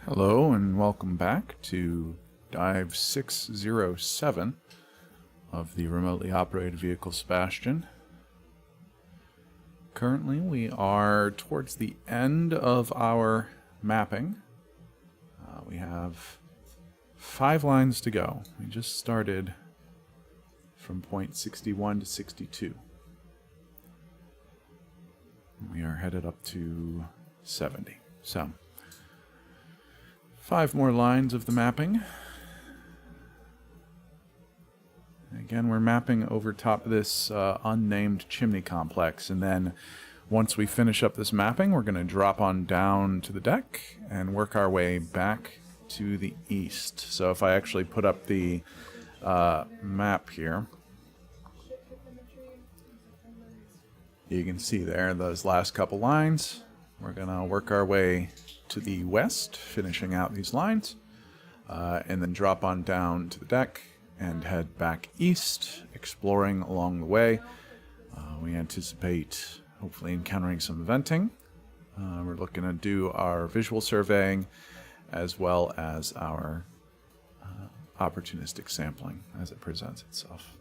Hello and welcome back to Dive 607 of the remotely operated vehicle SuBastian. Currently we are towards the end of our mapping. We have 5 lines to go. We just started from point 61 to 62. We are headed up to 70. So 5 more lines of the mapping. Again, we're mapping over top of this unnamed chimney complex, and then once we finish up this mapping, we're going to drop on down to the deck and work our way back to the east. So if I actually put up the map here, you can see there those last couple lines. We're going to work our way to the west, finishing out these lines, and then drop on down to the deck and head back east, exploring along the way. We anticipate hopefully encountering some venting. We're looking to do our visual surveying as well as our opportunistic sampling as it presents itself.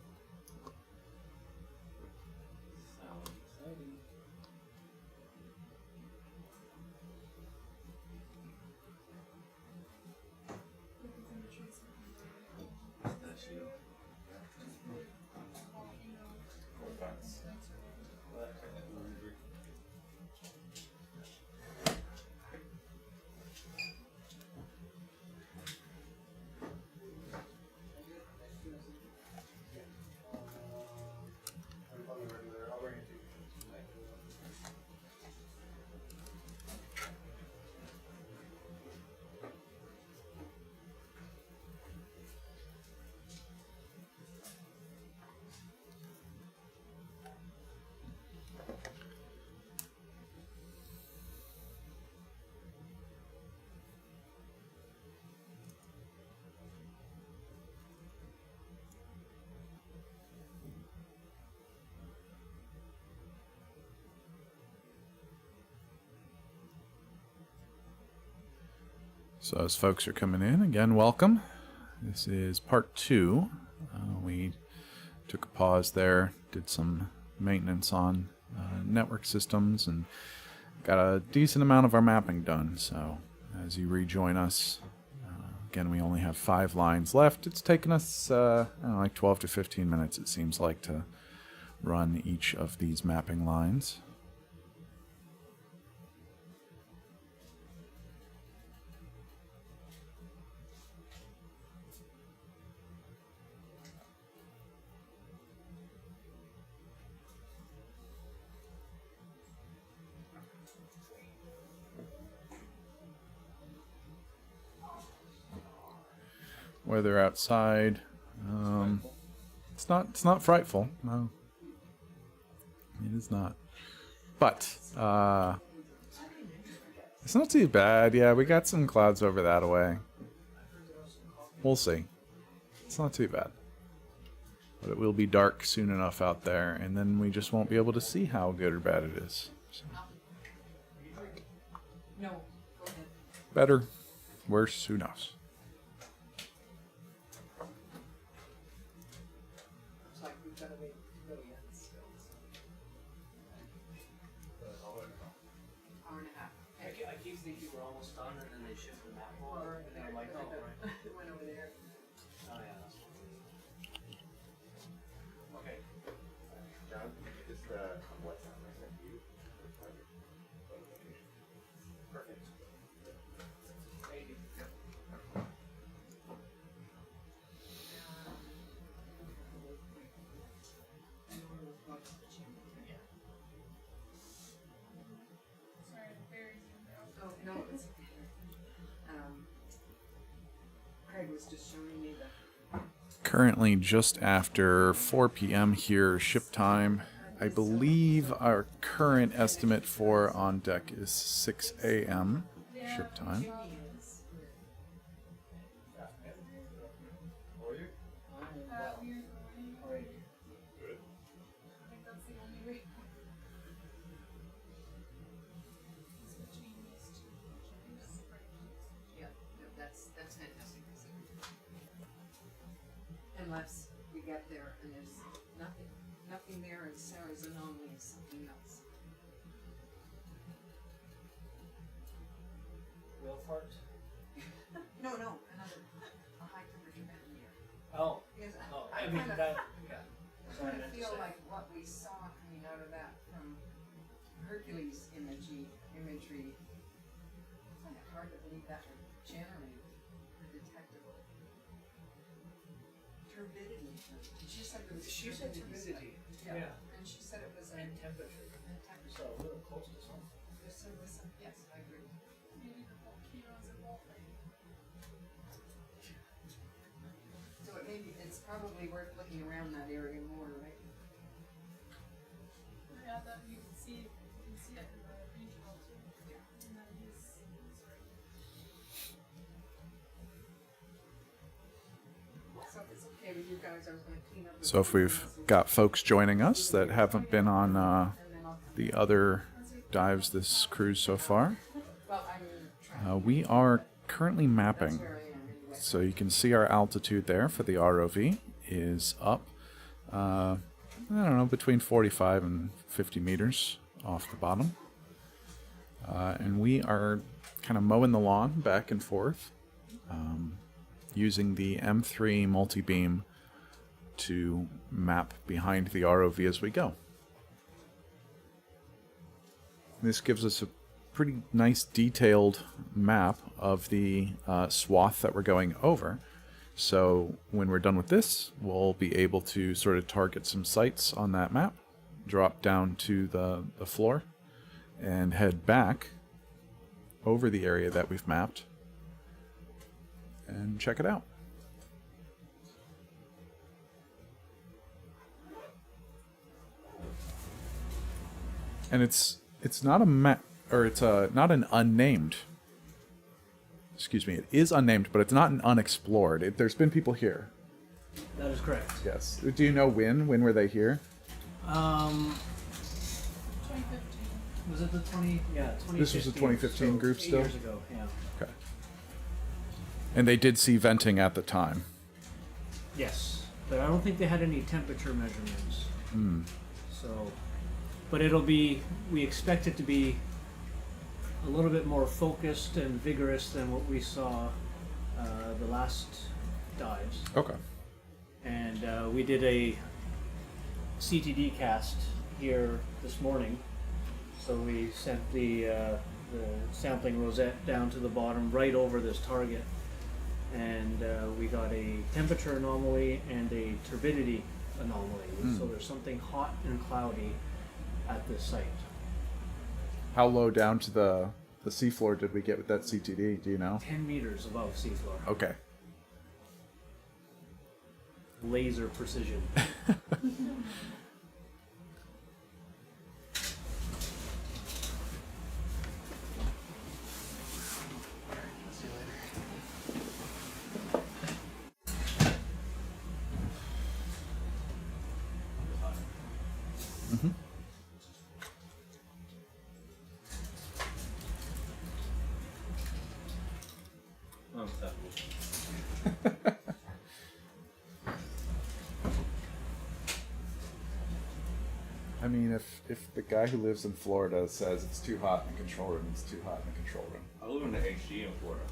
So as folks are coming in, again, welcome. This is part 2. We took a pause there, did some maintenance on network systems, and got a decent amount of our mapping done. So as you rejoin us, again, we only have 5 lines left. It's taken us I don't know, like 12 to 15 minutes, it seems like, to run each of these mapping lines. Weather outside, it's not frightful. No, it is not. But it's not too bad. Yeah, we got some clouds over that way. We'll see. It's not too bad. But it will be dark soon enough out there, and then we just won't be able to see how good or bad it is. So. Better, worse, who knows? Currently just after 4 p.m. here, ship time. I believe our current estimate for on deck is 6 a.m. ship time. Sarah's anomaly is something else. Whale fart? No, another a high temperature bed here. Oh. Because Oh, I I mean, kind of that, yeah. I kind of feel like what we saw coming out of that from Hercules imagery. I find it hard to believe that would generate a detectable turbidity. She said it was turbidity. Yeah. And she said it was And temperature. So a little close to something. Yes, I agree. Maybe the volcanoes involved. So it's probably worth looking around that area more, right? Yeah, that you can see it in the regional too. Yeah. And that is right. So if it's okay with you guys, I was going to clean up. So if we've got folks joining us that haven't been on the other dives this cruise so far, we are currently mapping. So you can see our altitude there for the ROV is up, I don't know, between 45 and 50 meters off the bottom. And we are kind of mowing the lawn back and forth, using the M3 multibeam to map behind the ROV as we go. This gives us a pretty nice detailed map of the swath that we're going over. So when we're done with this, we'll be able to sort of target some sites on that map, drop down to the floor, and head back over the area that we've mapped and check it out. And it's not a map, or it's not an unnamed. Excuse me, it is unnamed, but it's not an unexplored. There's been people here. That is correct. Yes. Do you know when? When were they here? 2015. Was it the 20? Yeah, 2015. This was the 2015 group 8 still? years ago, yeah. Okay. And they did see venting at the time. Yes, but I don't think they had any temperature measurements. So, but we expect it to be a little bit more focused and vigorous than what we saw the last dives. Okay. And we did a CTD cast here this morning. So we sent the sampling rosette down to the bottom right over this target. And we got a temperature anomaly and a turbidity anomaly. So there's something hot and cloudy at this site. How low down to the seafloor did we get with that CTD? Do you know? 10 meters above seafloor. Okay. Laser precision. I mean, if the guy who lives in Florida says it's too hot in the control room, it's too hot in the control room. I live in the HD in Florida.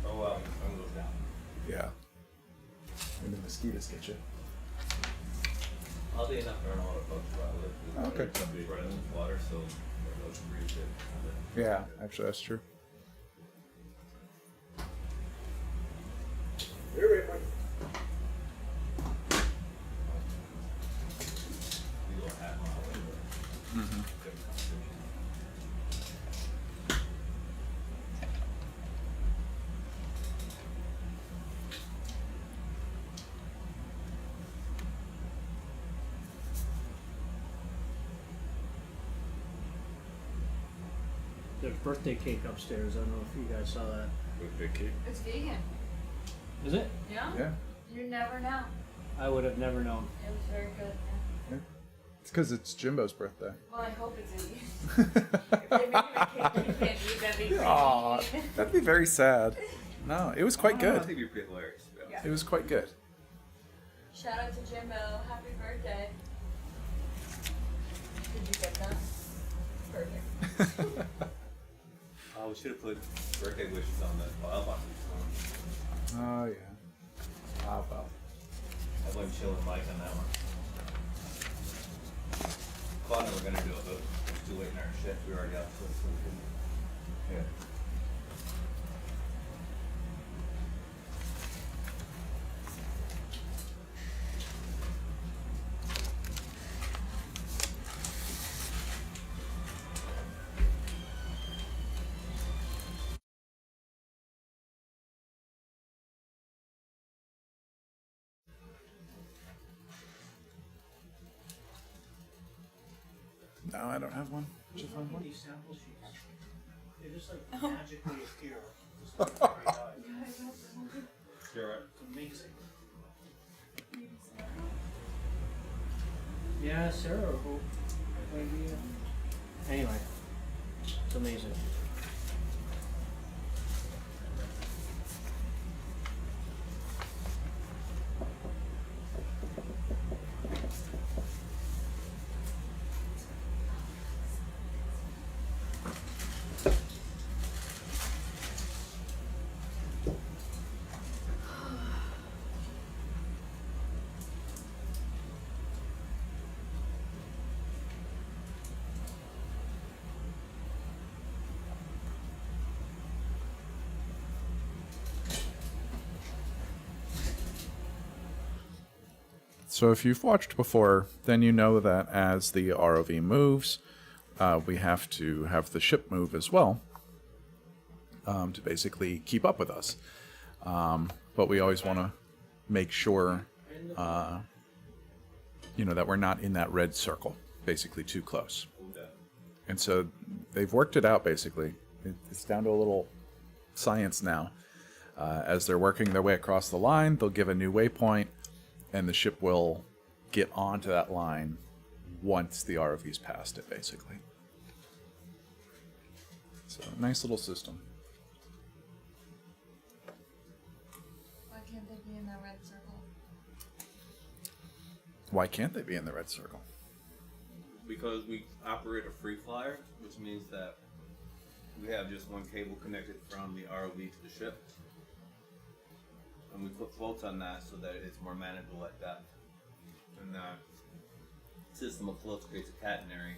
Oh well, I'm going down. Yeah. And the mosquitoes get you. Oddly enough, there aren't a lot of folks where I live. Okay. It's right in the water, so those breathe it. Yeah, actually, that's true. We go a half mile away, but different conversation. There's birthday cake upstairs. I don't know if you guys saw that. With big cake. It's vegan. Is it? Yeah? Yeah. You never know. I would have never known. It was very good. Yeah. It's because it's Jimbo's birthday. Well, I hope it's in you. If they make a cake that you can't eat, that'd be pretty Aw, mean. that'd be very sad. No, it was quite I good. think you're pretty hilarious. To be honest. It was quite good. Shout out to Jimbo. Happy birthday. Did you get that? Perfect. Oh, we should have put birthday wishes on the mailbox. Oh, yeah. Ah, well. I blame Chill and Mike on that one. Thought we were gonna do it, but it was too late in our shift. We were already out, so we couldn't. Yeah. No, I don't have one. Did you find one? These sample sheets, they just like magically appear. Just like every eye. You're right. It's amazing. Yeah, Sarah or who? Maybe. Anyway, it's amazing. So if you've watched before, then you know that as the ROV moves, we have to have the ship move as well to basically keep up with us. But we always want to make sure, that we're not in that red circle, basically too close. And so they've worked it out, basically. It's down to a little science now. As they're working their way across the line, they'll give a new waypoint, and the ship will get onto that line once the ROV's passed it, basically. So, nice little system. Why can't they be in that red circle? Why can't they be in the red circle? Because we operate a free flyer, which means that we have just one cable connected from the ROV to the ship. And we put floats on that so that it's more manageable at depth. And that system of floats creates a catenary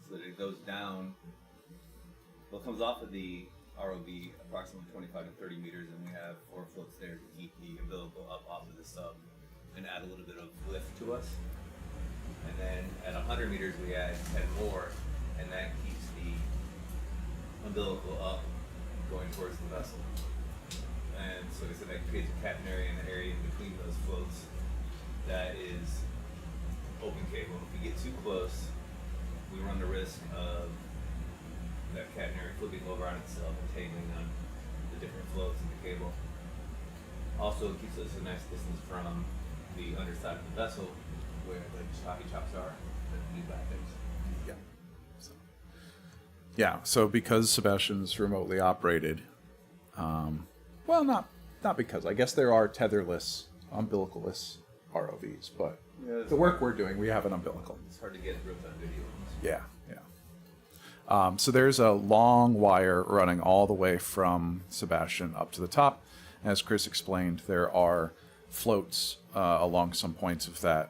so that it goes down. Well, it comes off of the ROV approximately 25 to 30 meters, and we have 4 floats there to keep the umbilical up off of the sub and add a little bit of lift to us. And then at 100 meters, we add 10 more, and that keeps the umbilical up going towards the vessel. And so like I said, that creates a catenary in the area in between those floats that is open cable. If we get too close, we run the risk of that catenary flipping over on itself and tangling on the different floats in the cable. Also, it keeps us a nice distance from the underside of the vessel where the choppy chops are that do bad things. Yeah, so because Sebastian's remotely operated, well, not because. I guess there are tetherless, umbilicalless ROVs, but the work we're doing, we have an umbilical. It's hard to get real-time video. Yeah. So there's a long wire running all the way from Sebastian up to the top. As Chris explained, there are floats along some points of that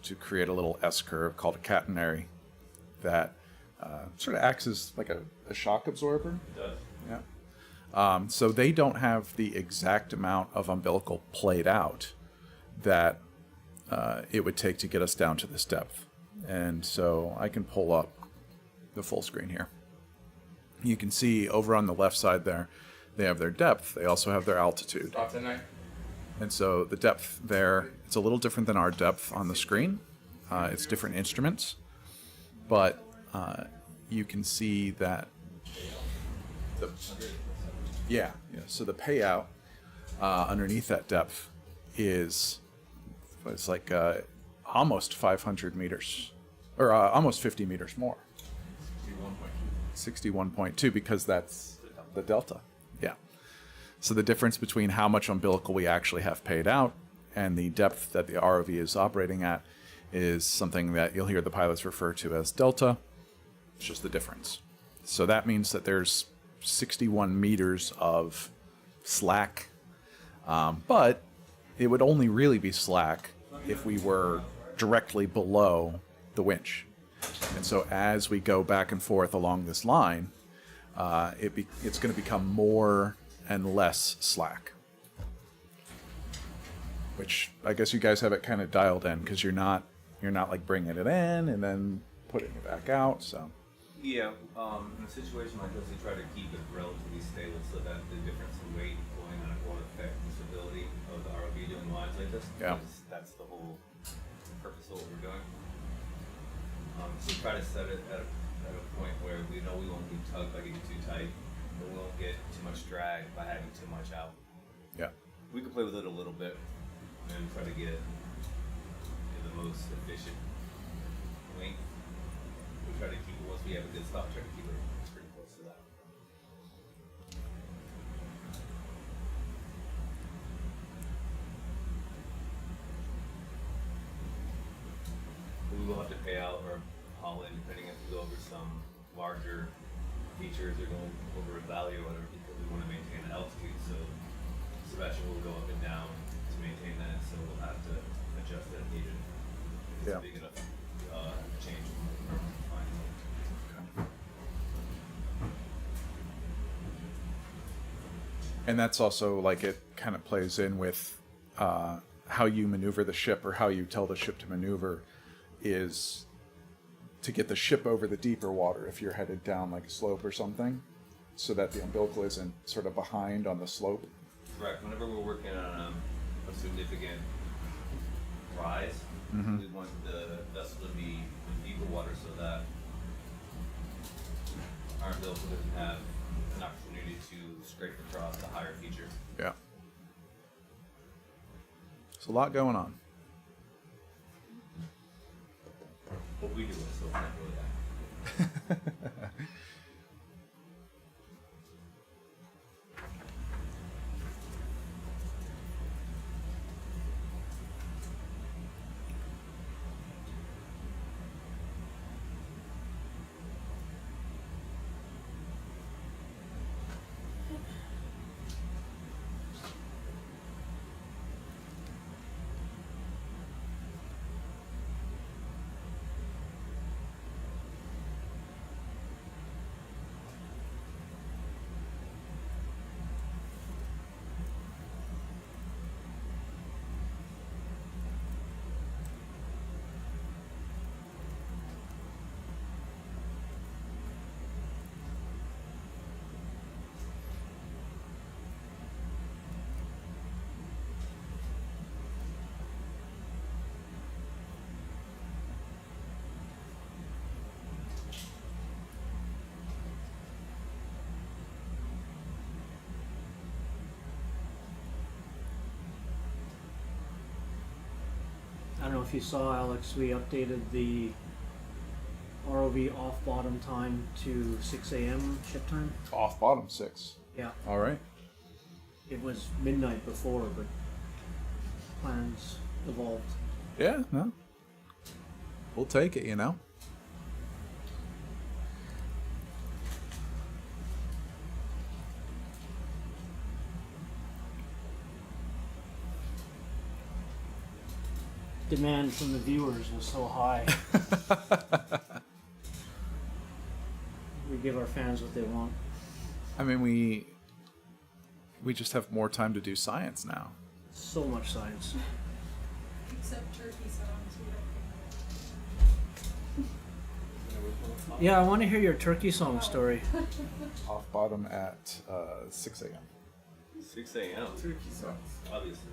to create a little S-curve called a catenary that sort of acts as like a shock absorber. It does. Yeah. So they don't have the exact amount of umbilical played out that it would take to get us down to this depth. And so I can pull up the full screen here. You can see over on the left side there, they have their depth. They also have their altitude. Stop tonight. And so the depth there, it's a little different than our depth on the screen. It's different instruments. But you can see that so the payout underneath that depth is it's like almost 500 meters, or almost 50 meters more. 61.2 because that's the delta. Yeah. So the difference between how much umbilical we actually have paid out and the depth that the ROV is operating at is something that you'll hear the pilots refer to as delta. It's just the difference. So that means that there's 61 meters of slack, but it would only really be slack if we were directly below the winch. And so as we go back and forth along this line, it's going to become more and less slack. Which I guess you guys have it kind of dialed in, because you're not like bringing it in and then putting it back out. So Yeah, in a situation like this, we try to keep it relatively stable so that the difference in weight going on won't affect the stability of the ROV doing lines like this. Yeah. Because that's the whole purpose of what we're doing. So try to set it at a point where we know we won't be tugged by getting too tight, but we won't get too much drag by having too much out. yeah. We can play with it a little bit and try to get it in the most efficient length. We try to keep it, once we have a good stop, try to keep it pretty close to that. We will have to pay out or haul in, depending if we go over some larger features or go over a valley or whatever, because we want to maintain the altitude. So SuBastian will go up and down to maintain that, so we'll have to adjust that needed. If it's Yeah. a big enough change from fine. And that's also like it kind of plays in with how you maneuver the ship, or how you tell the ship to maneuver, is to get the ship over the deeper water if you're headed down like a slope or something, so that the umbilical isn't sort of behind on the slope. Correct. Whenever we're working on a significant rise, we want the vessel to be in deeper water so that our umbilical doesn't have an opportunity to scrape across the higher feature. Yeah. There's a lot going on. What we do is so it's not really that. I don't know if you saw, Alex, we updated the ROV off bottom time to 6 a.m. ship time. Off bottom 6. Yeah, All right. it was midnight before, but plans evolved. Yeah, no. We'll take it, you know. Demand from the viewers was so high. We give our fans what they want. I mean, we just have more time to do science now. So much science. Except turkey songs. We don't Yeah, I want to hear your turkey song story. Off bottom at 6 a.m. 6 a.m. Turkey songs. Obviously.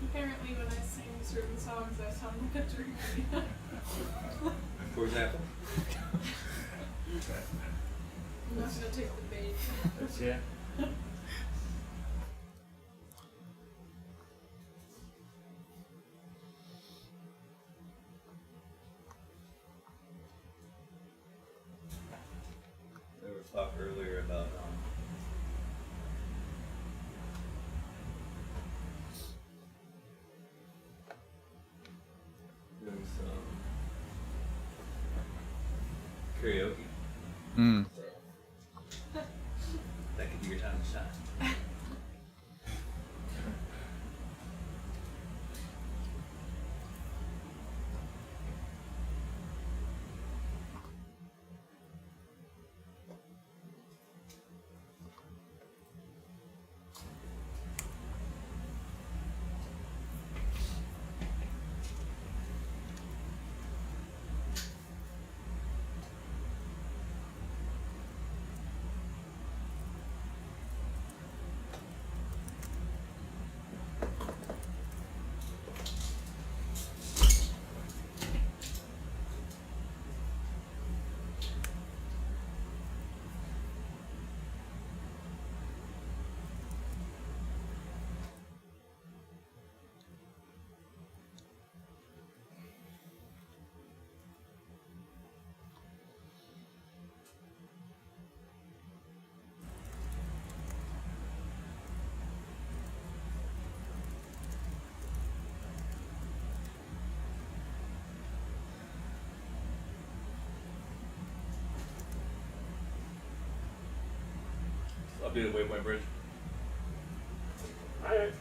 Apparently, when I sing certain songs, I sound like a turkey. For example. I'm not gonna take the bait. Yeah. There was talk earlier about karaoke. Mm. So that could be your time to shine. Updated waypoint bridge. Alright.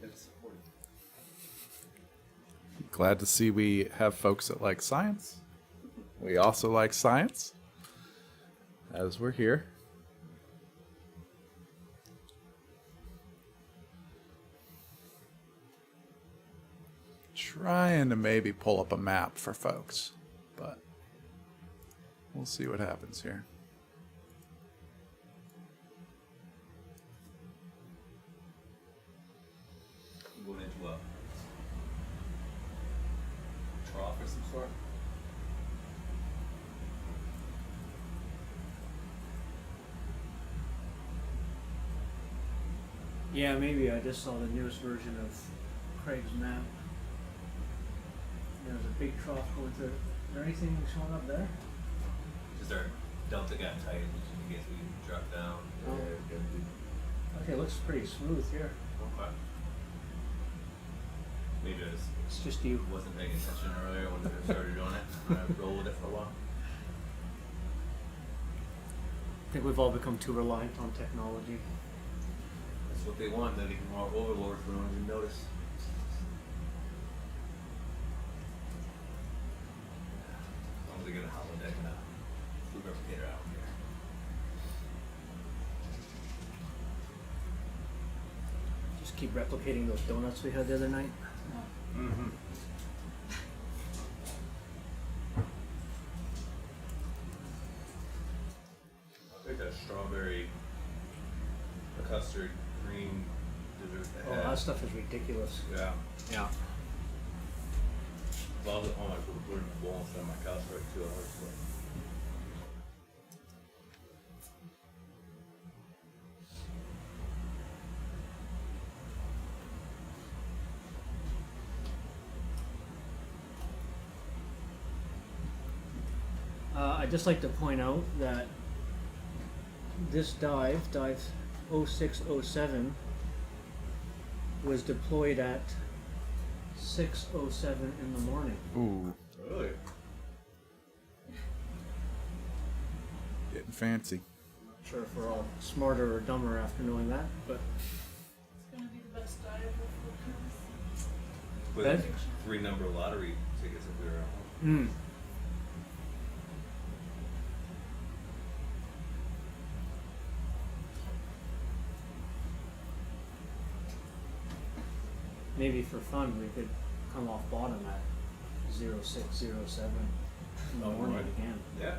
It's supported. Glad to see we have folks that like science. We also like science, as we're here. Trying to maybe pull up a map for folks, but we'll see what happens here. Going into a trough or some sort. Yeah, maybe. I just saw the newest version of Craig's map. There's a big trough going through. Is there anything showing up there? Just our delta got tight, which in case we drop down. Oh. Okay, it looks pretty smooth here. Okay. Maybe I just It's just you. wasn't paying attention earlier when we started doing it. I'm gonna roll with it for a while. I think we've all become too reliant on technology. That's what they want, then they can walk overlords when no one even notice. As long as they get a holodeck and a food replicator out here. Just keep replicating those donuts we had the other night. Mm-hmm. I'll take that strawberry, a custard, green dessert they Oh, had. that stuff is ridiculous. Yeah. Yeah. Well, oh my, we're blowing from my couch right to it. I'd just like to point out that this dive 0607, was deployed at 6:07 in the morning. Ooh, Really? getting fancy. Not sure if we're all smarter or dumber after knowing that, but It's gonna be the best dive of With Ben? 3-number lottery tickets if we were at home. maybe for fun we could come off bottom at 0607 in the Oh, morning right. again. Yeah.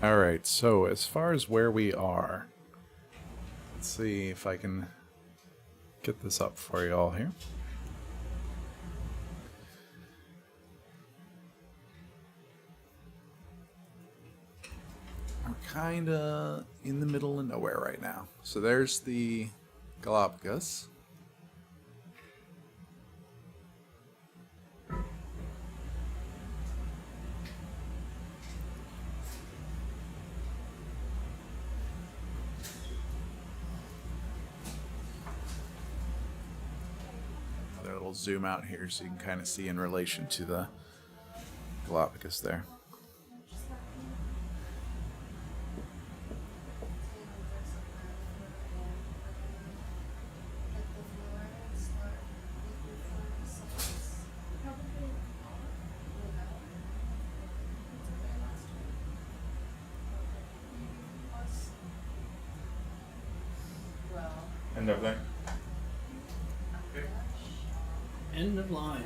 All right, so as far as where we are, let's see if I can get this up for you all here. We're kind of in the middle of nowhere right now. So there's the Galapagos. Another little zoom out here so you can kind of see in relation to the Galapagos there. End of line. End of line.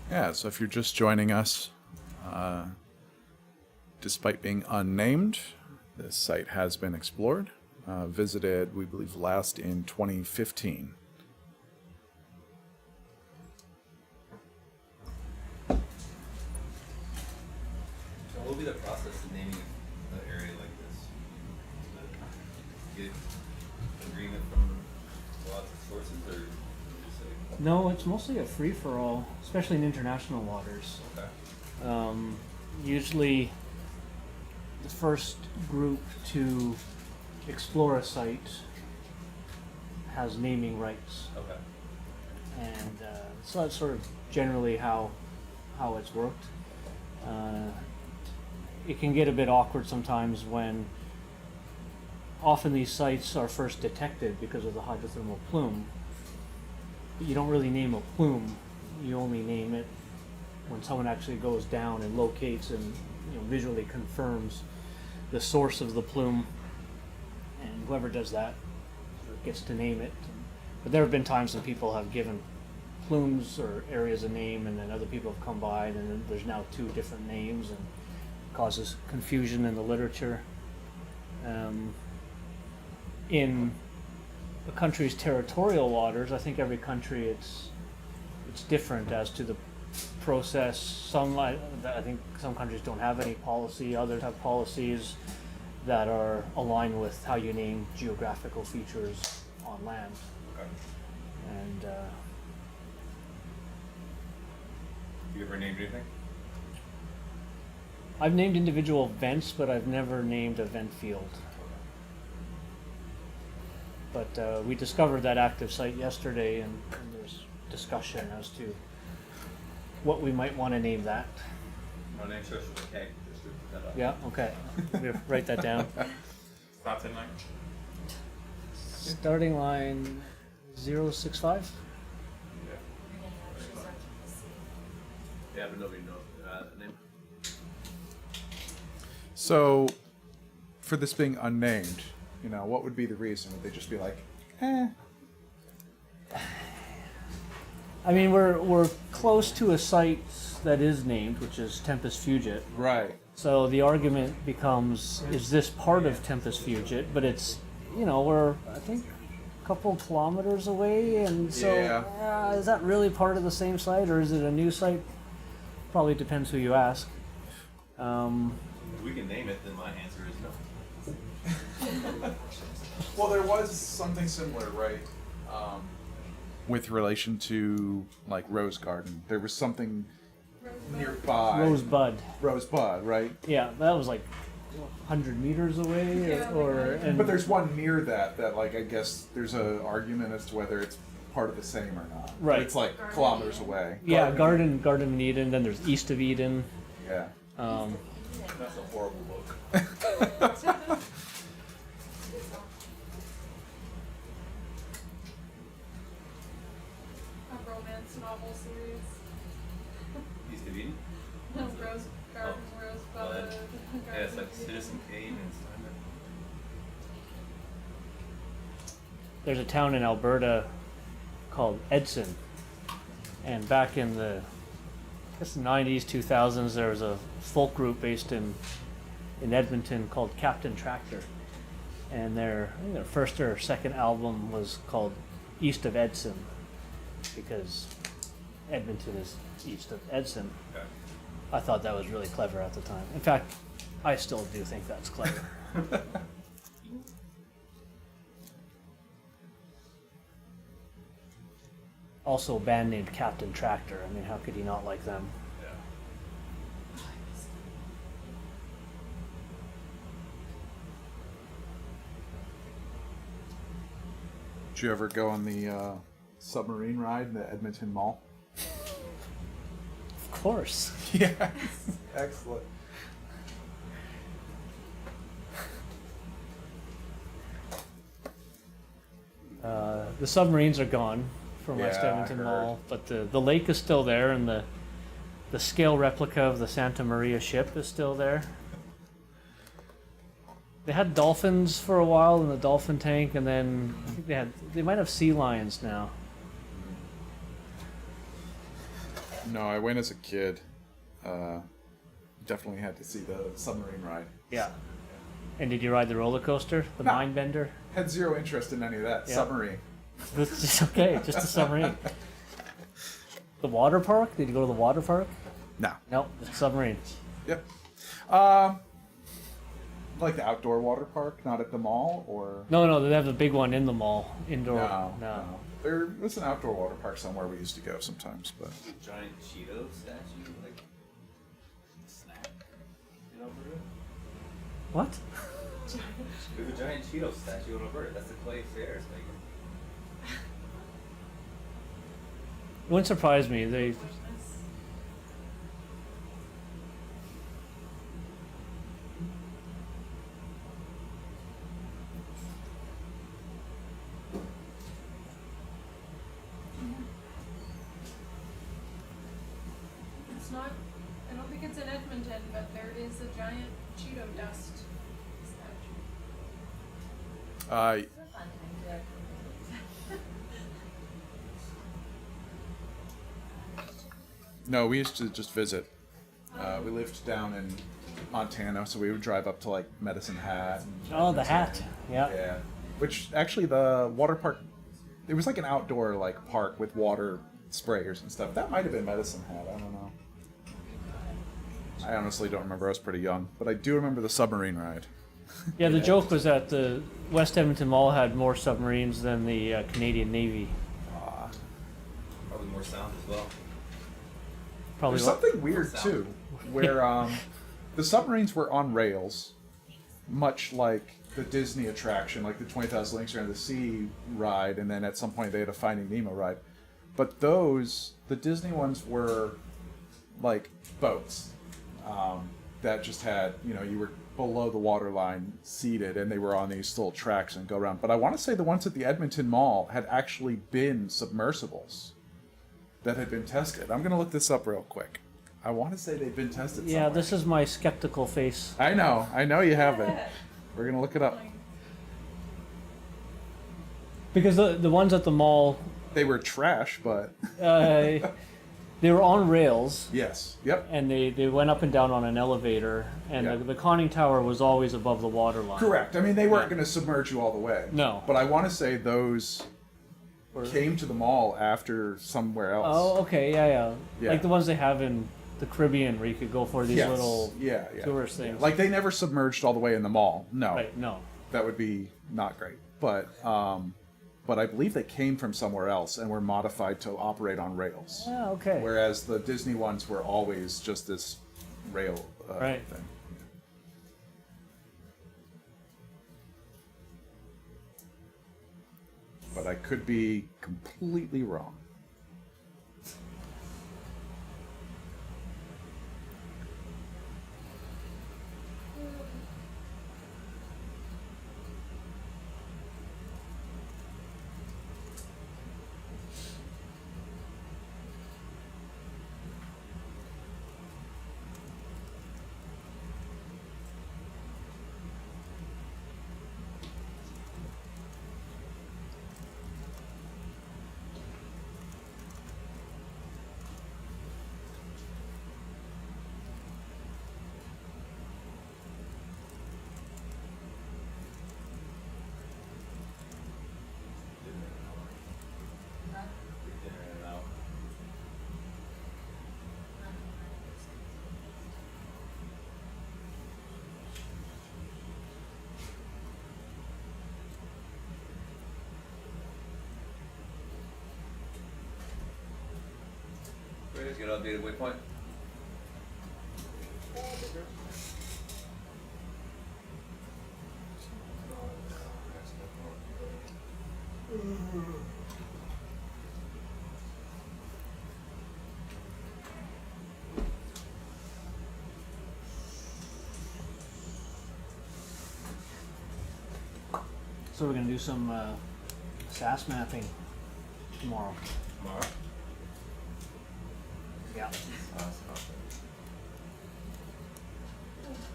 Yeah, so if you're just joining us, despite being unnamed, this site has been explored, visited, we believe, last in 2015. So what would be the process of naming an area like this? Get agreement from lots of sources, or just like, No, it's mostly a free-for-all, especially in international waters. okay. Usually the first group to explore a site has naming rights, Okay. and so that's sort of generally how it's worked. It can get a bit awkward sometimes when often these sites are first detected because of the hydrothermal plume. But you don't really name a plume, you only name it when someone actually goes down and locates and visually confirms the source of the plume, and whoever does that gets to name it. But there have been times when people have given plumes or areas a name, and then other people have come by, and then there's now two different names, and it causes confusion in the literature. In a country's territorial waters, I think every country it's different as to the process. I think some countries don't have any policy, others have policies that are aligned with how you name geographical features on land. Okay. And You ever named anything? I've named individual vents, but I've never named a vent field. But we discovered that active site yesterday, and there's discussion as to what we might want to name that. No name starts with a K. Just to put that up. Yeah, okay. We'll write that down. Starting line. Starting line 065? Yeah, but nobody knows the name. So, for this being unnamed, what would be the reason? Would they just be like, eh? I mean, we're close to a site that is named, which is Tempus Fugit. Right. So the argument becomes, is this part of Tempus Fugit? But it's, we're, I think, a couple kilometers away, and so Yeah. is that really part of the same site, or is it a new site? Probably depends who you ask. If we can name it, then my answer is no. Well, there was something similar, right? With relation to, like, Rose Garden. There was something nearby. Rosebud. Rosebud, right? Yeah, that was like 100 meters away, and But there's one near that, like, I guess there's an argument as to whether it's part of the same or not. But Right. it's like kilometers away. yeah, Garden of Eden. Then there's East of Eden. Yeah. That's a horrible book. A romance novel series. TV? No, Rose Garden, Rose Oh, Bud. that- Yeah, it's like Citizen Kane and stuff. There's a town in Alberta called Edson, and back in the, I guess, the 90s, 2000s, there was a folk group based in Edmonton called Captain Tractor, and I think their first or second album was called East of Edson, because Edmonton is east of Edson. Okay. I thought that was really clever at the time. In fact, I still do think that's clever. Also, a band named Captain Tractor. I mean, how could you not like them? Did you ever go on the submarine ride in the Edmonton Mall? Of course. Yeah. Excellent. The submarines are gone from Yeah, West I Edmonton heard. Mall, but the lake is still there, and the scale replica of the Santa Maria ship is still there. They had dolphins for a while in the dolphin tank, and then I think they might have sea lions now. No, I went as a kid. Definitely had to see the submarine ride. Yeah. And did you ride the roller coaster, the No. mind bender? Had zero interest in any of that. Yeah. Submarine. It's okay, just a submarine. The water park? Did you go to the water park? No. No, just submarine. Yep. Like the outdoor water park, not at the mall, or No, they have the big one in the mall, indoor. no. There was an outdoor water park somewhere we used to go sometimes, but Giant Cheeto statue, like snack. In Alberta? What? There's a giant Cheeto statue in Alberta. That's the Clay Fair's like. It wouldn't surprise me. It's not, I don't think it's in Edmonton, but there is a giant Cheeto dust statue. It's a fun time no, we used to just visit. We lived down in Montana, so we would drive up to like Medicine Hat. And Oh, the hat. Yeah. Yeah. Which actually the water park, it was like an outdoor like park with water sprayers and stuff. That might have been Medicine Hat. I don't know. I honestly don't remember. I was pretty young, but I do remember the submarine ride. Yeah, the joke was that the West Edmonton Mall had more submarines than the Canadian Navy. Probably more sound as well. Probably. There's something weird too, where the submarines were on rails, much like the Disney attraction, like the 20,000 Links Around the Sea ride, and then at some point they had a Finding Nemo ride. But the Disney ones were like boats that just had, you were below the water line seated, and they were on these little tracks and go around. But I want to say the ones at the Edmonton Mall had actually been submersibles that had been tested. I'm going to look this up real quick. I want to say they've been tested Yeah, somewhere. this is my skeptical face. I know you haven't. We're going to look it up. Because the ones at the mall, They were trash, but they were on rails, yes. Yep. and they went up and down on an elevator, and Yeah. the conning tower was always above the water line. Correct. I mean, they weren't going to submerge you all the way. No. But I want to say those came to the mall after somewhere else. Oh, okay, yeah. Yeah. Like the ones they have in the Caribbean, where you could go for these Yes. little yeah. tourist things. Like they never submerged all the way in the mall. No. Right? No. That would be not great. But I believe they came from somewhere else and were modified to operate on rails. Ah, okay. Whereas the Disney ones were always just this rail Right. thing. But I could be completely wrong. surveys, get updated waypoint. So we're gonna do some SAS mapping tomorrow. Tomorrow? Yeah.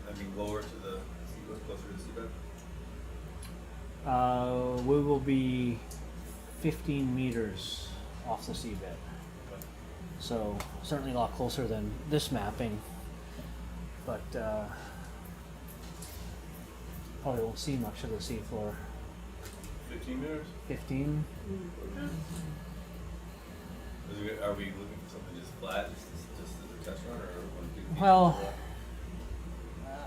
I mean, lower to the seabed, closer to the seabed. We will be 15 meters off the seabed. So certainly a lot closer than this mapping, but probably won't see much of the seafloor. 15 meters? 15? Are we looking for something just flat, just as a test run, or one big Well,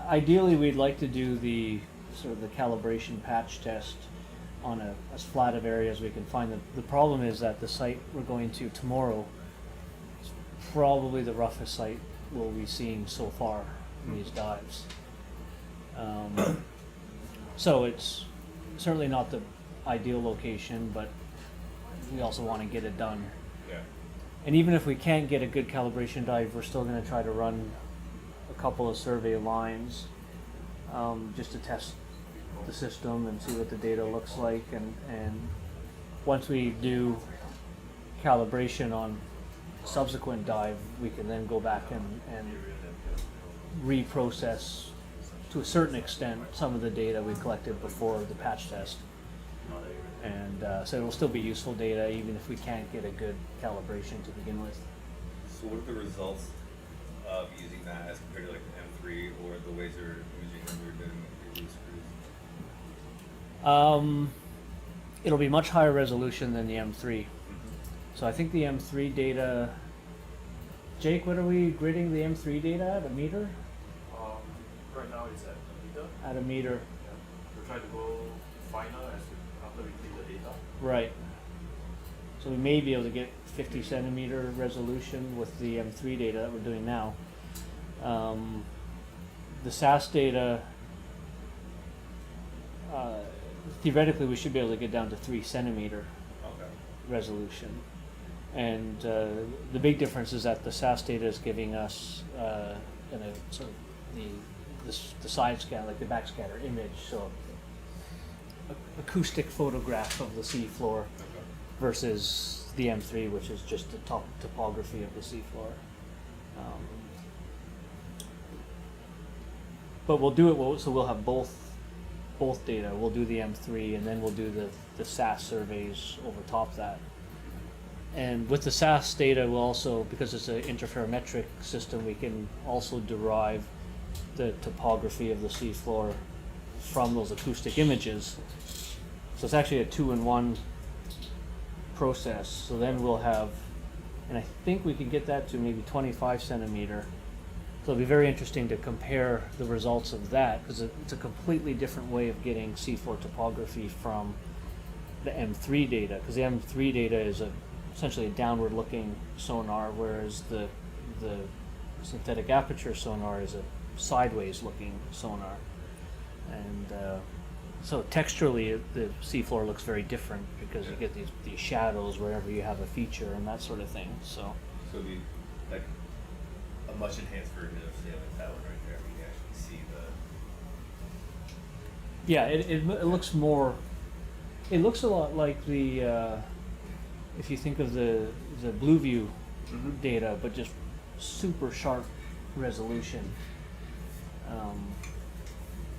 ideally we'd like to do the sort of the calibration patch test on as flat of area as we can find. The problem is that the site we're going to tomorrow is probably the roughest site we'll be seeing so far in these dives. So it's certainly not the ideal location, but we also want to get it done. Yeah. And even if we can't get a good calibration dive, we're still going to try to run a couple of survey lines just to test the system and see what the data looks like. And once we do calibration on subsequent dive, we can then go back and reprocess to a certain extent some of the data we collected before the patch test. And so it'll still be useful data even if we can't get a good calibration to begin with. So what are the results of using that as compared to like the M3 or the laser imaging that we were doing with the previous cruise? It'll be much higher resolution than the M3. So I think the M3 data, Jake, what are we gridding the M3 data at? A meter? Right now it's at a meter. At a meter. Yeah. We'll try to go finer after we clean the data. Right. So we may be able to get 50 centimeter resolution with the M3 data that we're doing now. The SAS data, theoretically we should be able to get down to 3 centimeter Okay. resolution. And the big difference is that the SAS data is giving us in a sort of the side scan, like the backscatter image, so acoustic photograph of the seafloor versus the M3, which is just the topography of the seafloor. But we'll do it, so we'll have both data. We'll do the M3 and then we'll do the SAS surveys over top that. And with the SAS data, we'll also, because it's an interferometric system, we can also derive the topography of the seafloor from those acoustic images. So it's actually a 2-in-1 process. So then we'll have, and I think we can get that to maybe 25 centimeter. So it'll be very interesting to compare the results of that, because it's a completely different way of getting seafloor topography from the M3 data, because the M3 data is essentially a downward looking sonar, whereas the synthetic aperture sonar is a sideways looking sonar. And so texturally the seafloor looks very different because you get these shadows wherever you have a feature and that sort of thing. So it'd be like a much enhanced version of say like that one right there. We can actually see the. yeah, it looks more. It looks a lot like the if you think of the blue view data, but just super sharp resolution.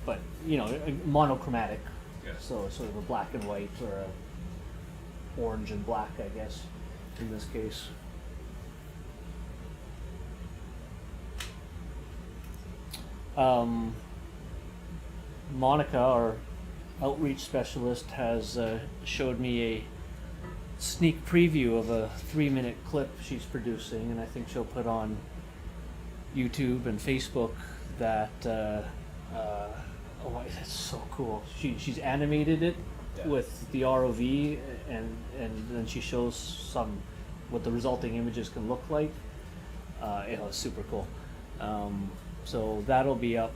But you know, monochromatic. Yeah. So sort of a black and white or a orange and black, I guess, in this case. Monica, our outreach specialist, has showed me a sneak preview of a 3-minute clip she's producing, and I think she'll put on YouTube and Facebook that oh, that's so cool. She's animated it with the ROV, and then she shows what the resulting images can look like. It was super cool. So that'll be up.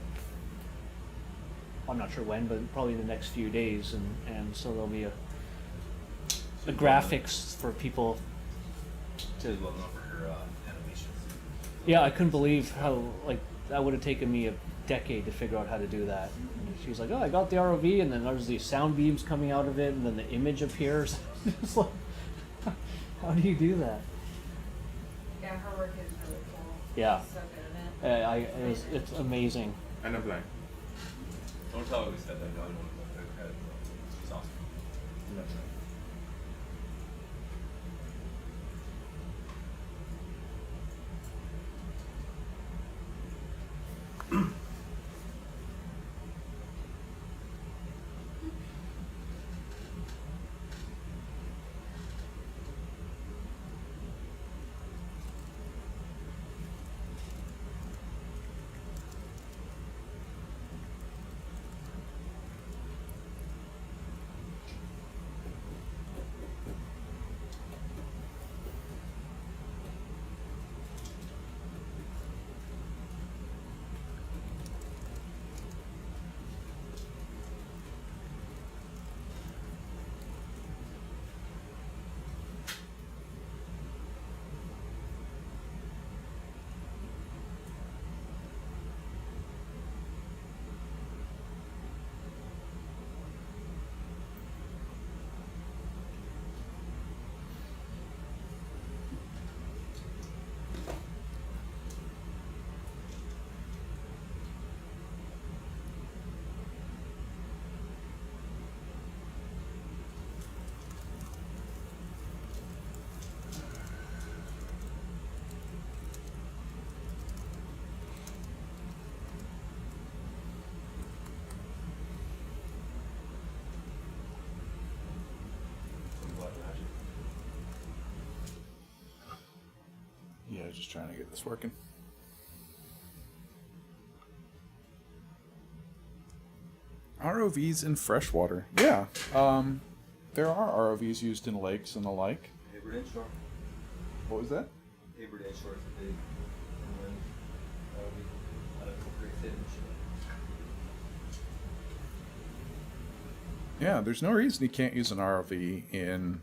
I'm not sure when, but probably in the next few days, and so there'll be the graphics for people to. She's well known for her animations. Yeah, I couldn't believe how like that would have taken me a decade to figure out how to do that. And she's like, "Oh, I got the ROV, and then there's these sound beams coming out of it, and then the image appears." It's like, how do you do that? Yeah, her work is really cool. Yeah. She's so good at it. It's amazing. And a blank. Don't tell her we said that. No, she's awesome. Yeah, just trying to get this working. ROVs in freshwater. Yeah. There are ROVs used in lakes and the like. Aberdeen Shore. What was that? Aberdeen Shore is a big inland ROV. Out of Great State, Michigan. Yeah, there's no reason you can't use an ROV in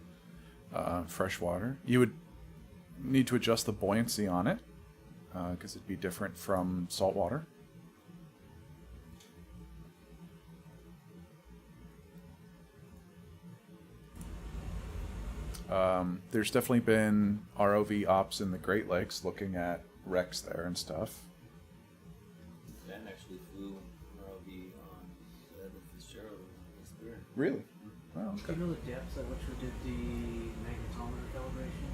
freshwater. You would need to adjust the buoyancy on it because it'd be different from saltwater. There's definitely been ROV ops in the Great Lakes looking at wrecks there and stuff. Dan actually flew an ROV on the Fitzgerald Spirit. Really? Oh, Do okay. you know the depth at which we did the magnetometer calibration?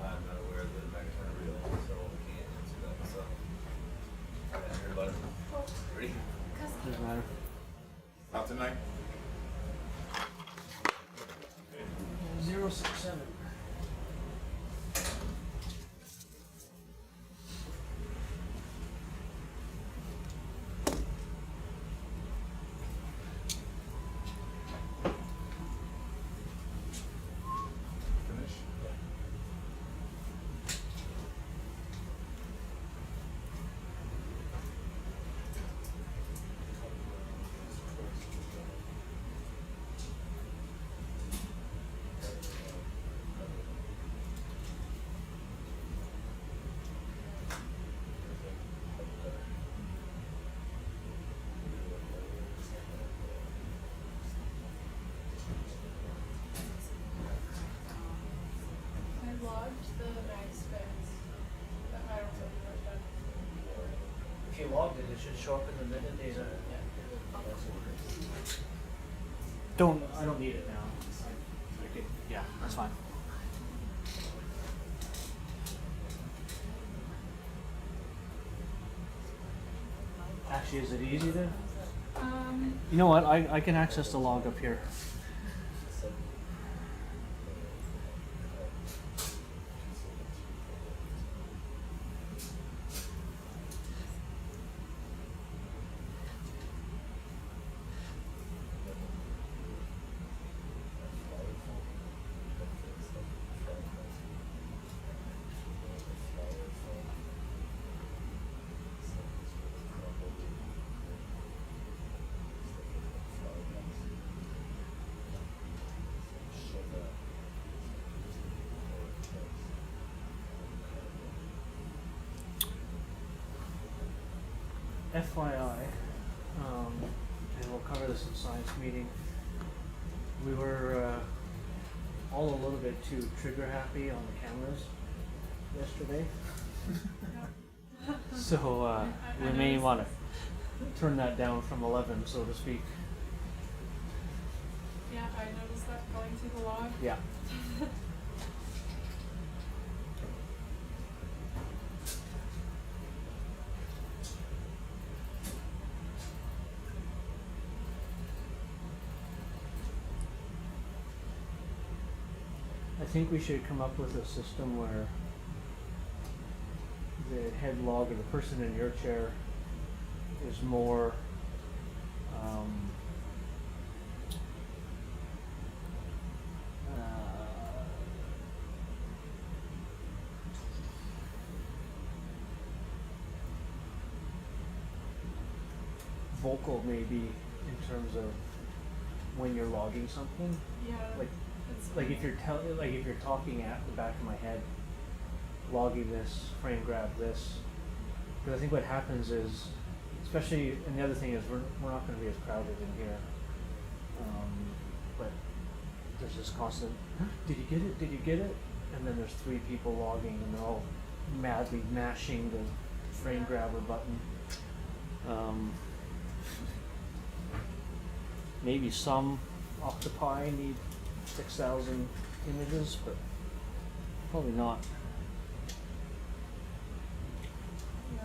I'm not aware of the magnetometer reading, so I can't answer that myself. I haven't heard about it. Ready? Doesn't matter. Out tonight? 067. Finish? I logged the mag specs, but I don't know what I've done. If you logged it, it should show up in the metadata. I don't need it now. Okay, yeah, that's fine. Actually, is it easy to? You know what? I can access the log up here. FYI, and we'll cover this in science meeting, we were all a little bit too trigger happy on the cameras yesterday. So we may want to turn that down from 11, so to speak. Yeah, I noticed that going through the log. Yeah. I think we should come up with a system where the head log or the person in your chair is more vocal maybe in terms of when you're logging something. Yeah. Like if you're talking at the back of my head, logging this, frame grab this, because I think what happens is, especially, and the other thing is we're not going to be as crowded in here, but there's this constant, did you get it? Did you get it? And then there's 3 people logging and they're all madly mashing the frame grabber button. Maybe some octopi need 6,000 images, but probably not. Yeah.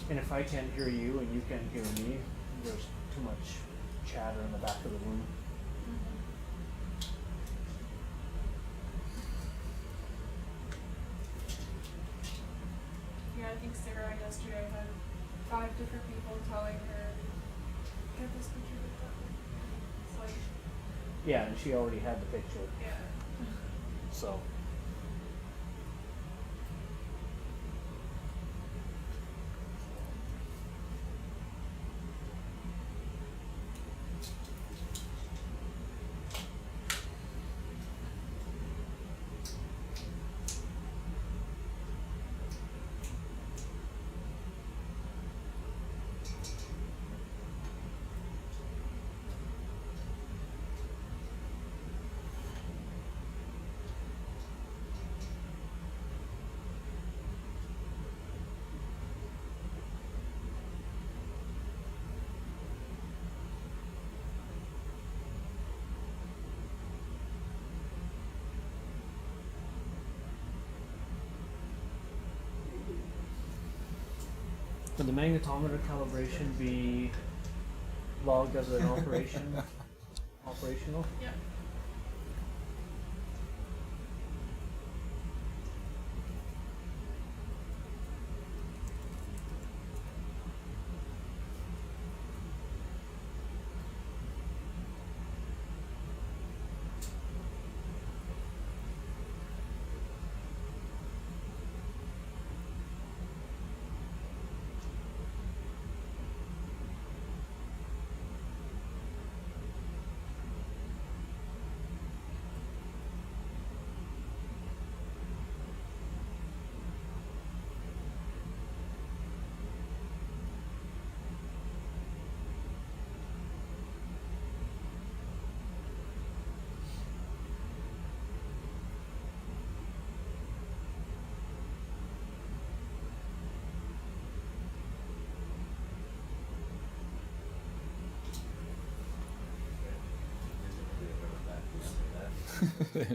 And if I can't hear you and you can't hear me, there's too much chatter in the back of the room. Yeah, I think Sarah yesterday had 5 different people telling her, get this picture of that. It's like, Yeah, and she already had the picture, yeah. so. Would the magnetometer calibration be logged as an operational? Yep.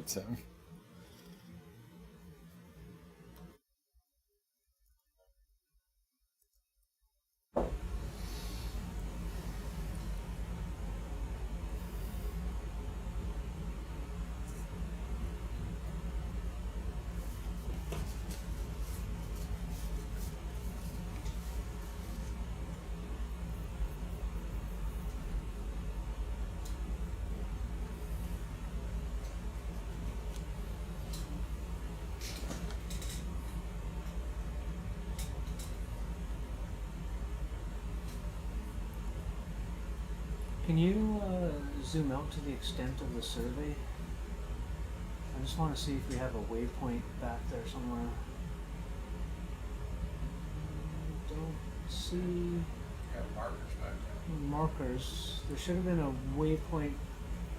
So. Can you zoom out to the extent of the survey? I'm just want to see if we have a waypoint back there somewhere. Don't see Got markers back there. markers. There should have been a waypoint,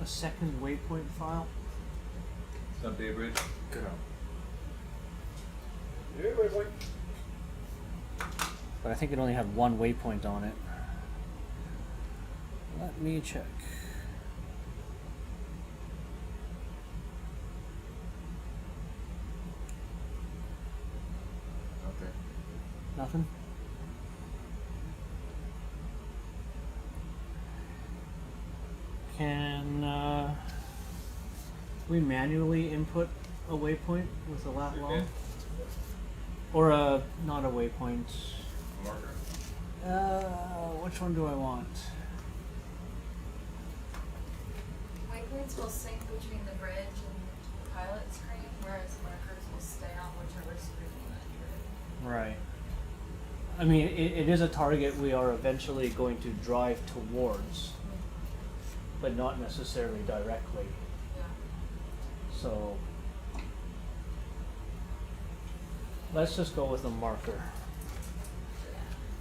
a second waypoint file. What's up, Daybridge? Good on. But I think it only had one waypoint on it. Let me check. Okay. Nothing? Can we manually input a waypoint with a lat long? Or a, not a waypoint. Marker. Which one do I want? Waypoints will sync between the bridge and the pilot screen, whereas markers will stay on whichever screen you enter. Right. I mean, it is a target we are eventually going to drive towards, but not necessarily directly. Yeah. So let's just go with a marker.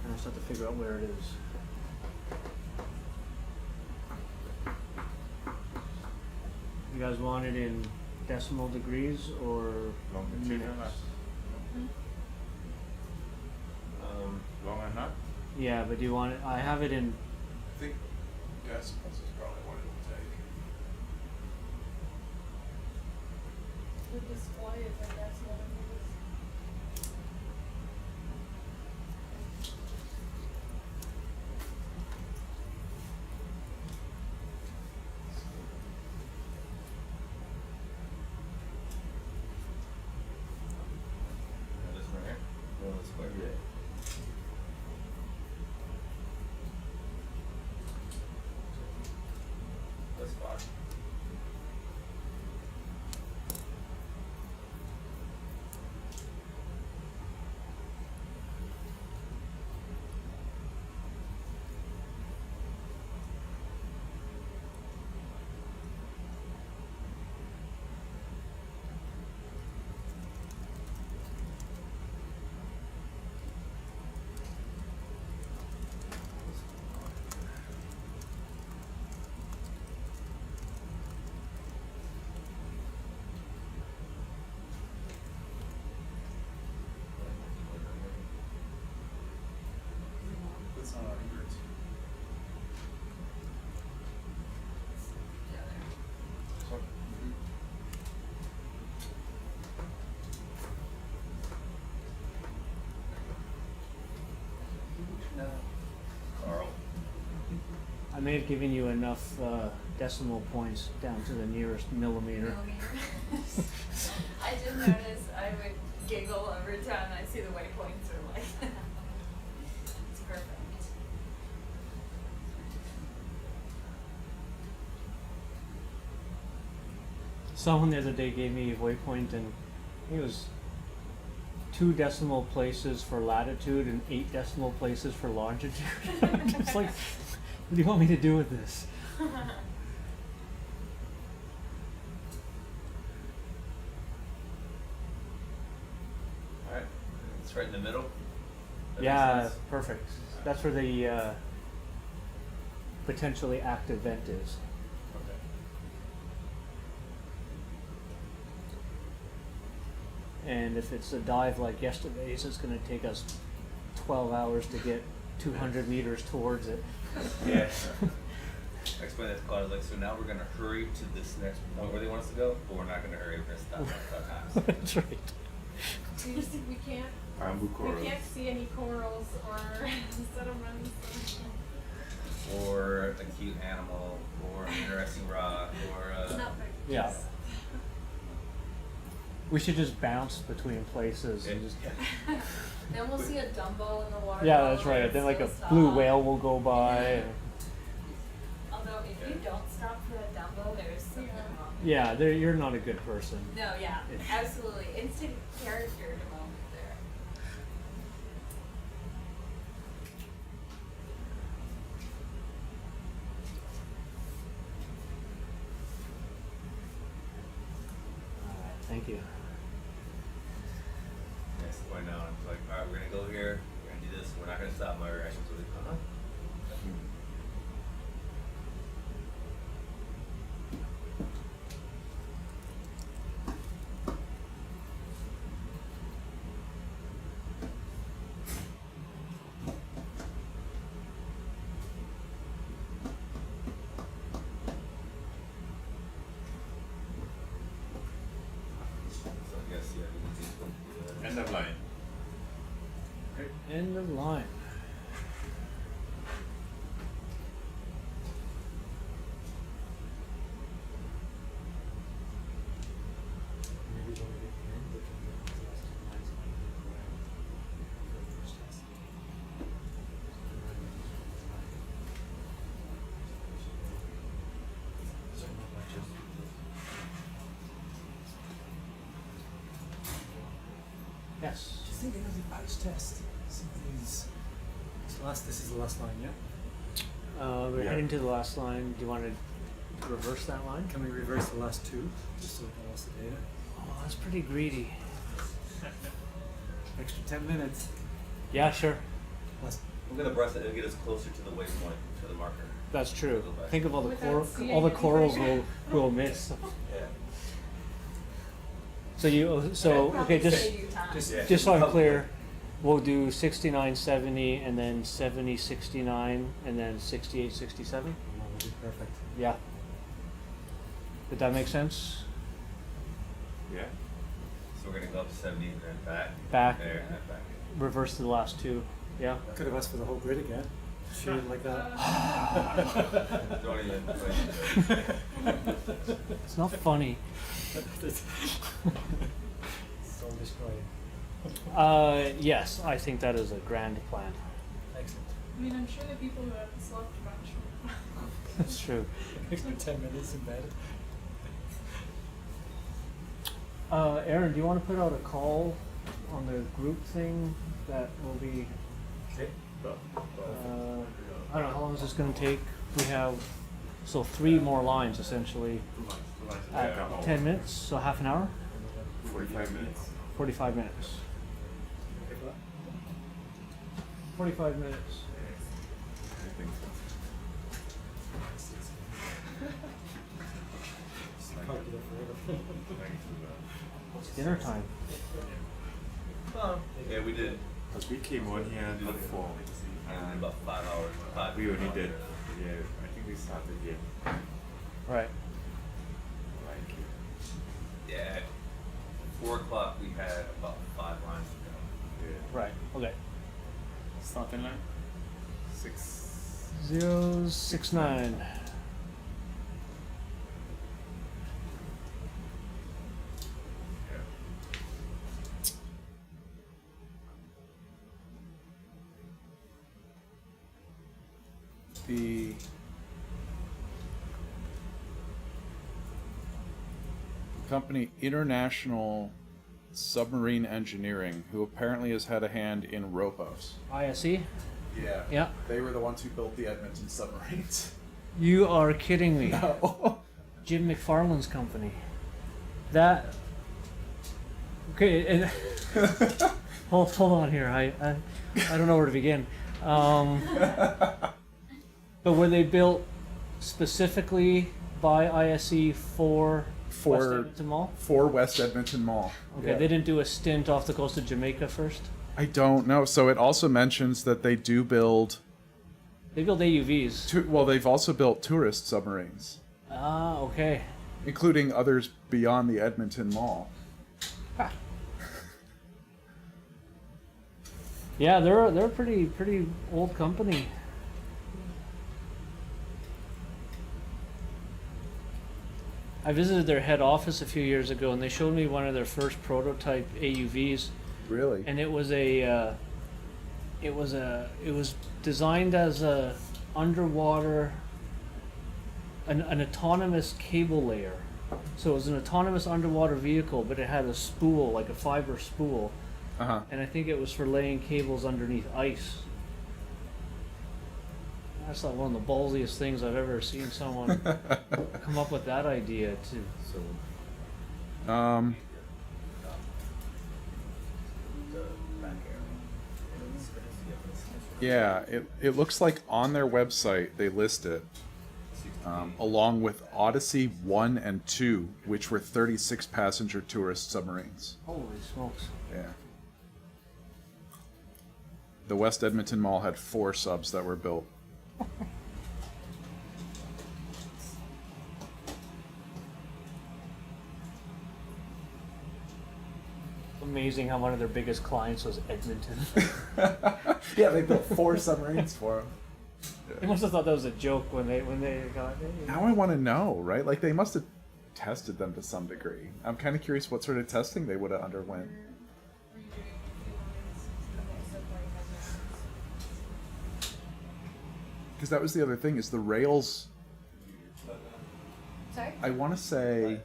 I just have to figure out where it is. You guys want it in decimal degrees or Longitude minutes? Long and hot? Yeah, but do you want it? I have it in. I think decimals is probably what it'll take. The display is in decimal degrees. This one here. No, this way. Yeah. That's fine. That's not on yours. Yeah, there. Carl. I may have given you enough decimal points down to the nearest millimeter. I did notice I would giggle every time I see the waypoints are like it's perfect. Someone the other day gave me a waypoint and it was 2 decimal places for latitude and 8 decimal places for longitude. It's like, what do you want me to do with this? Alright. It's right in the middle. That makes Yeah, sense. perfect. That's where the potentially active vent is. Okay. And if it's a dive like yesterday's, it's going to take us 12 hours to get 200 meters towards it. Yeah. I explained that to Claude. I was like, so now we're gonna hurry to this next point where they want us to go, but we're not gonna hurry. We're gonna stop at 5 times. That's right. We just we can't we can't see any corals or sediments. Or a cute animal, or an interesting rock, or Nothing. Yeah. Just- We should just bounce between places and just. Then we'll see a Dumbo in the water. Yeah, bottle that's right. and Then like a still blue stop. whale will go by. And, Although if you don't stop for a Dumbo, there's something wrong. yeah, you're not a good person. No, yeah, absolutely. Instant character moment there. Thank you. Yes, going down. It's like, all right, we're gonna go here. We're gonna do this. We're not gonna stop. My reactions will be, So I guess yeah. We can End of line. End of line. Yes. Just thinking of the ice test. Some of these. This is the last line, yeah? We're Yeah. heading to the last line. Do you want to reverse that line? Can we reverse the last two? Just so we can lost the data. Oh, that's pretty greedy. Extra 10 minutes. Yeah, sure. Last, I'm gonna brush it and get us closer to the waypoint, to the marker. That's true. Go back. Think of all the Without seeing all the any corals pressure. we'll miss. Yeah. So okay, just so I'm clear, we'll do 69, 70, and then 70, 69, and then 68, 67. that would be perfect. Yeah. Did that make sense? Yeah. So we're gonna go up to 70 and then back. Back. There and then back. Reverse to the last two. Yeah. Could have asked for the whole grid again. Shoot it like that. Don't even. It's not funny. Soul destroying. Yes, I think that is a grand plan. Excellent. I mean, I'm sure the people who have slept a bunch will. That's true. Extra 10 minutes in bed. Aaron, do you want to put out a call on the group thing that will be? Okay. I don't know how long is this going to take. We have 3 more lines essentially at 10 minutes, so half an hour, 45 minutes. 45 minutes. 45 minutes. I think so. It's dinner time. Yeah, we did. Because we came on here and did 4. In about 5 hours. 5. We only did, yeah, I think we started here. Right. Like, Yeah. At 4 o'clock we had about 5 lines to go. yeah. Right. Okay. Starting line? 6. 069. The company International Submarine Engineering, who apparently has had a hand in Ropos. ISE? Yeah. Yeah. They were the ones who built the Edmonton submarines. You are kidding me. No. Jim McFarland's company. That. Okay. And hold on here. I don't know where to begin. But were they built specifically by ISE for West Edmonton Mall? For West Edmonton Mall. Okay, Yeah. they didn't do a stint off the coast of Jamaica first? I don't know. So it also mentions that they do build. They build AUVs. Well, they've also built tourist submarines, Ah, okay. including others beyond the Edmonton Mall. Yeah, they're a pretty old company. I visited their head office a few years ago, and they showed me one of their first prototype AUVs, Really? and it was designed as a underwater, an autonomous cable layer. So it was an autonomous underwater vehicle, but it had a spool, like a fiber spool, Uh-huh. and I think it was for laying cables underneath ice. That's not one of the ballsiest things I've ever seen someone come up with that idea to. So, Yeah, it looks like on their website they list it along with Odyssey 1 and 2, which were 36 passenger tourist submarines. Holy smokes. Yeah. The West Edmonton Mall had 4 subs that were built. Amazing how one of their biggest clients was Edmonton. Yeah, they built 4 submarines for them. They must have thought that was a joke when they got. Now I want to know, right? Like they must have tested them to some degree. I'm kind of curious what sort of testing they would have underwent. Because that was the other thing, is the rails. Sorry? I want to say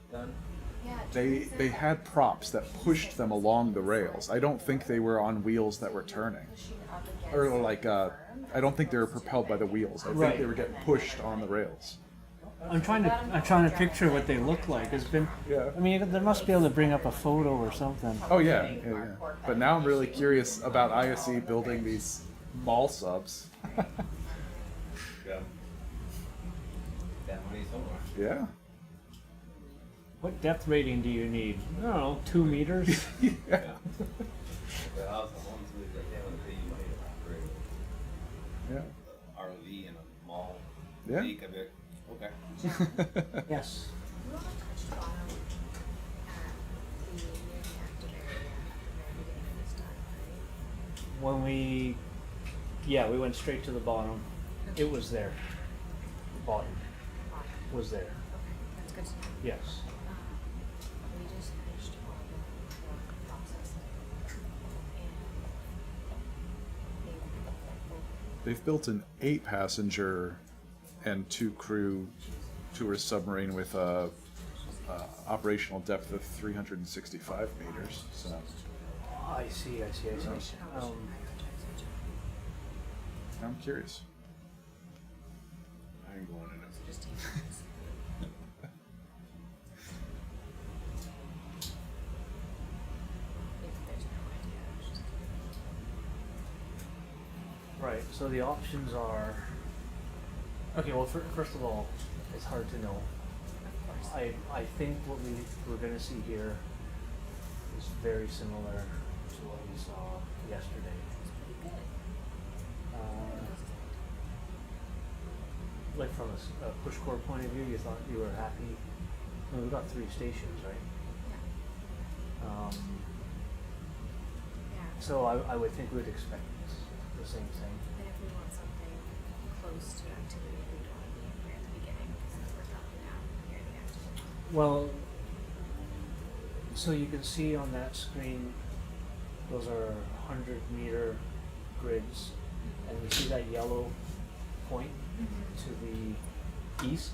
Yeah. they had props that pushed them along the rails. I don't think they were on wheels that were turning, or like I don't think they were propelled by the wheels. I think Right. they were getting pushed on the rails. I'm trying to picture what they look like. It's been. Yeah. I mean, they must be able to bring up a photo or something. Oh yeah. But now I'm really curious about ISE building these mall subs. Yeah. That money somewhere. Yeah. What depth rating do you need? I don't know, 2 meters. Yeah. But I was honestly like, they want to pay you money to operate Yeah. ROV in a mall. Yeah. Week, I'd be like, okay. Yes. We only touched bottom at the active area at the very beginning of this time, right? When we went straight to the bottom. It was there. Bottom was there. Okay, that's good to know. Yes. We just finished all the work process and They've built an 8-passenger and 2-crew tourist submarine with a operational depth of 365 meters. So I see. I'm curious. I ain't going in it. just take this. If there's no idea, it's just Right. So the options are. Okay. Well, first of all, it's hard to know. of course. I think what we're going to see here is very similar to what we saw yesterday. It's pretty good. Like from a push core point of view, you thought you were happy. Well, we've got 3 stations, right? Yeah. Yeah. So I would think we'd expect the same thing. And if we want something close to activity, we'd want to be in here at the beginning since we're talking now near the activity. Well, so you can see on that screen, those are 100-meter grids, and you see that yellow point to the east.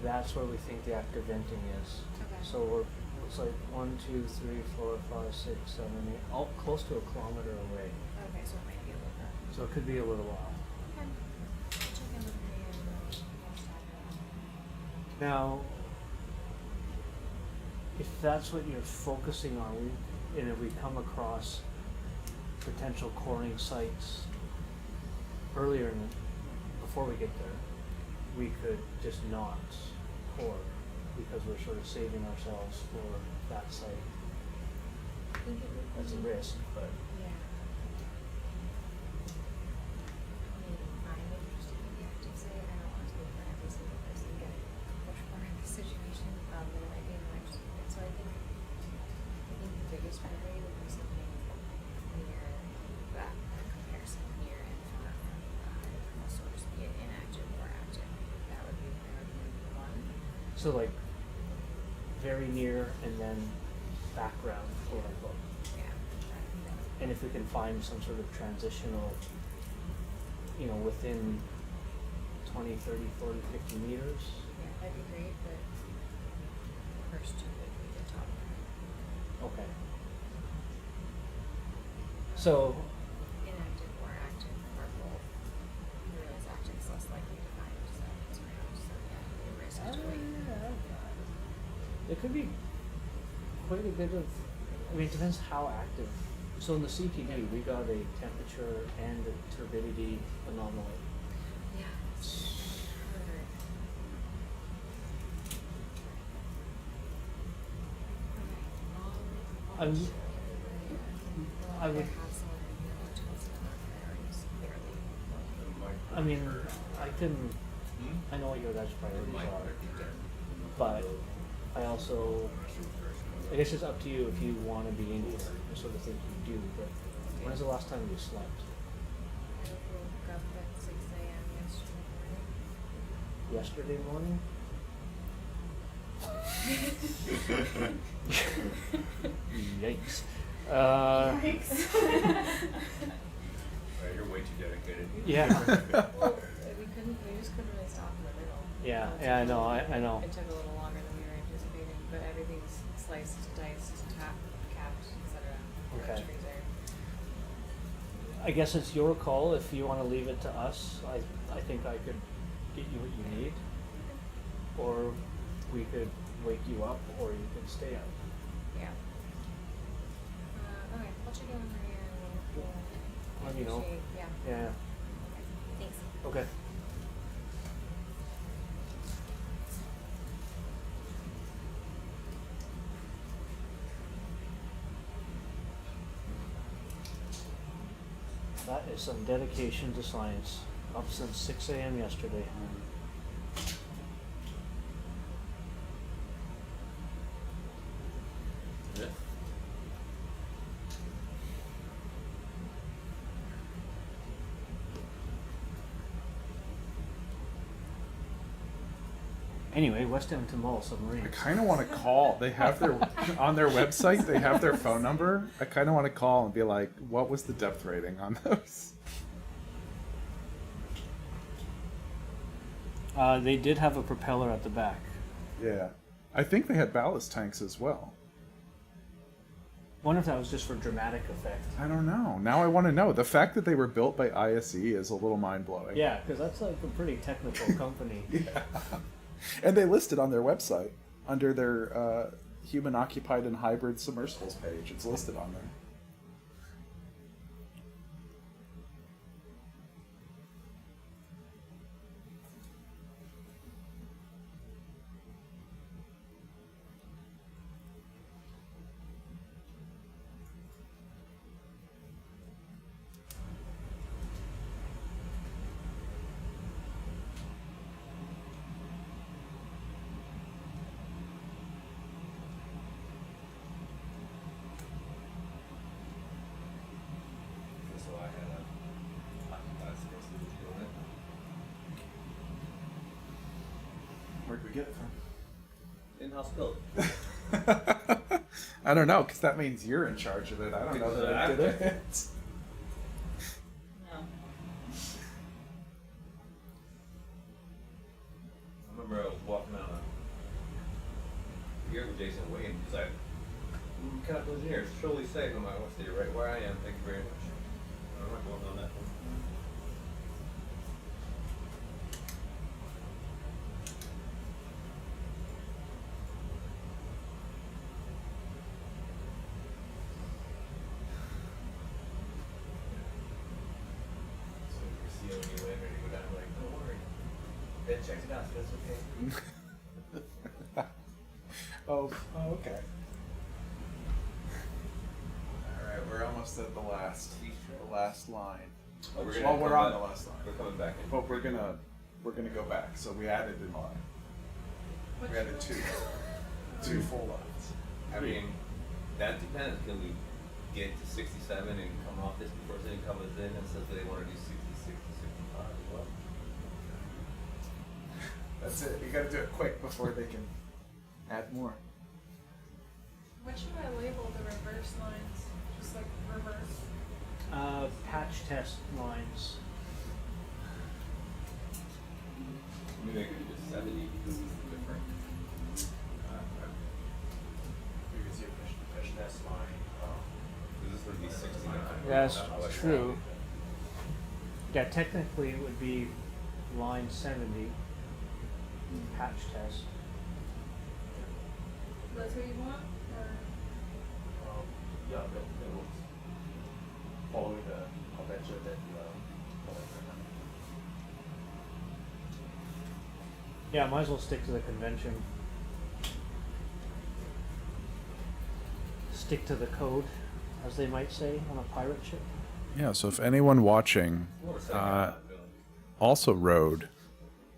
That's where we think the active venting is. Okay. So it's like 1, 2, 3, 4, 5, 6, 7, 8, all close to a kilometer away. Okay, so it might be a little bit. So it could be a little while. Okay. I'll check in with Maria and next time. Now, if that's what you're focusing on, and if we come across potential coring sites earlier before we get there, we could just not core because we're sort of saving ourselves for that site. I think it would That's a be- risk, but Yeah. I mean, I'm interested in the active site. I don't want to be for every single person getting pushed for in this situation. But it might be more interesting. So I think the biggest priority would be something near that comparison near and far from a source, be it inactive or active. That would be priority number 1. so like very near and then background, quote unquote. Yeah. That- And if we can find some sort of transitional, within 20, 30, 40, 50 meters. Yeah, that'd be great, but the first 2 would be the top. Okay. So, Inactive or active or both. You realize active is less likely to find zones around, so yeah, the risk to there could be quite a bit of, it depends how active So in the CTD, we got a temperature and a turbidity anomaly. Yeah. It's hard. Okay. I'm- I'll show you. I would- have someone in geological sonar priorities, barely. I mean, I know what your guys' priorities are, but I also, I guess it's up to you if you want to be in here. I sort of think you do, but when's the last time you slept? I woke up at 6 a.m. yesterday morning. Yesterday morning? Yikes. You're way too dedicated. Yeah. Well, we just couldn't really stop in the middle. Yeah, It's yeah, I okay. know, I know. It took a little longer than we were anticipating, but everything's sliced, diced, tapped, capped, etc. Okay. Freezer. I guess it's your call. If you want to leave it to us, I think I could get you what you need. Or we could wake you up, or you could stay up. Yeah. Okay, I'll check in with Maria and we'll Let me know. appreciate- Yeah. Yeah, Okay. Thanks. okay. That is some dedication to science. Up since 6 a.m. yesterday. Yeah. Anyway, West Edmonton Mall submarine. I kind of want to call. They have their on their website. They have their phone number. I kind of want to call and be like, "What was the depth rating on those?" They did have a propeller at the back. Yeah, I think they had ballast tanks as well. Wonder if that was just for dramatic effect. I don't know. Now I want to know. The fact that they were built by ISE is a little mind blowing. Yeah, because that's like a pretty technical company. Yeah. And they listed on their website under their human occupied and hybrid submersibles page. It's listed on there. So I had a occupied space that was doing it. Where'd we get it from? In-house built. I don't know, because that means you're in charge of it. I don't know that I did it. No. I remember I was walking down here with Jason Wayne. He's like, "Mechanical engineer, it's totally safe." I'm like, "I want to stay right where I am. Thank you very much." I'm not going on that one. So if you see when you win, ready to go down, I'm like, "Don't worry. Ben checked it out, so that's okay." Oh, okay. Alright, we're almost at the last line. Oh, we're Well, gonna we're come on back. the last line. We're coming back in. But we're gonna go back. So we added in line. We added two full lines. I mean, that depends. Can we get to 67 and come off this before something comes in and says they want to do 60, 60, 65 as well? That's it. You gotta do it quick before they can add more. What should I label the reverse lines? Just like reverse. Patch test lines. Maybe I could do 70 because it's different. Because you push this line. Because this would be 69. That's not like true. Yeah, technically it would be line 70. Patch test. That's what you want? Or Yeah, that works. following the convention that you are following right now? Yeah, might as well stick to the convention. Stick to the code, as they might say on a pirate ship. Yeah, so if anyone watching We're setting up that building. also rode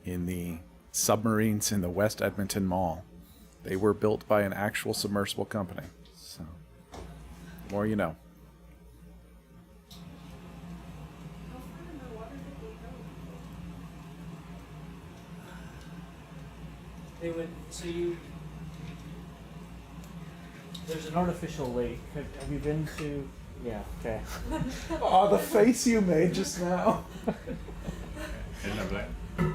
in the submarines in the West Edmonton Mall, they were built by an actual submersible company. So, more you know. How far in the water did they go? They would, so you, there's an artificial lake. Have you been to, yeah, okay. Oh, the face you made just now. And I'm like, I wish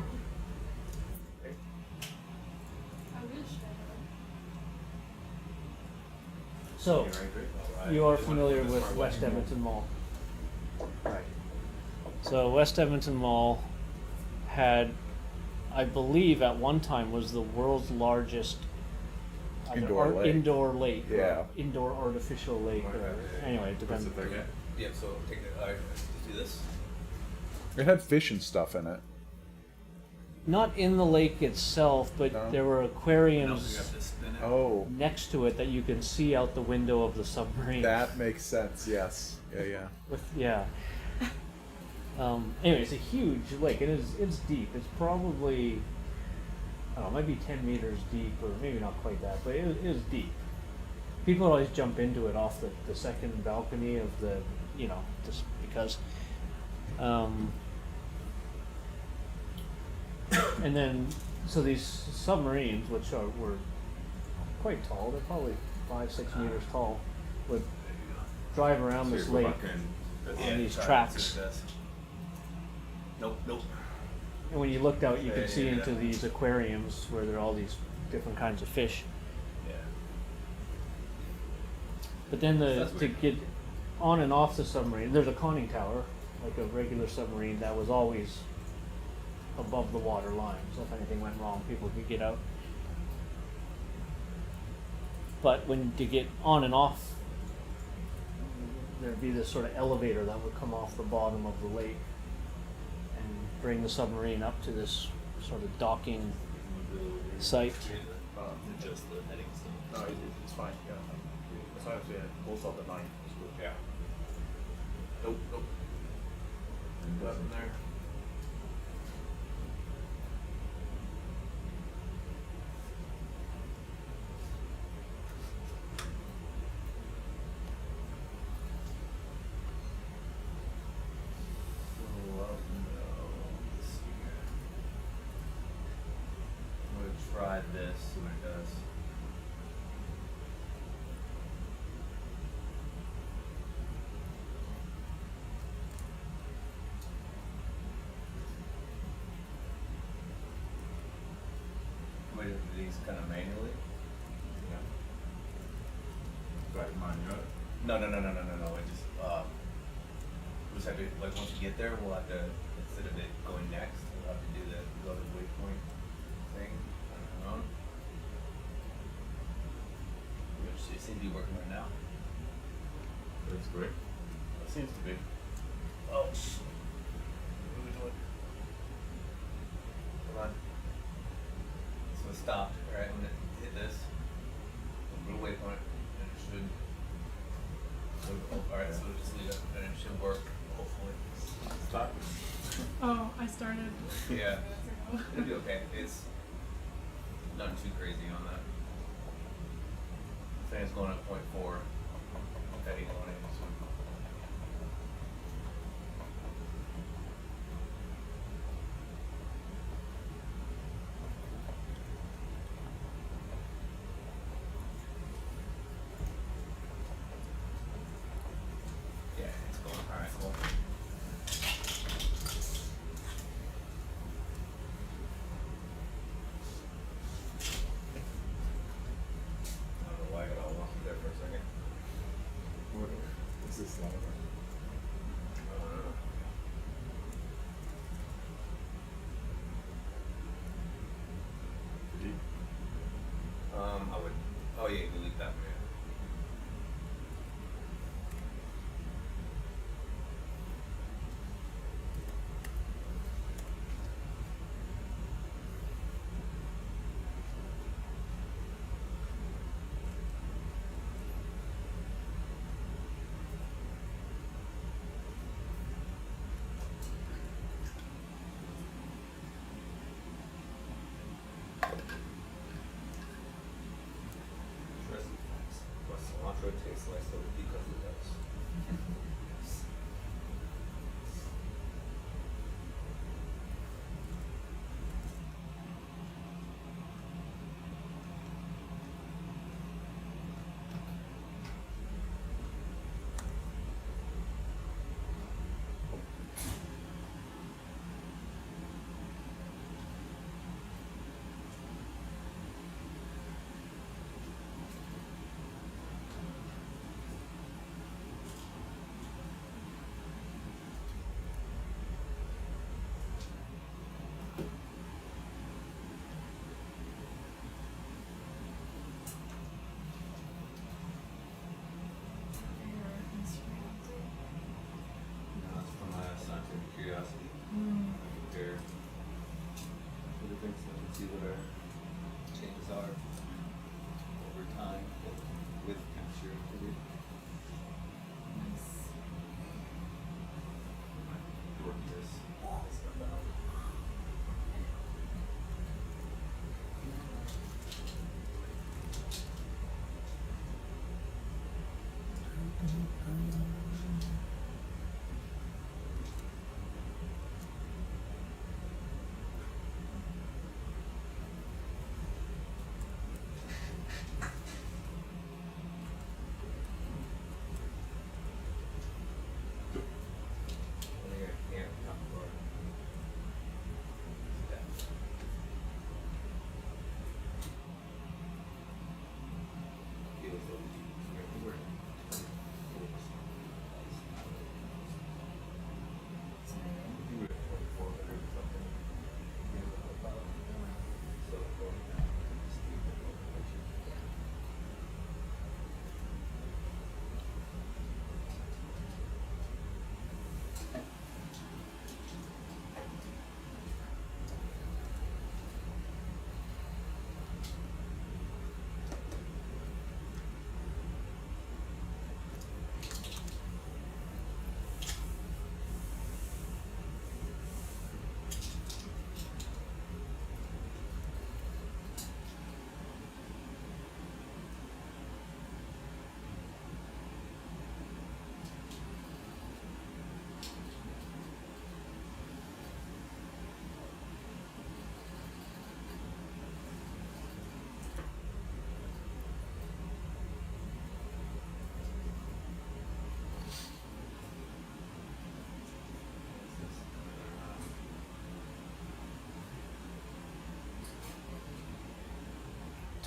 I So, okay, right, great. All right. you are You wanna familiar focus with on West what you Edmonton Mall. Right. So West Edmonton Mall had, I believe at one time was the world's largest either Indoor lake. indoor lake. or Yeah. Indoor artificial lake. Or, anyway, it What's depends. the third guy? Yeah, so take it. Alright, do this. It had fish and stuff in it. Not in the lake itself, but No? there were No, you aquariums have to spin it. Oh, next to it that you can see out the window of the submarine. that makes sense. Yes. Yeah, yeah. With yeah. Anyway, it's a huge lake. It's deep. It's probably, I don't know, it might be 10 meters deep, or maybe not quite that, but it is deep. People always jump into it off the second balcony of the, just because. And then, so these submarines, which were quite tall, they're probably 5-6 meters tall, would drive around So this you go lake back and on these try to tracks. see this. Nope, nope. And when you looked out, you Yeah, could yeah, see yeah. into these aquariums where there are all these different kinds of fish. Yeah. But then That's to weird. get on and off the submarine, there's a conning tower, like a regular submarine, that was always above the water line. So if anything went wrong, people could get out. But when to get on and off, there'd be this sort of elevator that would come off the bottom of the lake and bring the submarine up to this sort of docking site. Just the heading stuff. No, it's fine. Yeah. As long as we have most of the line, it's good. Yeah. Nope, nope. Nothing there. I'm gonna try this, see what it does. I'm gonna do these kind of manually. Yeah. Right, manual. No. I just we'll just have to, like, once we get there, we'll have to, instead of it going next, we'll have to do the go to the waypoint thing on our own. Which it seems to be working right now. That's great. It seems to be. Oh, what are we doing? Hold on. So it stopped, right? When it hit this, blue waypoint, and it should. Alright, so we'll just leave it, and it should work, hopefully. Start. Oh, I started Yeah, ago. it'll be okay. It's nothing too crazy on that. Fan's going at 0.4, heading on it. So. Yeah, it's going. Alright, cool. I don't know why I got all lost there for a second. What is this line? Deep. I would. Oh yeah, delete that man.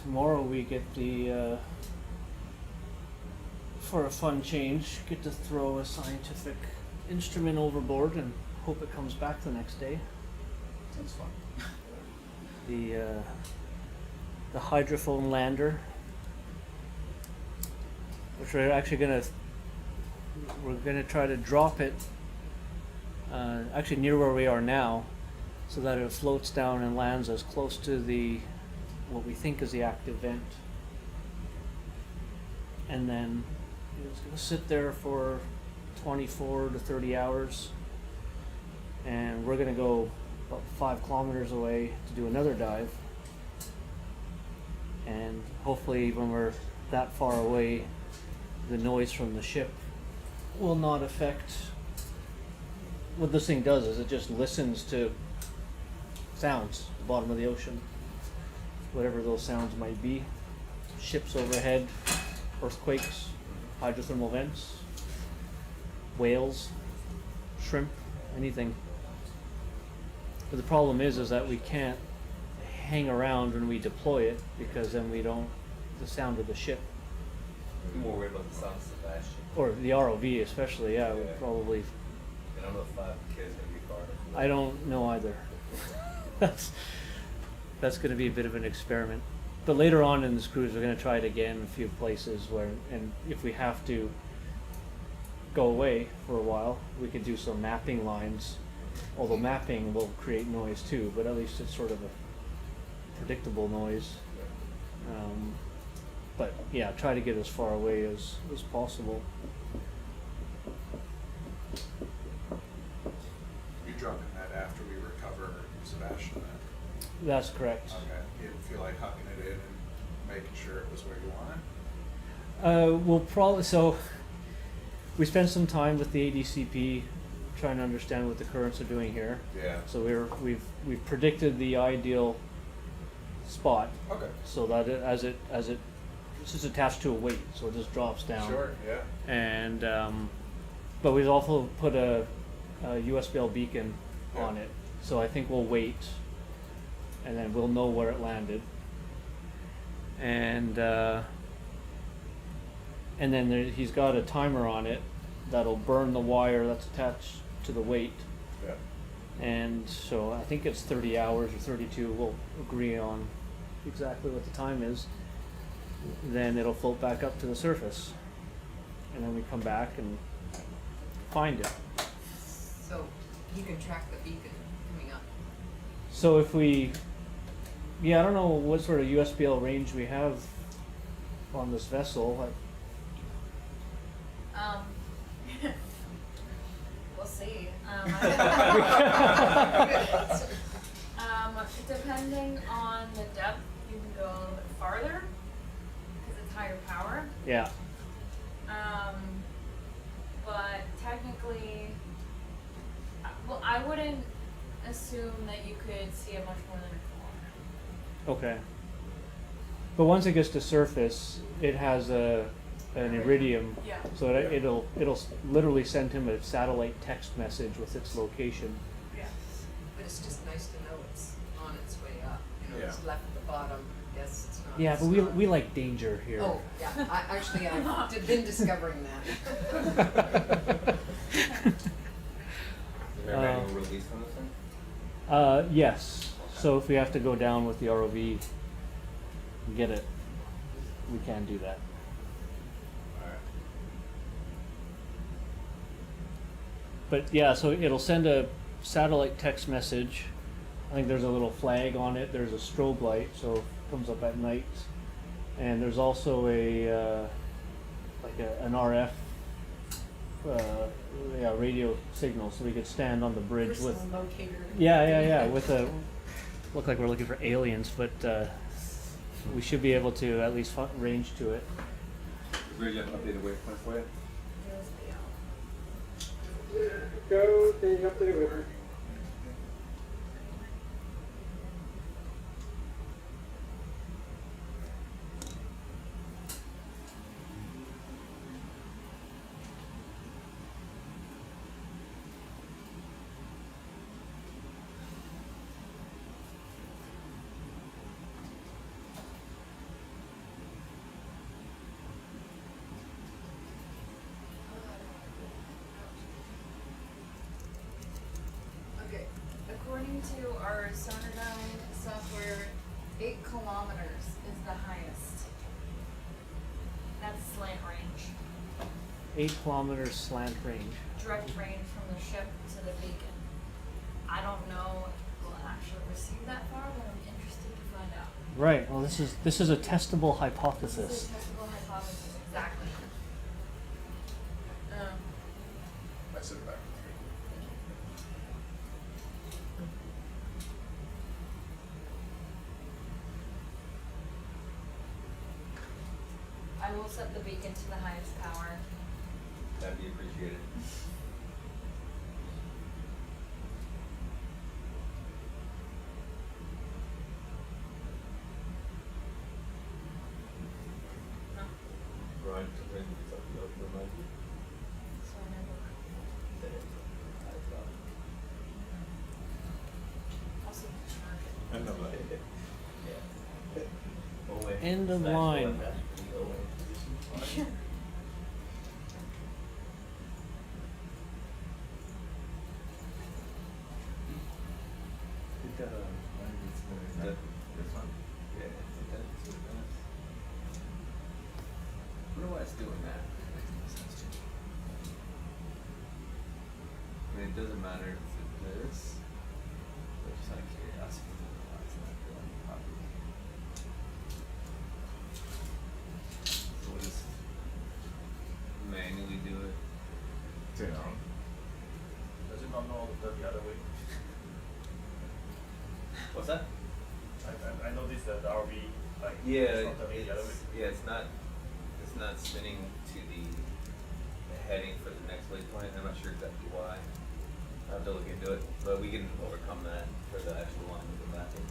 tomorrow we get the for a fun change, get to throw a scientific instrument overboard and hope it comes back the next day. That's fun. The hydrophone lander, which we're gonna try to drop it actually near where we are now, so that it floats down and lands as close to what we think is the active vent, and then it's gonna sit there for 24 to 30 hours, and we're gonna go about 5 kilometers away to do another dive, and hopefully when we're that far away, the noise from the ship will not affect. What this thing does is it just listens to sounds at the bottom of the ocean, whatever those sounds might be. Ships overhead, earthquakes, hydrothermal vents, whales, shrimp, anything. But the problem is that we can't hang around when we deploy it, because then the sound of the ship, I'm more worried about the sound of Sebastian. or the ROV especially, yeah, would Yeah. probably. I don't know if 5K is going to be far enough. I don't know either. That's going to be a bit of an experiment. But later on in this cruise, we're going to try it again in a few places and if we have to go away for a while, we could do some mapping lines. Although mapping will create noise too, but at least it's sort of a predictable noise. But yeah, try to get as far away as possible. You're dropping that after we recover Sebastian then? That's correct. Okay. You didn't feel like hucking it in and making sure it was where you want it? We'll probably, so we spent some time with the ADCP trying to understand what the currents are doing here. Yeah. So we've predicted the ideal spot, Okay. so that it's just attached to a weight, so it just drops down. Sure, yeah. And but we've also put a USBL beacon on Yeah. it, so I think we'll wait, and then we'll know where it landed. And then he's got a timer on it that'll burn the wire that's attached to the weight. Yeah. And so I think it's 30 hours or 32. We'll agree on exactly what the time is. Then it'll float back up to the surface, and then we come back and find it. So you can track the beacon coming up. So if I don't know what sort of USBL range we have on this vessel. We'll see. Depending on the depth, you can go a little bit farther because it's higher power. Yeah. But technically, well, I wouldn't assume that you could see it much more than a kilometer. Okay. But once it gets to surface, it has an iridium, Yeah. so it'll literally send him a satellite text message with its location. Yeah. But it's just nice to know it's on its way up. You know, Yeah. it's left at the bottom. Yes, it's not. Yeah, it's but not. we like danger here. Oh, yeah. I've been discovering that. Is there a manual release on this thing? Yes. So if we have to go down with the ROV and get it, we can do that. Alright. But yeah, so it'll send a satellite text message. I think there's a little flag on it. There's a strobe light, so it comes up at night. And there's also an RF radio signal, so we could stand on the bridge with. Personal locator. Yeah, with a. Look like we're looking for aliens, but we should be able to at least range to it. Bridge have updated waypoint for you? Go, staying up there with her. according to our sonar guide software, 8 kilometers is the highest. That's slant range. 8 kilometers slant range. Direct range from the ship to the beacon. I don't know if we'll actually receive that far, but I'm interested to find out. Right. Well, this is a testable This is hypothesis. a testable hypothesis, exactly. I sit back. I will set the beacon to the highest power. That'd be appreciated. Right, when you talk about remind you. So I never. Also charge it. I know, right? Yeah. End of line. This one? Yeah, that's I wonder why it's doing that. I mean, it doesn't matter if it is, but just out of curiosity, why it's not doing it properly. So we'll just manually do it. Does it not know the other way? What's that? I noticed that the RV, like, Yeah, it's not turning the other way. it's not spinning to the heading for the next waypoint. I'm not sure exactly why. I'll have to look into it, but we can overcome that for the actual line of the mapping.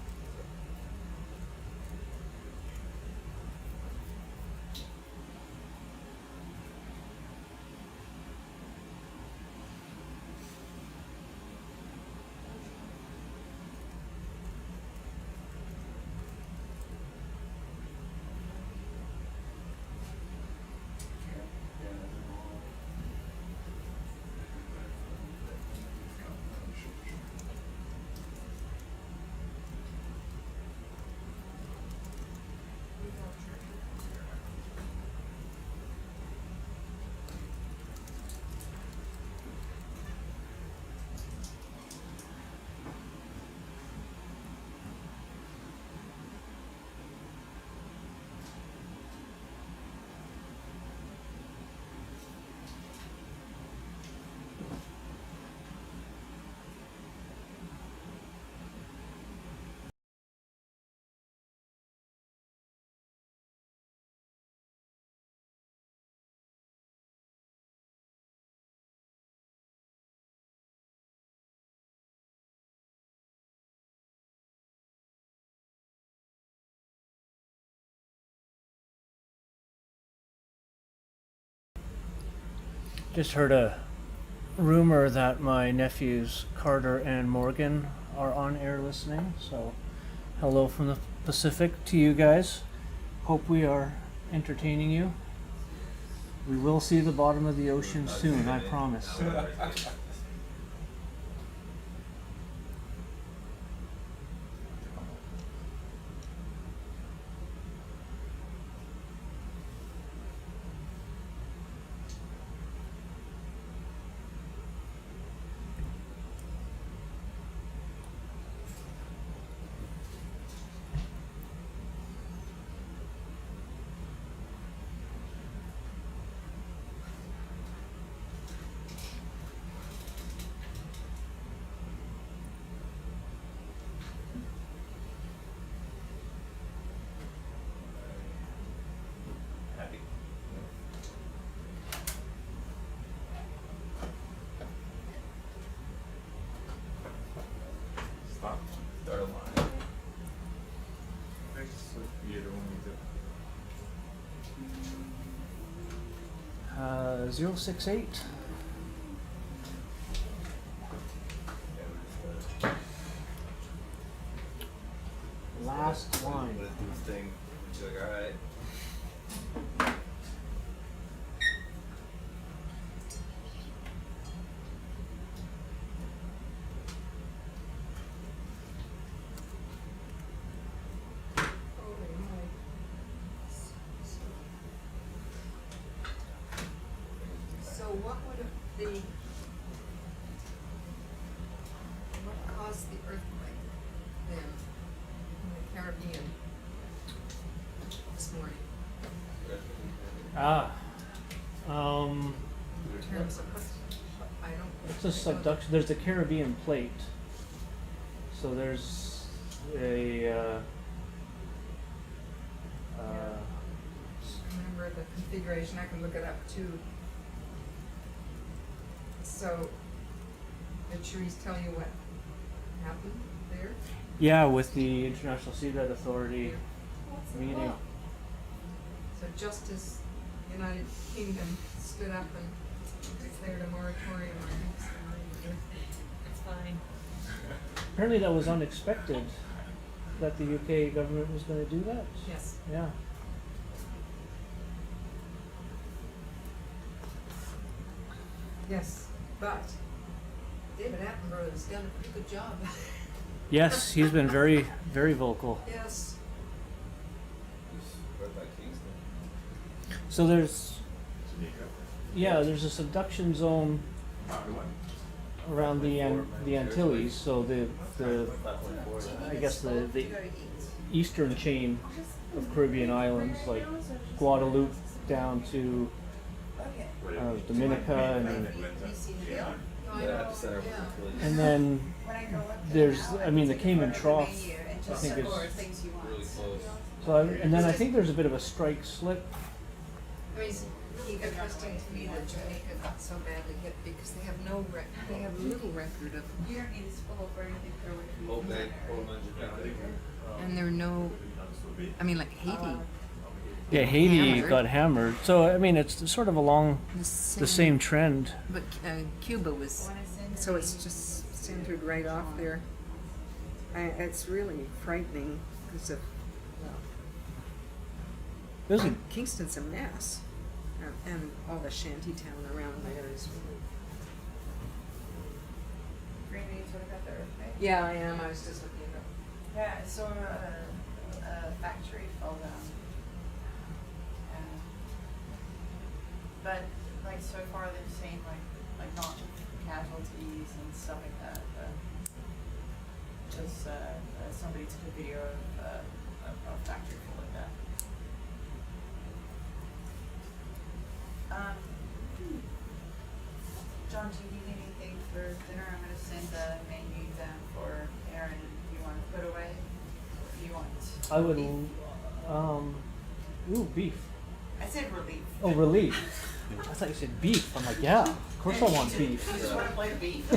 Just heard a rumor that my nephews Carter and Morgan are on air listening. So, hello from the Pacific to you guys. Hope we are entertaining you. We will see the bottom of the ocean soon, I promise. Happy. Stop. Start a line. You don't need to. 068. Yeah, we're just Last line. Let it do its thing. It's like, alright. what caused the earthquake then in the Caribbean this morning? In terms of I don't. It's a subduction. There's the Caribbean plate. So there's a. Remember the configuration. I can look it up too. So, did Cherise tell you what happened there? Yeah, with the International Seabed Authority meeting. So just as the United Kingdom stood up and declared a moratorium on It's fine. Apparently that was unexpected that the UK government was going to do that. yes. Yeah. Yes, but David Attenborough has done a pretty good job. Yes, he's been very, very vocal. Yes. Right by Kingston. So there's, there's a subduction zone around the Antilles. So the I guess the eastern chain of Caribbean islands, like Guadeloupe down to Dominica, and then there's, I mean, the Cayman Trough, I think is Really close. so. And then I think there's a bit of a strike slip. I mean, it's interesting to me that Jamaica got so badly hit because they have no they have little record of, You don't need to spill over anything for which Old Bay, Portland, Jamaica. and there are no, I mean, like Haiti. Yeah, Haiti Hammered. got hammered. So I mean, it's sort of along the same trend. But Cuba was, so it's just centered right off there. It's really frightening because of, There's a, Kingston's a mess. And all the shanty town around there is really. Green needs to look at the earthquake. Yeah, I am. I was just looking it up. Yeah, I saw a factory fall down. But like so far they've seen like not casualties and stuff like that, but just somebody took a video of a factory falling down. John, do you need anything for dinner? I'm gonna send the menu down for Aaron. Do you want to put away? Or do you want? I would, beef. I said relief. Oh, relief. I thought you said beef. I'm like, yeah, of course I want beef. You just want to play beef?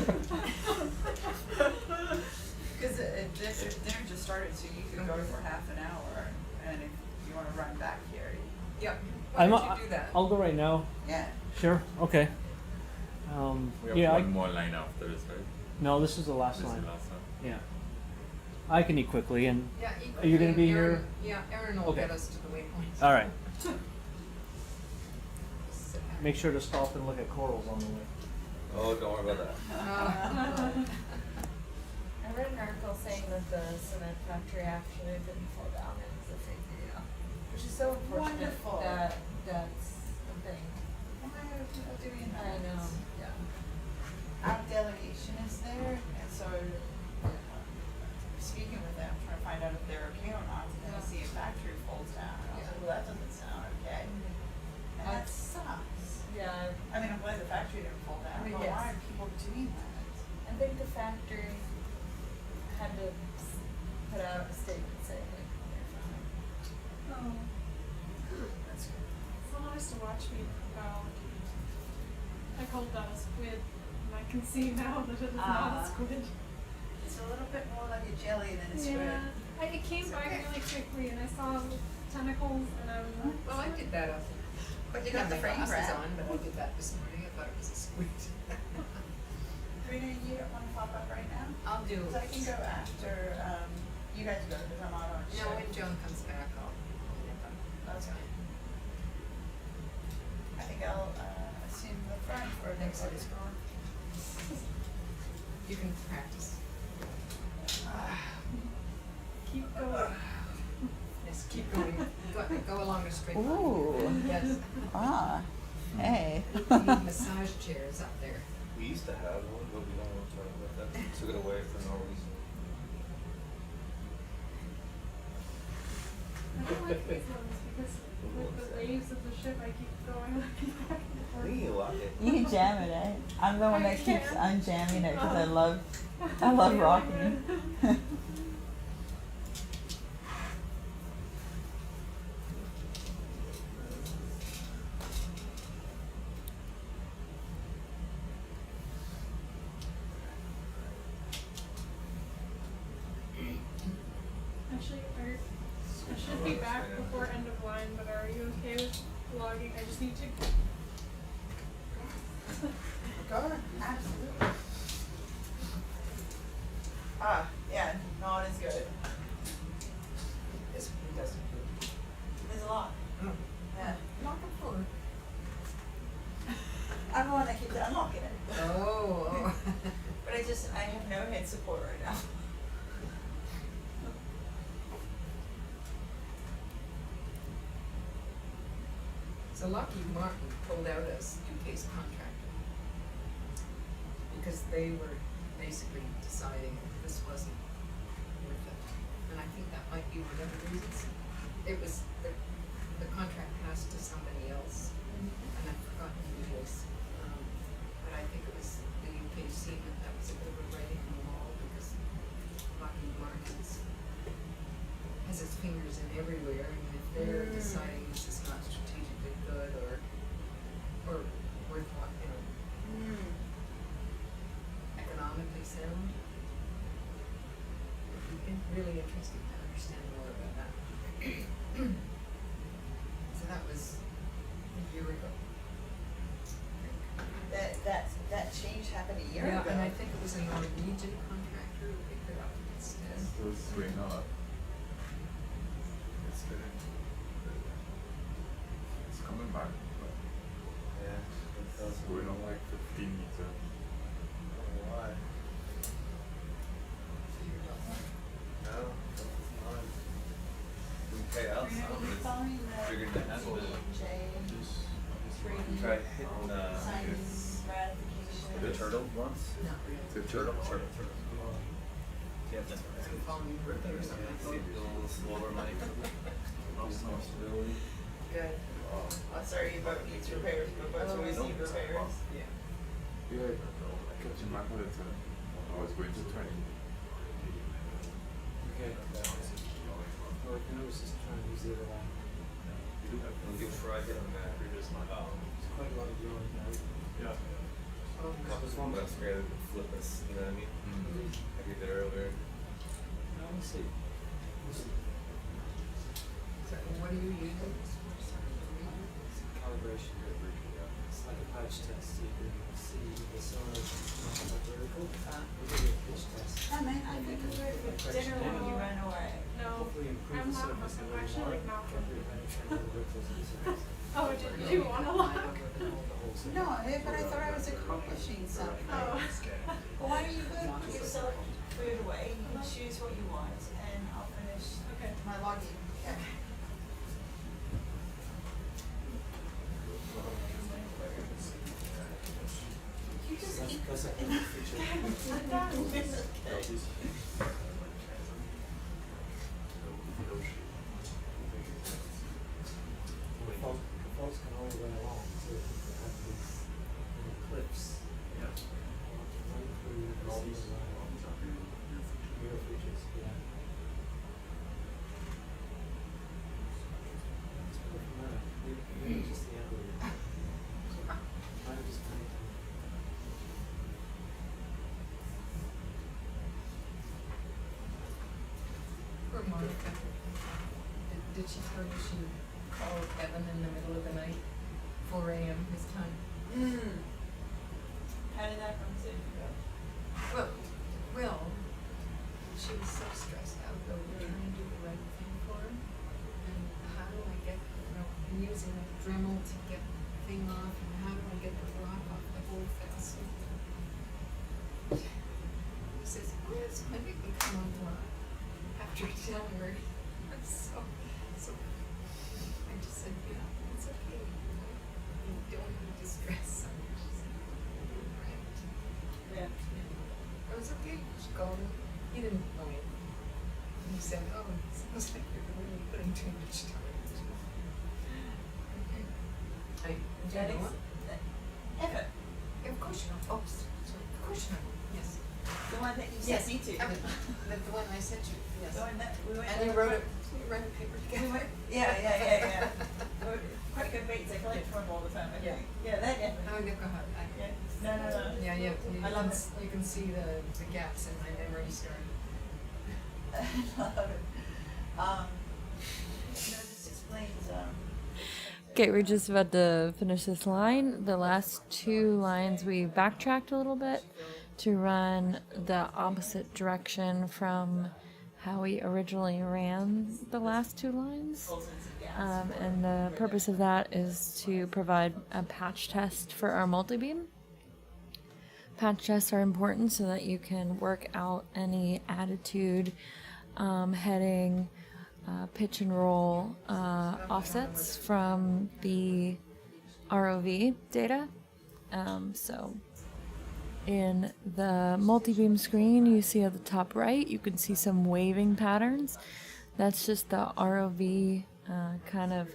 Because dinner just started, so you could go for half an hour, and if you want to run back here, Yep. Why don't I'm, you do that? I'll go right now. yeah. Sure. Okay. We have Yeah. one more line after this, right? No, this is the last This is line. the last one. Yeah. I can eat quickly, and Yeah. Are you gonna be Aaron- here? Yeah, Aaron will Okay. get us to the waypoint. all right. Make sure to stop and look at corals on the way. Oh, don't worry about that. I read an article saying that the cement factory actually didn't fall down. It was a fake video, which is so unfortunate. Wonderful. That that's the thing. Why are people doing that? I know. Yeah. Our delegation is there, and so speaking with them, trying to find out if they're okay or not. And I see a factory falls down. And I was like, well, that doesn't sound okay. And that sucks. Yeah. I mean, I'm glad the factory didn't fall down. But Yes. why are people doing that? I think the factory had to put out a statement saying like they're fine. Oh, That's good. someone used to watch me about. I called that a squid, and I can see now that it is not a squid. It's a little bit more like a jelly than a squid. Yeah, it came It's by okay. really quickly, and I saw the tentacles, and I was like, Well, I did that. But You got the frame glasses wrap. on, but I did that this morning. I thought it was a squid. Rita, you don't want to pop up right now? I'll do. So I can go after, you guys go, because I'm out on No, when Joan comes back, I'll get them. That's good. I think I'll, assume the front for Thanks, next Liz. week. You can practice. keep going. Yes, keep going. Go along a straight line. Ooh. Yes. Ah. Hey. They need massage chairs up there. We used to have one, but we don't want to talk about that. We took it away for no reason. I don't like these ones because with the waves of the ship, I keep going back and forth. We can lock it. You can jam it, eh? I'm the one that keeps unjamming it because I love rocking. Actually, I should be back before end of line, but are you okay with vlogging? I just need to. Go on, absolutely. Yeah, not as good. This one doesn't. There's a lot. Yeah. Lock it forward. I'm the one that keeps unlocking it. Oh. But I have no head support right now. So Lockheed Martin pulled out as UK's contractor because they were basically deciding this wasn't worth it. And I think that might be one of the reasons. It was the contract passed to somebody else, and I've forgotten who it is. But I think it was the UK Seaman that was a bit of a writing on the wall because Lockheed Martin has its fingers in everywhere, and if they're deciding this is not strategically good or worthwhile, economically sound, it'd be really interesting to understand more about that. So that was a year ago. That change happened a year Yeah, ago. and I think it was a Norwegian contractor who picked it up instead. Still swing up. It's coming back. But Yeah. it's going on like 15 meters. Why? No, that's fine. We pay out some. Figured that has to try hitting the turtle once. No. The turtle. Yeah, that's right. Following birthday or something. See a little slower, Mike. Responsibility. Good. I'm sorry your boat needs repairs, but boats always need repairs. Yeah. Yeah, I kept in mind that I was going to try. Okay. Or I can always just try and use the other one. We can try hitting that. It's quite a lot of drawing now. Yeah. That's great. Flip us, you know what I mean? I did that earlier. Now let's see. So what are you using this for? Calibration. It's like a patch test. So you can see the sonar not vertical. We did a pitch test. Oh man, I think you were for dinner when you ran away. No, Hopefully improve I'm the not. surface a I'm little actually more. like not. Hopefully penetrate a little bit closer to the surface. Oh, did you want to look? No, but I thought I was accomplishing something. Oh. Well, why don't you go give yourself food away? You can choose what you want, and I'll finish Okay. my logging. Yeah. You just eat. That's a feature. The faults can all the way along, so if you have these cliffs. Run through all these real features, yeah. Let's put it from there. Maybe just the end of it. Kind of just kind of. Poor Monica. Did she tell you she called Evan in the middle of the night, 4 a.m. his time? How did that conversation go? Well, she was so stressed out over trying to do the right thing for him. And how do I get, I'm using a Dremel to get the thing off, and how do I get the rock off the whole fence? He says, yes, maybe we come on tomorrow. After telling her, so I just said, yeah, it's okay. You don't too much time. Okay. Do you know what? Evan, Of course you know. Oh, sorry. Of course you know. Yes. the one that you Yes. sent me to. Evan, the one I sent you. Yes. The one that we went And to you the wrote front- it. You wrote a paper We together. went, yeah. Quite good mates. I collect from all the time. I Yeah. think. Yeah, that Oh, Evan. no, go ahead. Yeah. No. Yeah, you I love can, it. you can see the gaps in my memory starting. I love it. This explains. Okay, we're just about to finish this line. The last two lines we backtracked a little bit to run the opposite direction from how we originally ran the last two lines. And the purpose of that is to provide a patch test for our multibeam. Patch tests are important so that you can work out any attitude, heading, pitch and roll offsets from the ROV data. So in the multibeam screen you see at the top right, you can see some waving patterns. That's just the ROV kind of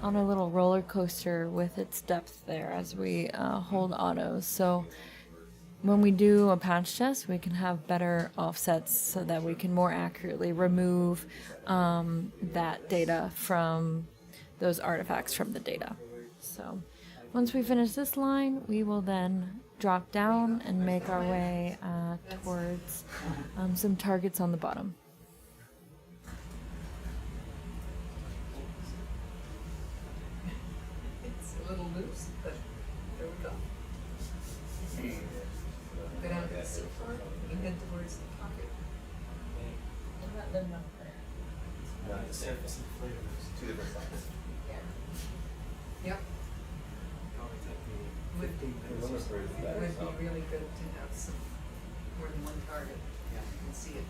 on a little roller coaster with its depth there as we hold autos. So when we do a patch test, we can have better offsets so that we can more accurately remove that data from those artifacts from the data. So once we finish this line, we will then drop down and make our way towards some targets on the bottom. It's a little loose, but there we go. Go down to the seafloor and head towards the pocket. The surface and flavors. Two different sides. Yep. Probably take me Would 15 minutes. or so. It would be really good to have some, more than one target. Yeah. You can see it.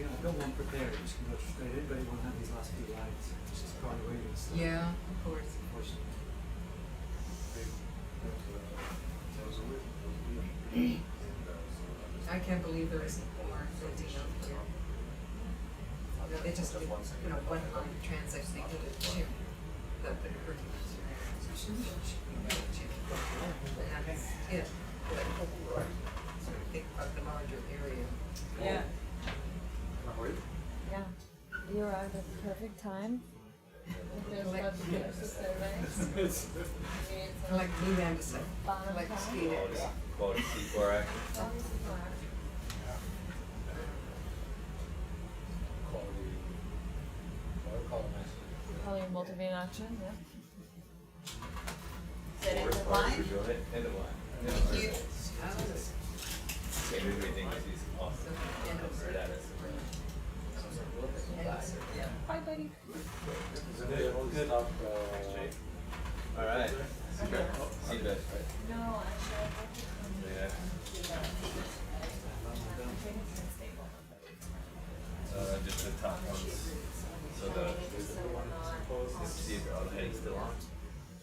I've got one prepared, I'm just going to go straight in, but it won't have these last few lines. It's just probably waiting stuff. Yeah, of course. Unfortunately. I can't believe there isn't more building up here. No, they just did, one line translate they did it to the Hercules. And that's it. So think about the larger area. Yeah. Yeah, you arrived at the perfect time. Like Blue Band to say, like speed. Quality Seafloor action. Probably multibeam action, yeah. Is that end of line? End of line. Thank you. Everything is awesome. Right at us. Bye, buddy. Alright. See you guys, right? No, actually, Yeah. Just the top ones. So see if all the heading's still on.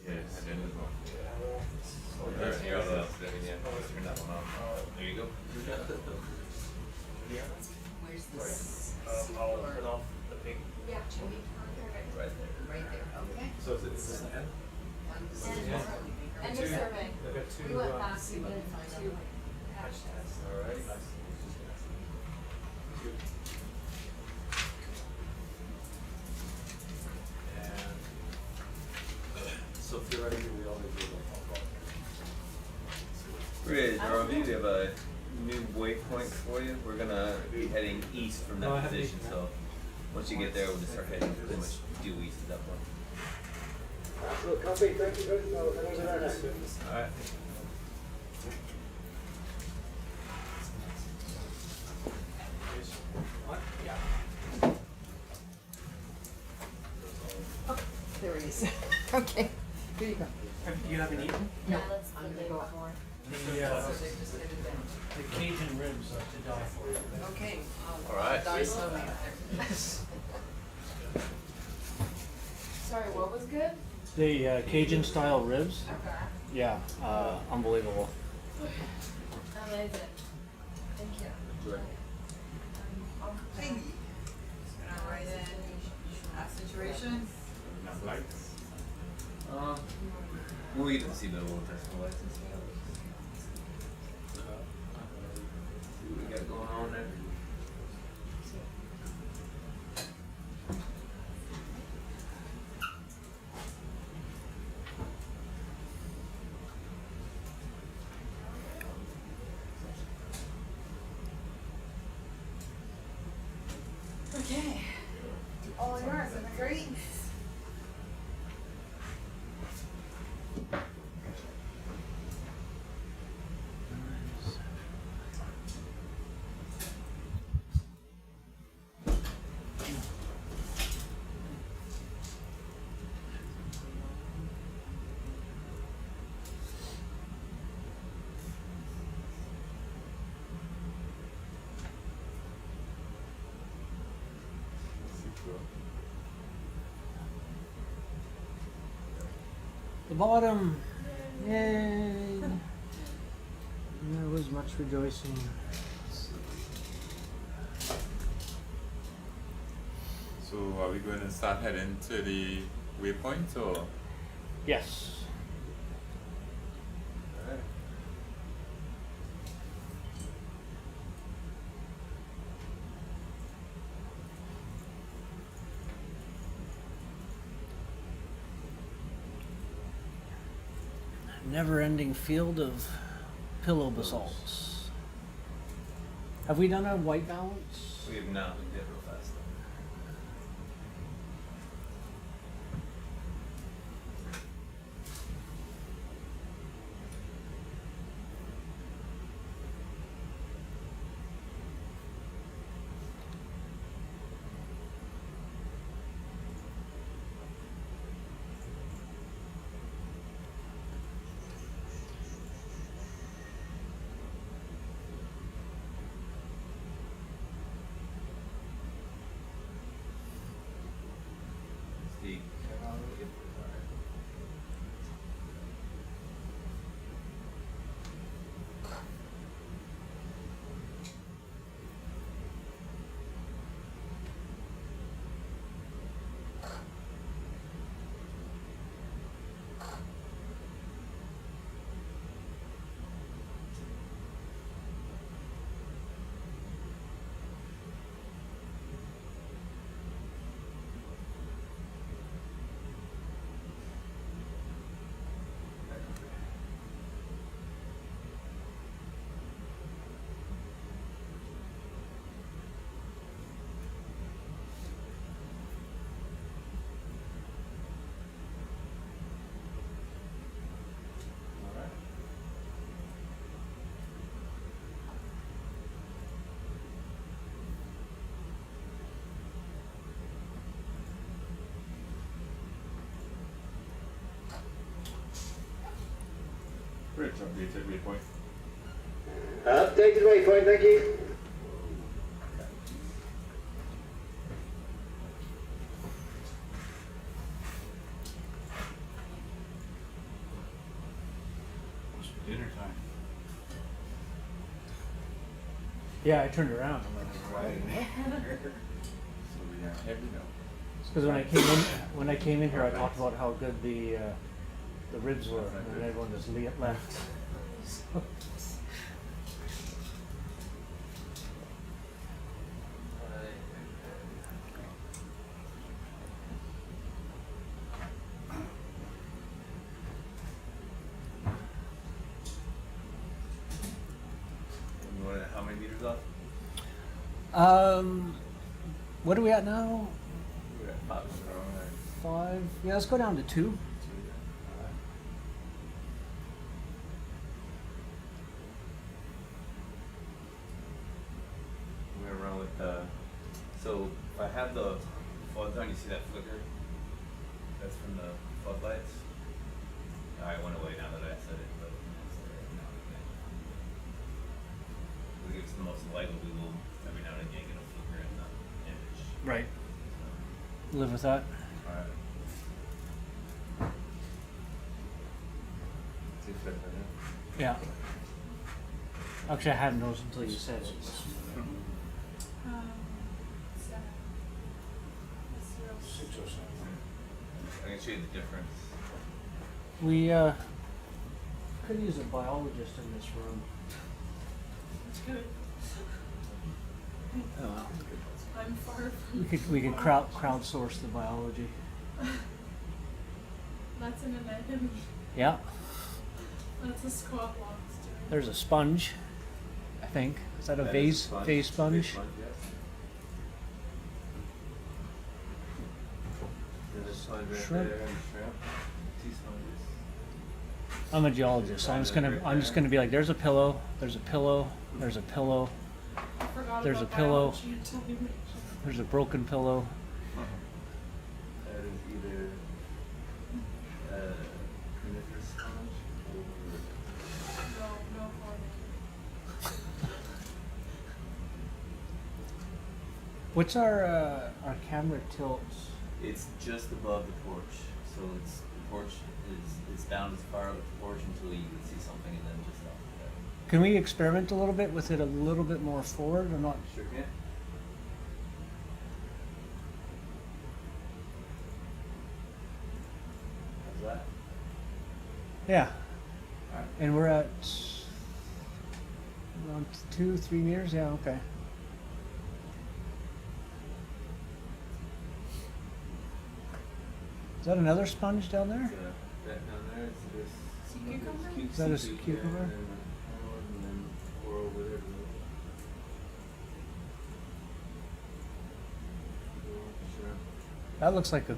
Yeah, and then the one. Here, all the else, turn that one off. There you go. Where's this? I'll turn off the pink. Yeah, Jimmy. Perfect. Right there. Right there, okay. So is this the end? And the survey. I've got two, We went back, we did find two out. patch tests. Alright. So theoretically, we always do the Great, ROV, we have a new waypoint for you. We're gonna be heading east from No, I that have position, the- so once you get there, we'll just start heading pretty much due east at that point. Alright. There he is. Okay, here you go. You haven't eaten? Yeah, that's the I'm day gonna go before. So they just headed down. The Cajun ribs are to die for. Okay, I'll Alright. die slowly out there. Sorry, what was good? The Cajun style ribs, Okay. yeah, unbelievable. Amazing. Thank you. Enjoy. Thank you. Alright then. that situation. Not lights. When we get to see the little test lights and stuff. See what we got going on there. Okay. All yours, am I great? The bottom. Yay! There was much rejoicing. So are we going to start heading to the waypoint or? Yes. Alright. Never-ending field of pillow basalts. Have we done a white balance? We have not. We did real fast though. The Bridge updated waypoint. Updated waypoint, thank you. Dinner time. Yeah, I turned around. I'm like, Right. So we are heavy now. because when I came in here, I talked about how good the ribs were, and then everyone just left. So, how many meters off? what are we at now? We're at 5. 5. Yeah, let's go down to 2. I'm gonna run with so if I have the flood on, you see that flicker? That's from the floodlights. It went away now that I said it, but it's there now and again. If it gives the most light, we will every now and again get a flicker in the image. Right. Live with that. Alright. See flicker now. Yeah. Actually, I hadn't noticed until you said it. It's, 0. can show you the difference. We could use a biologist in this room. Oh, well. I'm far from. We could crowdsource the biology. That's an anemone. Yeah. That's a squat lobster. There's a sponge, I think. Is that a That vase is sponge. vase sponge? Yes. There's a sponge right Shrimp. there and shrimp. 2 sponges. I'm a geologist, so I'm just gonna be like, there's a pillow, there's a pillow, there's a pillow, I forgot There's about a pillow. biology until you mentioned there's a broken pillow. That is either coniferous sponge or it. No comment. What's our camera tilt? it's just above the porch. So it's the porch is down as far as the porch until you can see something and then just off of that. Can we experiment a little bit with it a little bit more forward or not? Sure can. How's that? Yeah. And we're at around 2-3 meters. Yeah. Okay. Is that another sponge down there? That down there, it's this Sea cucumber? Is that a sea yeah, cucumber? and then pour over there. Shrimp. That looks like a The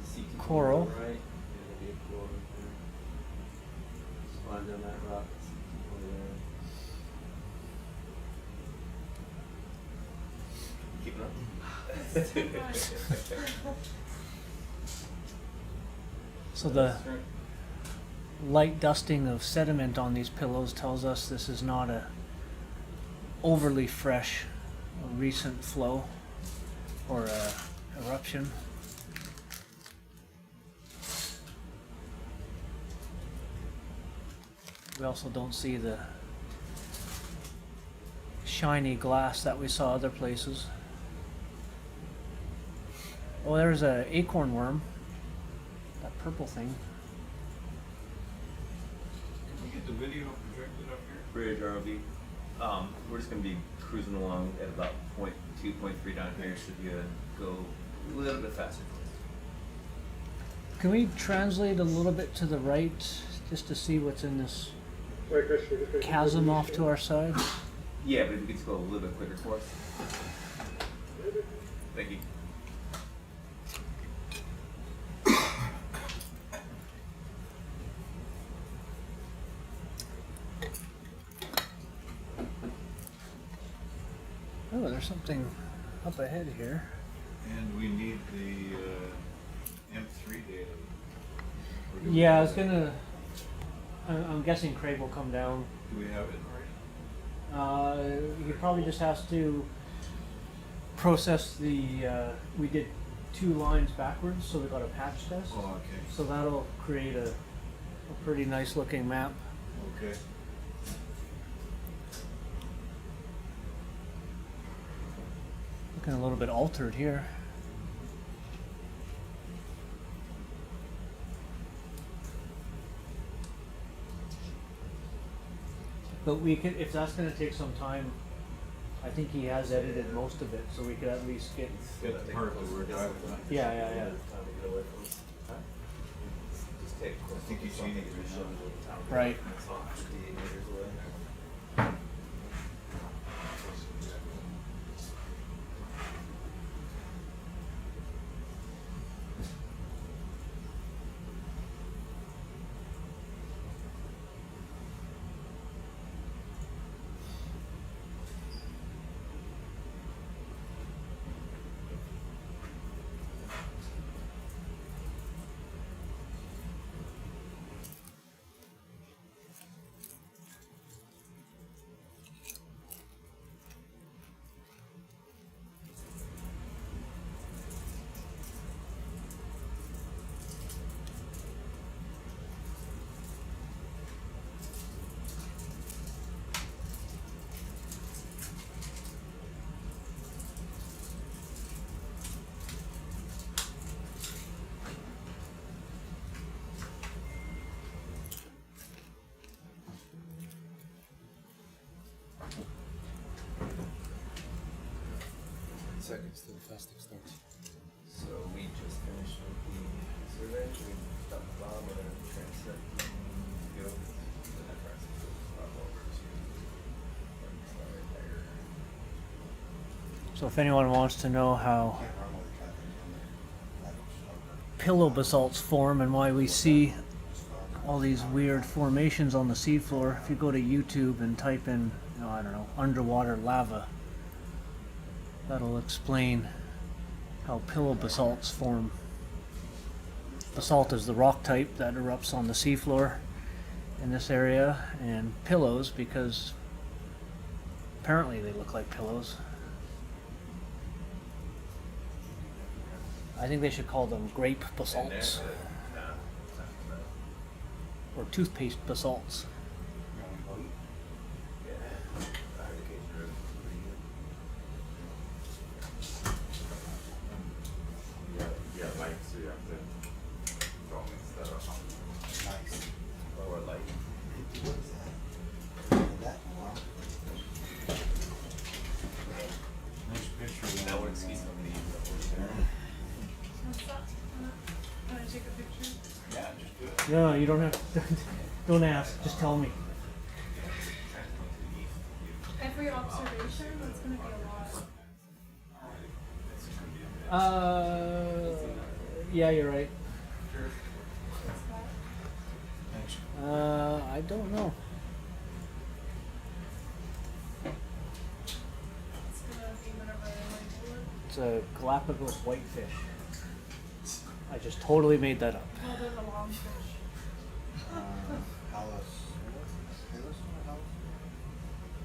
sea cucumber Coral. Right? Yeah, there'll be a coral right there. Sponge on that rock. Sea cucumber there. Keeping up? So the light dusting of sediment on these pillows tells us this is not a overly fresh recent flow or eruption. We also don't see the shiny glass that we saw other places. Oh, there's a acorn worm. That purple thing. Can we get the video projected up here? Bridge ROV. We're just gonna be cruising along at about 0.2, 0.3 down here. Should be go a little bit faster. Can we translate a little bit to the right just to see what's in this Sorry, Chris, you're just chasm off to our side? Yeah, but if we could just go a little bit quicker for us. Thank you. Oh, there's something up ahead here. And we need the M3 data. Or do we Yeah, I have was it? gonna. I'm guessing Craig will come down. Do we have it already? He probably just has to process the. We did 2 lines backwards, so we got a patch test. Oh, okay. So that'll create a pretty nice looking map. Okay. Looking a little bit altered here. But we could, if that's going to take some time, I think he has edited most of it, so we could at least get. Get the part that we're driving on. Yeah. Just take. I think you see it. Right. 58 meters away. seconds till the fasting starts. So we just finished with the survey. We stopped the bomb. We're going to transect go to the next flyovers. Right there. So if anyone wants to know how pillow basalts form and why we see all these weird formations on the seafloor, if you go to YouTube and type in, I don't know, underwater lava, that'll explain how pillow basalts form. Basalt is the rock type that erupts on the seafloor in this area, and pillows because apparently they look like pillows. I think they should call them grape basalts or toothpaste basalts. No, you don't have to. Don't ask. Just tell me. Every observation, that's going to be a lot. Yeah, you're right. What's that? I don't know. It's going to be whatever I label it. It's a Galapagos whitefish. I just totally made that up. Well, they're the long fish.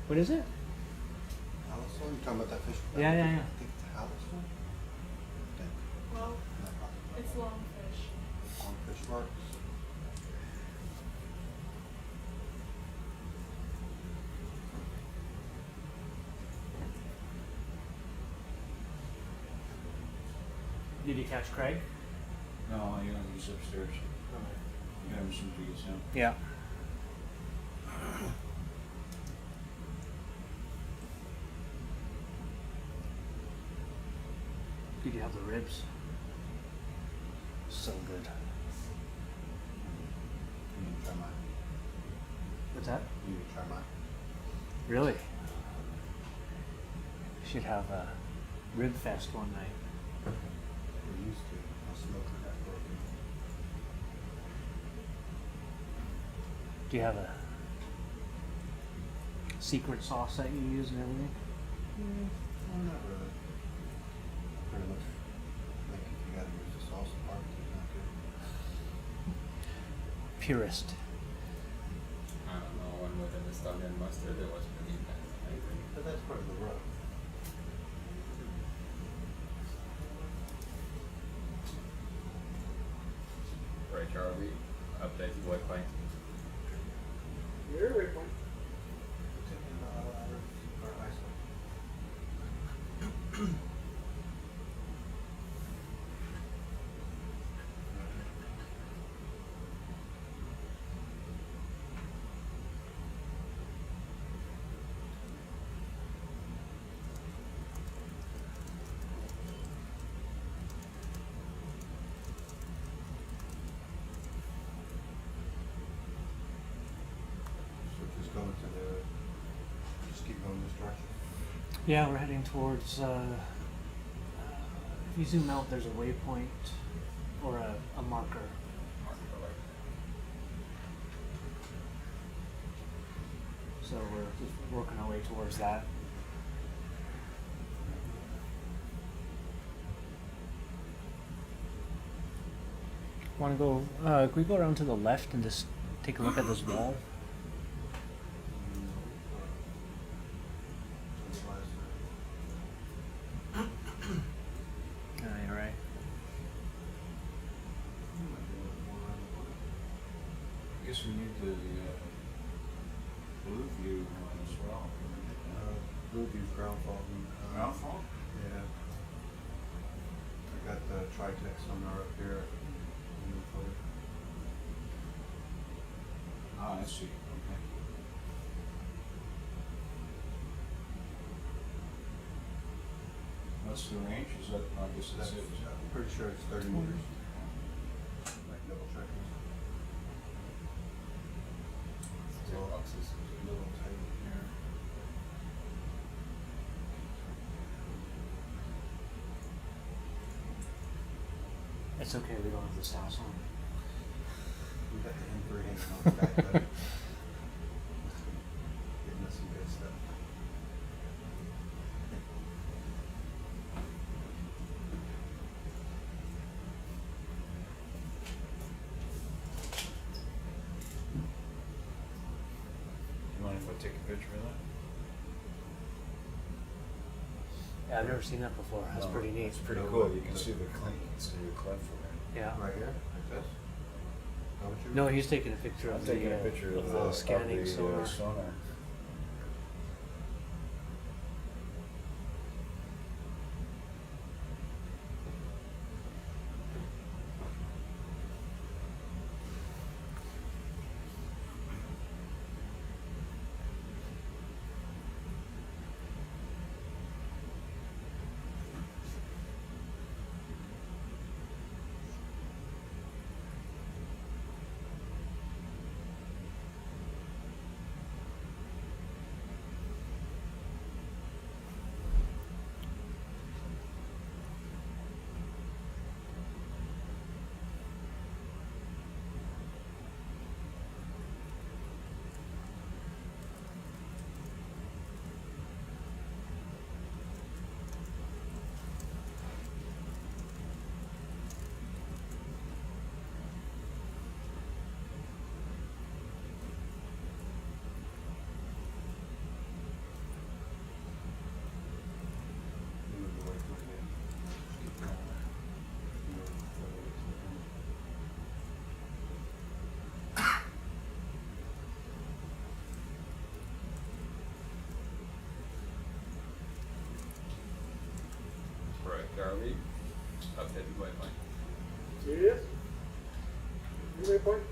What is it? Hallis one? You talking about that fish? Yeah. I think it's the Hallis one. Well, it's long fish. On fish marks. Did you catch Craig? No, you know, he's upstairs. You haven't seen to get him. Yeah. Did you have the ribs? So good. You need to try mine. What's that? You need to try mine. Really? We should have a rib fest one night. We used to. I smoked it that broken. Do you have a secret sauce that you use and everything? Oh, not really. Pretty much. Like if you gotta use the sauce, the barbecue's not good. Purist. I don't know, one with the stung and mustard, it was pretty nice. I agree. But that's part of the rub. Right, Charlie, update the waypoint. You're right, point. Taking our eyesight. So just going to the, just keep going this direction. Yeah, we're heading towards, if you zoom out, there's a waypoint or a marker. So we're just working our way towards that. Want to go, can we go around to the left and just take a look at this wall? You're right. I guess we need the blue view one as well. Blue view's ground fault. Ground fault? Yeah. I got the Tritech sonar up here. Ah, I see, okay. Well, what's the range? Is that, I guess that's it. I'm pretty sure it's 30 meters. Like double checking. Boxes is a little tight here. It's okay, we don't have the sound on. We got the M3 hanging on the back of it. Getting us some good stuff. You mind if I take a picture of that? Yeah, I've never seen that before. That's No, pretty neat. It's pretty cool. You can see the clink, you can see the cleft from there. Yeah. Right here, like this. How would you? No, he's taking a picture I'm of the, taking a picture of the scanning sonar. sonar. Move away from it. Keep going. Right, Garvey. Updated Wi-Fi. Serious? You report?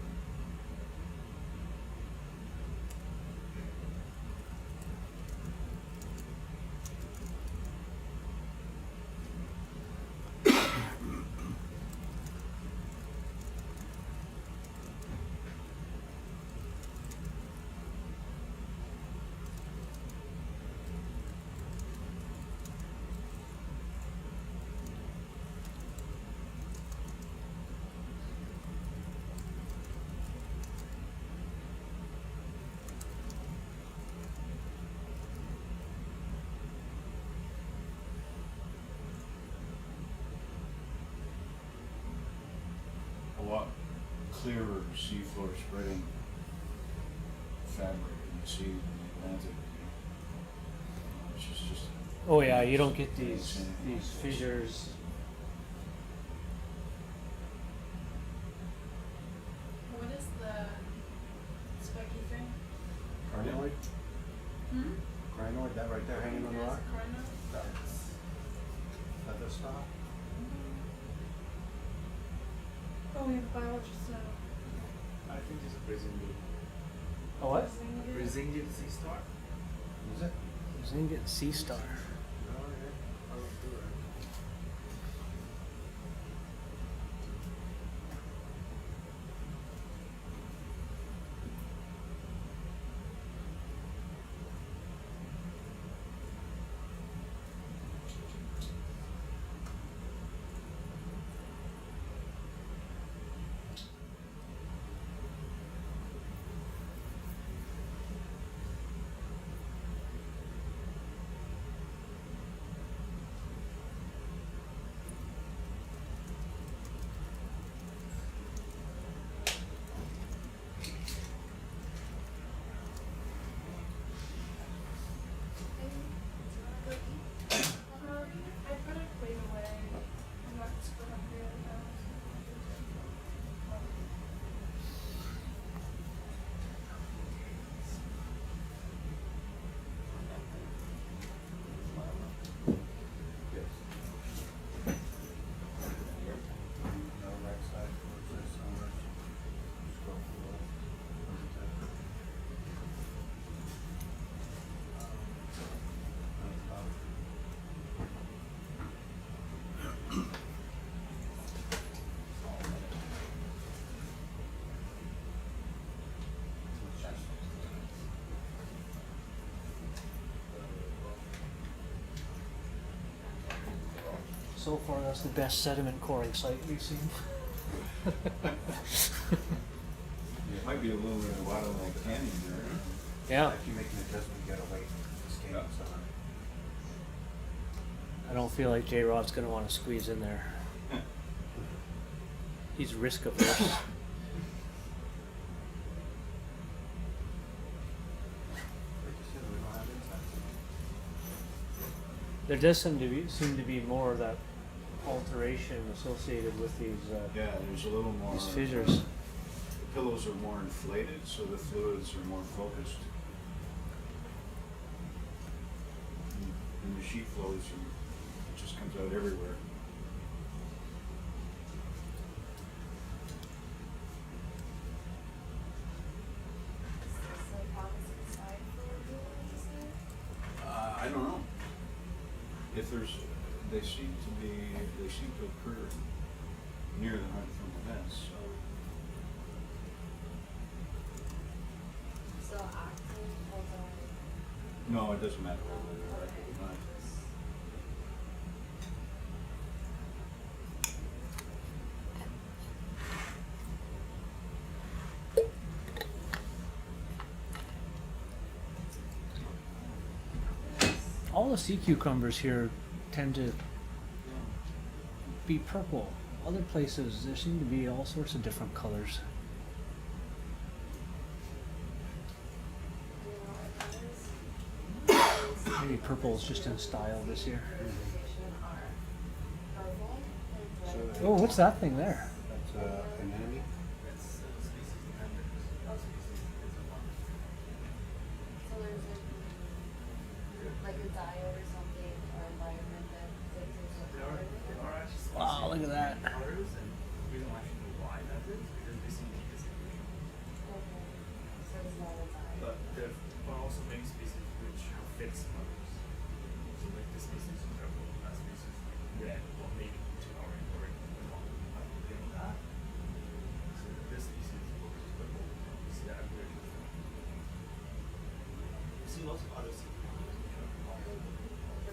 A lot clearer seafloor spreading fabric than you see in the Atlantic. It's just Oh yeah, you don't get these fissures. What is the spiky thing? Crinoid? Hmm? Crinoid, that right there hanging on the Yes, rock? carno. That's feather stop. Oh, we have a biologist now. I think it's a Brazilian. Oh what? Brazilian sea star? Is it? Zinget Sea Star. Oh, yeah. I'll do it. So far, that's the best sediment coring site we've seen. It might be a little bit of water like canyon there. Yeah. If you make an adjustment, get away from this game, so. I don't feel like J-Rod's going to want to squeeze in there. He's risk averse. There does seem to be more of that alteration associated with these Yeah, there's a little more. these fissures. The pillows are more inflated, so the fluids are more focused. And the sheet flows, and it just comes out everywhere. I don't know. If there's, they seem to occur near the height from the vents, so. So active, photo. No, it doesn't matter whether they're active or not. All the sea cucumbers here tend to be purple. Other places, there seem to be all sorts of different colors. Maybe purple is just in style this year. Oh, what's that thing there? That's an enemy. So there's like a diode or something or environment that dictates what color it is? Wow, look at that. Colors, and we don't actually know why that is because they seem to be distribution. Okay. So it's not a diode. But there are also many species which have fixed colors. So like this species is purple, that species is red, or maybe to orange or beyond that. So this species is purple. You see that everywhere. You see lots of other species which are white.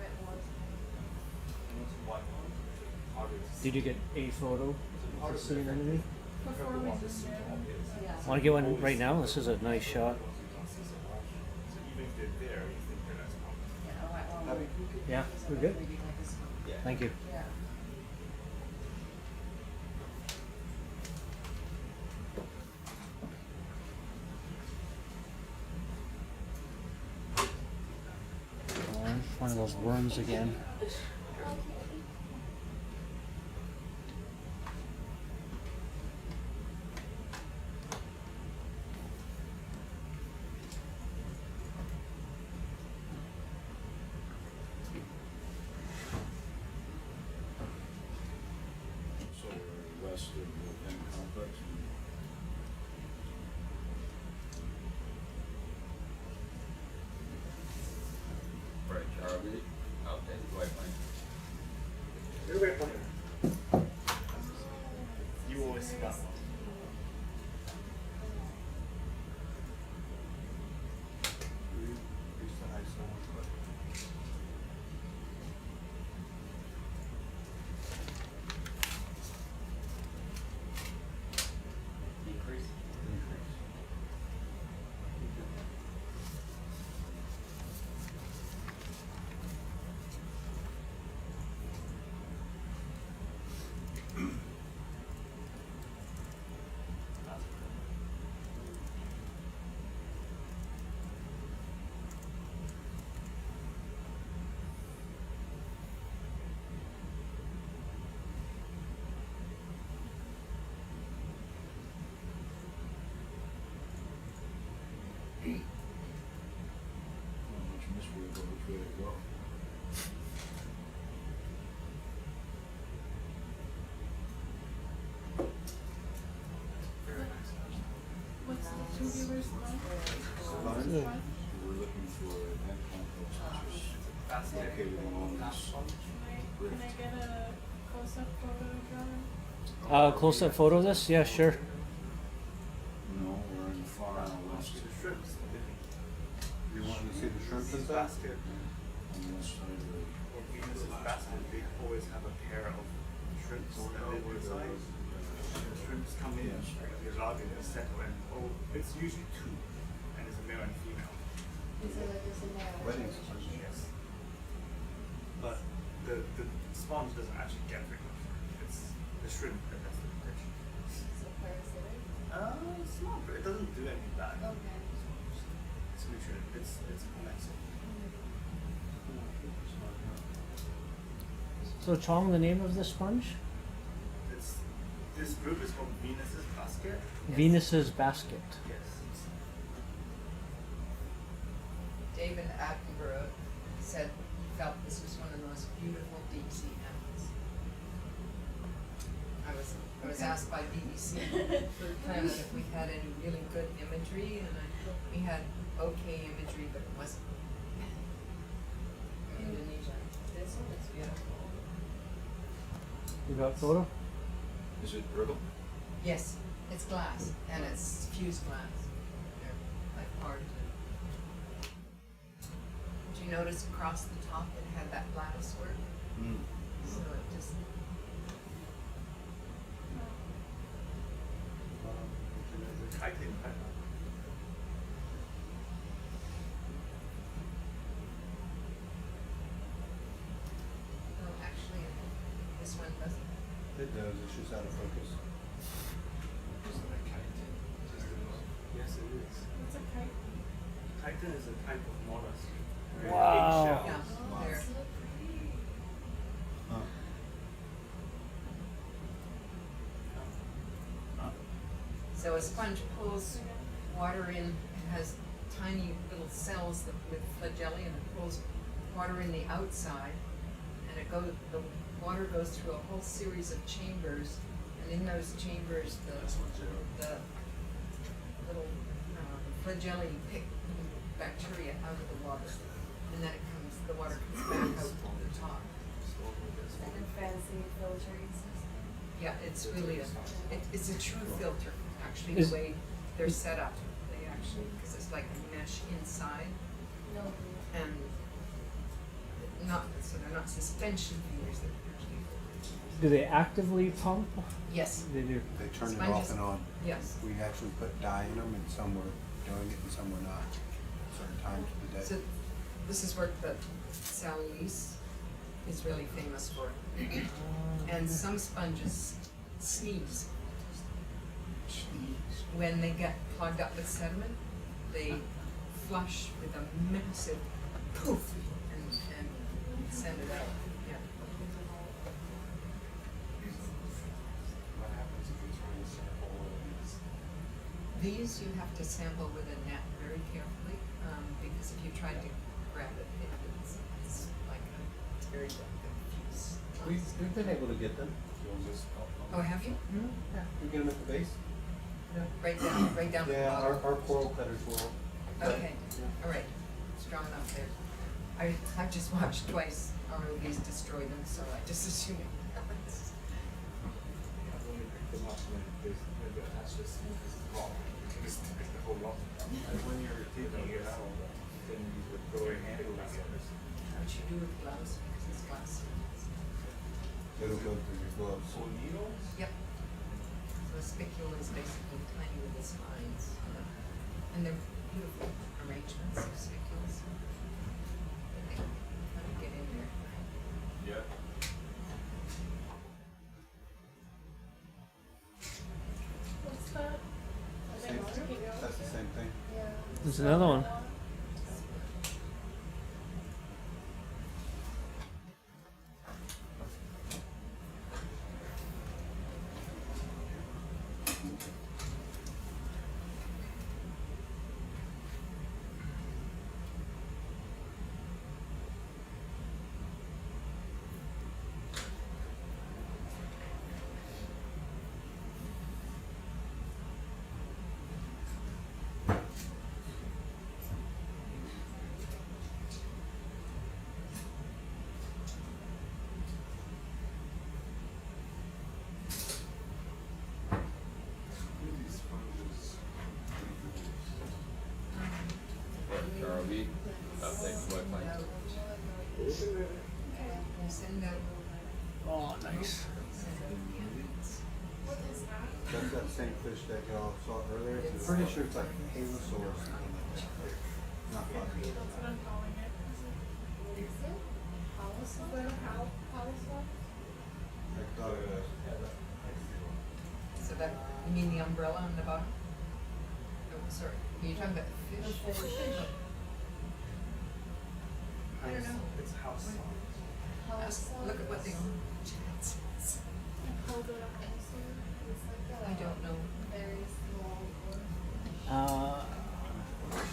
Red ones. And lots of white ones which are harder to see. Did you get a photo to see an enemy? Purple ones that seem to obvious. Yeah. Want to get one right now? This is a nice shot. So even if they're there, you think they're not obvious. Yeah, alright, well, we could Yeah, use we're that good. maybe like this one. Yeah. Thank you. Yeah. Oh, one of those worms again. So we're west of the Penn complex. Right, Charlie. Okay, white line. You're very funny. You always see that one. Reach the high zone, but decrease. Not much mystery about which way to go. What's the two viewers like? We're looking for a vent complex which is located along this rift. Can I get a close-up photo drawing? Close-up photo of this? Yeah, sure. No, we're in the far west. Shrimps. You want to see the shrimp and that? On this side of the Or Venus is basket, they always have a pair of shrimps that live inside. The shrimps come in, they log in, they settle, and it's usually two, and it's a male and female. Weddings. Yes. But the sponge doesn't actually get very much. It's the shrimp that does the protection. It's not, it doesn't do anything bad. Okay. It's nutrient. It's nice. So Chong, the name of the sponge? This group is called Venus's basket. Venus's basket. Yes. David Attenborough said he felt this was one of the most beautiful deep sea animals. I was asked by BBC for Planet if we had any really good imagery, and we had okay imagery, but it wasn't. Indonesia. This one is beautiful. You got a photo? Is it brittle? Yes, it's glass, and it's fused glass. They're like part of it. Did you notice across the top it had that lattice work? Mm. So it just. The Titan python. Oh, actually, this one doesn't. It does, it's just out of focus. Yes, it is. What's a kite? Titan is a type of mollusk. Wow. Yeah, there. So pretty. Huh. So a sponge pulls water in, it has tiny little cells that, with flagellae, and it pulls water in the outside, and the water goes through a whole series of chambers, and in those chambers, the little flagellae pick bacteria out of the water, and then the water comes back out the top. Like a fancy filtering system. Yeah, it's really it's a true filter, actually, Is- the way they're set up. They actually, because it's like a mesh inside, No. and so they're not suspension feeders, they're actually filters. Do they actively pump? Yes, They do. They turn it Sponges. off and on. yes. We actually put dye in them, and some were doing it and some were not, certain times of the So day. this is work that Sally Lease is really famous for. And some sponges sneeze. When they get plugged up with sediment, they flush with a massive poof and send it out. Yeah. What happens if you're trying to sample one of these? These you have to sample with a net very carefully, because if you tried to grab it, it's like it's very delicate. We've been able to get them. You'll just. Oh, have you? Yeah. We get them at the base. Right down the Yeah, bottom. our coral cutters will. Okay, all right, strong enough there. I've just watched twice ROVs destroy them, so I just assume. Yeah, when we pick them up, maybe attach this rock. You can just take the whole rock. And when you're taking it out, then you would go ahead and like it. What you do with gloves, because it's glass. It'll go through your gloves. So needles? Yep. So a spicule is basically tiny little spines, and they're beautiful arrangements of spicules. They kind of get in there. Yeah. What's that? Same, that's the same thing. Yeah. There's another one. These sponges. ROV update for what plane? You send out, Oh, nice. send out candidates. What is that? That's that same fish that y'all saw earlier. I'm pretty sure it's like halosaur or something like that. Not positive. That's what I'm calling it. Is it? Is that a Halosaur? I thought it was. So that, you mean the umbrella on the bottom? Oh, sorry, are you talking about the fish? The fish. I don't know. It's house song. Look at what the orange hat says. Hold it up also. It's like a I don't know. very small bush.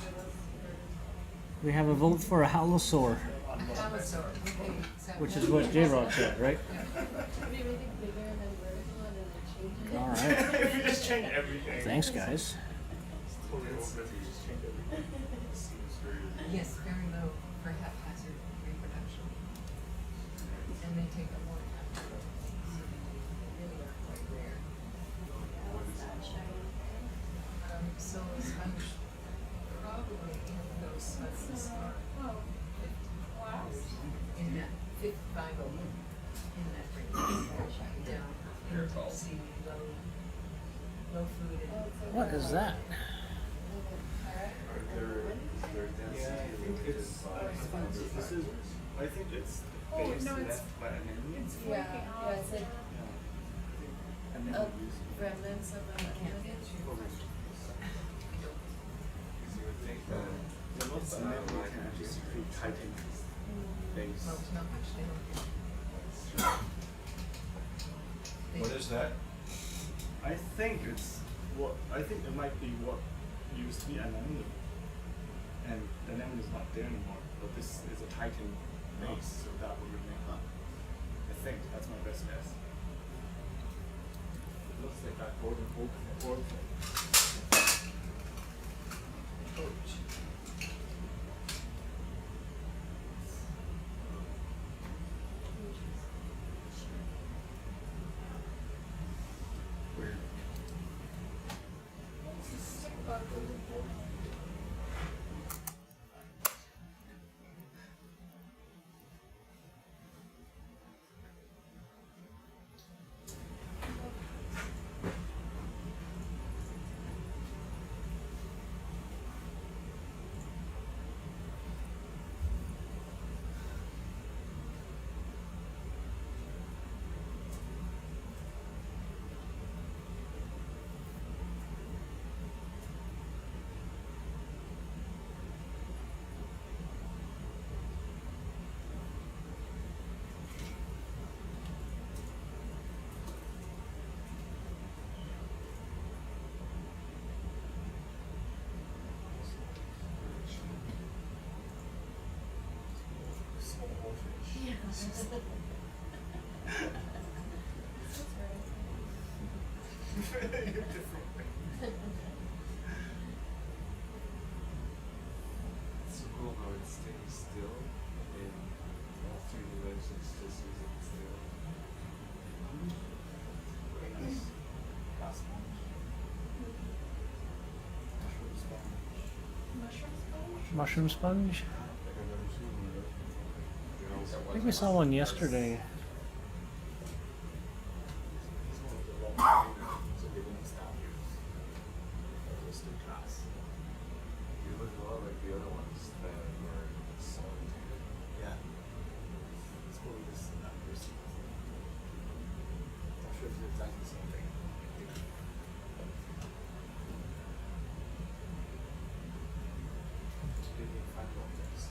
We have a vote for a halosaur, A halosaur, okay. So which is what J-Rod said, right? Could you make it bigger and then vertical and then change it? All right. If you just change everything. Thanks, guys. Totally open, you just change everything. It seems very. yes, very low for haphazard reproduction. And they take a long time to grow. So they really are quite rare. So a sponge probably in those sponges are Oh, wow. in that 55 in that range. Down into sea, low food and What is that? This is, I think it's Oh, base no, it's- left by anemone. It's flaking off. it's like Anemone. remnants of a The most anemone can actually secrete chitin base. well, it's not much they don't get. What is that? I think it might be what used to be anemone. And the anemone is not there anymore, but this is a titan base, so that would remain. I think that's my best guess. It looks like that golden oak. It's so cool how it stays still in all three dimensions, just using still. Very nice. Glass sponge. Mushroom sponge. Mushroom sponge? Mushroom sponge? Like I've never seen one of those. I think we saw one yesterday. So they didn't stop you. That was the class. You look a lot like the other ones that were solid. Yeah. It's probably this person. Not sure if it's exactly the same thing. Didn't find one of those.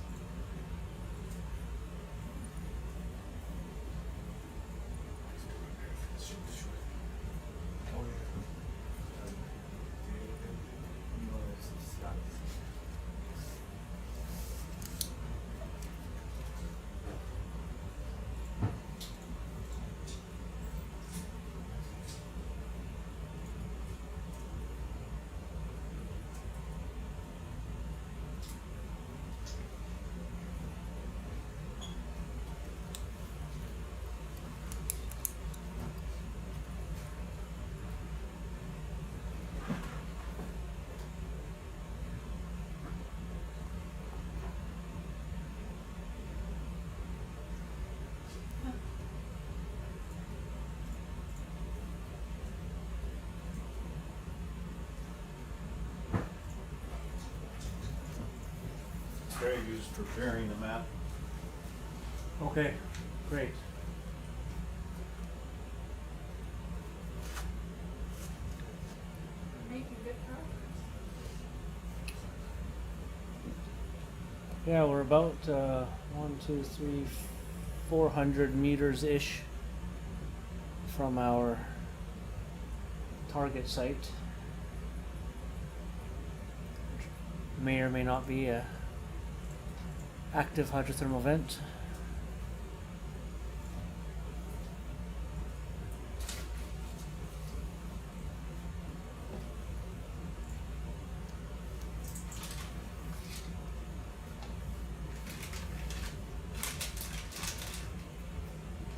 Oh yeah. No, it's not. Craig is preparing the map. Okay, great. We're making good progress. Yeah, we're about 400 meters ish from our target site. May or may not be a active hydrothermal vent.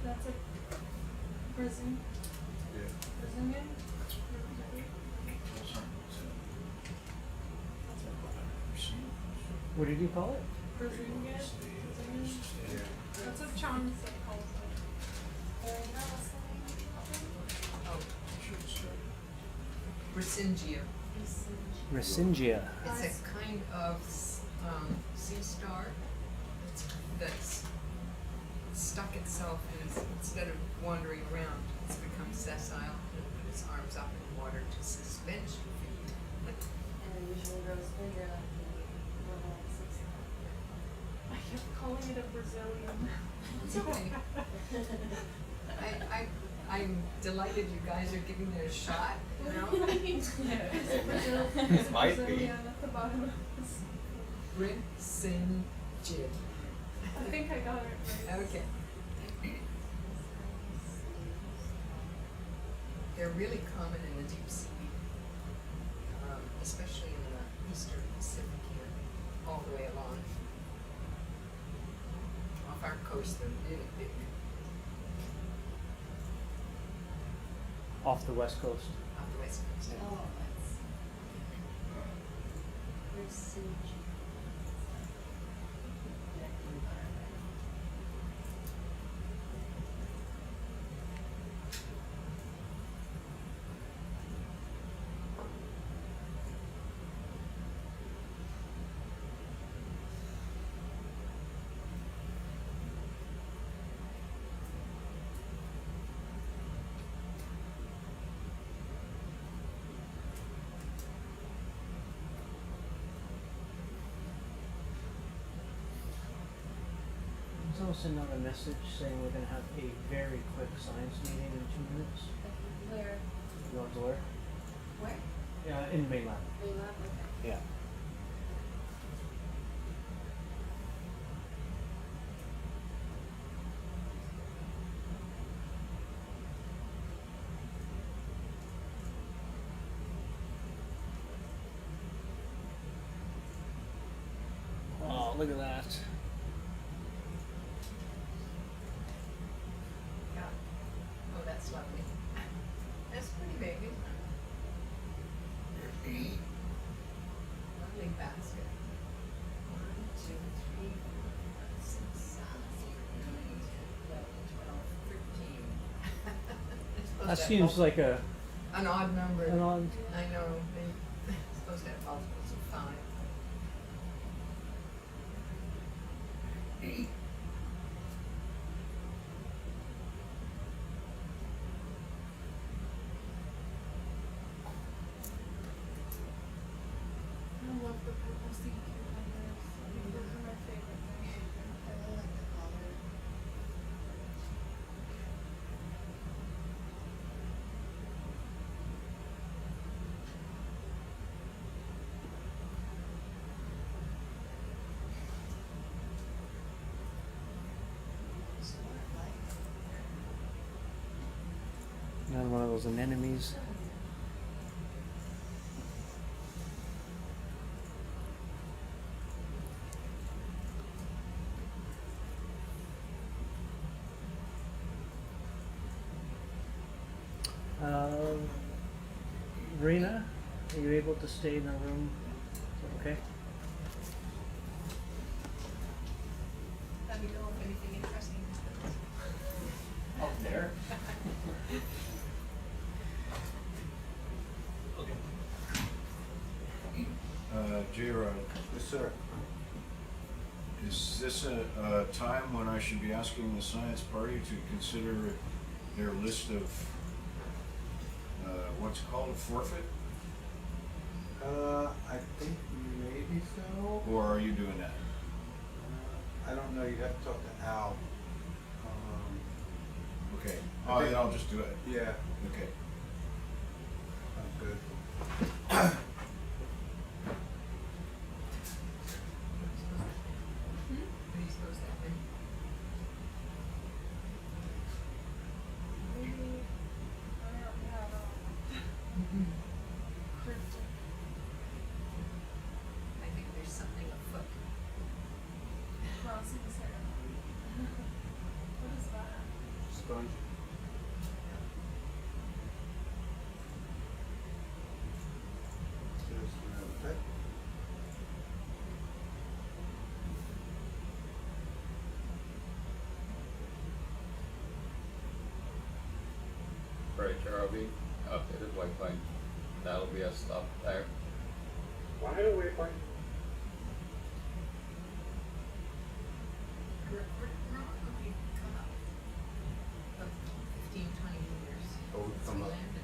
That's a Brazilian. Brazilian? What did you call it? Brazilian? That's what John said calls it. Oh. Racingia. Racingia. It's a kind of sea star that's stuck itself and instead of wandering around, it's become sessile and put its arms up in water to suspension feed. And it usually grows bigger than the normal sea star. I kept calling it a Brazilian. It's okay. I'm delighted you guys are giving it a shot, you know? It's a Might be. Brazilian at the bottom of this. Racingia. I think I got it right. Okay. They're really common in the deep sea, especially in the eastern Pacific here, all the way along. Off our coast, they're really big. Off the west coast. Off the west coast. Oh, that's Someone send out a message saying we're going to have a very quick science meeting in 2 minutes. where? You want to where? Where? Yeah, in mainland. Mainland? Okay. Yeah. Oh, look at that. Yeah. Oh, that's lovely. That's pretty big, isn't it? Lovely basket. 1, 2, 3, 4, 5, 6, 7, 8, 9, 10, 11, 12, 13. That seems like a an odd number. an odd. I know. They're supposed to have multiples of 5. I love the purple sea cucumbers. I think those are my favorite thing. I really like the color. Sort of like Another one of those anemones. Rena, are you able to stay in the room? Okay. Let me know if anything interesting happens. Out there. J-Rod, Yes, sir. Is this a time when I should be asking the science party to consider their list of what's called a forfeit? I think maybe so. Or are you doing that? I don't know, you'd have to talk to Al. Okay. I Oh, think- then I'll just do it. Yeah, Okay. sounds good. What are you supposed to have? Maybe I don't have cryptic. I think there's something afoot. Crossing ceremony. What is that? Sponge. Just another pick. Right, ROV, updated waypoint. That'll be a stop there. Why do we find? We're not going to come up of 15, 20 meters. Oh,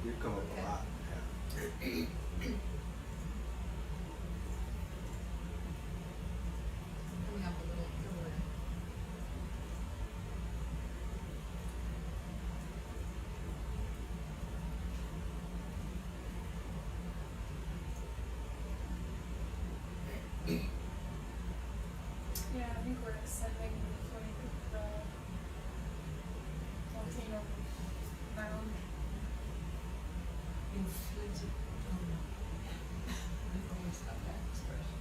we've come up a lot, yeah. Coming up a little hill there. Yeah, I think we're ascending the flank of the volcano mound. Inflated. I've always got that expression.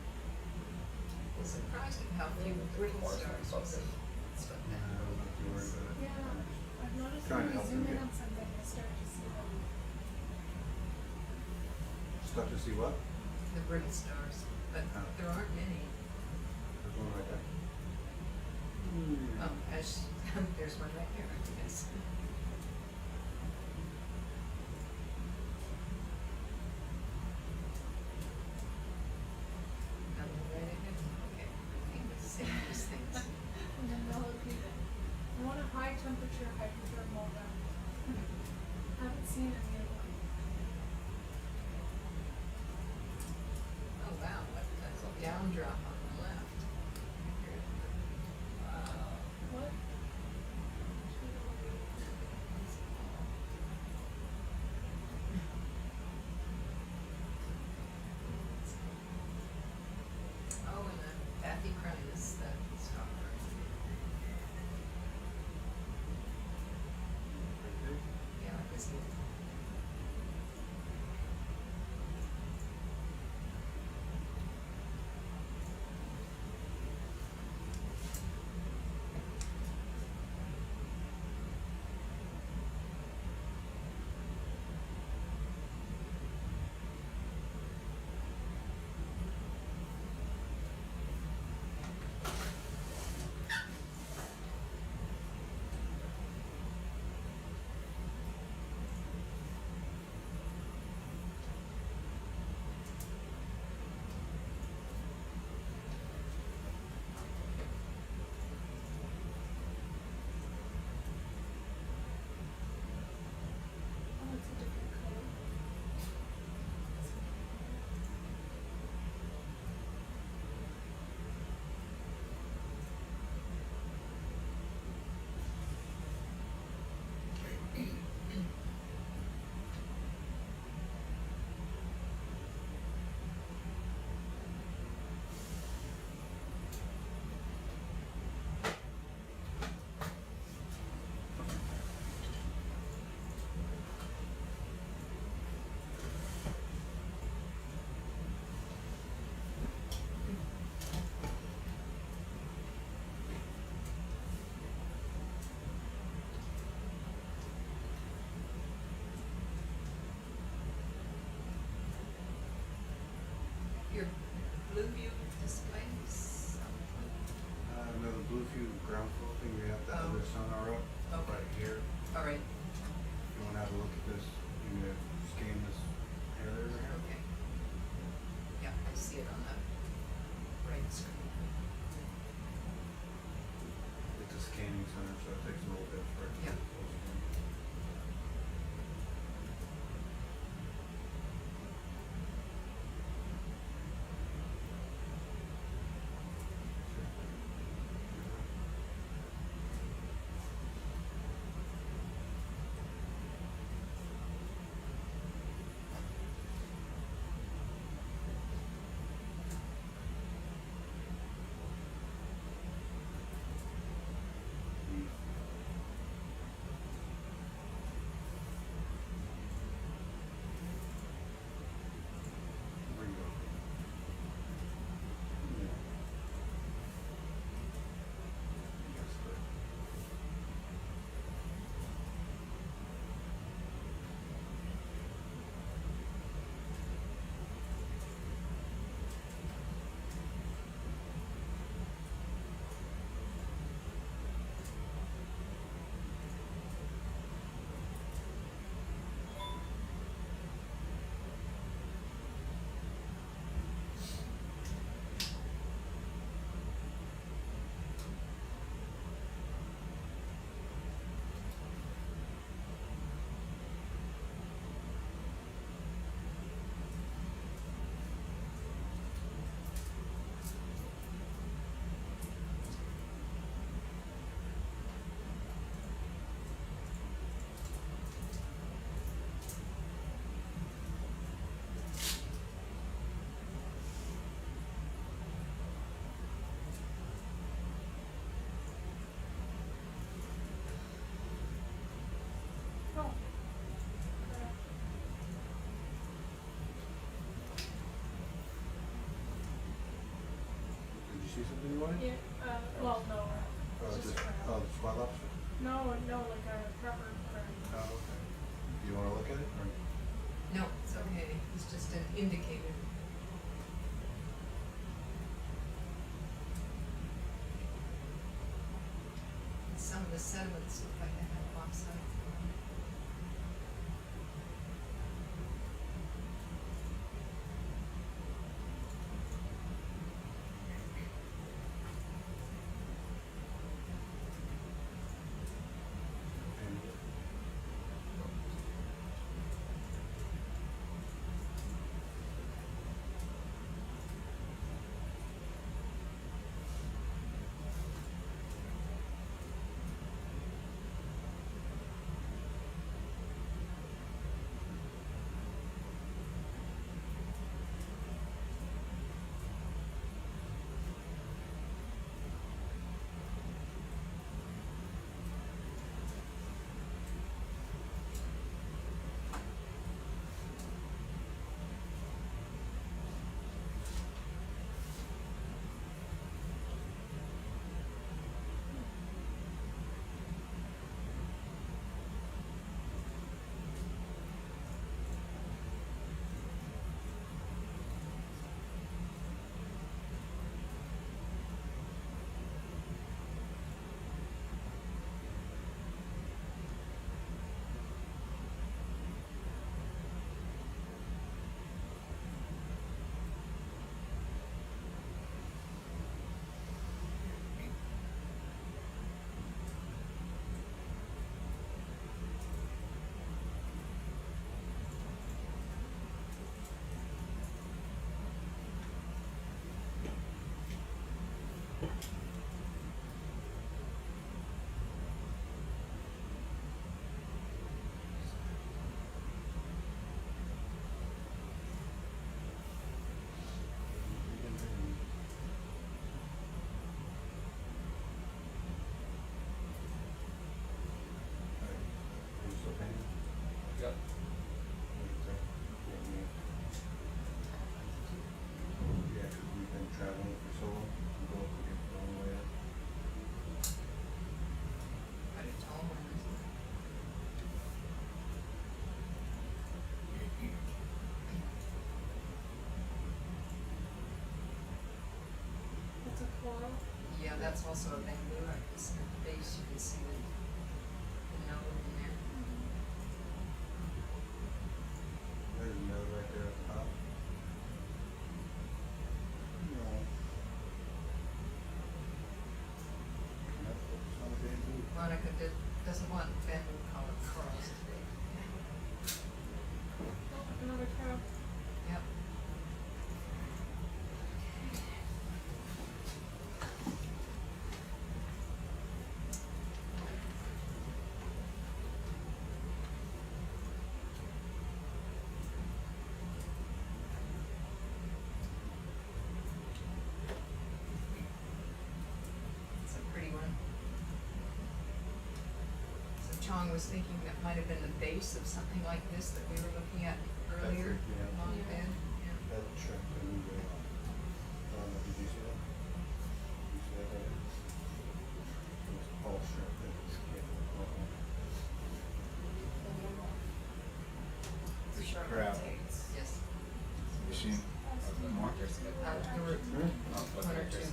I was surprised at how few brittle stars we see. Stuff No, that. I'm not too worried about it. Yeah, I've noticed Trying when to we help zoom them in get- on something, I start to see them. Start to see what? The brittle stars, but Oh. there aren't many. There's one right there. Oh, there's one right here, I guess. Nothing right ahead. Okay, I think it's seeing these things. And then millipede. I want a high temperature hydrothermal vent. Haven't seen any of them. Oh wow, that's a down drop on the left. What? blue view displays? No, the blue view ground floor thing, we have the other sonar up Okay. right here. All right, If you wanna have a look at this, you can scan this area right here. okay. Yeah, I see it on the right screen. It's a scanning center, so it takes a little bit for it to Yeah. get full scan. Where you go? Yeah. Yes, but Oh. did you see something you wanted? Yeah, well, no. Oh, Just just, a crab. oh, the spot lobster? No, like a rubber crab. Oh, okay. Do you wanna look at it, or? No, it's okay, it's just an indicator. Some of the sediments look like they have bauxite. Yeah, 'cause we've been traveling for so long. We go up to get that's also a bamboo, I can see the base, you can see the node in there. There's a node right there at the top. No. That's what's on the bamboo. Monica doesn't want bamboo colored corals today. Another cow. Yep. It's a pretty one. So Chong was thinking that might have been the base of something like this that we were looking at earlier. Yeah. Long bed, yeah. That shrimp that we were on. Did you see that? Did you see that right there? It was all shrimp that was For sure. Crab. Yes. You seen more? There were one or two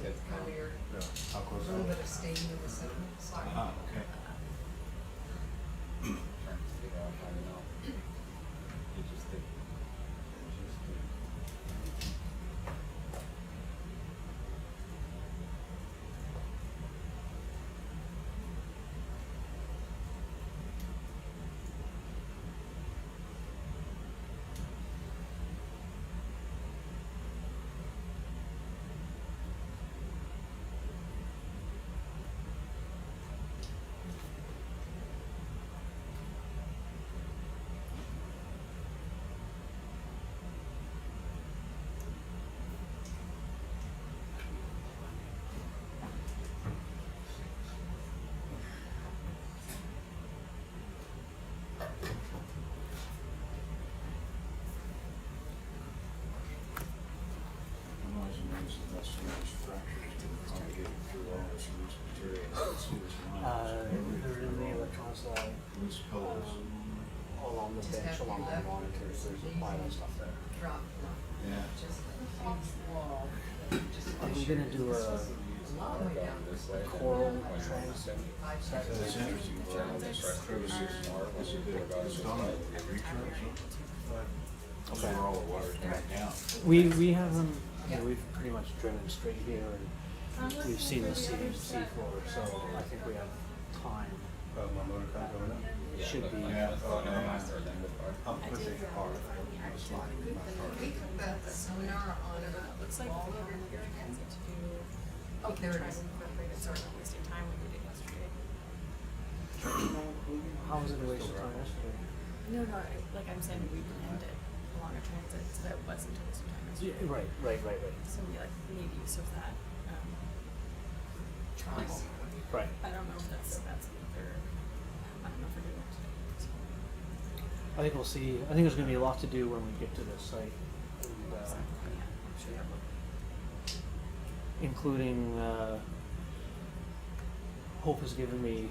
earlier, How a close little are bit of staining in the sediment, sorry. Okay. They're in the electronics lab, Loose pillows. along the Just bench, have along to the left. monitors, there's a pile of stuff there. Drop, Yeah. just a huge wall, just. Are we gonna do This a was a long way down this way. coral trans? Five That's seconds. interesting. It's done at recharge. Okay. Where all the water's coming down. We have them, yeah, we've pretty much driven straight here and we've seen the seafloor, so I think we have time. My motor car going up? Should be. Yeah. I'm pushing it hard. I'm sliding with my car. We put the sonar on a Looks like wall we over were here. to do. Oh, there it is. Sorry, not wasting time when we did yesterday. How was it a waste of time yesterday? No, like I'm saying, we planned it along a transit so that it wasn't a waste of time yesterday. Yeah, right. So we like made use of that. Travel. Right. I don't know if that's what they're. I don't know if we're doing it today. So. I think we'll see, I think there's gonna be a lot to do when we get to the site. And, Yeah, I'm sure. including, Hope has given me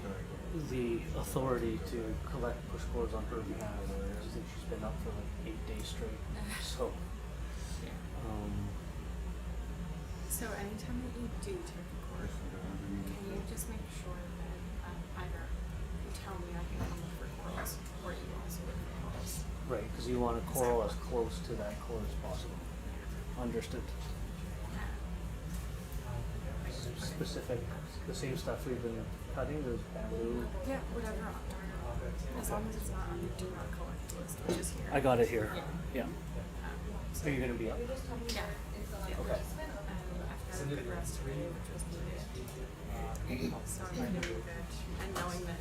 the authority to collect push cords on her behalf. I think she's been up for like 8 days straight, so. So anytime that you do take a course, can you just make sure that either you tell me I can come look for corals, or you also look for corals? Right, because you want a coral as close to that cord as possible. Understood. Specific, the same stuff we've been cutting, there's bamboo. Yeah, whatever. As long as it's not on the do not collect list, which is here. I got it here, yeah. So Are you gonna be up? Yeah. Okay. I've had a good rest today, which was needed. So I'm ready to be good. And knowing that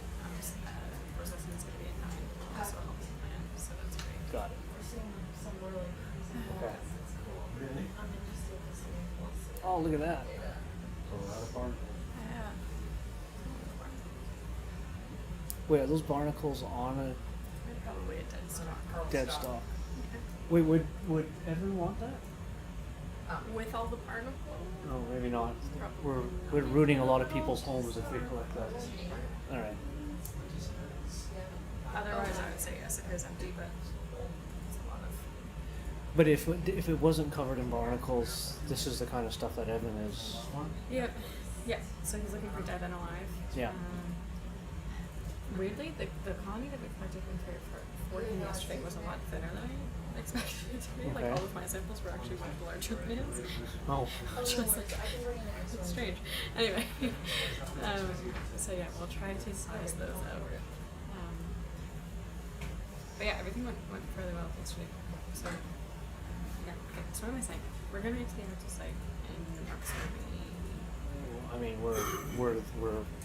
processing is going to be at 9 also helps plan, so that's great. Got it. Okay. Oh, look at that. Yeah. Wait, are those barnacles on Probably a dead stock. a dead stock? Wait, would everyone want that? With all the barnacles? No, maybe not. We're ruining a lot of people's homes if we collect that. All right. Otherwise, I would say yes, it is empty, but it's a lot of. But if it wasn't covered in barnacles, this is the kind of stuff that Evan is. Yep. Yeah, so he's looking for dead and alive. Yeah. Weirdly, the colony that we collected for him yesterday was a lot thinner than I expected it to be. Like, Okay. all of my samples were actually much larger than his. Oh. Which was like, it's strange. Anyway, so yeah, we'll try to size those out. But yeah, everything went fairly well yesterday. So, yeah, okay, so what am I saying? We're gonna get to the Edmonton site in approximately. I mean, we're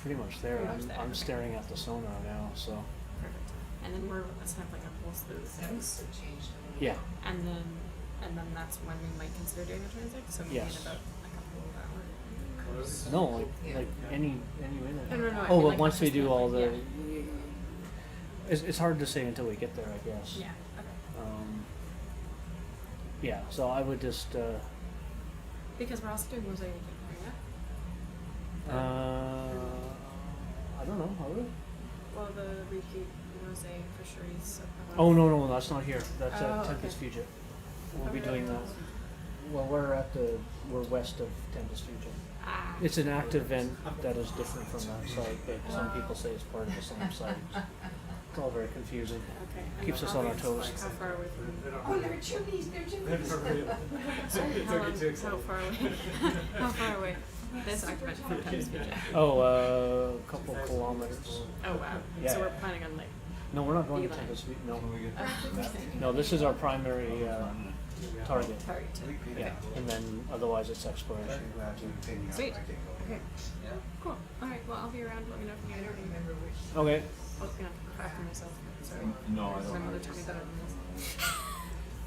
pretty much there. Pretty much there, I'm okay. staring at the sonar now, so. Perfect. And then we're sampling a whole slew of things. Yeah. And then that's when we might consider doing the transit. So maybe Yes. in about a couple of hours. No, like any way that. No, I Oh, mean, but like, once not we just do all the. sampling, It's hard to say until we get there, I guess. Yeah. Okay. Yeah. So I would just. Because we're also doing mosaic, yeah. I don't know. Are we? Well, the repeat mosaic fisheries. Oh no, that's not here. That's Oh, Tempest okay. Fugitive. We'll be Okay. doing that. Well, we're west of Tempest Fugitive. Ah. It's an active vent that is different from that site, but some people say it's part of the same site. It's all very confusing. Okay. And Keeps the us on our obvious, toes. like, how far away from? Oh, they're chimneys, they're chimneys. How far away? How far away? This argument from Tempest Fugitive. Oh, a couple kilometers. Oh wow. Yeah. So we're planning on like. No, we're not going to Beeline. Tempest Fugitive. No. Okay. No, this is our primary target. Target. Yeah, and then otherwise it's exploration. Sweet. Okay. Cool. All right. Well, I'll be around. Let me know if you need anything. Remember which. Okay. I was gonna crack myself. Sorry. No, I don't. My mother told me better than this.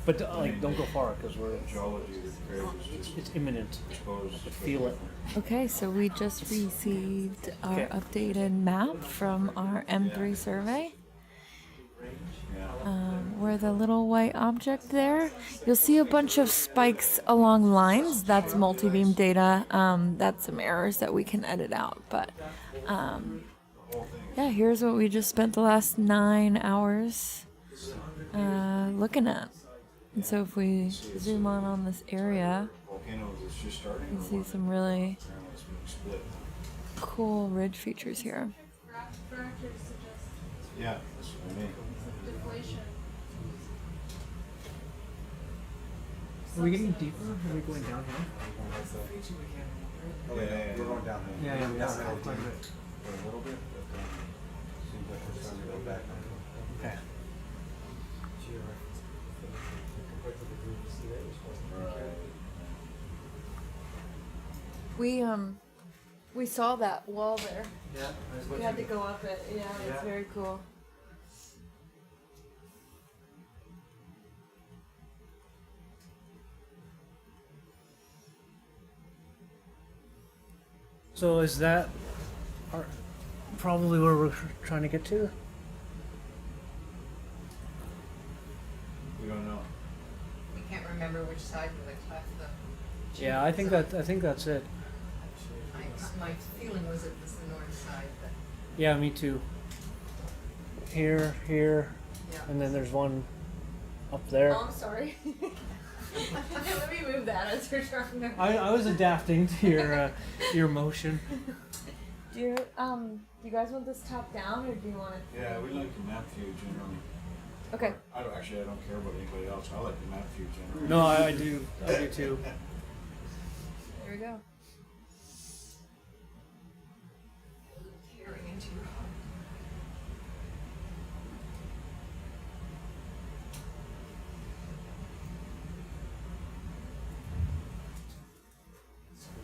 But like, don't go far because we're. Geology is great. It's imminent. Exposed. I feel it. Okay, so we just received our Okay. updated map from our M3 survey. Where the little white object there, you'll see a bunch of spikes along lines. That's multibeam data. That's some errors that we can edit out. But yeah, here's what we just spent the last 9 hours looking at. And so if we zoom on this area, you can see some really cool ridge features here. Fractures suggest Yeah, that's what I mean. deflation. Are we getting deeper? Are we going down here? Oh, yeah, we're going down there. Yeah, Down yeah, there quite a bit. for a little bit, but seems like we're starting to go back. Okay. We saw that wall there. Yeah. We had to go up it. Yeah, it's Yeah. very cool. So is that probably where we're trying to get to? We don't know. We can't remember which side of the cleft the. Yeah, I think that's it. My feeling was it was the north side, but. Yeah, me too. Here, Yeah. and then there's one up there. Oh, I'm sorry. Let me move that as we're trying to. I was adapting to your motion. Do you guys want this top down or do you want it? Yeah, we like the map view generally. Okay. I don't care about anybody else. I like the map view generally. No, I do too. Here we go. Tearing into your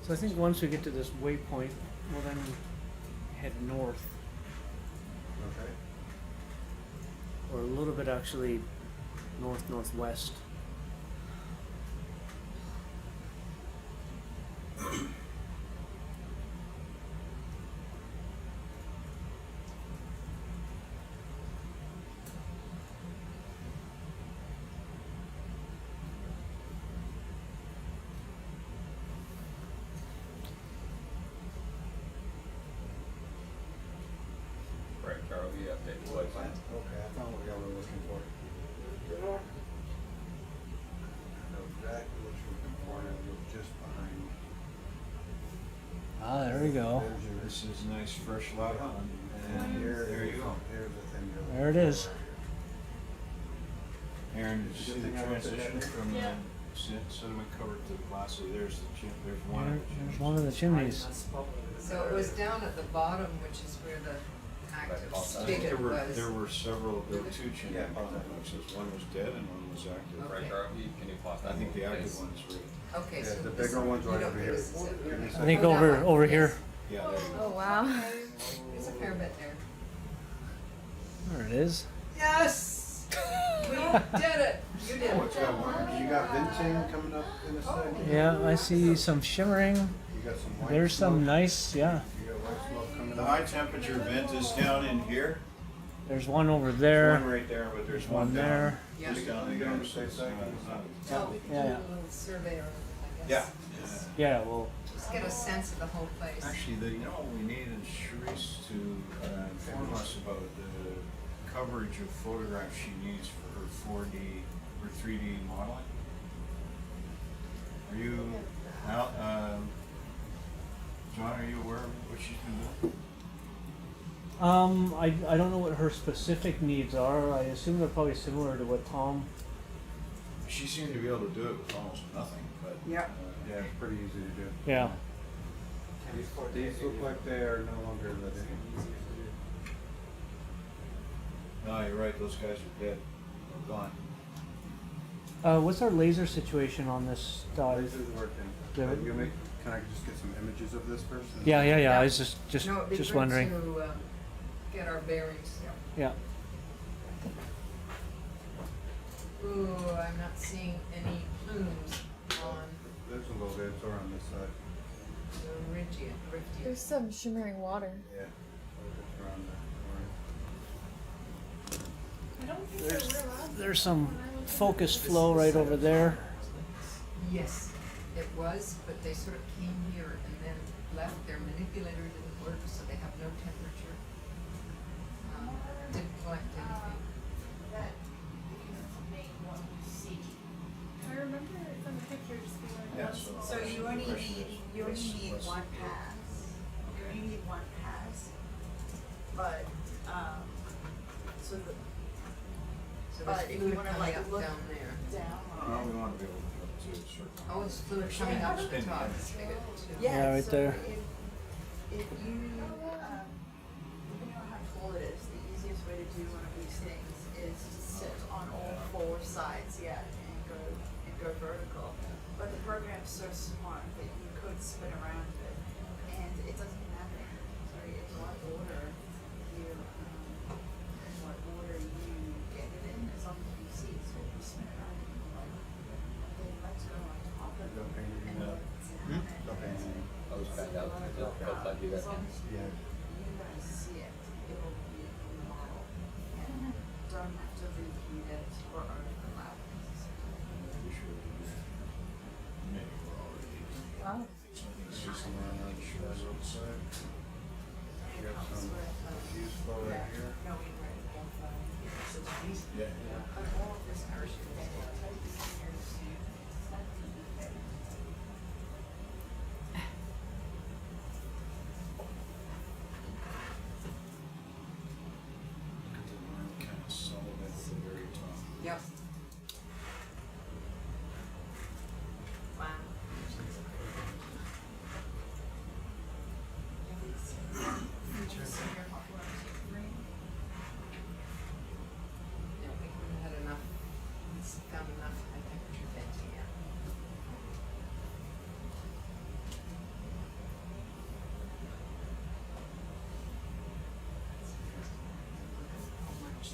So I think once we get to this waypoint, we'll then head north. Okay. Or a little bit actually north-northwest. Right, Carl, you update the website. Okay, I found what y'all were looking for. I know exactly what you're looking for, and I look just behind me. Ah, there we go. This is nice fresh water. And there you go. Here's the thing. There it is. Aaron, did you see the transition from the sediment cover to the glassy? There's one. There's one of the chimneys. So it was down at the bottom, which is where the active There spigot were was. there were two chimney complexes. One was dead and one was active. Okay. Right, ROV, can you pause that? I think the one, active please? one's right. Okay, Yeah, so the this bigger one, one's you right don't over know here. this is it. I think Oh, that over one, over yes. here. Yeah, there you go. Oh wow. There's a fair bit there. There it is. Yes! We did it! You did What's it. that one? You got venting coming up in a second? Yeah, I see some shimmering. You got some white There's some smoke? nice, yeah. You got white smoke coming The up? high temperature vent is down in here. There's one over There's there. one right there, but there's One one there. down. Just down You there. got So it's the Well, we can do Yeah. a little survey of it, I Yeah. guess. Yeah, well, Just get a sense of the whole place. Actually, you know what we need is Charisse to inform us about the coverage of photographs she needs for her 4D or 3D modeling. Are you, John, are you aware of what she's been doing? I don't know what her specific needs are. I assume they're probably similar to what Tom. She seemed to be able to do it with almost nothing, but. Yeah. Yeah, it's pretty easy to do. Yeah. These look like they are no longer living. No, you're right, those guys are dead, or gone. What's our laser situation on this dive? This is working. There- Can I just get some images of this first? Yeah. Yeah. I was just No, it'd be just good wondering. to get our bearings. Yeah. Ooh, I'm not seeing any plumes on There's a little bit, it's on this side. the Ridgia. There's some shimmering water. Yeah. Just around the I don't think there were last There's some focus flow right over there. Yes, it was, but they sort of came here and then left. Their manipulator didn't work, so they have no temperature. Didn't collect anything. That made what we see. I remember from the pictures being like Yeah, one so- small. So you only Let's- need let's- one pass. You only need one pass. But, so the, So but there's if you fluid wanna coming like up look down there. down No, on we it. want to be able to look to a certain. Oh, it's fluid coming up at the top. It's bigger too. Yeah, right so there. If you, depending on how tall it is, the easiest way to do one of these things is to sit on all four sides, and go vertical. But the program's so smart that you could spin around it, and it doesn't matter, sorry, in what order you, in what order you get it in, as long as you see, so if you spin around, then let's go on top of it, and look down at it. I was back out. Felt like you As guys. long as you, Yeah. you guys see it, it will be in the model. And don't have to repeat it or overlap necessarily. Maybe we're already. Wow. See some on the shores outside. You got some fuse flow right here. No, we were at both, so it's easy. Yeah. But all of this nourishment is what I think is here to see. Look at the line kind of solid at the very top. Yep. Wow. Yeah, we haven't had enough, found enough high temperature venting yet. How much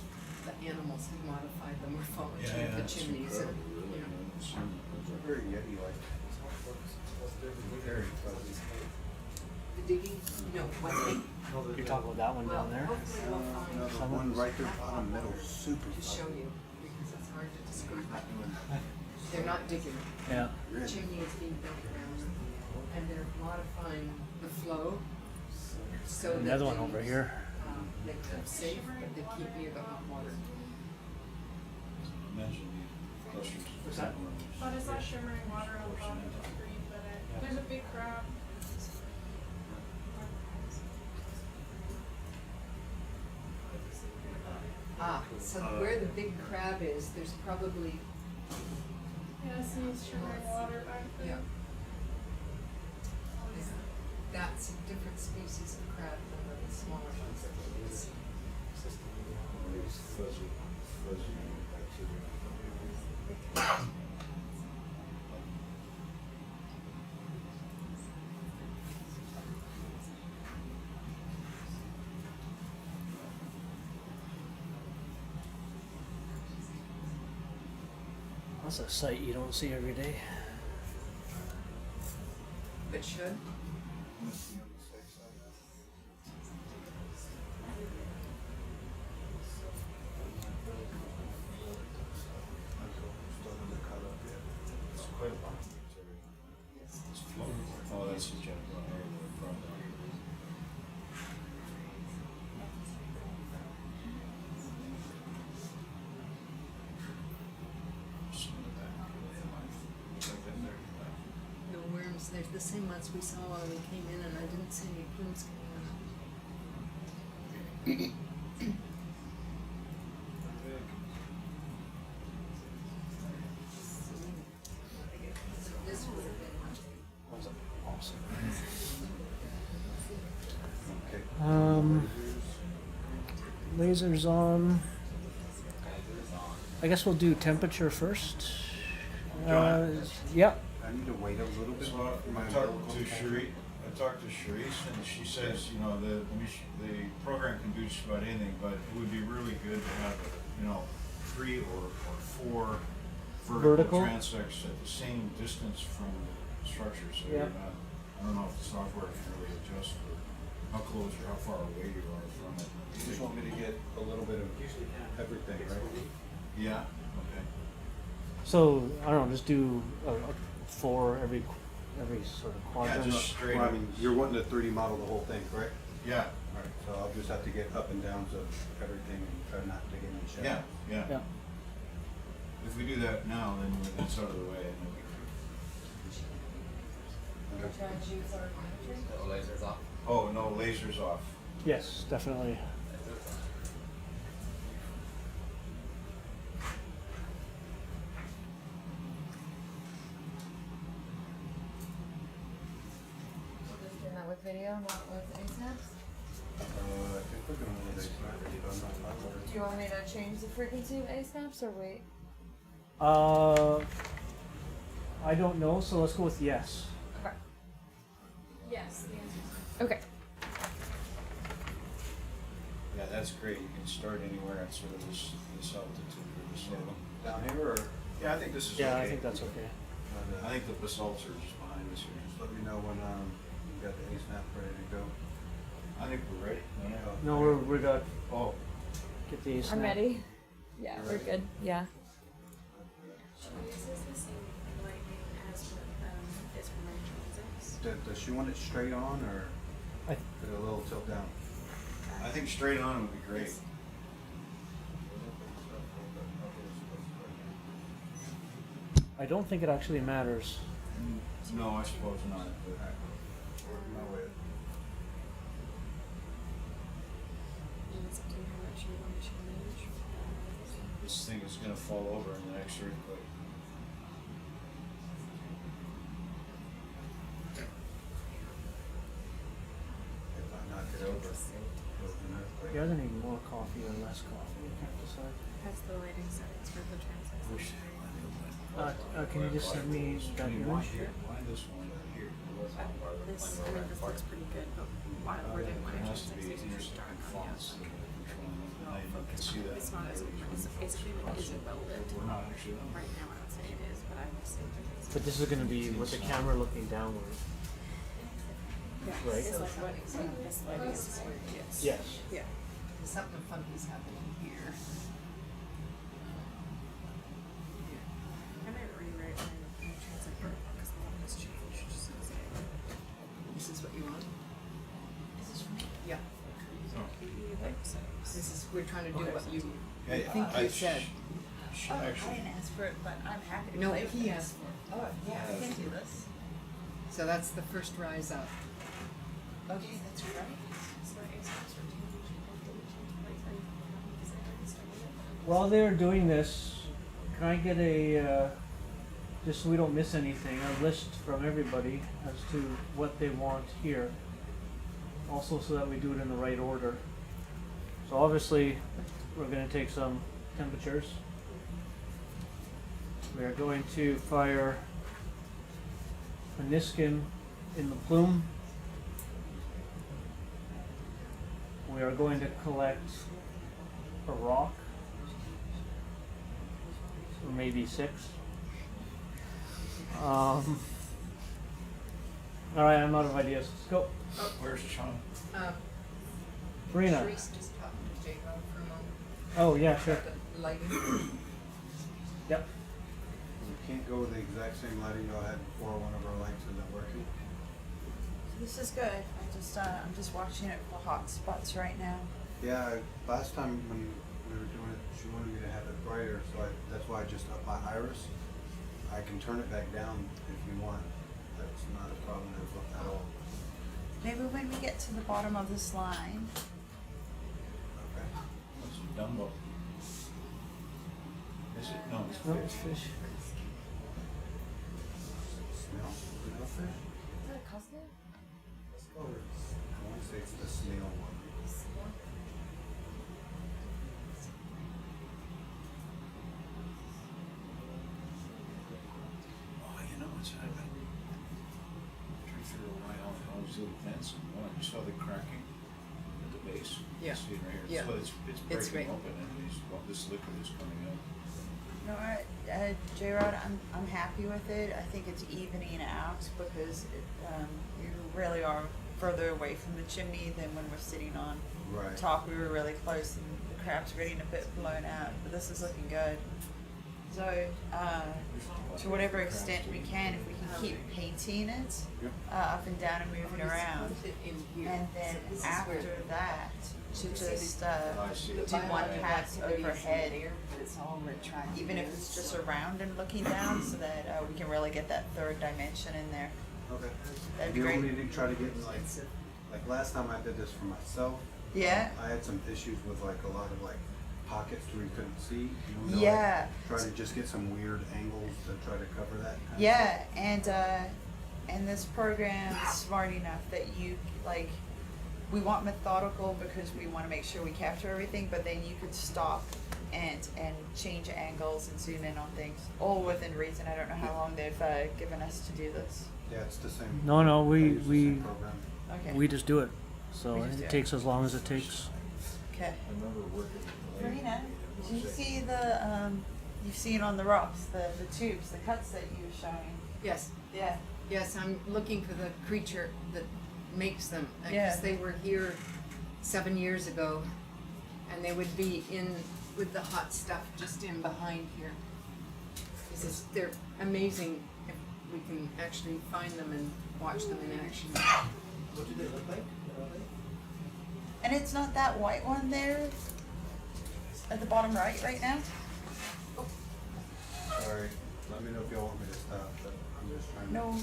the animals have modified the morphology of the it's chimneys and, incredible, you know. They're very Yeti-like. Very fuzzy. The digging, no, what they, You're talking about that one well, down there. hopefully we'll find. No, the one right there bottom middle, super To show fuzzy. you, because it's hard to describe. They're not digging. Yeah. The chimney is being built around, and they're modifying the flow so that Another one they, over here. They keep safe, but they keep near the hot water. Imagine the clusters. What's that? But it's not shimmering water on the bottom of the screen, but there's a big crab. So where the big crab is, there's probably, Yeah, see, shimmering water back there. yeah. That's a different species of crab than the smaller ones that we can see. These fuzzy activity. That's a sight you don't see every day. But should? It's quite a lot. It's floating. Oh, that's the general area from The worms, they're the same ones we saw when we came in, and I didn't see any plumes coming out. So this would have been Awesome. Okay. Lasers on. I guess we'll do temperature first. Yeah. I need to wait a little bit So for my I talked umbilical to catcher. Sharice, and she says, you know, the program can do just about anything, but it would be really good to have, you know, 3 or 4 vertical transects at the same distance from the structure, so you're not, I don't know if the software can really adjust for how close or how far away you are from it. You just want me to get a little bit of everything, right? Yeah, okay. So I don't know, just do a 4 every sort of quadrant. Yeah, just straight Well, I up. mean, you're wanting to 3D model the whole thing, correct? Yeah, Alright, so I'll just have to get up and downs of everything and try not to get any shadow. yeah. If we do that now, then that's out of the way, and then we We're trying to use our photogrammetry. No lasers off. oh, no, lasers off. Yes, definitely. We're just doing that with video, not with ASAPs. I think we're gonna need a already done that. Do you want me to change the frequency of ASAPs or wait? I don't know, so let's go with yes. Okay. Yes, the answer is Okay. Yeah, that's great. You can start anywhere at sort of this altitude or this level. Down here, or? Yeah, I think this is Yeah, okay. I think that's okay. I think the basalts are just behind us here. Just let me know when, you got the ASNAP ready to go. I think we're ready. No, we got. Oh, Get these. I'm ready. Yeah, we're good. Yeah. Is this the same lightning as what is for my transits? Does she want it straight on, or I- put it a little tilt down? I think straight on would be great. I don't think it actually matters. No, I suppose not. But No way. And it's up to you how much you want to change. this thing is going to fall over in the next earthquake. If I knock it over, it'll be an earthquake. You either need more coffee or less coffee. I can't decide. Has the lighting settings for the transits. Can you just send me that image? Why this one here? This, I mean, this looks pretty good, but why we're doing my It has to be transits, it's just dark intersecting on the fonts. outside. Now you can see that. It's not as, it's basically it isn't relevant. We're not actually. Right now, I would say it is, but I would say that it's. But this is going to be with the camera looking downward. Right. It's like what, this lighting is, yes. Yes. Yeah. Something funky's happening here. I might rewrite my transit protocol because a lot of this changed since This is what you want? Is this for me? Yeah. This is, we're trying to do what you Hey, think you said. She Oh, I actually. didn't ask for it, but I'm happy to No, play with he it. asked for it. Oh, yeah, I can do this. So that's the first rise up. Okay, that's right. So ASAPs are changing, like, are you, because I already started it. while they're doing this, can I get a, just so we don't miss anything, a list from everybody as to what they want here? Also so that we do it in the right order. So obviously, we're going to take some temperatures. We are going to fire a Niskin in the plume. We are going to collect a rock, or maybe 6. Alright, I'm out of ideas. Let's go. Oh, Where's Sean? Karina. Sharice just talked to J-Rob for a moment. Oh, yeah, sure. About the lighting. Yep. We can't go with the exact same lighting y'all had before. One of our lights isn't working. This is good. I'm just watching it for hot spots right now. Yeah, last time when we were doing it, she wanted me to have it brighter, so that's why I just upped my iris. I can turn it back down if you want. That's not a problem at all. Maybe when we get to the bottom of this line. Okay. What's a Dumbo? Is it? No, it's No, fish. it's fish. Snail? Snail fish? Is that acoustic? I want to say it's the snail one. Oh, you know what's happening? I'm trying to figure out why all those little vents and one. You saw the cracking at the base? Yeah. You see it right here? Yeah. So it's It's breaking right. open and this liquid is coming out. No, J-Rod, I'm happy with it. I think it's evening out because you really are further away from the chimney than when we're sitting on Right. top. We were really close and the crab's getting a bit blown out, but this is looking good. So, to whatever extent we can, if we can keep painting it up and down and moving around, and then after that, to just do one pass overhead, even if it's just around and looking down, so that we can really get that third dimension in there. Okay. That'd be You great. want me to try to get like last time I did this for myself. Yeah. I had some issues with like a lot of like pockets where you couldn't see. You know, Yeah. Try to just get some weird angles to try to cover that. Kind Yeah, and this program is smart enough that you like. We want methodical because we want to make sure we capture everything, but then you could stop and change angles and zoom in on things, all within reason. I don't know how long they've given us to do this. Yeah, it's the same. No, I use the we same program. Okay. we just do it. So We just do it it. takes as long as it takes. Okay. I remember working with the lady. Karina, did you see the you've seen on the rocks the tubes, the cuts that you were showing? Yes. Yeah. Yes, I'm looking for the creature that makes them. Yeah. Because they were here 7 years ago, and they would be in with the hot stuff just in behind here. They're amazing if we can actually find them and watch them in action. What do they look like? And it's not that white one there at the bottom right now? Sorry. Let me know if y'all want me to stop, but I'm just trying to. No.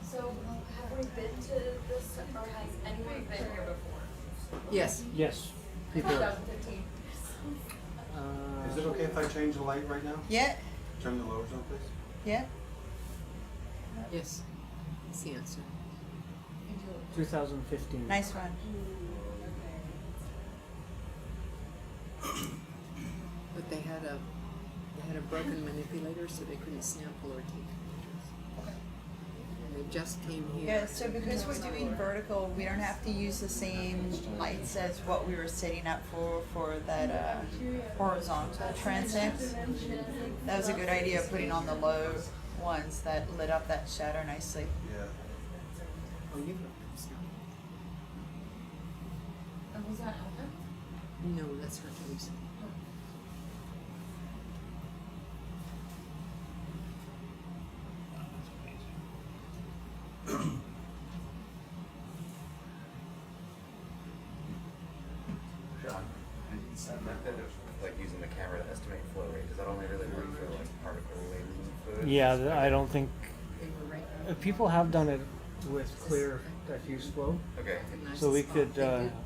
So, have we been to this, or has anyone been here before? Yes. Yes. People. 2015. Is it okay if I change the light right now? Yeah. Turn the lowers on, please. Yeah. Yes. That's the answer. 2015. Nice one. But they had a broken manipulator, so they couldn't sample or take pictures. And they just came here. Yeah, so because we're doing vertical, we don't have to use the same lights as what we were setting up for that horizontal transept. That was a good idea, putting on the low ones that lit up that shadow nicely. Yeah. Oh, you And was that Ellen? No, that's her Teresa. Sean. like using the camera to estimate flow rate, does that only really work for like particle weight fluid? Yeah, I don't think They were right. people have done it with clear diffuse flow. Okay. So we could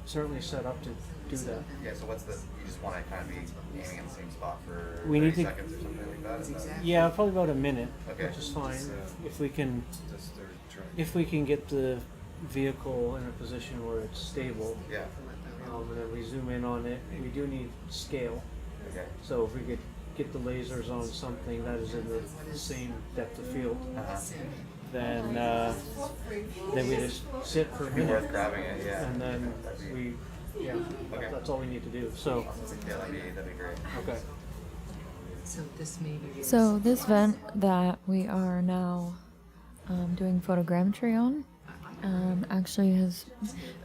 certainly set up to do that. Yeah, so what's the, you just want to kind of be aiming in the same spot for We 30 need to- seconds or something like that? Is that? Yeah, probably about a minute, Okay. which is fine. Just, If we can, just they're trying. if we can get the vehicle in a position where it's stable, Yeah. and then we zoom in on it. We do need scale. Okay. So if we could get the lasers on something that is in the same depth of field, then we just sit for a It'd be minute, worth grabbing it, yeah. and then we, yeah, that's all we need to do. So, Yeah, that'd be great. okay. So this maybe is. So this vent that we are now doing photogrammetry on actually has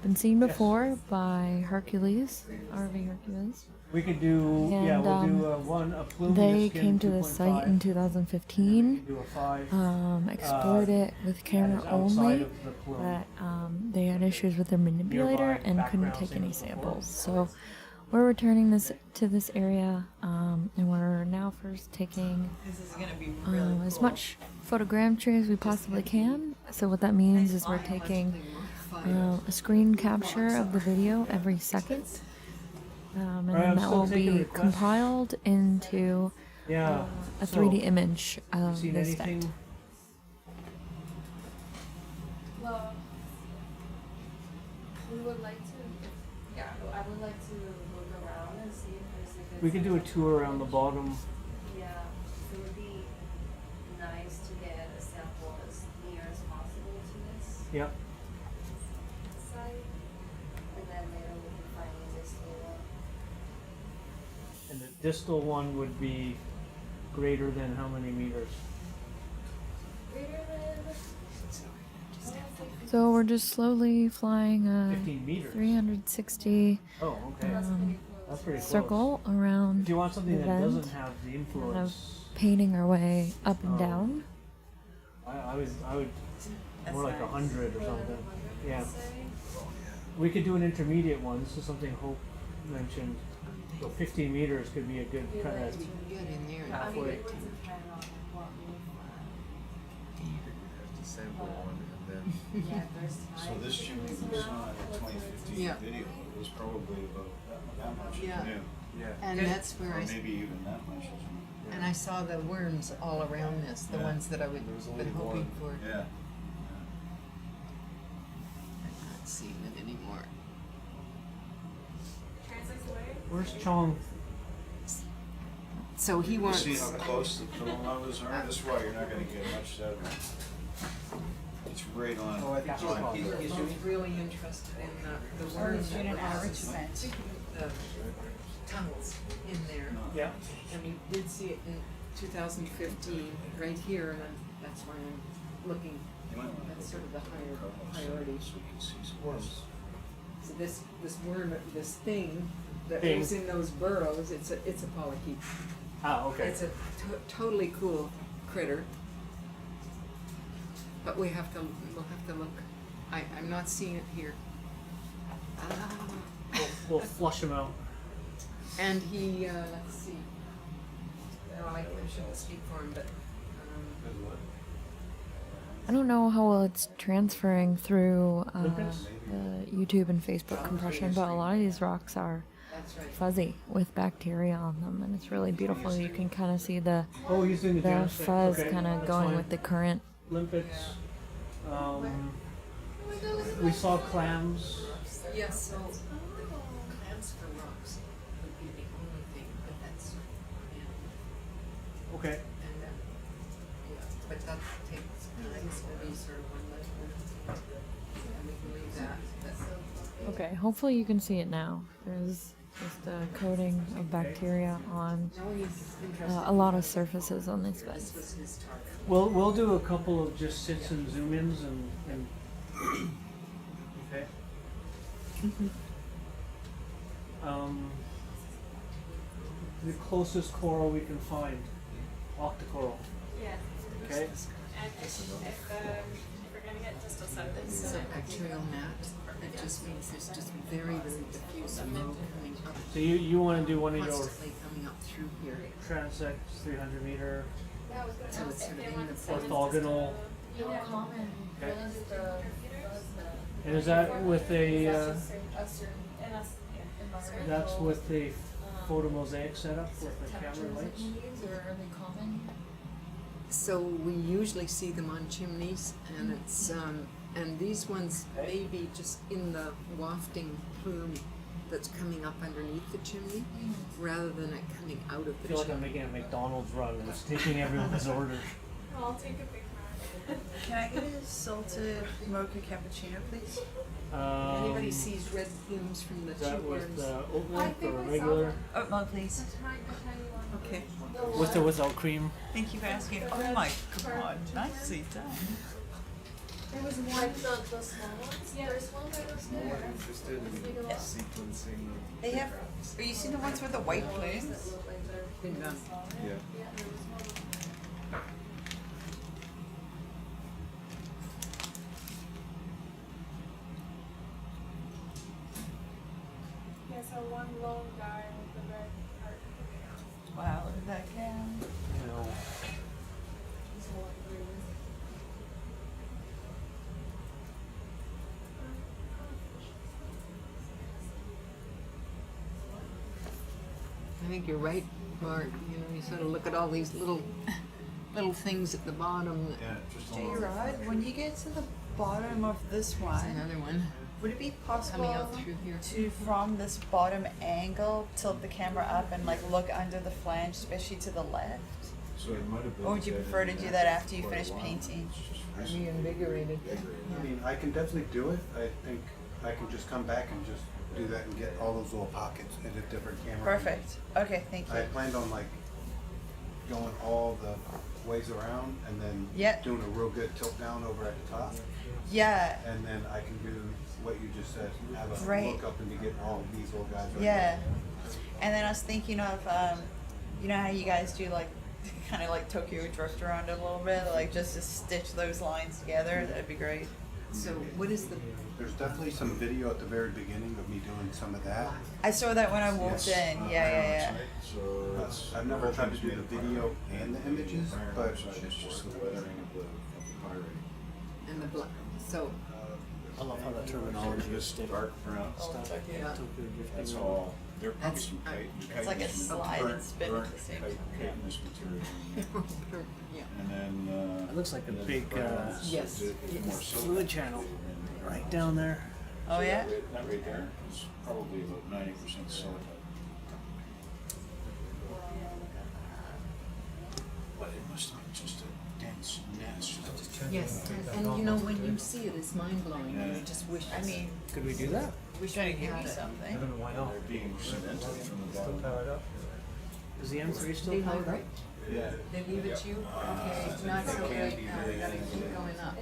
been seen before by Hercules, ROV Hercules. We could do, And, we'll do a plume. They came to the site in 2015, Do a 5. explored it with camera that is outside only, of the plume. but they had issues with their manipulator Nearby and couldn't background take any signals samples. So we're returning this to this area, and we're now first taking This is gonna be really as cool. much photogrammetry as we possibly can. So what that means is we're taking a screen capture of the video every second. And Alright, then I'm that still will taking be requests. compiled into Yeah. a So, 3D image of seen this anything? vent. Well, we would like to, yeah, I would like to look around and see if there's like a. We could do a tour around the bottom. Yeah, it would be nice to get a sample as near as possible to this Yep. site. And then later we can find a distal one. And the distal one would be greater than how many meters? Greater than. So we're just slowly flying 15 a meters. 360 Oh, okay. That's pretty close. circle around If you want something the that vent, doesn't have the kind of influence, painting our way up and Oh. down. I would more like 100 or something. Yeah. Say. We could do an intermediate one. This is something Hope mentioned. So 15 meters could be a good kind of Get in there. halfway. Have to sample one and then. So this chimney we saw in the 2015 Yeah. video was probably about that much Yeah. new. Yeah. And that's where Or I, maybe even that much is new. and I saw the worms all around this, the Yeah. ones that I would There was been only hoping for. one. Yeah. I'm not seeing it anymore. Transects away. Where's Chong? So he You wants. see how close the kilometers are? That's why you're not gonna get much out of it. It's right on. Oh, I think it's on. He's really interested in the worms that were out the tunnels in there. Yeah. And we did see it in 2015, right here, and that's why I'm looking, that's sort of the higher priority. So you can see some Worms. So this worm, this thing that Thing. lives in those burrows, it's a polychaete. Ah, okay. It's a totally cool critter. But we'll have to look. I'm not seeing it here. We'll flush him out. And he, let's see. No, I shouldn't speak for him, but, I don't know how well it's transferring through Lipids? the YouTube and Facebook compression, but a lot of these rocks are that's right. fuzzy with bacteria on them, and it's really beautiful. You can kind of see the Oh, he's doing the genetic. fuzz Okay, kind of that's going fine. with the current. Limpets. We saw clams. Yes, so clams for rocks would be the only thing, but that's, yeah. Okay. And, yeah, but that takes time, so these are one by one. And we can leave that, but. Okay, hopefully you can see it now. There's just a coating of bacteria on No, he's interested. a lot of surfaces on these This vents. was his target. We'll do a couple of just sits and zoom ins and okay. The closest coral we can find, octocoral. Yeah. Okay. And if we're gonna get distal septic, This is a bacterial mat. It just means there's just very, very diffuse flow coming up So you want to do one of your constantly coming up through here. transects 300 meter So it's sort of in the orthogonal. Okay. And is that with a that's with the photomosaic setup with the camera lights? So we usually see them on chimneys, and it's and these ones may be just in the wafting plume that's coming up underneath the chimney, rather than it coming out of I the feel like I'm chimney. making a McDonald's run and it's taking everyone's order. I'll take a Big Mac. Can I get a salted mocha cappuccino, please? Anybody sees red plumes from the Is that tube with worms? oat milk or regular? Oat milk, please. Okay. With or without cream? Thank you for asking. Oh my god, nicely done. There was one. Like the small ones? Yeah. First one that was More there. interested in sequencing. They have. Are you seeing the ones with the white plumes? Been done. Yeah. Yeah, so one lone guy with the red heart coming out. Wow, look at that cow. No. He's one green. I think you're right, Mark. You know, you sort of look at all these little things at the bottom. That, Yeah, just a J little. Rod, when you get to the bottom of this There's one, another one would it be coming possible out through here. to, from this bottom angle, tilt the camera up and like look under the flange, especially to the left? So it might have been. Or would you prefer to do that after you finish painting? Reinvigorated. I mean, I can definitely do it. I think I can just come back and just do that and get all those little pockets in a different camera. Perfect. Okay, thank I you. planned on like going all the ways around and then Yeah. doing a real good tilt down over at the top. Yeah, And then I can do what you just said, have a Great. look up and to get all these little guys right yeah. And then I was thinking of, you know how you guys do like, kind of like Tokyo Drift around it a little bit, like just to stitch those lines together. That'd be great. So what is the? There's definitely some video at the very beginning of me doing some of that. I saw that when I walked in. Yeah. So that's. I've never tried to do the video and the images, but It's just the weathering of the pirate. And the black. So I love how that terminology is Just dark brown. stuff. Yeah. Tokyo drifting. That's all. There are probably That's- some It's like a slide and spin at the same time. chitinous material. yeah. And then. It looks like a and then big browns, Yes. more silver. fluid channel right down there. Oh yeah. That right there is probably about 90% silica. But it must be just a dense nest. Yes. And you know when you see it, it's mind blowing. And you just wish. I mean, Could we do that? we should give me something. know why not. They're being cemented from the Still bottom. powered up. Is the M3 They still leave powered it. up? Yeah. They leave it to you. Okay. It's not so great now. They gotta keep going up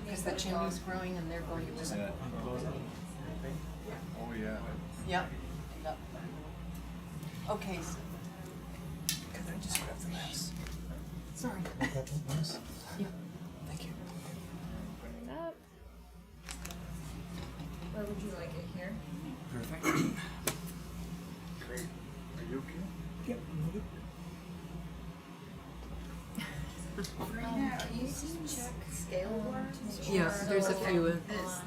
because the chimney's growing and they're going to. Yeah. Oh, yeah. Yeah. Okay. So, Can I just grab the mask? sorry. Yeah. Thank you. Bring it up. Where would you like it here? Perfect. Great. Are you okay? Yep. Are you check scale worms? Yeah. There's a few.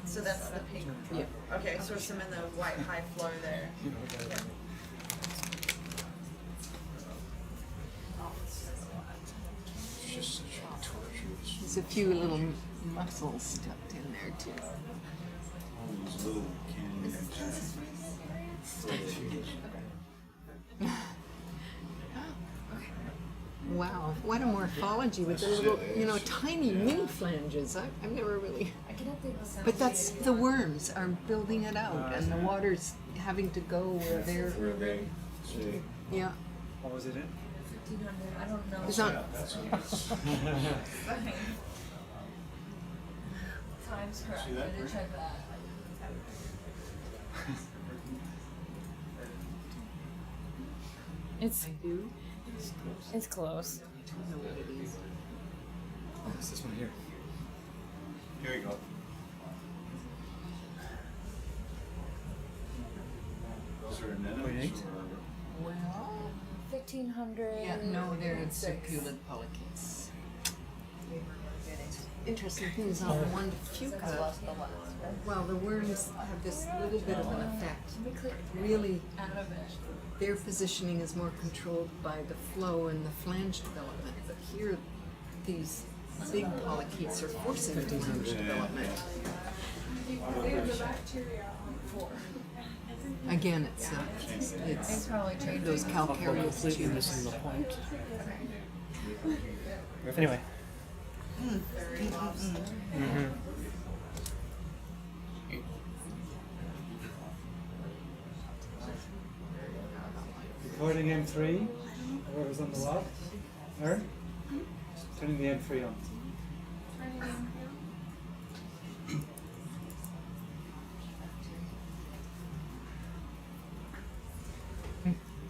So that's the pink. Yeah. Okay, so some in the white high flow there. It's just such a torturous. There's a few little mussels tucked in there too. All these little canyons. Wow, what a morphology with the little, tiny mini flanges. I've never really. I can update the sound. But that's the worms are building it out, and the water's having to go where they're. Where they say. Yeah. What was it in? 1500. I don't know. It's on. Time's correct. See that, I did Rick? check that. It's I do. it's close. I don't know what it is. Oh, it's this one here. Here you go. Those are they're anemones or? Well, 1500. yeah, no, they're succulent polychaetes. Interesting things on one fuca. Well, the worms have this little bit of an effect. Really, their positioning is more controlled by the flow and the flange development. But here, these big polychaetes are forcing the flange development. They have the bacteria on the floor. Again, it's those calcareous Completely tubes. missing the point. Anyway. Mm-hmm. Recording M3, whoever's on the left. Aaron? Turning the M3 on.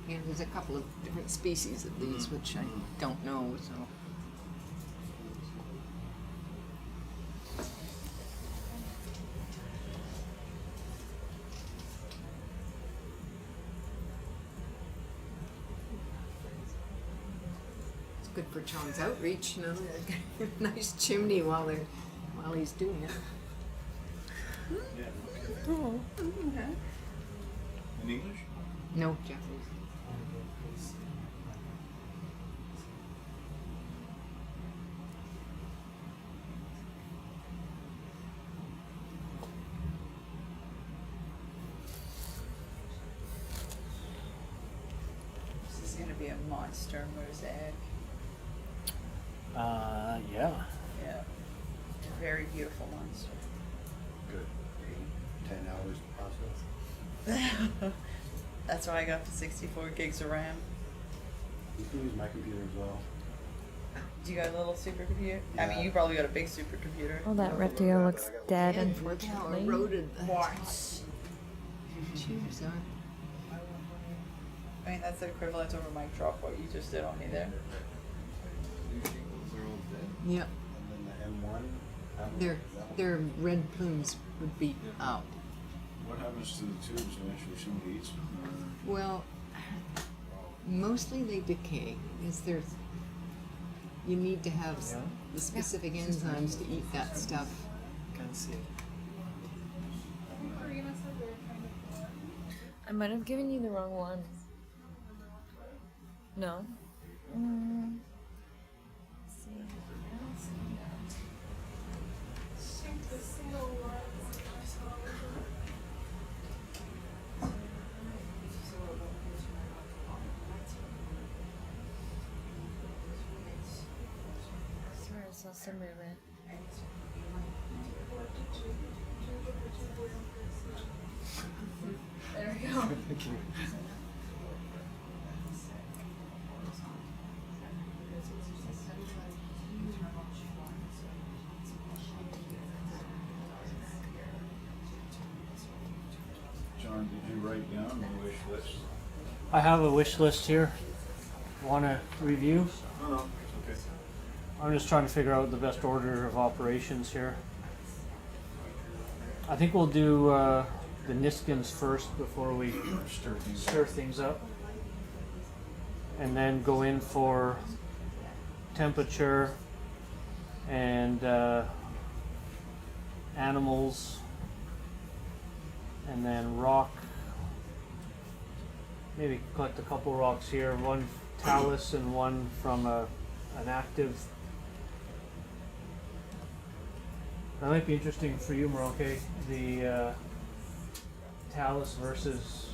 Yeah, there's a couple of different species of these which I don't know, so. It's good for John's outreach, you know, nice chimney while he's doing it. Oh. In English? No, Japanese. This is going to be a monster mosaic. Yeah. Yeah. A very beautiful monster. Good. 10 hours to process. That's why I got the 64 gigs of RAM. You can use my computer as well. Do you got a little supercomputer? I mean, you probably got a big supercomputer. Oh, that reptile looks dead, How unfortunately. eroded the What? tubes are. I mean, that's the equivalent of a mic drop, what you just did on me there. Yep. And then the M1. Their red plumes would be out. What happens to the tubes eventually? Somebody eats them? Well, mostly they decay. You need to have the specific enzymes to eat that stuff. Can't see it. I might have given you the wrong one. No? Sorry, I saw some movement. There we go. Thank you. John, did you write down the wish list? I have a wish list here. Want to review? No, it's okay. I'm just trying to figure out the best order of operations here. I think we'll do the Niskins first before we stir things up. And then go in for temperature and animals, and then rock. Maybe collect a couple rocks here, one talus and one from an active. That might be interesting for you, Maroke, the talus versus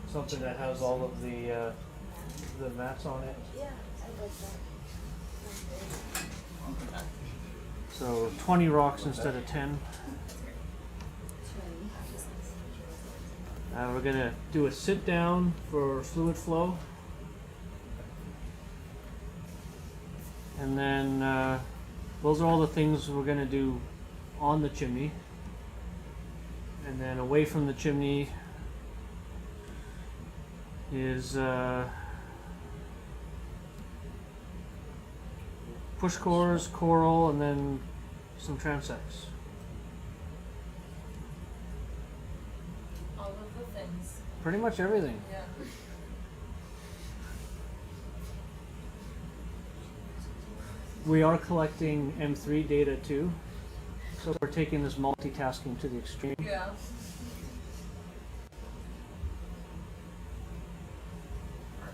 something that has all of the mats on it. Yeah, I like that. So 20 rocks instead of 10. We're gonna do a sit down for fluid flow. And then those are all the things we're gonna do on the chimney. And then away from the chimney is push cores, coral, and then some transects. All of the things. Pretty much everything. Yeah. We are collecting M3 data too, so we're taking this multitasking to the extreme. Yeah.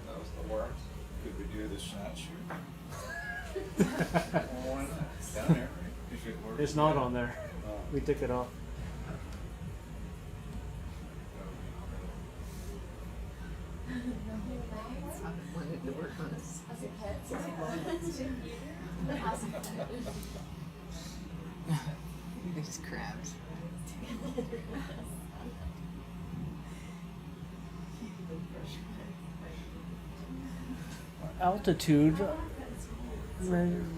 That was the worst. Could we do the snatch shoot? Down there, if it works. It's not on there. Oh. We took it off. I wanted to work on us. These crabs. Altitude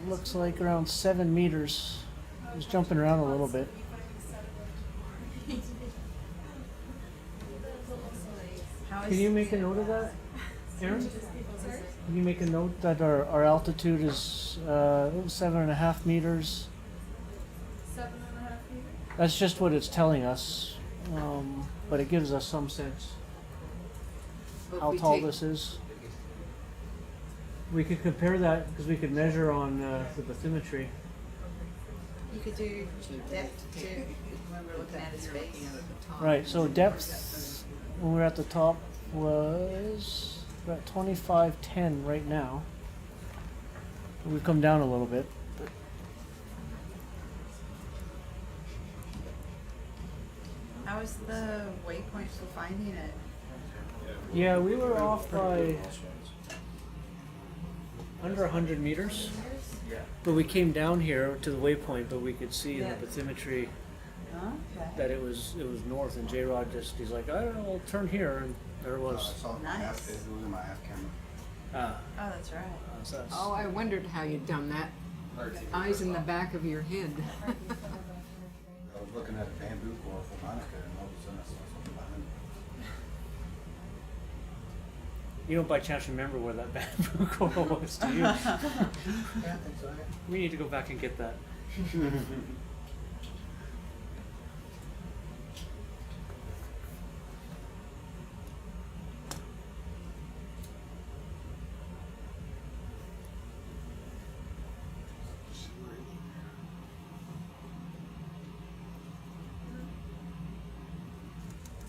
looks like around 7 meters. It's jumping around a little bit. Can you make a note of that, Aaron? Can you make a note that our altitude is 7.5 meters? 7.5 meters? That's just what it's telling us, but it gives us some sense how tall this is. We could compare that because we could measure on the bathymetry. You could do depth too when we're looking at his face. Right, so depth when we're at the top was about 2510 right now. We've come down a little bit. But How was the waypoint for finding it? yeah, we were off by under 100 meters. But we came down here to the waypoint, but we could see in the bathymetry Okay. that it was north, and J-Rod he's like, I don't know, I'll turn here, and there it was. Nice. It was in my app camera. Ah, Oh, that's right. so that's- Oh, I wondered how you'd done that. Eyes in the back of your head. I was looking at a bamboo core for Monica, and all of a sudden I saw something behind me. You don't by chance remember where that bamboo coral was, do you? Yeah, I think so. We need to go back and get that.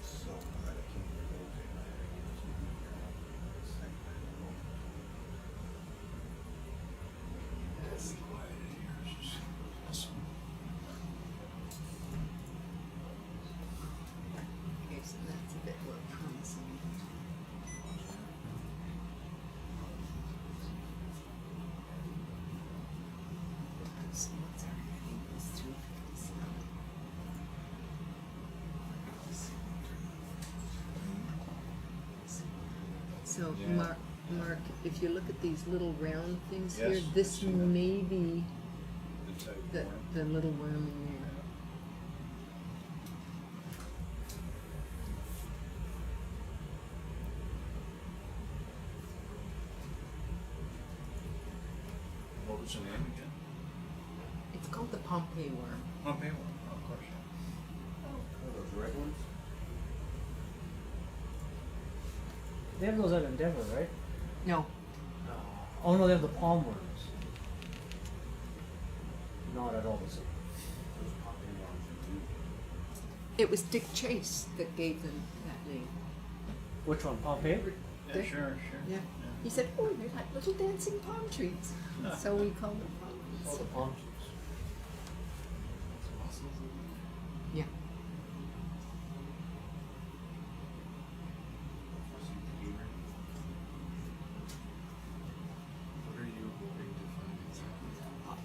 So glad I came to rotate my head. This thing. It's quiet in here. It's just awesome. Okay, so that's a bit more promising. So what's our heading? It's 357. So, Yeah. Mark, if you look at these little round things Yes, here, this I see that. may be The type the, worm. the little worm in there. What was the name again? It's called the Pompeii worm. Pompeii worm, of course. Oh, those red ones? They have those out in Denver, right? No, Oh no, they have the palm worms. Not at all the same. Those popping ones are blue. it was Dick Chase that gave them that name. Which one, Pompeii? Yeah, Dick? sure. Yeah. He said, oh, they're like little dancing palm trees. So we called them palm Oh, trees. the palm trees. Yeah. What are you hoping to find exactly?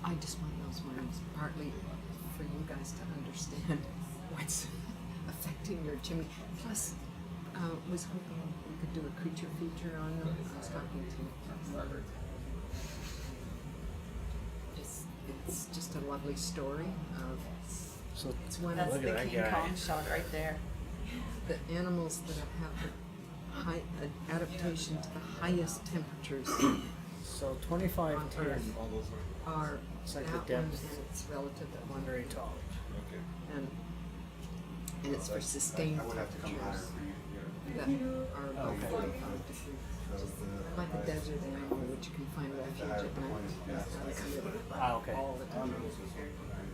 I just want those worms partly for you guys to understand what's affecting your chimney. Plus, was hoping we could do a creature feature on them. I was talking to Robert. It's just a lovely story of So it's one That's of the at that King guy. Kong shot right there. the animals that have the high adaptation to the highest temperatures So 2510 are It's like that the one depth. and its relative at one very tall. Okay. and it's for sustained I would have to come higher temperatures. for you. that are above 45 degrees. Like a desert animal, which you can find refuge at night. It's got to come in Okay. all the time.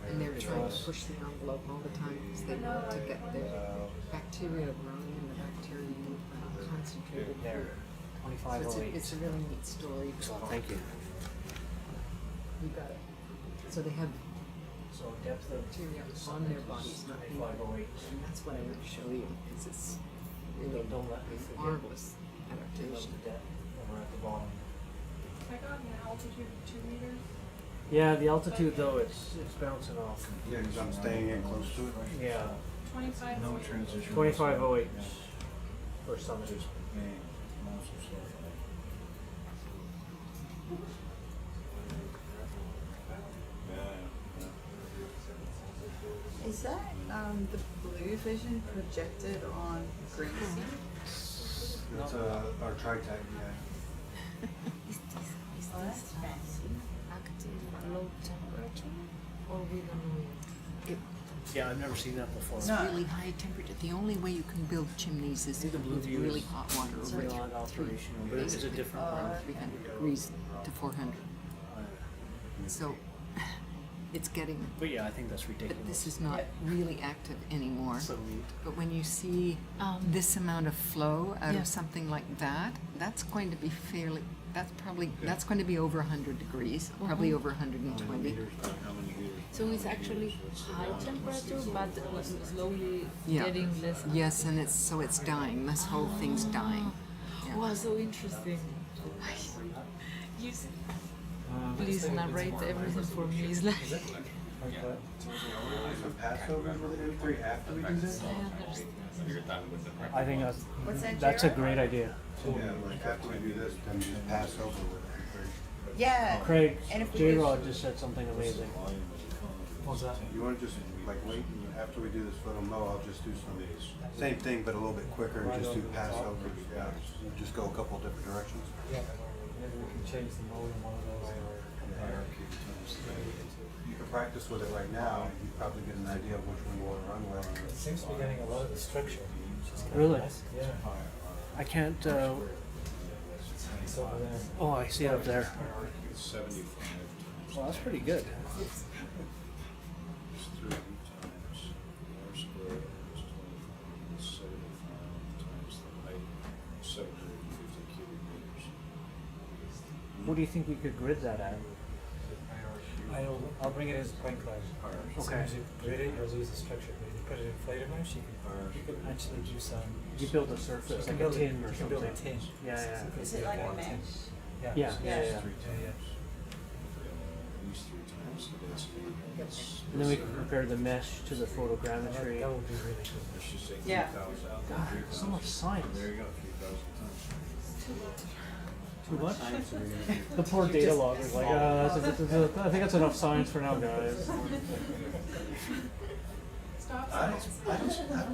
And they're trying to push the envelope all the time because they want to get their bacteria growing, and the bacteria concentrated There. So 2508. it's a really neat story. Thank you. You got it. So they have So depth of bacteria on their bodies, not in 2508. And that's what I want to show you because it's really Don't let me forget. marvelous Below adaptation. the depth, and we're at the bottom. I got an altitude of 2 meters. Yeah, the altitude though, it's bouncing off. Yeah, because I'm staying in close to it. Yeah. 25. No transition. 2508 for summit. Just bang, massive stuff. Yeah. Is that the blue vision projected on green sea? It's our TriTac, yeah. Oh, that's fancy. Active low temperature, or we don't know yet. Yeah, I've never seen that before. It's really high temperature. The only way you can build chimneys is The blue with view really is hot water over it. not operational, but it's a different one. 300 degrees to 400. So it's getting. But yeah, I think that's But ridiculous. this is not really active anymore. So neat. But when you see this amount of flow out Yeah. of something like that, that's going to be fairly. That's going to be over 100 degrees, probably over 120. So it's actually high temperature, but slowly Yeah. getting less. Yes, and it's dying. This whole thing's dying. Yeah. Wow, so interesting. Please narrate everything for me. It's like Some Passovers with an M3 after we do this? I think What's that, that's a Jared? great idea. Yeah, like after we do this, then just pass over with it. Yeah. Craig, And if we J-Rod just- just said something amazing. What's that? You want to just like wait and after we do this photo mo, I'll just do some same thing but a little bit quicker and just do passovers. Yeah, just go a couple different directions. Yeah, maybe we can change the mode in one of those. You can practice with it right now. You probably get an idea of which one you want to run with. It seems to be getting a lot of the structure. which is kind of Really? nice. Yeah. I can't. It's over there. Oh, I see it up there. 75 Well, that's pretty good. times 3 times r squared is 75 times the height, 750 cubic meters. What do you think we could grid that at? I'll bring it as a point cloud. As soon Okay. as you grid it, you'll lose the structure. But if you put it in flavor mesh, you can actually do some. You build a surface, like a tin or You can build a something. tin. Yeah, yeah. Is it like a mesh? Yeah. Yeah, yeah, yeah. 3 times. At least 3 times the density. And then we can compare the mesh to the That photogrammetry. would be really good. Let's just say Yeah. 3,000. God, so much science. There you go, 3,000 tons. Too much? The poor data logger's like, I think that's enough science for now, guys. Stop. I don't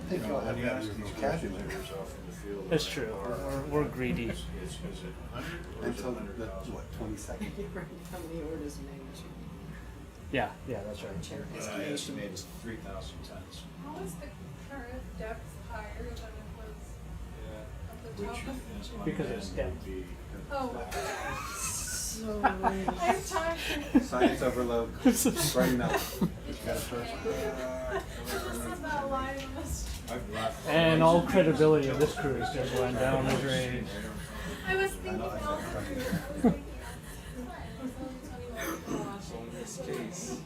think y'all have that in your vocabulary. It's true. We're greedy. Is it 100 or is it Until 100,000? the, what, 22nd? How many orders made? Yeah, that's right. I estimate it's 3,000 tons. How is the current depth higher than it was at the Which top of is the on Because end it's would depth. be Oh. So I have time for Science overload. Right now. Got a first. this is not line on this. I've laughed. And all credibility of this cruise just went down the drain. I was thinking altitude. So in this case,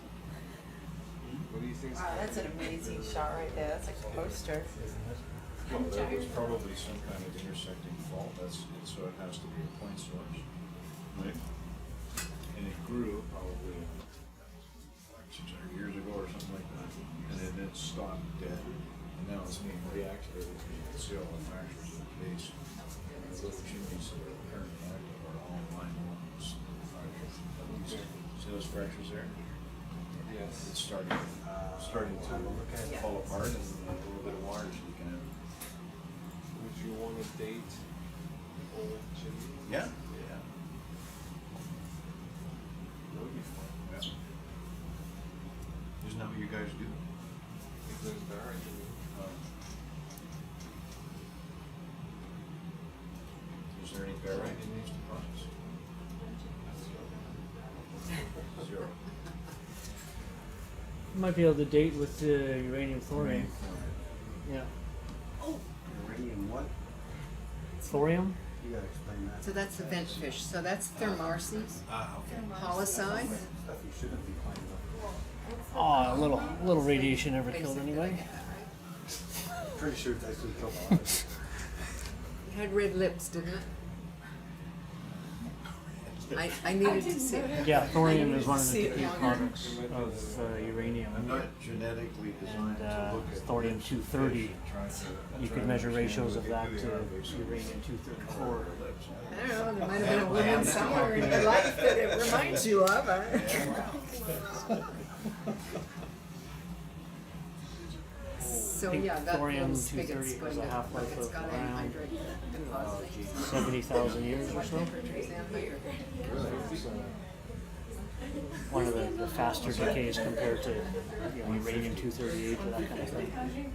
what do you think? Wow, that's an amazing shot right there. That's like a poster. Well, there was probably some kind of intersecting fault, so it has to be a point source, right? And it grew probably 600 years ago or something like that, and then it stopped dead, and now it's being reactivated because you can see all the fractures in the base. The little chimneys that are currently active are all line ones, fractures. See those fractures there? Yes. It's starting to fall apart, and a little bit of water is leaking out. Would you want to date old chimney? Yeah. Yeah. That would be fun. Yeah. Isn't that what you guys do? If there's barrage, Is there any bearing in these deposits? Zero. Might be able to date with the uranium thorium. Yeah. Uranium what? Thorium? You gotta explain that. So that's the vent fish. So that's thermarces, Okay. polyci. Stuff you shouldn't be playing with. Oh, a little radiation never killed anybody. Pretty sure it's actually killed a lot of people. It had red lips, didn't it? I needed to see it. Yeah, thorium is one of See the it key on products of uranium. I'm not genetically designed to look at thorium fish 230. trying to- You trying could measure understand ratios what of they that do to they are based on uranium 234. I don't know, there might have been a woman somewhere in your life that it reminds you of. So yeah, that thorium little spigot's 230 going has a to, half-life like it's of got around anhydride deposits. 70,000 years or so. Temperatures and later. One of the faster decays compared to uranium 238 or that kind of thing.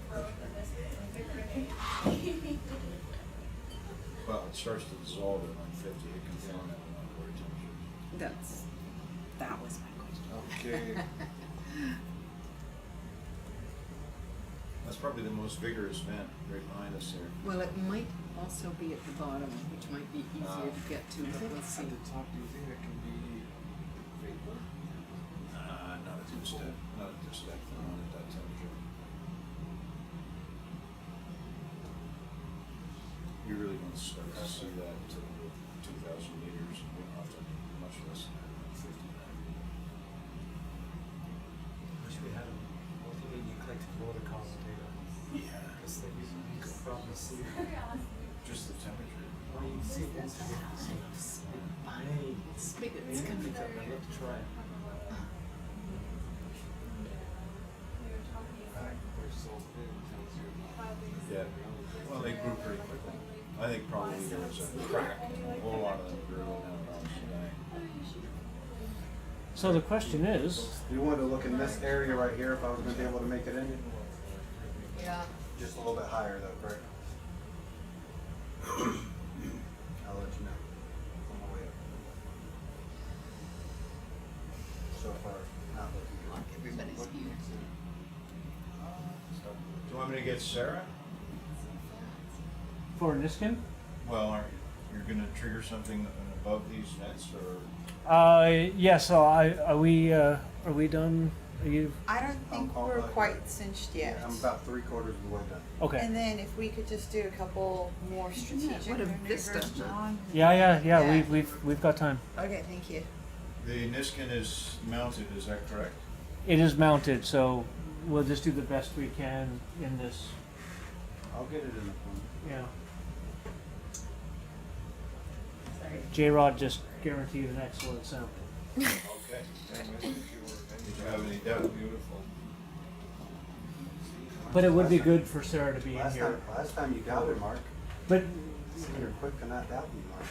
Well, it starts to dissolve at 150. It can form at lower temperatures. That was my question. Okay. That's probably the most vigorous vent right behind us there. Well, it might also be at the bottom, which might be easier to get to, but we'll see. At the top, do you think that can be vapor? Not at this depth. Not at this depth. Not at that temperature. You really won't start to see that until 2,000 meters, often much less than that, 50. Wish we had a multibeam you collected water column data. Yeah. Because then you could probably see Just the temperature. well, you see things to get big Spigots maybe coming pick up. I'd love to try it. They're so thin, it tells you about Yeah. Well, they grew pretty quickly. I think probably there was a crack. A whole lot of them grew and now they're So the question is, You wanted to look in this area right here if I was gonna be able to make it in? Yeah. Just a little bit higher though, correct? I'll let you know on the way up. So far, not looking good. Everybody's here. Do you want me to get Sarah? for Niskin, Well, are you gonna trigger something above these nets or? yeah. So are we done? Are you I don't think I'll we're let you quite know. cinched yet. Yeah, I'm about 3/4 of the way done. okay? And then if we could just do a couple more strategic what a maneuvers, vista. John. Yeah. We've got time. Okay, thank you. The Niskin is mounted, is that correct? It is mounted, so we'll just do the best we can in this. I'll get it in the phone. Yeah. J-Rod just guaranteed an excellent sample. Okay. Did you have any doubt? Beautiful. But it would be good for Sarah to be in here. Last time you doubted, Mark. But You're quick to not doubt me, Mark.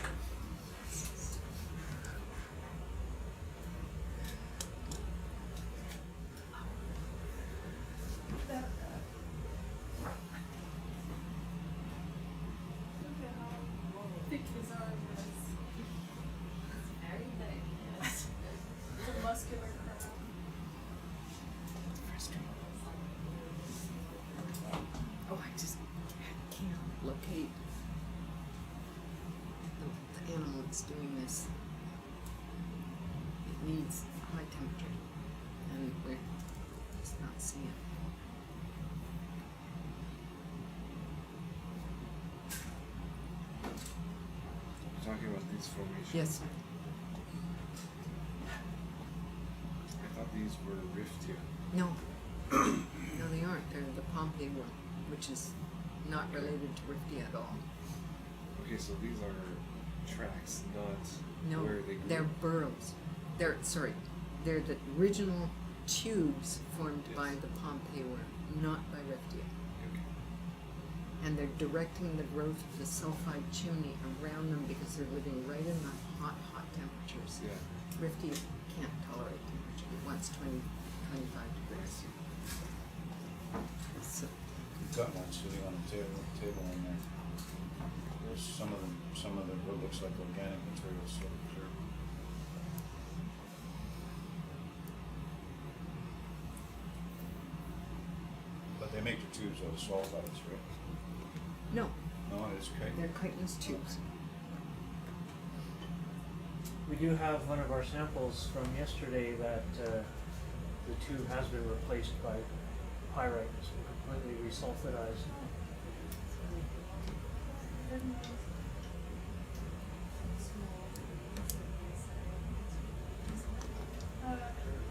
Thick his arm is. Very thick, yes. It's a muscular crown. Oh, I just can't locate the animal that's doing this. It needs high temperature, and we're just not seeing it. You're talking about these formations. Yes. I thought these were rift here. No. No, they aren't. They're the Pompeii one, which is not related to Rifty at all. Okay, so these are tracks, not No, where they grew. they're burrows. They're the original tubes formed by the Pompeii worm, not by Riftia. Okay. And they're directing the growth of the sulfide chimney around them because they're living right in the hot temperatures. Yeah. Riftia can't tolerate temperature. It wants 20, 25 degrees. So, You've got one sitting on a table in there. because some of the what looks like organic materials still preserved. But they make the tubes out of sulfides, right? No, No, it's chitin. they're chitinous tubes. We do have one of our samples from yesterday that the tube has been replaced by pyrite. It's been completely resulfidized.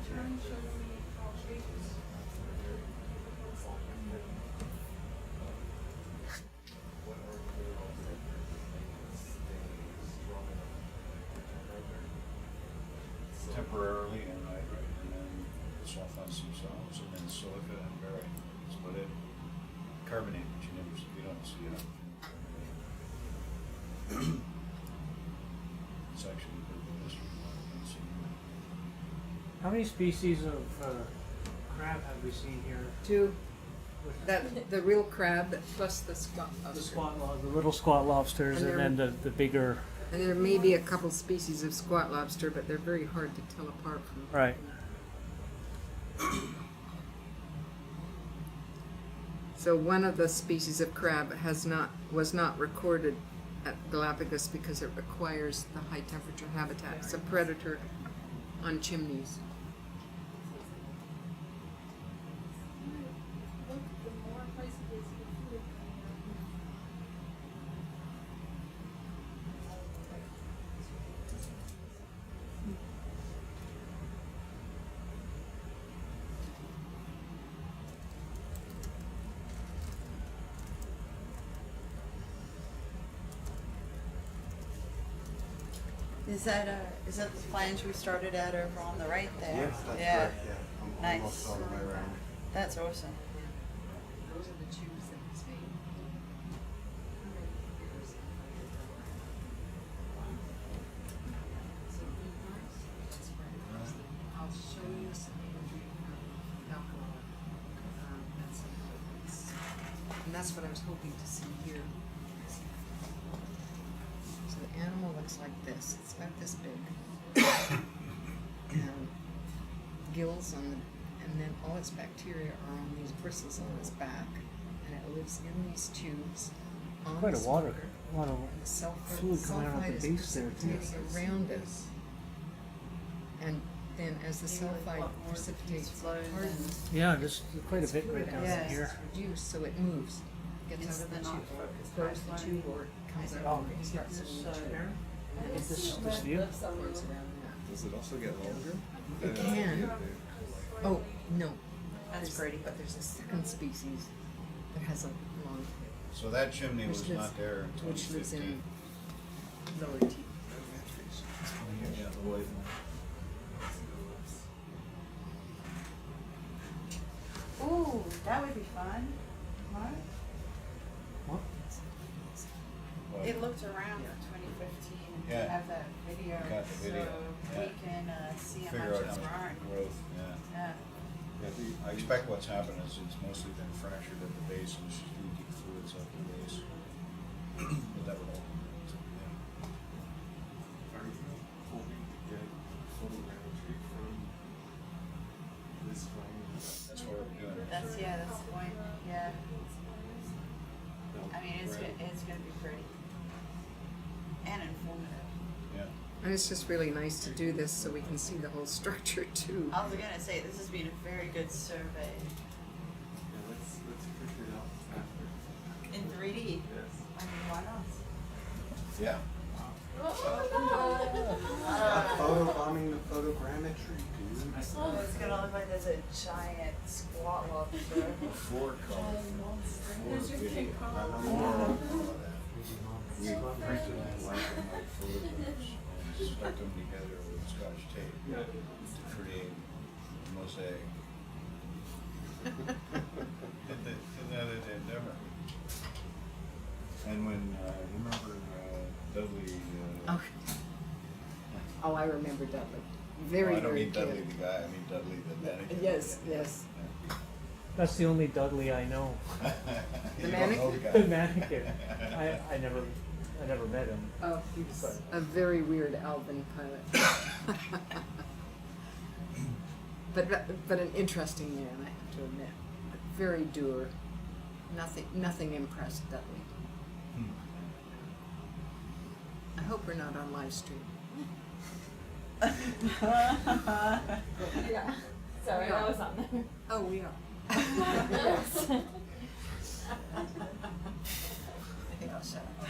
Trying to show me how big this Temporarily and then sulfides themselves, and then silica and barite. That's about it. Carbonate, but you don't see it. It's actually good for this one. How many species of crab have we seen here? Two. The real crab plus the squat lobster. The little squat lobsters, And and then the bigger. And there may be a couple species of squat lobster, but they're very hard to tell apart from. Right. So one of the species of crab was not recorded at Galapagos because it requires the high temperature habitat. It's a predator on chimneys. look, the more places the fluid coming out. Is that the flange we started at over on the right there? Yes, that's Yeah. correct, yeah. I'm Nice. almost all the way around. That's awesome. Those are the tubes that was made. I'll show you some imagery from alcohol. And that's what I was hoping to see here. So the animal looks like this. It's about this big. And gills on the, and then all its bacteria are on these bristles on its back, and it lives in these tubes. On Quite a the lot of sulfur- fluid coming out sulfide of the is base there too. precipitating around it. And then as the Maybe like sulfide what more precipitates, flows it and- hardens. Yeah, just quite a bit Fluid right down Yes. here. is reduced, so it moves. Gets It's out of the the tube, not-focused goes part. the tube, or it comes out Oh, and can you get starts this, in the tube. Aaron? And Get it's this view? floats around that. Does it also get longer? It can. Oh, no. That's There's- pretty. But there's a second species that has a long tail. So that chimney was Which lives- not there in which lives 2015. in lower teeth. Yeah, the white one. Ooh, that would be fun. What? What? It looked around for 2015 and we Yeah. have that video, Got the video, so yeah. we can see how Figure much out it's how much grown. growth, yeah. Yeah. I expect what's happened is it's mostly been fractured at the base and it's just leaking fluids out the base. But that would all, Are you hoping to get photogrammetry from this flying? that's what we're doing. That's the point. Yeah. I mean, it's gonna be pretty and informative. Yeah. And it's just really nice to do this so we can see the whole structure too. I was gonna say this has been a very good survey Yeah, let's print it out after. in 3D. Yes. I mean, why not? Yeah. Photobombing the photogrammetry, dude. Oh, it's gonna look like there's a giant squat lobster. Before color. There's your video. pink Not color. more of that. We printed and black and white photographs and stuck them together with Scotch tape to create a mosaic. Another endeavor. And when, you remember Dudley? Oh. Oh, I remember Dudley. Very, I don't very mean good. Dudley the guy, I mean Dudley the mannequin. Yes, yes. That's the only Dudley I know. You The don't know mannequin? the guy. The mannequin. I never I never met him. Oh, he was a very weird Alvin pilot. but an interesting man, I have to admit. Very dour. Nothing impressed Dudley. I hope we're not on live stream. Yeah. Sorry, I was on there. Oh, we are. Yes. I think I'll shut up.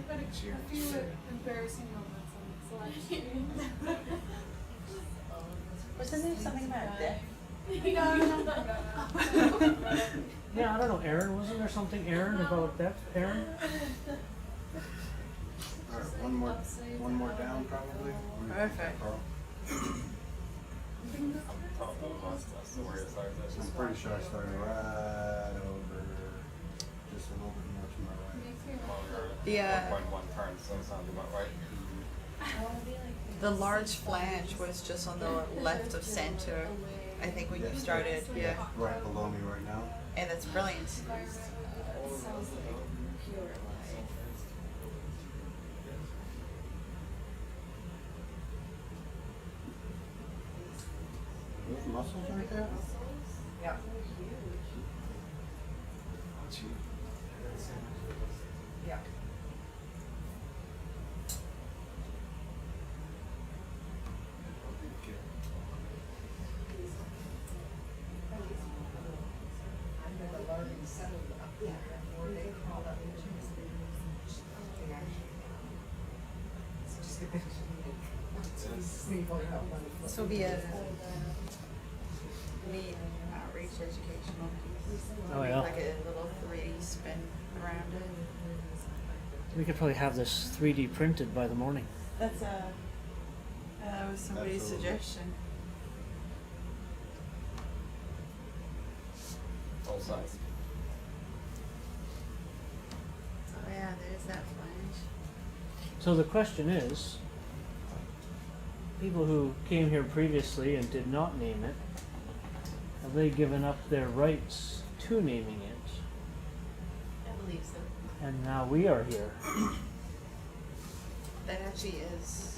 But a few embarrassing moments on this live stream. Wasn't there something about death? Yeah, I don't know, Aaron, wasn't there something, Aaron, about that, Aaron? Alright, one more down probably. What do you think, Perfect. Carl? I'm pretty sure I started right over, just a little bit more to my right. Yeah. 1.1 turns, so it sounds about right. The large flange was just on the left of center, I think, when you started. Yeah. Right below me right now. And that's brilliant. Those muscles right there? Yeah. Yeah. This will be a neat outreach educational piece. Oh, yeah. Like a little 3D spin around it. We could probably have this 3D printed by the morning. That's that was somebody's Absolutely. suggestion. Full size. Oh yeah, there's that flange. So the question is, people who came here previously and did not name it, have they given up their rights to naming it? I believe so. And now we are here. That actually is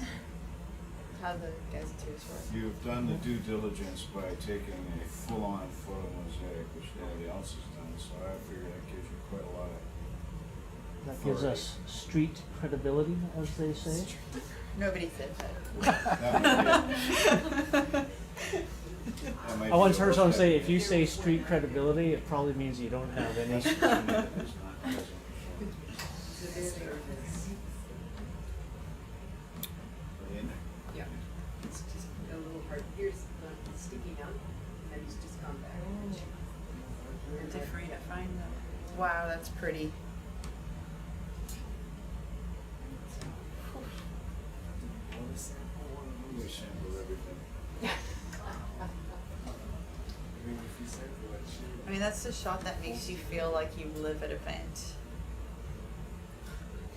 how the gazetteers work. You've done the due diligence by taking a full-on photo mosaic, which nobody else has done, so I figure that gives you quite a lot of. That gives us street credibility, as they say. Nobody said that. I once heard someone say, if you say street credibility, it probably means you don't have any. Yeah. It's just a little hard. Here's the sticky note, and then he's just gone back. They're free to find them. Wow, that's pretty. We sample everything. I mean, that's the shot that makes you feel like you live at a vent.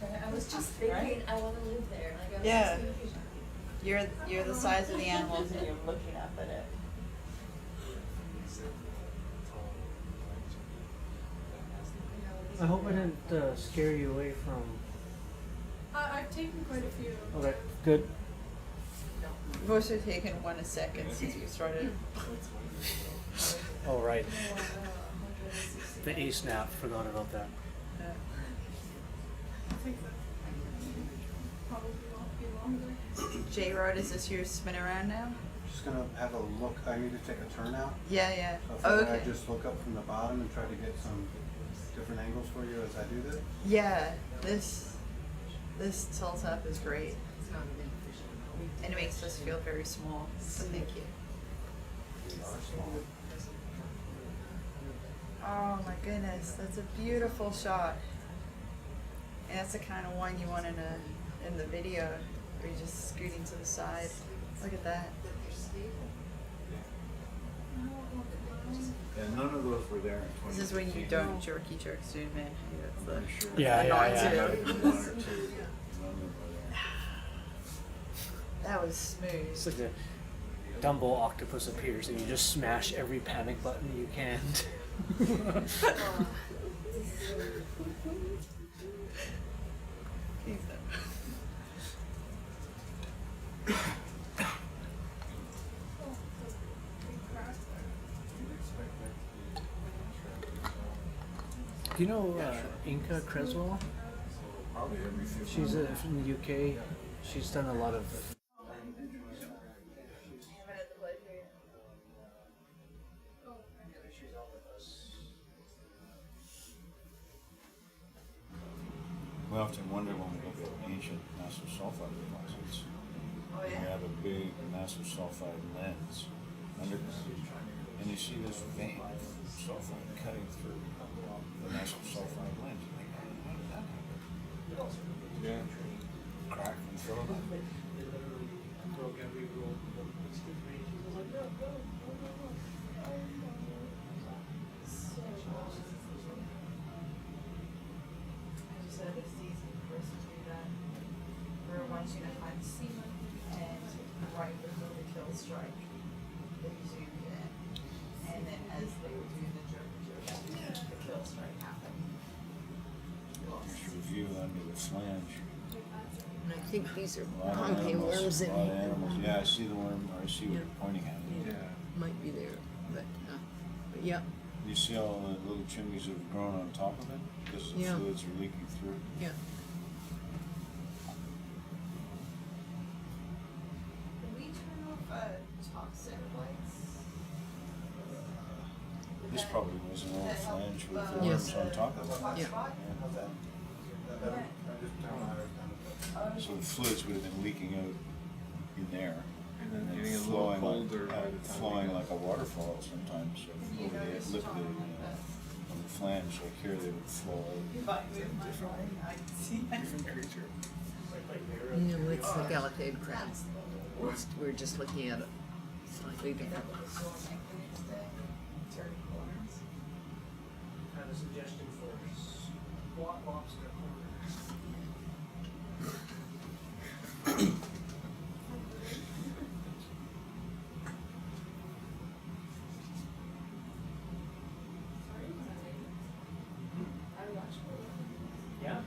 I was just thinking, I want to live there. Like, I was Yeah. just thinking. You're the size of the animals and you're looking up at it. I hope I didn't scare you away from. I've taken quite a few. Okay, good. We've also taken one a second since we started. Oh, right. The A snap, forgot about that. I think that probably won't be longer. J-Rod, is this your spin around now? Just gonna have a look. I need to take a turnout. Yeah, yeah. So if Oh, I okay. just look up from the bottom and try to get some different angles for you as I do this. Yeah, this tilt up is great. It's not beneficial. And it makes us feel very small. So thank you. We are small. Oh my goodness, that's a beautiful shot. And that's the kind of one you want in the video, where you're just scooting to the side. Look at that. And none of those were there in 2015. This is when you don't jerky jerk zoom in. That's the I'm sure. Yeah, yeah, annoying yeah. to do. One or two, none of them were there. That was smooth. It's like the Dumbo octopus appears and you just smash every panic button you can. Do you know Inca Creswell? Probably every 15 She's from the UK. She's done a lot of. We often wonder when we look at ancient massive sulfide deposits. We have a big massive sulfide lens underground, and you see this vein of sulfide cutting through the massive sulfide lens. You think, how did that happen? Yeah. Crack and fill it up. I just said it's easy for us to do that. We're watching a hunt scene, and right before the kill strike, they zoomed in, and then as they were doing the jerk, the kill strike happened. Here's your view under the flange. And I think these are A lot of Pompeii animals, worms in a lot of here. animals. Yeah, I see the worm, or I see what you're pointing at. Might be there, but yeah. You see all the little chimneys that have grown on top of it? Because the Yeah. fluids are leaking through. Yeah. Can we turn off toxic lights? This probably was an old flange with the Yes. worms on top of it. Yeah. So the fluids would have been leaking out in there. And then And getting a little flowing colder like, by the time flowing they like a waterfall sometimes. So over the lip of the flange, like here, they would flow out. different creature. No, it's the Galapagos crab. We're just looking at it slightly different. I have a suggestion for squat lobster corners. Yeah.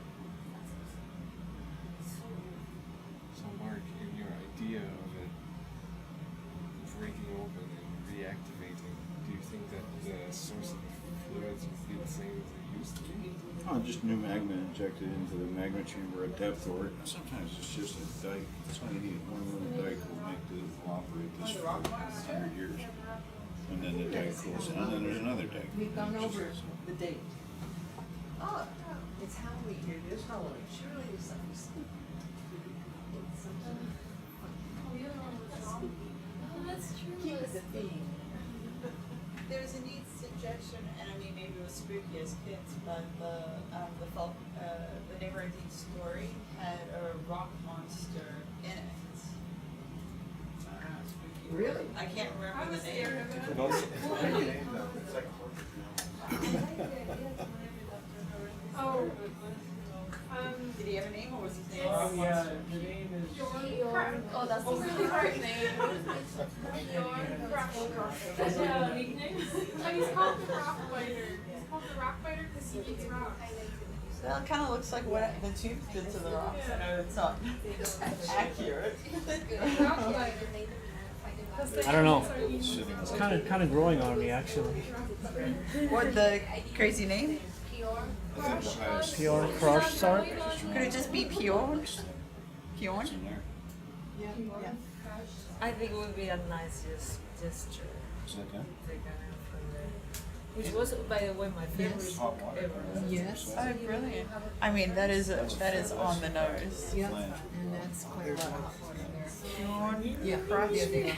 So Mark, in your idea of it breaking open and reactivating, do you think that the source of fluids would be the same as it used to be? Oh, just new magma injected into the magma chamber at depth, or sometimes it's just a dike. That's why you need one little dike will make the will operate this for 100 years. And then the dike cools down, and then there's another dike. We've gone over the date. Oh, It's Halloween. It is Halloween. Surely there's something spooky. It's something. oh, that's true. Keep it the theme. There was a neat suggestion, and I mean maybe it was spooky as kids, but the neighborhood story had a rock monster in it. Spooky. Really? I can't remember the name. Oh. Did he have a name, or was his name? Oh yeah, the name is. Oh, that's Oh, really hard name. That's a nickname. And he's called the rock biter. He's called the rock biter because he eats rocks. That kind of looks like what the tube did to the rocks. I know it's not accurate. Rock biter. I don't know. It's kind of growing on me actually. What the crazy name? Pure crush shark. Could it just be Piorn? Piorn? Yeah. I think it would be a nice gesture. Is that done? Which was, by the way, my favorite Hot water. ever. Yes. Oh, brilliant. I mean, that is on the nose. Yeah. And that's quite a lot of hot water there. Piorn? Yeah. Yeah, there you go.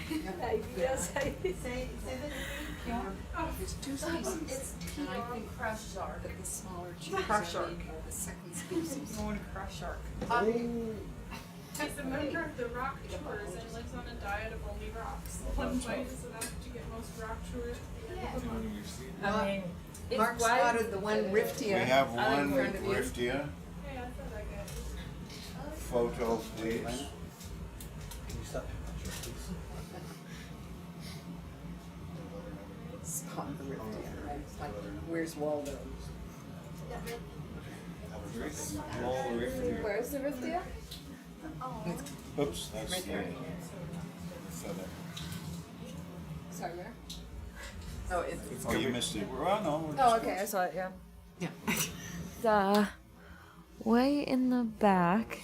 Yes, I did. Say the Piorn? There's two species. It's And I Piorn think crush shark. that the smaller tubes Crush are shark. maybe the second species. Piorn crush shark. He's a member of the rock tours and lives on a diet of only rocks. One bite is enough to get most rock tourists. I mean, it's Mark quite- spotted the one Riftia. We have out in one front of you. Riftia. Yeah, that's what I get. Photo, please. Can you stop your picture, please? Spot the Riftia. Right? It's like, where's Waldo? Very small rift. Where's the rift here? Oops, that's the feather. Sorry, where? Oh, it's. Oh, you missed it. Well, no. we're Oh, just- okay, I saw it, yeah. Yeah. The way in the back,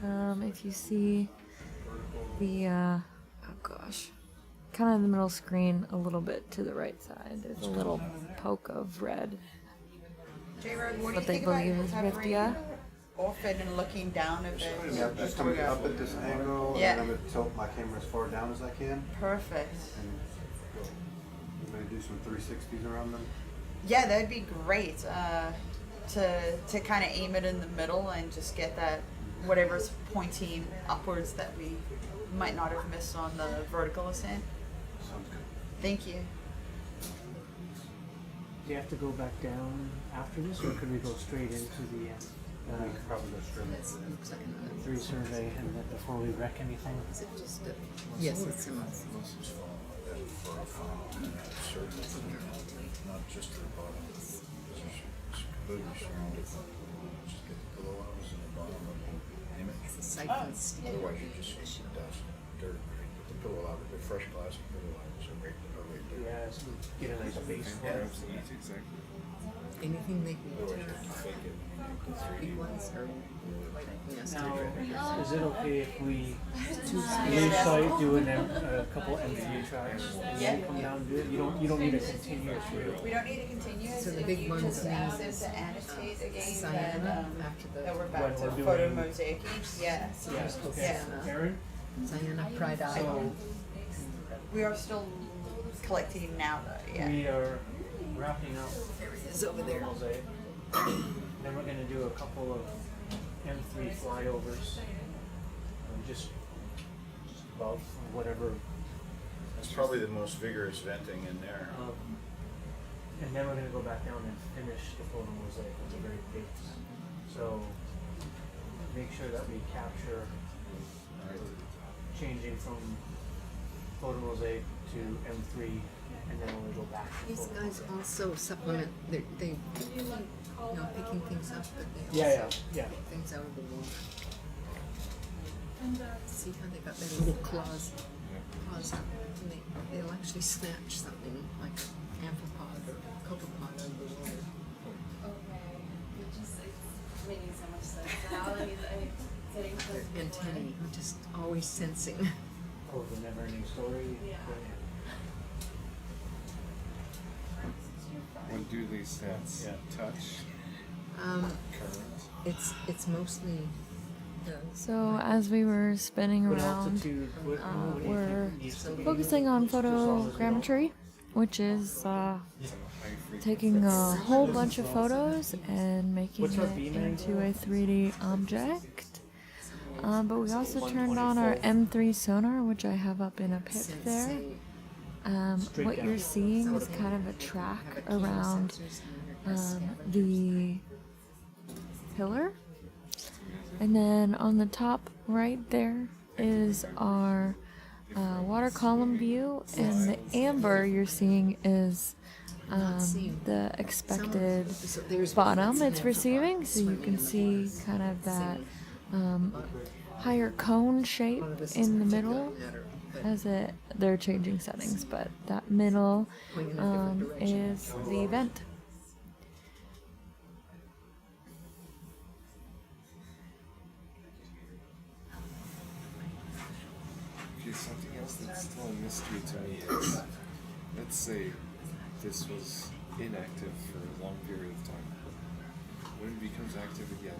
if you see the, oh gosh, kind of in the middle screen, a little bit to the right side, there's a little poke of red. J-Rod, what do What you they think about believe is hovering Riftia. off it and looking down at it? Yeah, just coming up at this angle, Yeah. and I'm gonna tilt my camera as far down as I can, Perfect. and go. I'm gonna do some 360s around them. Yeah, that'd be great. To kind of aim it in the middle and just get that whatever's pointing upwards that we might not have missed on the vertical ascent. Sounds good. Thank you. Do you have to go back down after this, or could we go straight into the We could probably go straight That's, into looks like another. three survey and then before we wreck anything? Is it just a, yes, it's a. This is for a final, certainly, not just the bottom. It's completely surrounded. Just get the glow hours in the bottom of the image. It's a siphon steel. Otherwise, you just see dust, dirt, right? But the pillow hours, the fresh plastic pillow hours are right there. Yeah, so we get a nice base for Yeah, it. absolutely, exactly. Anything they can Otherwise, do. you have to fake it when you make the 3D. Big ones are, yes, Now, is it okay if we leave site, do a couple M3 tracks, and then come down and do it? You don't need a continuous reel. We don't need to continue. So the If big you ones just need ask them to annotate again cyan that, after the. that we're When back to we're photo doing- mosaicing. Yes. Yeah, okay. Yeah. Aaron? Cyan pride eye. So, We are still collecting now though, yeah. we are wrapping up There it is over there. mosaic. Then we're gonna do a couple of M3 flyovers. Just above whatever. That's probably the most vigorous venting in there. And then we're gonna go back down and finish the photo mosaic at the very base. So make sure that we capture changing from photo mosaic to M3, and then when we go back to These photo guys mosaic. also supplement, they, picking things up, but they Yeah, also yeah. pick things out of the water. And See how they got their little claws up, and they'll actually snatch something like an amphipod or copepod out of the water. Okay, it just it's making so much sense now. I mean, getting Their antennae are just always sensing. Oh, the never ending story. Yeah. What do these stats touch? Current? It's mostly the. So as we were spinning What around, altitude? What do you we're think needs to be focusing on just as long as we don't- photogrammetry, which is It's on a high frequency. taking a whole bunch of photos and making What's our it beam into angle? a 3D object. But we also turned on our M3 sonar, which I have up in a pit there. sensing. Straight What down. you're seeing is kind of a track around the pillar. And then on the top right there is our water column view, and the amber you're seeing is the expected bottom it's receiving. So you can see kind of that higher cone shape in the middle as they're changing settings, but that middle is the vent. Okay, something else that's still a mystery to me is, let's say this was inactive for a long period of time. When it becomes active again,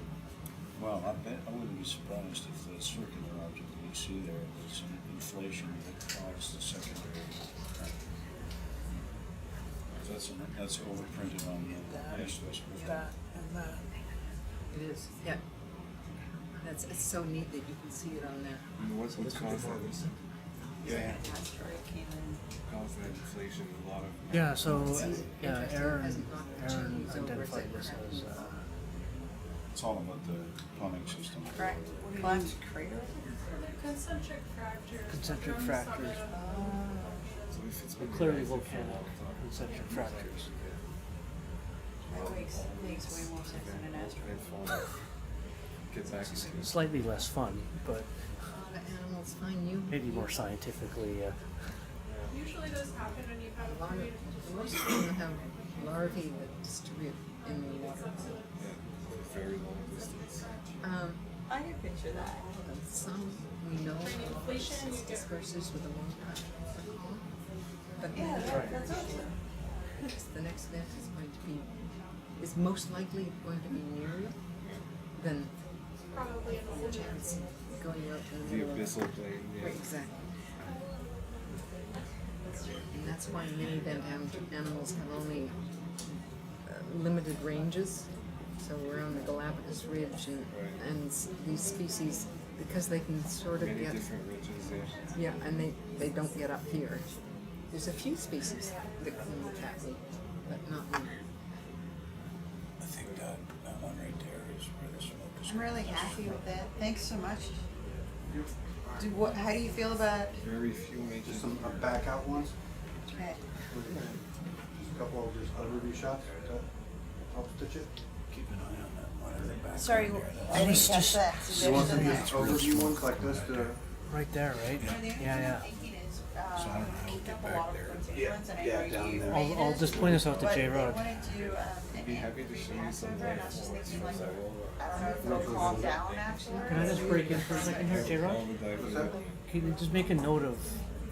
Well, I wouldn't be surprised if the circular object that you see there was an inflation that caused the secondary. That's overprinted on the end. Yes, that's That and that. It is, yeah. It's so neat that you can see it on that. and what would cause that? Yeah. Asteroid came in. Cause that inflation? A lot of Yeah, so Interesting. Aaron Hasn't gone to change over identified as this it as It's all about the plumbing system. Correct. Collapsed crater. concentric fractures. concentric from fractures. some of So if it's been Clearly inactive for a volcanic long time, concentric fractures. makes way more sense than an asteroid. Get back to Slightly less fun, but A lot of animals find you. maybe more scientifically. Usually those happen when you've had a lot period of, most of them have larvae that distribute in the water. very long distance. I can picture that. Some we know inflation, you get disperses with a long time. But Yeah, that's awesome. the next event is going to be, is most likely going to be nearer than probably in the city. chance going out in the The middle of abyssal plane, yeah. Right, exactly. And that's why many bent animals have only limited ranges. So we're on the Galapagos Ridge, and these species, because they can sort of Many get different ridges, yeah, and they don't get up here. There's a few species that come with that route, but not many. I think that one right there is where the smoke is. I'm really happy with that. Thanks so much. How do you feel about? Very few major. Just some back out ones. Right. Just a couple of just overview shots to help stitch it. Keep an eye on that one in the background. Sorry, there. I didn't catch that. You want some just overview ones like this to Right there, right? Yeah. So I don't know how we get back there. yeah, down there. I'll just point this out to J-Rod. I'd be happy to show you some of the reports from Iowa. I don't know if it'll calm down afterwards. Can I just break in for a second here, J-Rod? All the diving. Can you just make a note of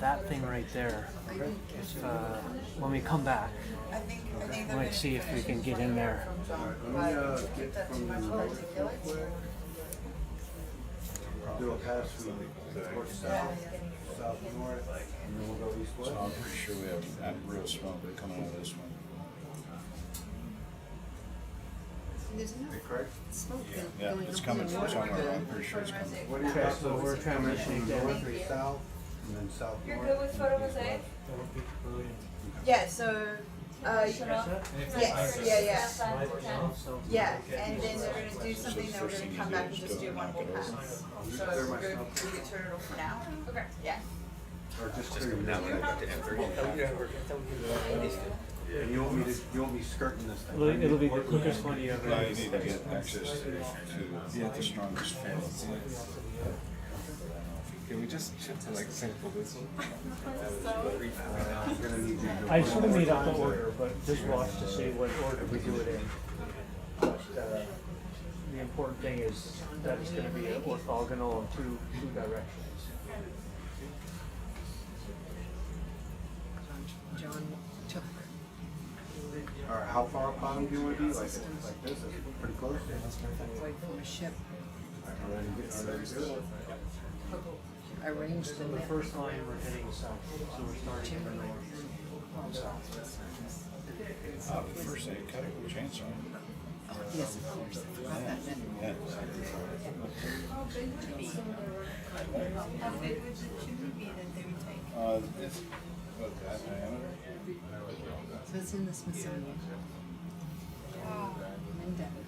that thing right there? If, when we come back, I think we they're might see if we can get in there. Get from do a pass from north south, south north, and then we'll go east west. So I'm pretty sure we have that real smoke coming out of this one. There's enough Correct? smoke Yeah, going it's up coming in the from water. somewhere. I'm pretty sure it's coming. What do you Okay, got? so we're transitioning down. North or south, and then south north. You're good with photo mosaic? That would be brilliant. Yeah, so, yes, yeah, and then they're gonna do something, then we're gonna come back and just do one whole pass. So we're good, we can turn it over for now? Okay. Yeah. Or just clear Now we're gonna go to M3. And you won't be skirting this thing. It'll be the quickest one you ever. Yeah, you need to get access to the strongest field. Can we just shift to like sample this one? I'm gonna need you to. I should have made up the order, but just watch to see what order we do it in. The important thing is that it's going to be orthogonal in two directions. John took Or how far up bottom do you want to be? Like this? That's pretty close. away from a ship, Already good. arranged So the the net. first line we're heading south, so we're starting in the north, south. The first aid cut it with a chainsaw. Yes, of course, I forgot that net. Yeah. How big would the chimney be that they would take? It's about that diameter. So it's in the Smithsonian. In Denver.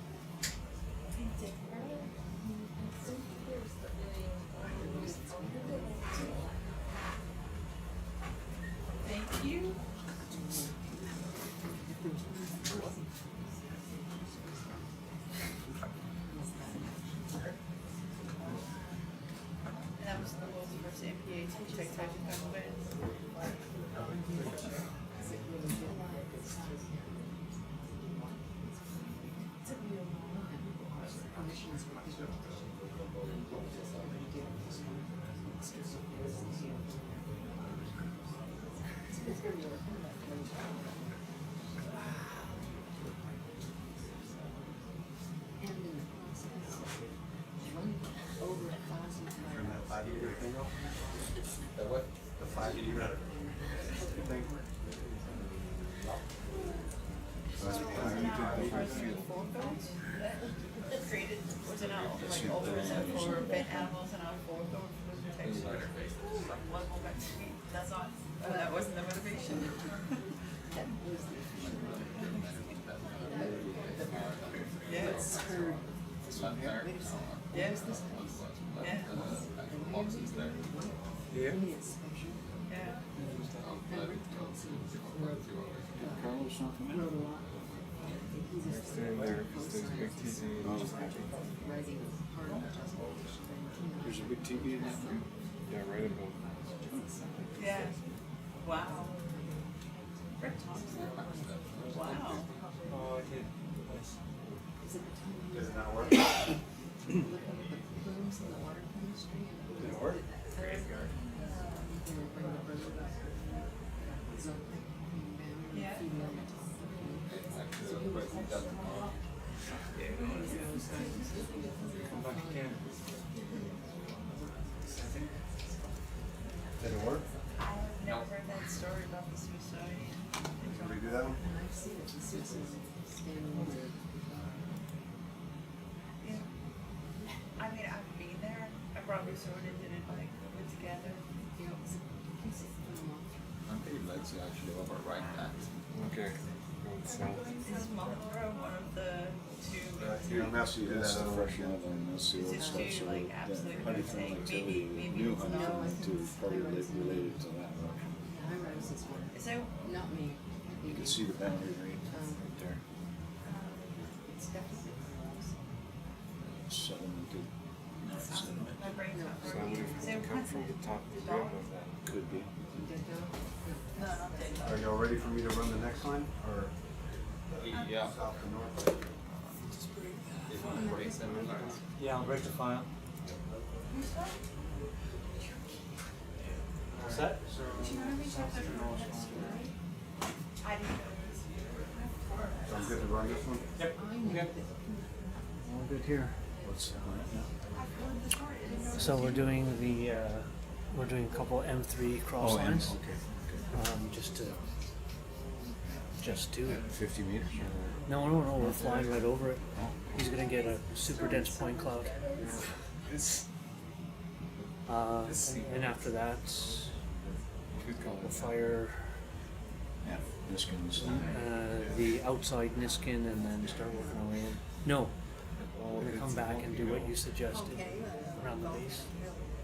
Thank you. And that was the world's first MPA Tectonic event. And in the process, over 1,000 Turn that 5-meter thing off. The what? The 5-meter thing. Created, was it out, like, ultrasound for bent animals and out for protection? That's not, that wasn't the motivation. Yes. Yes. Yeah. Yeah. Yeah. Carlos something? Stand there, because there's a big TV and you just have to. There's a big TV in that room? Yeah, right above. Yeah. Wow. Rick Thompson. Wow. Oh, I did. Does it not work? Looking at the plumes in the water chemistry. Did it work? Graveyard. They would bring the bird up. So, Yeah. female. Come back again. Did it work? I've never heard that story about the Smithsonian. Can we do that one? And I've seen it, this is standing there. Yeah. I mean, I've been there. I probably sort of didn't like put it together. You know, it's I'm pretty glad to actually override that. Okay. Going south. Is Monroe one of the two? You know, Massey, that's the Is freshwater and that's the old it stuff, too, so like, that absolute honeycomb mistake? activity, Maybe new it's not. honeycomb too, probably related to that eruption. I rose this one. Is there? Not me. You can see the boundary right there. It's definitely close. Sedimented, not sedimented. My brain's not So I wonder if Is it there would come from the top of the rim of that. Could be. You did though? No, not dead. Are y'all ready for me to run the next line, or Yeah. south to north? If one breaks them in lines. Yeah, I'll break the file. Set? So, Do you want to reach out south there to for north next one. story? I didn't know it was you. So I'm good to run this one? Yep. Yep. All good here. What's the plan now? I've heard the story. I didn't know it was So we're doing the we're doing a couple M3 cross lines. Okay. Just to 50 meters? no, we're flying right over it. He's gonna get a super dense point cloud. And after that, we'll fire Yeah, this one's. the outside Niskin and then start working our way in. No, we're gonna come back and do what you suggested around the base.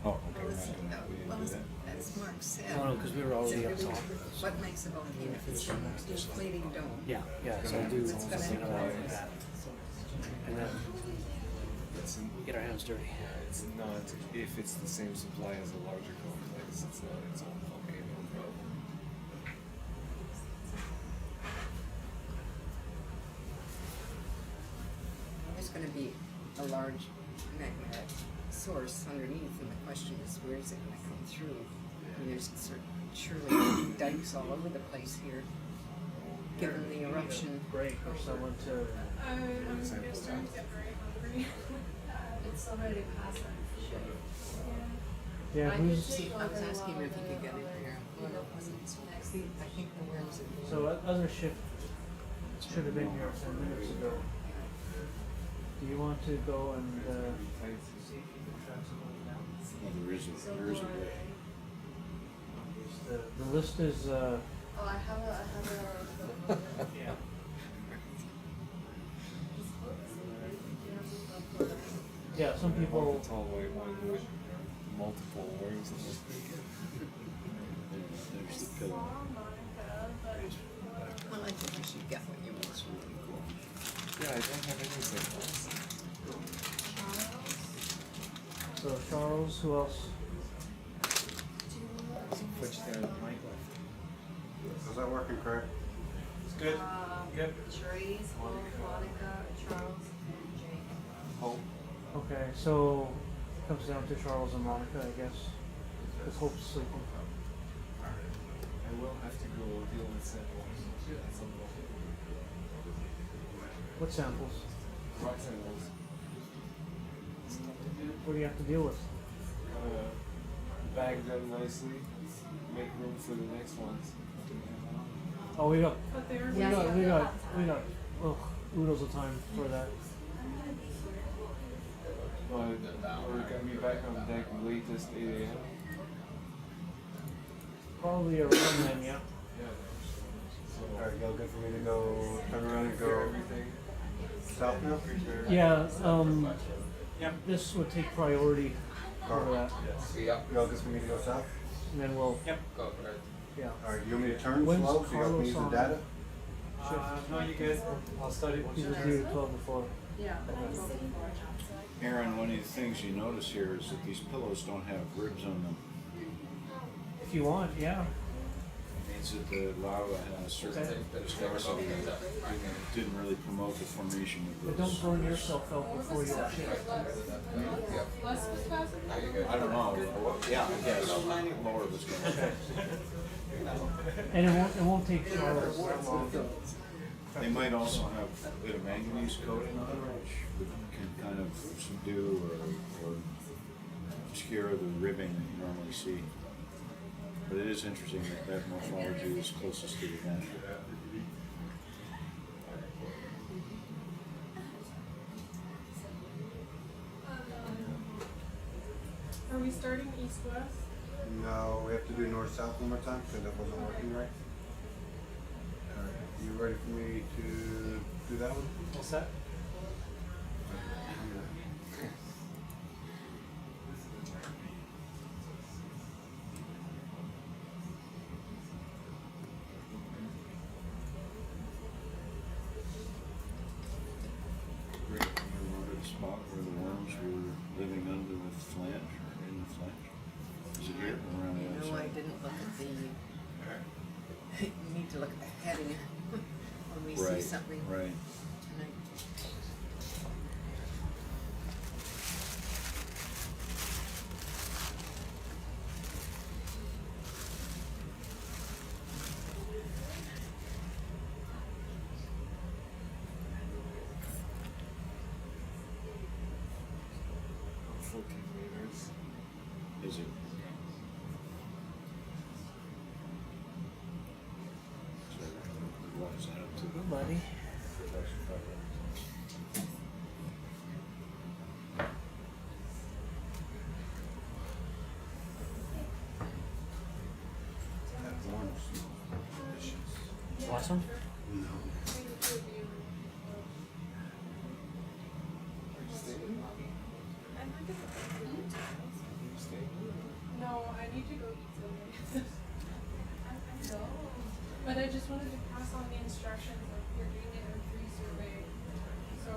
Oh, okay. We didn't do that. As Mark said. No, because we were already up top. What makes a volcano? It's an inflating dome. Yeah, so I'll do It's gonna something have around waves. that. And then get our hands dirty. It's not, if it's the same supply as a larger complex, it's not its own volcano problem. There's gonna be a large magnetic source underneath, and the question is, where is it gonna come through? And there's surely dikes all over the place here, given the eruption. Break or someone to. I'm getting very hungry. It's already past that. Yeah, I who's was asking him if he could get in here. Well, it wasn't. I think the worms are. so other ship should have been here 10 minutes ago. Do you want to go and There is a way. the list is Oh, I have a. yeah. Yeah, some people. A tall white one with multiple worms in it. There's the pillar. Well, I think you should get what you want. It's really cool. Yeah, I don't have anything else. So Charles, who else? Which there is Mike left. Is that working correct? It's good. Good. Therese, Monica, Charles, and Jake. Hope. Okay, so it comes down to Charles and Monica, I guess. Because Hope's sleeping. I will have to go deal with samples at some point. What samples? Rock samples. What do you have to deal with? Bag them nicely, make room for the next ones. Oh, we got But they're we got oodles of time for that. But we're gonna be back on deck latest 8 a.m. Probably around then, yeah. Alright, y'all good for me to go, turn around and go south now? Yeah, this would take priority over that. Y'all good for me to go south? And then we'll Yep. Go for it. yeah. Alright, you want me to turn When's slow so y'all can Carlos use the on? data? No, you good. I'll study once You you're just do 12 to 4. Yeah. Aaron, one of the things you notice here is that these pillows don't have ribs on them. If you want, yeah. It means that the lava has certain viscosity that didn't really promote the formation But of don't this. burn yourself out before you ship. Less viscosity? I don't know. Yeah, I guess. Lower viscosity. And it won't take showers that long. They might also have a bit of manganese coating on it, which can kind of subdue or obscure the ribbing that you normally see. But it is interesting that that morphology is closest to the natural. Are we starting east-west? No, we have to do north-south one more time because that wasn't working right. Alright, you ready for me to do that one? all set. Great. We wanted a spot where the worms were living under the flange or in the flange. Is it here or around the other No, I side? didn't look at the, you need to look at the heading when we see Right, something right. tonight. Is it? What is that up to? Good, buddy. That one smells delicious. Awesome. No. No, I need to go eat something. No. But I just wanted to pass on the instructions of you're doing it in free survey. So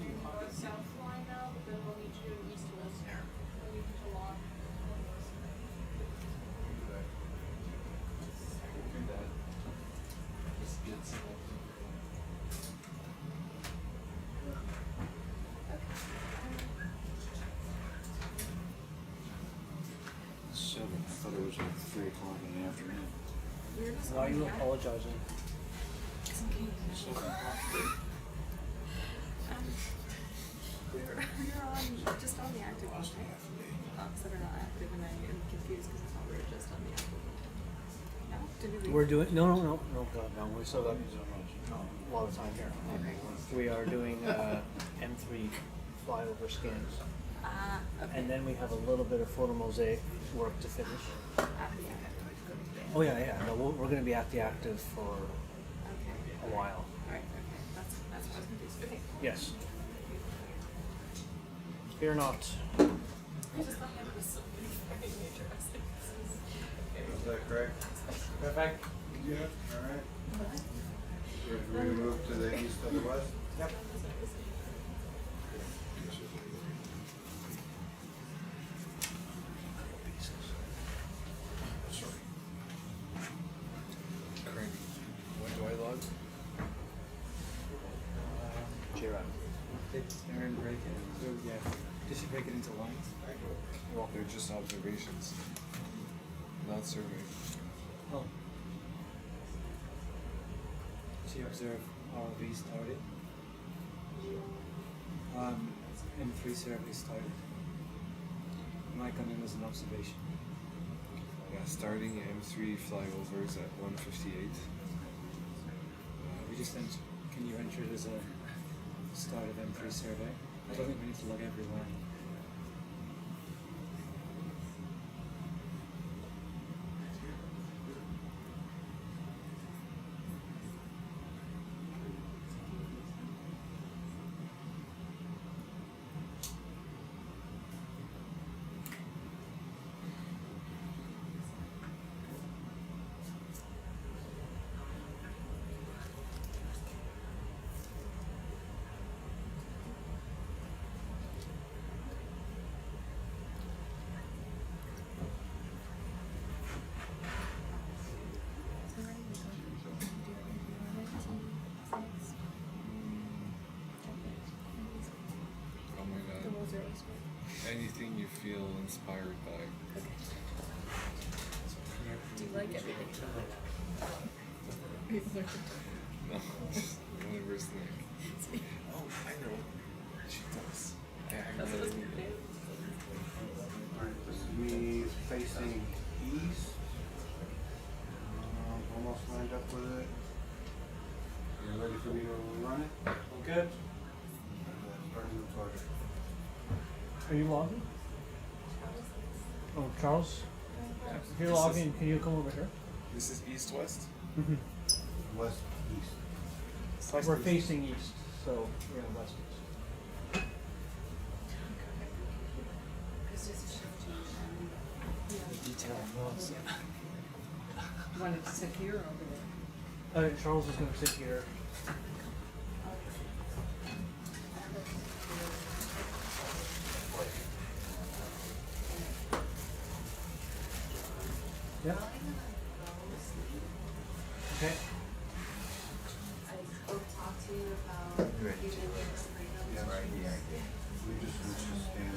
you go south line now, but then we'll need to do an east west. We'll need to log. Seven. I thought it was like 3 o'clock in the afternoon. Why are you apologizing? We're on, just on the active ones, right? That are not active, and I am confused because I thought we were just on the active one. No? Did we? We're doing no, God, no. We still got a lot of time here. We are doing M3 flyover scans, Okay. and then we have a little bit of photo mosaic work to finish. Oh yeah. No, we're going to be at the active for a while. Alright, okay. That's what I was confused. Okay. Yes. Fear not. I just thought that was something very interesting. Is that correct? Perfect. Yeah. Alright. Should we move to the east of the west? Yep. What do I log? J-Rod. Did Aaron break it? So, yeah. Did she break it into lines? Well, they're just observations, not survey. Oh. She observed ROV started. M3 survey started. My coming was an observation. Yeah, starting M3 flyovers at 1:58. We just can you enter it as a start of M3 survey? I don't think we need to log every line. Was there a Anything you feel inspired by. Okay. Do you like everything? People are No, just whatever's like. Oh, I know. She does. That's what it's gonna do. Alright, this is me facing east. Almost lined up with it. You ready for me to run it? Good. Starting the target. Are you logging? Oh, Charles? If you're logging, can you come over here? This is east-west? West east. We're facing east, so we're in west east. Detail. Wanted to sit here or over there? Charles is going to sit here. Yep. Okay. I will talk to you about giving you freedom. Yeah, right here. We just switched to stand.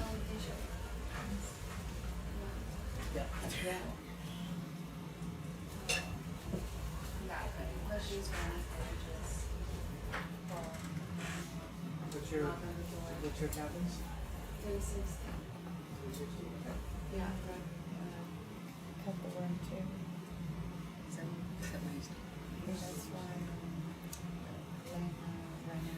Yeah. Yeah. Yeah, but she's running just What's your cabins? 360. Yeah. Couple room too. Is that nice? That's why right now.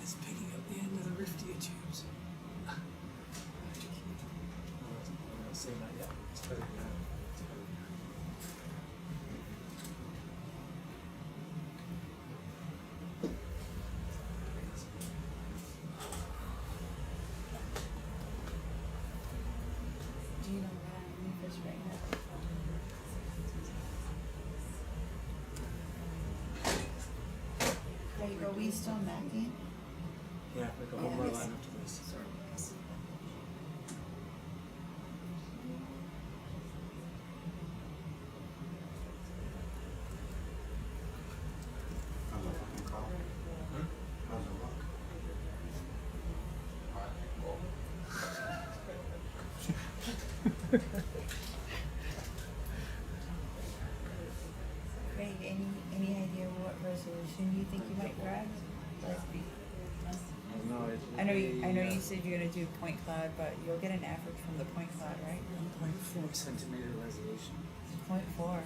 It's picking up the end of the rifty tubes. Say not yet. It's better than that. Do you know where I'm this right now? Wait, are we still macking? Yeah, we got one more line after this. How's it looking, Carl? How's it look? Craig, any idea what resolution you think you might grab? I know you said you're gonna do point cloud, but you'll get an average from the point cloud, right? 1.4 centimeter resolution. 0.4.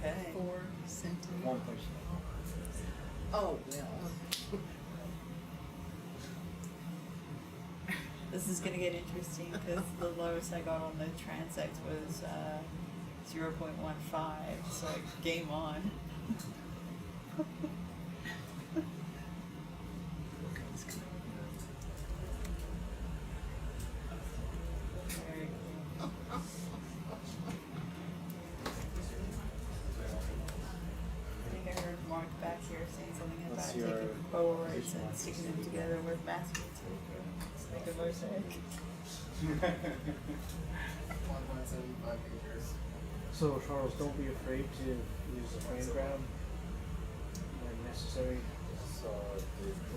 Okay. 4 centimeter. 1.4. Oh, well. This is gonna get interesting because the lowest I got on the transect was 0.15, so game on. I think I heard Mark back here saying something about What's taking your- Polaroids and sticking them together with masking tape. It's like a mosaic. So Charles, don't be afraid to use the frame grab when necessary.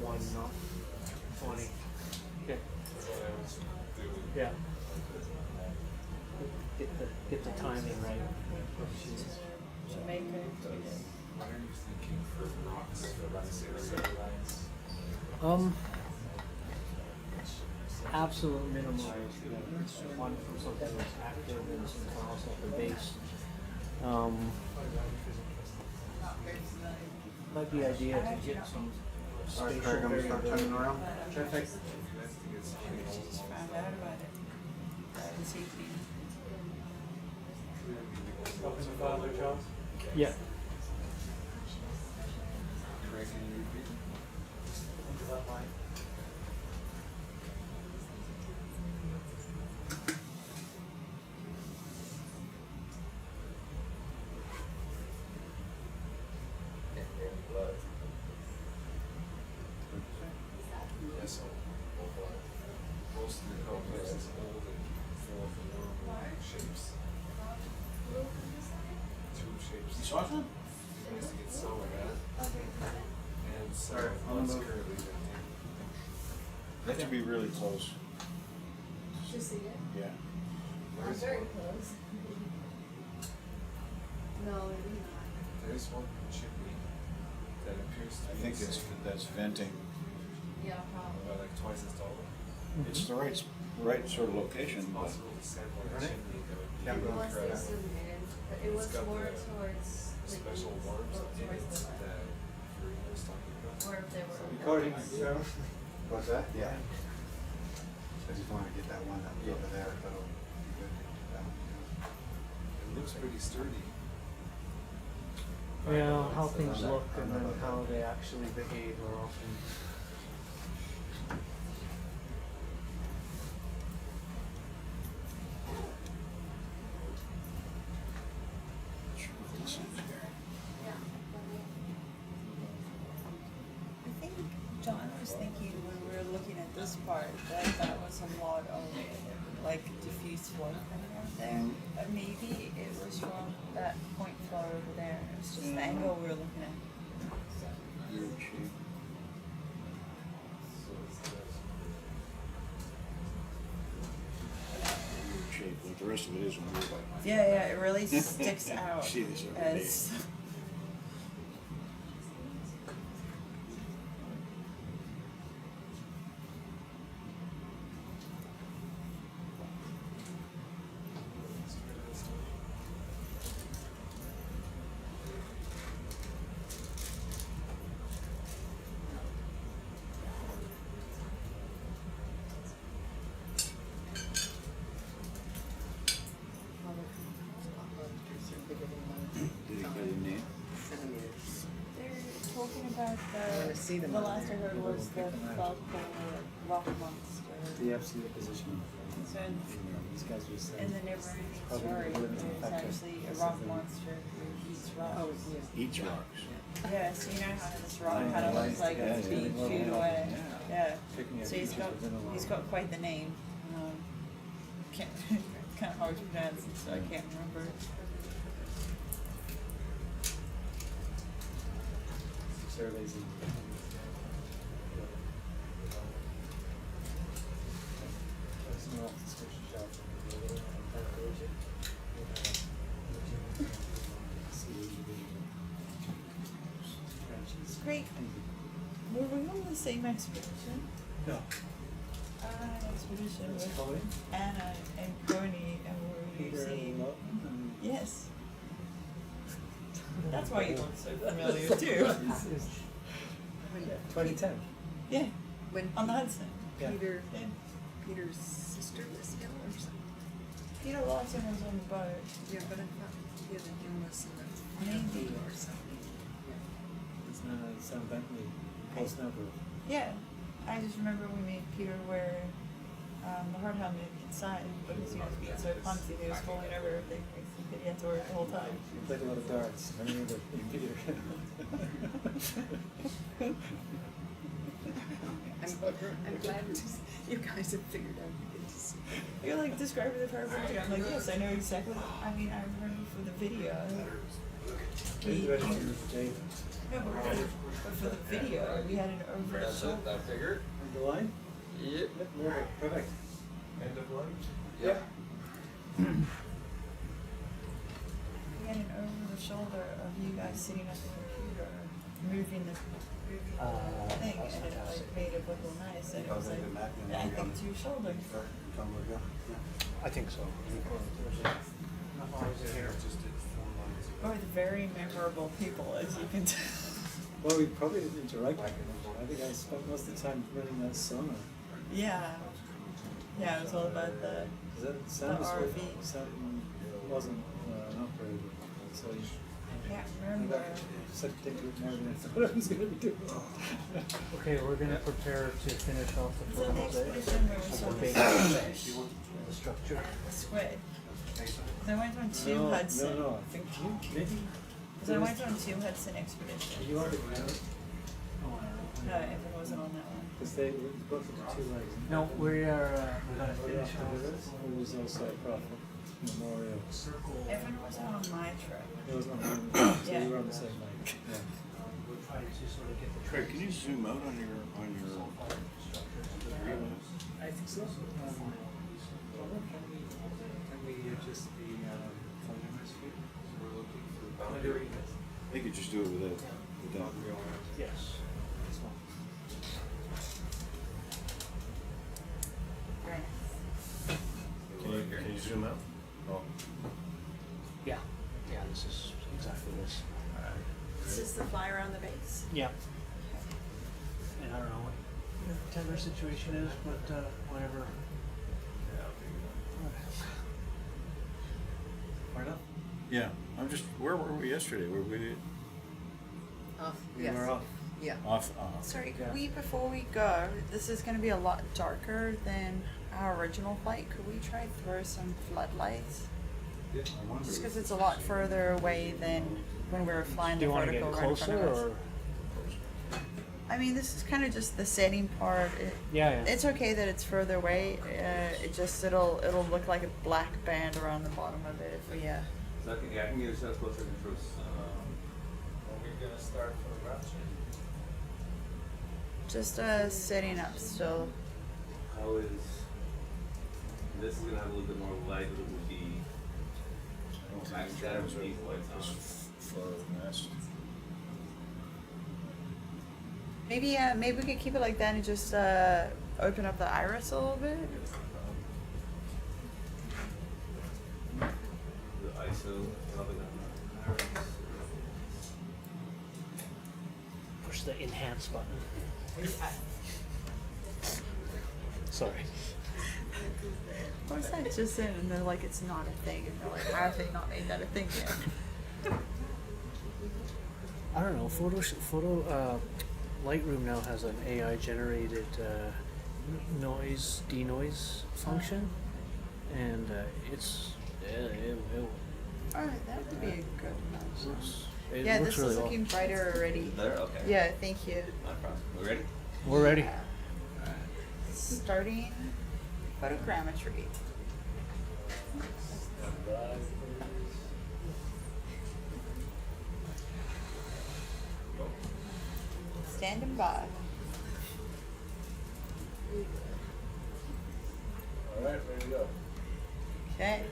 One knot, 20. Okay. Yeah. Get the timing right. Jamaica. What are you thinking for rocks for that lines? Absolute minimum. One for something that's active and something else at the base. Like the idea to get some Alright, spatial Craig, I'm gonna start variability. turning around. Perfect. She just found out about it this evening. Yeah. Craig, can you repeat? Yes, most of the complex is old and full of normal shapes. Tube shapes. You saw some? Most it's currently venting. That should be really close. Should see it? Yeah. I'm very close. No, maybe not. There's one chimney that appears to I be think the it's, same, that's venting. Yeah, probably. about like twice as tall. It's the right sort of location, It's but possible to sample a Right. chimney that would be It was incredible. the submarine, but it It's was got more the towards the special east, worms or in it towards the left. that Farina was talking about. Or if they were. Recording, what's that? Yeah. I just wanted to get that one up over there, that'll be good. That one, It looks pretty sturdy. Yeah, how things look and then how they actually behave are often. I think John was thinking when we were looking at this part that that was a lot only, like diffuse flow coming out there. But maybe it was from that point flow over there. It's just the angle we were looking at. weird shape. Weird shape, like the rest of it isn't weird. Yeah, it really sticks out See this every day. as. Did he get a name? They're talking about the last I heard was the Falcon rock monster. The absolute position. So These guys are just in the never-ending story, there's actually a rock monster who eats rocks. Eats rocks. Yeah, so you know how this rock kind of looks like it's being chewed away. Yeah. So he's got quite the name. Can't it's kind of hard to pronounce, so I can't remember. Surveys and It's great. Were we on the same expedition? No. An expedition with Anna and Coney, and we were seeing. Yes. That's why you look so familiar too. 2010. Yeah. When On the Hudson. Yeah. Peter, Yeah. Peter's sister was ill or something. Peter Lawson was on the boat. Yeah, but I thought he had an illness in the Maybe. or something. It's not Sam Bentley. Paul Snowbird. Yeah. I just remember we made Peter wear the hard helmet inside because he was being so clumsy he was falling over everything. He had to wear it the whole time. He played a lot of darts. I remember in Peter. I'm glad you guys have figured out this. You're like describing the perfect. I'm like, yes, I know exactly. I mean, I remember for the video. No, but for the video, we had an over shoulder. That figure? The line? Yep. Perfect. End of line? Yep. We had an over the shoulder of you guys sitting at the computer, moving the thing, and it like made it look all nice. And it was like, I think it's your shoulder. I think so. Or the very memorable people, as you can tell. Well, we probably didn't interact with them. I think I spent most of the time running that sonar. Yeah. Yeah, it was all about the Sam ROV. Sam wasn't an operator, so he Yeah, remember. said to take it more than I thought I was going to be doing. Okay, we're gonna prepare to finish off the So the formal day. expedition where we saw We're the being- fish, the structure. the squid. So I went on two No, Hudson. no, I think you maybe. So I went on two Hudson expeditions. You are the ground. No, if it wasn't on that one. Because they both of the 2 legs. No, we are we're gonna finish off. It was also a profit memorial. Evan wasn't on my trip. It was not mine. So Yeah. we were on the same leg. Yeah. try to sort of get the Craig, can you zoom out on your I think so. Can we adjust the photogrammetry? We're looking for boundary. They could just do it without. Yes. That's fine. Right. Can you zoom out? Oh. Yeah. Yeah, this is exactly this. This is the fly around the base. Yeah. And I don't know what the tender situation is, but whatever. Far enough? Yeah. I'm just. Where were we yesterday? Were we Off, we yes. were off? Yeah. Off. Sorry, Yeah. could we, before we go, this is going to be a lot darker than our original flight. Could we try throw some floodlights? I wonder. Just because it's a lot further away than when we were flying Do the you want to vertical get right in front closer of us. or? I mean, this is kind of just the setting part. Yeah. It's okay that it's further away. It'll look like a black band around the bottom of it if we So I can get a shot closer to Truce. Are we gonna start from the ground? just setting up still. How is this is gonna have a little bit more light, but it would be max shadow with these lights on. Maybe we could keep it like that and just open up the iris a little bit. The ISO probably not. Push the enhance button. Sorry. Or is that just in and they're like, it's not a thing, and they're like, how have they not made that a thing yet? I don't know. Lightroom now has an AI generated noise denoise function, and it Oh, that would be a good one. it Yeah, looks this really is well. looking brighter already. There? Okay. Yeah, thank you. No problem. We ready? We're ready. Starting photogrammetry. Standing by. Alright, ready to go. Okay.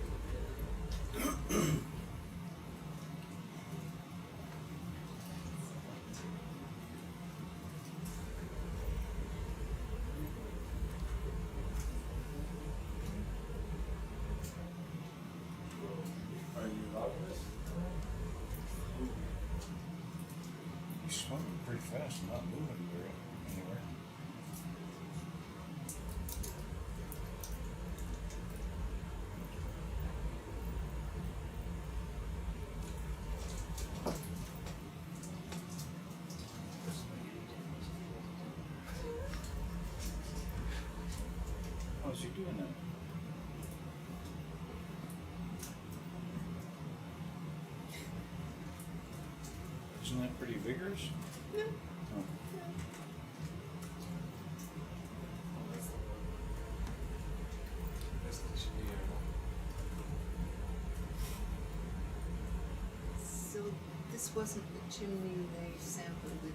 Are you loving this? You're swimming pretty fast and not moving very anywhere. How is he doing that? Isn't that pretty vigorous? No. Oh. So this wasn't the chimney they sampled it,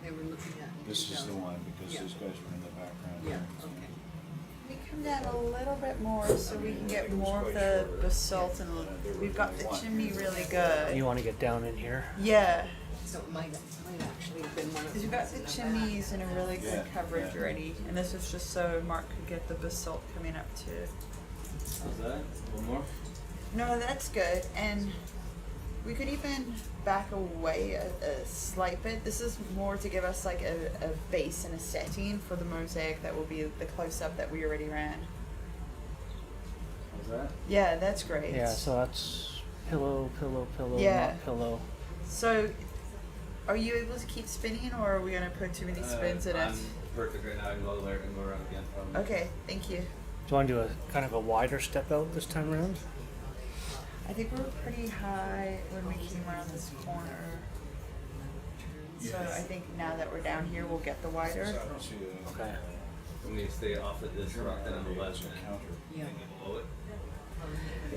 they were looking at in This is the 2000. one, because Yeah. those guys were in the background. Yeah, there. okay. We come down a little bit more so we can get more of the basalt and we've got the chimney really good. You want to get down in here? Yeah. So it might actually have been one of Because the we've got ones the in chimneys in a really good Yeah, coverage yeah. already. And this is just so Mark could get the basalt coming up too. How's that? One more? No, that's good. And we could even back away a slight bit. This is more to give us like a base and a setting for the mosaic that will be the close-up that we already ran. How's that? Yeah, that's great. Yeah. So that's pillow, pillow, pillow, Yeah. not pillow. So, are you able to keep spinning, or are we gonna put too many spins in it? I'm perfect right now. I can go there and go around again. Okay, thank you. Do you want to do a kind of a wider step out this time around? I think we were pretty high when we came around this corner. So I think now that we're down here, we'll get the wider. Okay. I'm going to stay off of this rock then on the left and Yeah. below it.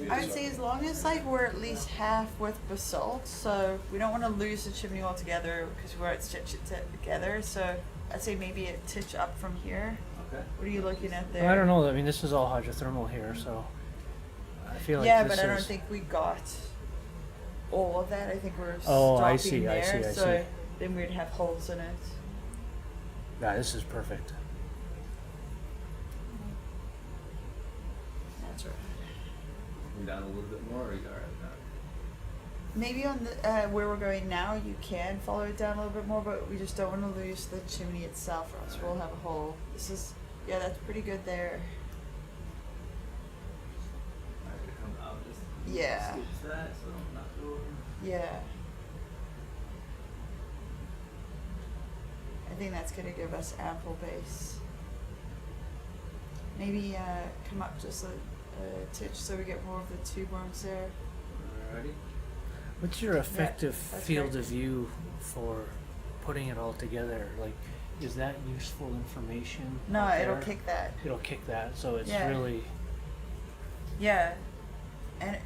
I would say as long as like we're at least half with basalt, so we don't want to lose the chimney altogether because we won't stitch it together. So I'd say maybe a titch up from here. Okay. What are you looking at there? I don't know. I mean, this is all hydrothermal here, so I feel like yeah, this but I don't is- think we got all of that. I think we're Oh, stopping I see, there, I see, I so see. then we'd have holes in it. Yeah, this is perfect. That's right. Come down a little bit more, or you alright with that? Maybe on the where we're going now, you can follow it down a little bit more, but we just don't want to lose the chimney itself, or else we'll have a hole. This is, yeah, that's pretty good there. Alright, to come out just Yeah. scoop that so don't knock it over. Yeah. I think that's gonna give us ample base. Maybe come up just a titch so we get more of the tube worms there. Alrighty. What's your effective that's field great. of view for putting it all together? Like, is that useful information? No, out it'll there? kick that. It'll kick that, so it's Yeah. really. Yeah, and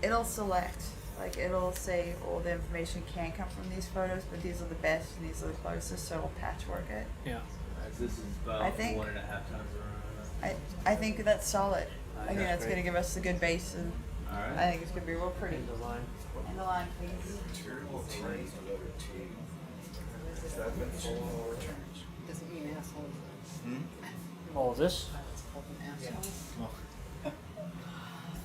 it'll select. Like it'll say all the information can come from these photos, but these are the best and these are the closest, so it'll patchwork it. Yeah. Alright, so this is about I think- 1.5 times around. I think that's solid. I think that's that's great. gonna give us a good base, and Alright. I think it's gonna be real pretty. In the line. In the line, please. Material T, letter T. Has that been full or changed? Doesn't mean asshole. All of this? It's called an asshole. Oh.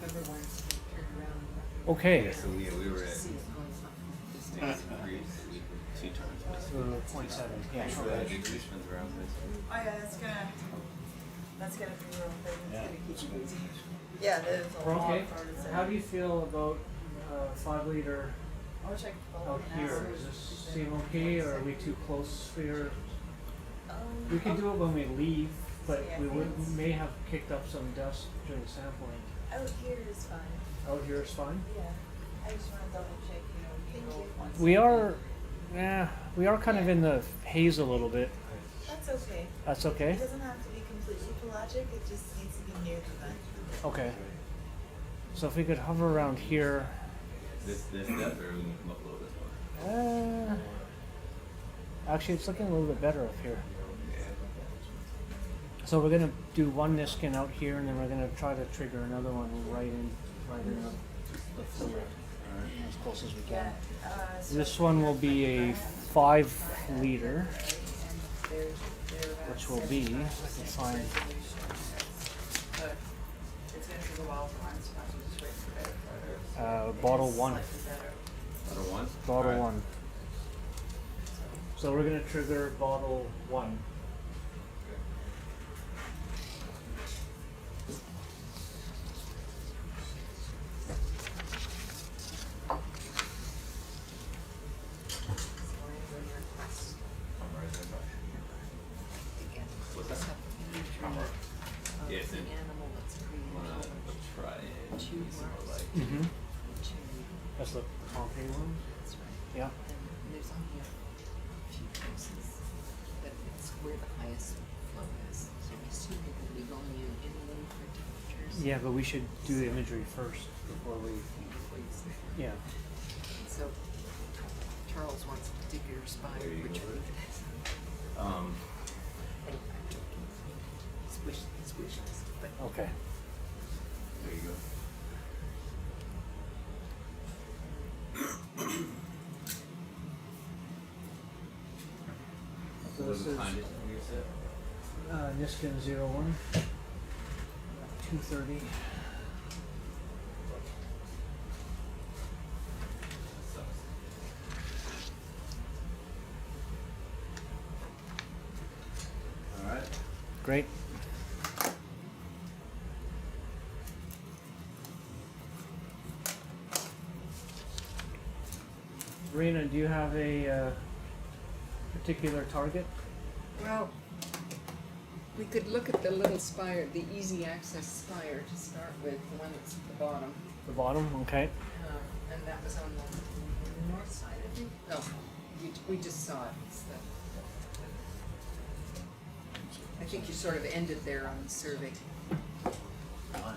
Remember when it's turned around? Okay. So we were at See it going up. This six thing's- degrees, we were 2 times. 0.7. Yeah. Thanks for that. Degree spins around this. Oh yeah, that's gonna be real thing. It's Yeah. gonna keep it easy. Yeah, there's a We're lot okay. of photos there. How do you feel about 5 liter I wish I could follow out the here? NASA. Does this seem okay, or are we too close for your? We can do it when we leave, but Yeah, we I would, think it's- may have kicked up some dust during sampling. Out here is fine. Out here is fine. Yeah. I just wanna double check, you know, we Thank can go you. once. We are, we are kind of in the haze a little bit. That's okay. That's okay. It doesn't have to be completely pelagic, it just needs to be near the vent. Okay. So if we could hover around here. This depth, or we can come up a little bit more? Actually, it's looking a little bit better up here. So we're gonna do one Niskin out here, and then we're gonna try to trigger another one right in the fluid, as close as we can. This one will be a 5 liter, which will be, let's find, But it's gonna take a while for mine, so I have to just wait for better photos. bottle 1. Bottle 1? Bottle Alright. 1. So we're gonna trigger bottle 1. Yeah, it's in. Animal that's Wanna try and Two use some more marks. like. Mm-hmm. two. That's the concrete one. That's right. Yeah. And there's only a few places that it's where the highest flow is. So we assume they're gonna be going in inland for temperatures. Yeah, but we should do the imagery first before we. Yeah. So Charles wants to dig your spine, There you which go. I think it is. Um, It's wish list, but Okay. there you go. So What this was is the time difference you said? Niskin 01, 230. Alright. Great. Rena, do you have a particular target? well, we could look at the little spire, the easy access spire to start with, the one that's at the bottom. The bottom, okay. And that was on the north side, I think. No, we just saw it. It's the, I think you sort of ended there on the survey. Five.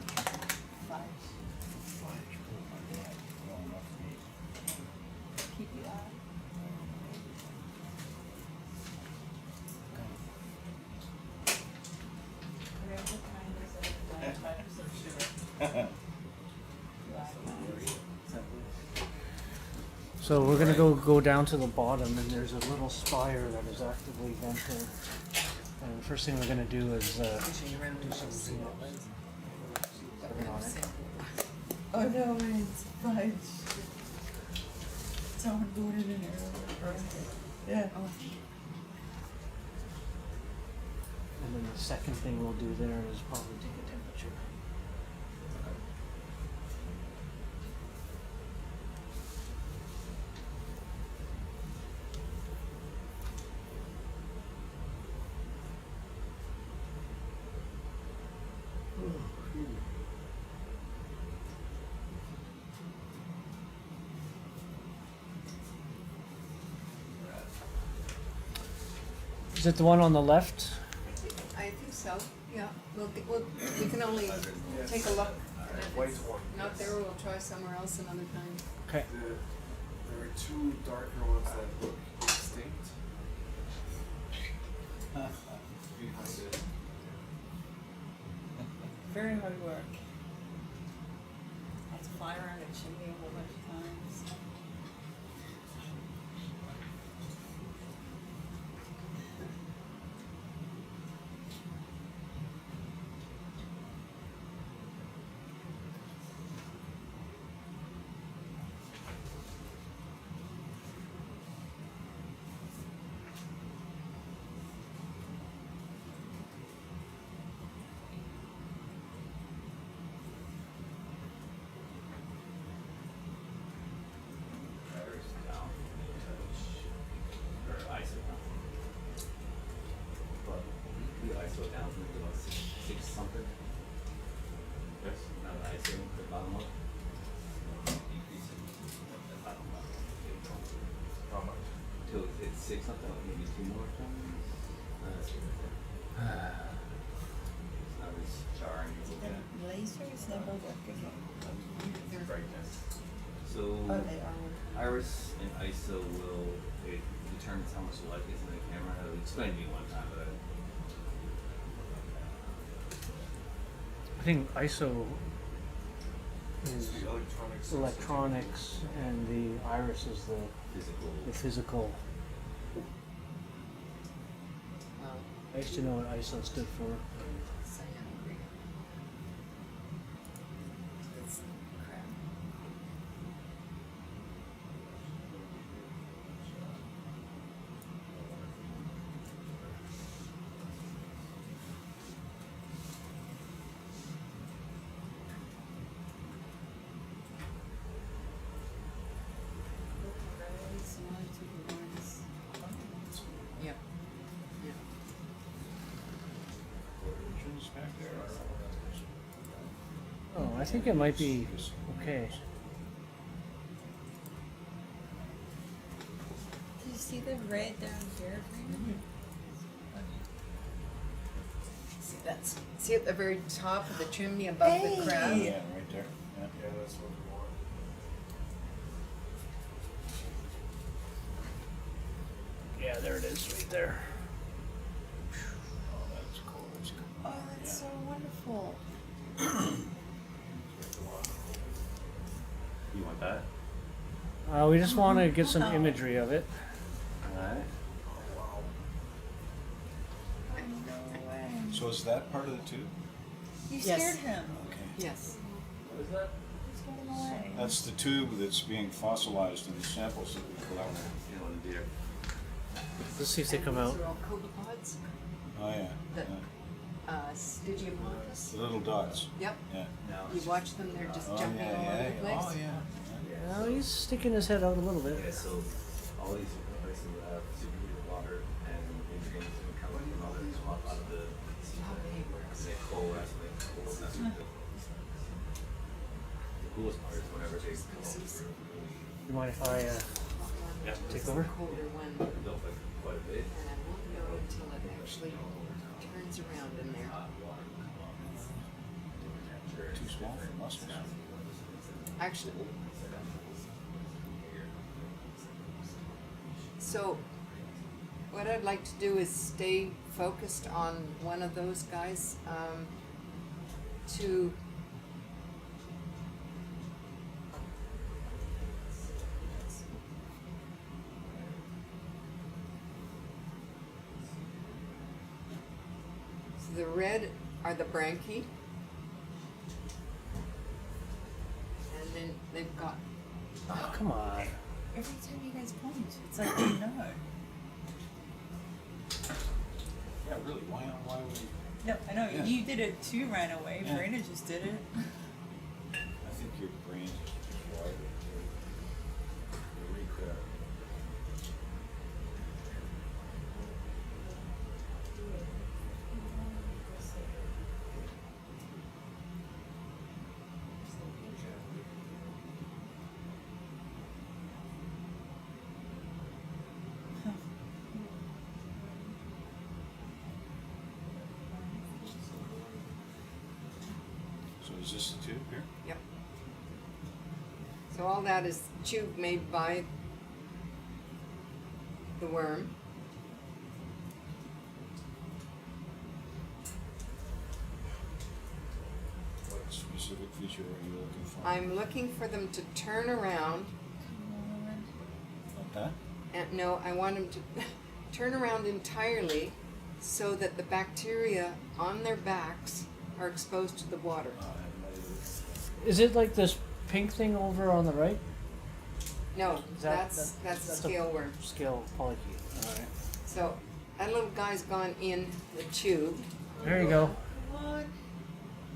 So we're gonna go down to the bottom, and there's a little spire that is actively venting. And the first thing we're gonna do is do some zoom on it. Oh no, it's fudge. Someone booted in there. Yeah. And then the second thing we'll do there is probably take a temperature. Is it the one on the left? I think so, yeah. We can only take a look. And if it's not there, we'll try somewhere else another time. Okay. There are two darker ones that look extinct. Behind it. Very hard work. That's fire on a chimney a whole bunch of times. Six something, maybe two more times. It's not as jarring. Lasers never work again. So Oh, they are. iris and ISO will it determines how much light is in the camera. It explained to me one time, but I think ISO is Electronics. electronics, and the iris is the physical. I used to know what ISO stood for. It's crap. Yep. Yep. Back there. Oh, I think it might be okay. Do you see the red down here? See at the very top of the chimney above the crab? Yeah, right there. Yeah, that's what we want. Yeah, there it is, right there. Oh, that's cool. That's cool. Oh, that's so wonderful. you want that? We just want to get some imagery of it. Alright. No way. So is that part of the tube? You Yes. scared him. Okay. Yes. What is that? He's going away. That's the tube that's being fossilized in the samples that we collect. You know, the deer. Let's see if they come out. These are all copepods. Oh, yeah. The Yeah. Stygiomonas. The little dots. Yep. Yeah. You watch them, they're just Oh, jumping yeah, all yeah, over the yeah. place. Oh, yeah. Well, he's sticking his head out a little bit. Yeah, so all these different places that have superheated water and nutrients and come from other swap out of the seabed. And they coalesce and they coalesce. That's what the coolest part is whenever they come over. You mind if I take over? Colder one, Built like quite a bit. and I won't know until it actually turns around in there. Too small for mussels. Actually, so what I'd like to do is stay focused on one of those guys to the red are the branchiae. And then they've got, Oh, come on. Every time you guys point, it's like they know. Yeah, really, why would you? No, I know, Yeah. you did it too, ran away. Yeah. Verena just did it. I think your brain is wired to read that. So is this the tube here? yep. So all that is tube made by the worm. What specific feature are you looking for? I'm looking for them to turn around, Like that? and no, I want them to turn around entirely so that the bacteria on their backs are exposed to the water. Is it like this pink thing over on the right? No, Is that- that's a a scale worm. Scale polychaete. Alright. So that little guy's gone in the tube. There you go. What?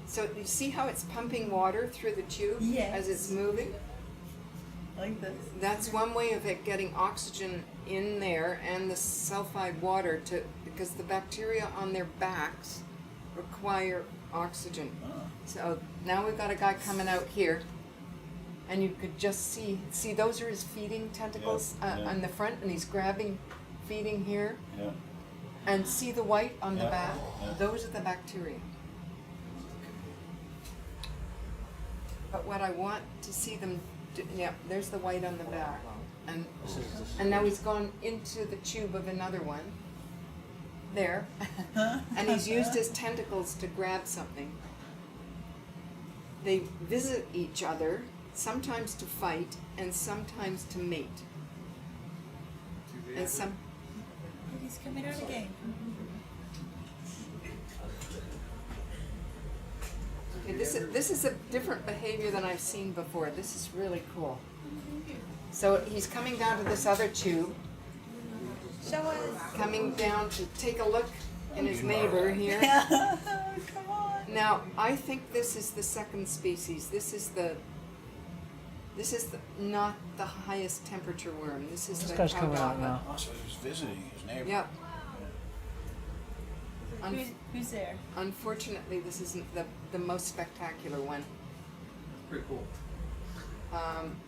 So you see how it's pumping water through the tube Yes. as it's moving? Like this. That's one way of it getting oxygen in there and the sulfide water to, because the bacteria on their backs require oxygen. So now we've got a guy coming out here, and you could just see those are his feeding tentacles Yeah, yeah. on the front, and he's grabbing, feeding here, Yeah. and see the white on the Yeah, back? yeah. Those are the bacteria. But what I want to see them do, yeah, there's the white on the back. And now he's gone into the tube of another one. There. And he's used his tentacles to grab something. They visit each other, sometimes to fight and sometimes to mate. And some He's coming out again. okay, this is a different behavior than I've seen before. This is really cool. So he's coming down to this other tube. Show us. Coming down to take a look in his neighbor here. Come on. Now, I think this is the second species. This is not the highest temperature worm. This is This the guy's coming out Caudata. now. Oh, so he's visiting his neighbor. Yep. Who's there? Unfortunately, this isn't the most spectacular one. Pretty cool.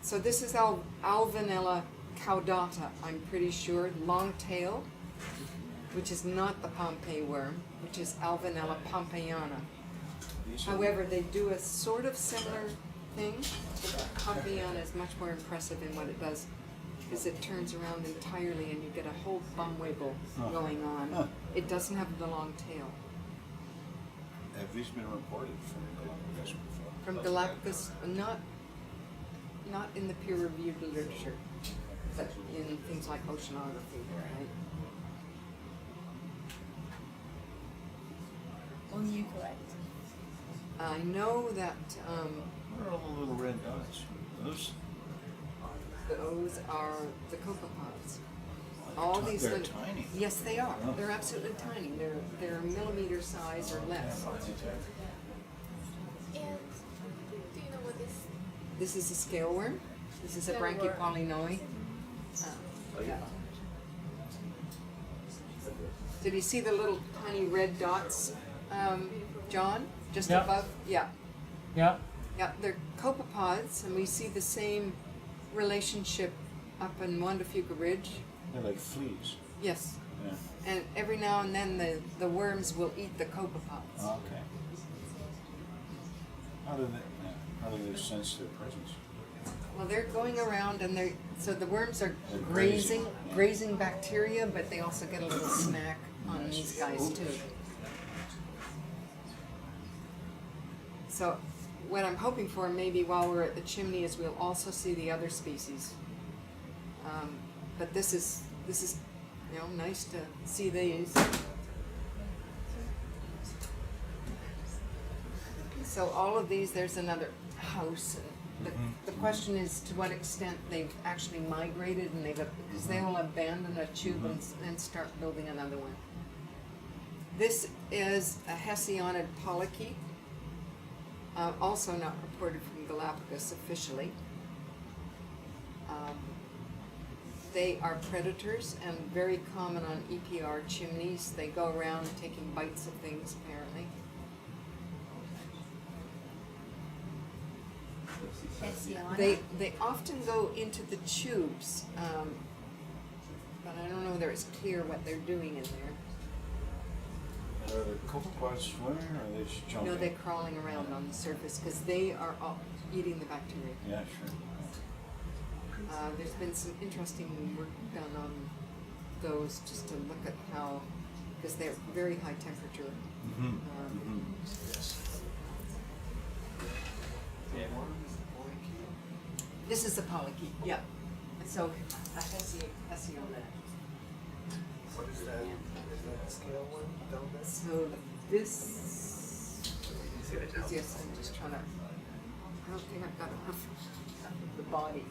So this is Alvanella caudata, I'm pretty sure, long tail, which is not the Pompeii worm, which is Alvanella pompeiana. However, they do a sort of similar thing, but Pompeiana is much more impressive in what it does, because it turns around entirely and you get a whole bum wiggle going on. It doesn't have the long tail. Have these been reported from Galapagos before? From Galapagos, not in the peer-reviewed literature, but in things like oceanography, right? Will you collect? I know that What are all the little red dots? those are the copepods. All these They're little, tiny. yes, they are. Oh. They're absolutely tiny. They're millimeter size or less. And do you know what this? This is a scale worm. This is a Scale worm. Brachypolynoe. Yeah. Did you see the little tiny red dots, John? Just Yep. above? Yeah. Yeah. Yeah, they're copepods, and we see the same relationship up in Juan de Fuca Ridge. They're like fleas. Yes. Yeah. And every now and then the worms will eat the copepods. Okay. How do they sense their presence? Well, they're going around and so the worms are They're grazing bacteria, but they also get a little snack on these guys too. So what I'm hoping for maybe while we're at the chimney is we'll also see the other species. But this is nice to see these. So all of these, there's another house, and the question is to what extent they've actually migrated and because they'll abandon a tube and start building another one. This is a Hesiodonid polychaete, also not reported from Galapagos officially. They are predators and very common on EPR chimneys. They go around taking bites of things, apparently. They often go into the tubes, but I don't know whether it's clear what they're doing in there. Are they copepods swimming, or are they just jumping? No, they're crawling around on the surface because they are all eating the bacteria. Yeah, sure. There's been some interesting work done on those just to look at how, because they're very high temperature. This is a polychaete, yeah. So a Hesiodonid. What is that? Is that a scale one down there? So this, yes, I'm just trying to, I don't think I've got enough of the body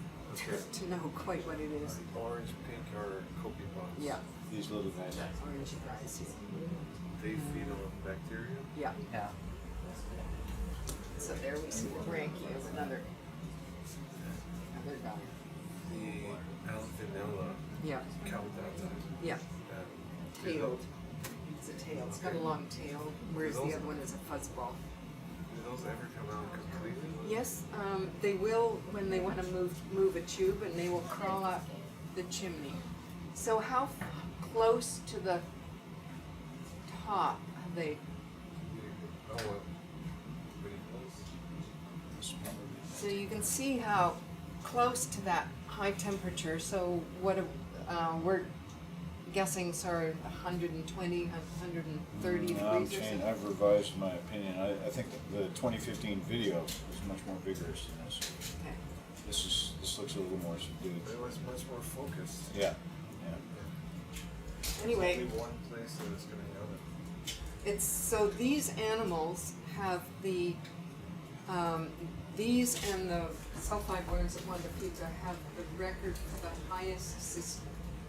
to know quite what it is. Orange, pink, or copepods? Yeah. These little guys. Orange guys, They feed on bacteria? yeah. Yeah. So there we see the branchia of another guy. The Alphinella. Yeah. Caudata. Yeah. Tailed. Tailed. It's a tail. It's got a long tail, whereas the other one is a fuzzball. Do those ever come out completely? Yes, they will when they want to move a tube, and they will crawl up the chimney. So how close to the top are they? Oh, well. Pretty close. So you can see how close to that high temperature. So what we're guessing, sorry, 120, 130 degrees or something. I've revised my opinion. I think the 2015 video was much more vigorous than this. Okay. This looks a little more subdued. It was much more focused. Yeah. Anyway. There's only one place that it's going to go. It's so these animals have the these and the sulfide boilers at Wanda Pizza have the record for the highest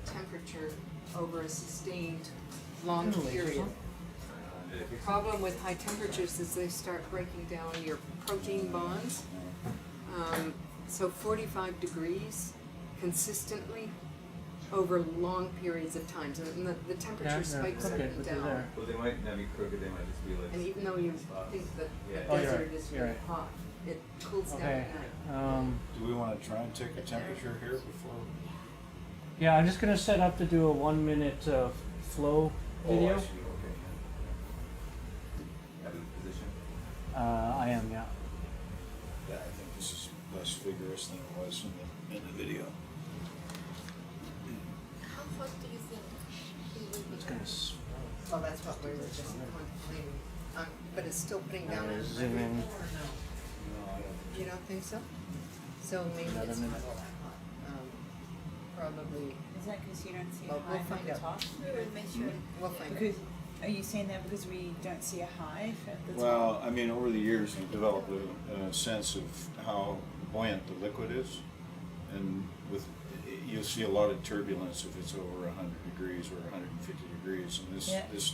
temperature over a sustained long period. The problem with high temperatures is they start breaking down your protein bonds. So 45 degrees consistently over long periods of time. And the temperature spikes up and down. Well, they might not be crooked, they might just be like... And even though you think that the desert is really hot, it cools down at night. Do we want to try and take a temperature here before? Yeah, I'm just gonna set up to do a 1 minute flow video. Oh, I see. Okay. Have a position? I am, yeah. Yeah, I think this is less vigorous than it was in the video. How far do you think he will be? It's gonna Well, that's what we were just contemplating. But it's still putting down a zoom in. No, I don't. You don't think so? So maybe Another it's minute. probably. Is that because you don't see Well, a we'll hive find at the out. top? We'll find out. Because are you saying that because we don't see a hive at the top? Well, I mean, over the years, we've developed a sense of how buoyant the liquid is, and you'll see a lot of turbulence if it's over 100 degrees or 150 degrees, and this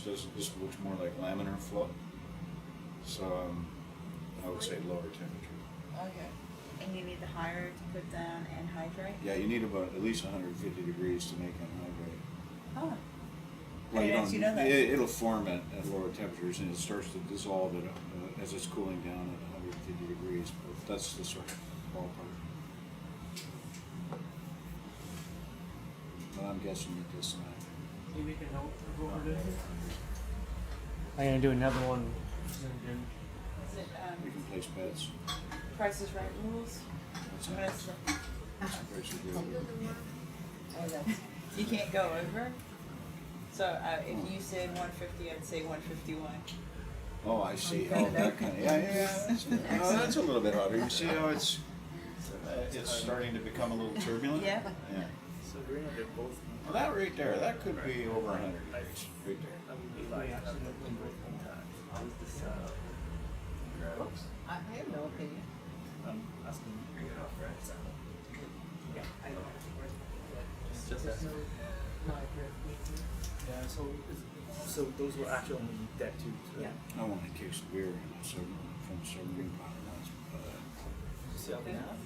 looks more like laminar flow. So I would say lower temperature. Okay. And you need the higher to put down and hydrate? Yeah, you need about at least 150 degrees to make anhydrate. Oh. Well, I didn't actually know that. It'll form at lower temperatures, and it starts to dissolve as it's cooling down at 150 degrees. But that's the sort of ballpark. But I'm guessing at this time. Maybe you can help with what we're doing. I'm gonna do another one. Zoomed in. Is it We can place bets. Price is Right rules? What's What that? is the- Price is Right. Oh, that's, you can't go over? So if you said 150, I'd say 151. Oh, I see. Oh, that kind of, yeah. That's a little bit hotter. You see how it's starting to become a little turbulent? Yeah. Yeah. So green, they're both. Well, that right there, that could be over 100 degrees, right there. photograph. I have no opinion. I'm asking. Bring it off, right? Yeah. I don't Just There's asking. no live recognition. Yeah. So those were actually on the deck too. So. Yeah. I want a case of beer from submarine pilots, See how they have?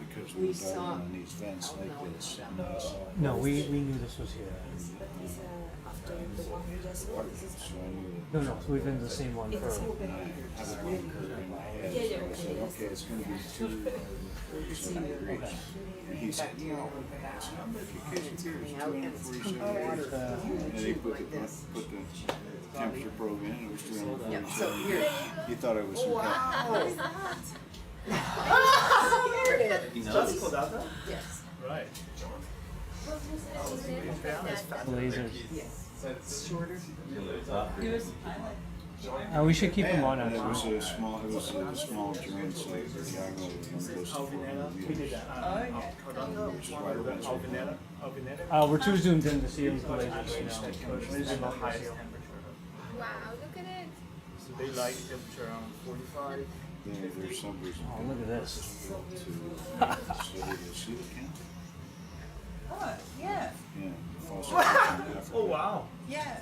because We we're diving saw- on these vents Oh, like no, this. no, And, No, we knew this was here. But this after the one we just saw, this is so I knew No, no, we've been the same one it's for. open. that I have a bunker in my head. Yeah, So I yeah, said, yeah. okay, it's going to be 2 degrees. And he said, no, it's not 50 cases of beer, it's 247 degrees. And they put the temperature probe in, and it was 247. Yeah, so here. He thought it was some kind Here it is. That's called out there? Yes. Right. Lasers. Yes. It's shorter. We should keep them on And it was actually. a small German site, Diagonal, one of those 400 We did meters. that. Which is why the vents were Alvinetta. We're too zoomed in to see them with the lasers right now. This is the highest temperature. Wow, look at it. So they like temperature around 45. There's some reason. Oh, look at this. To study the sea count. Oh, yeah. Yeah, fossil fuels in Africa. Oh wow. Yeah.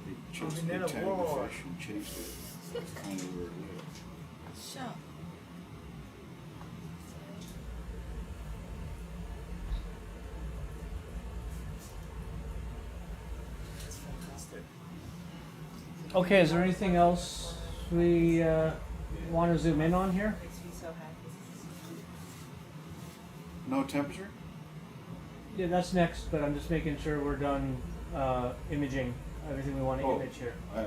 They chased, they tagged the fish and chased it. That's kind of where it lived. Sure. That's fantastic. Okay, is there anything else we want to zoom in on here? Makes me so happy. No temperature? Yeah, that's next, but I'm just making sure we're done imaging everything we want to Oh. image here. I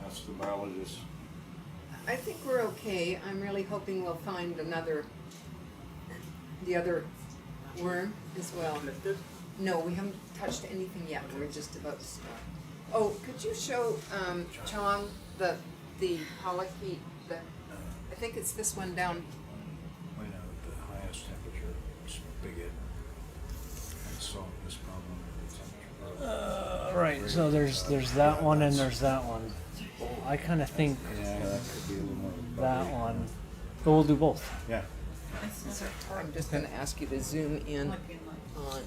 asked the biologist. I think we're okay. I'm really hoping we'll find the other worm as well. No, we haven't touched anything yet. We're just about to start. Oh, could you show Chong the polychaete? I think it's this one down. Went out at the highest temperature, spigot, and solved this problem with the temperature. Right, so there's that one and there's that one. I kind of think Yeah, that could be a little more. that one, but we'll do both. Yeah. I'm just going to ask you to zoom in on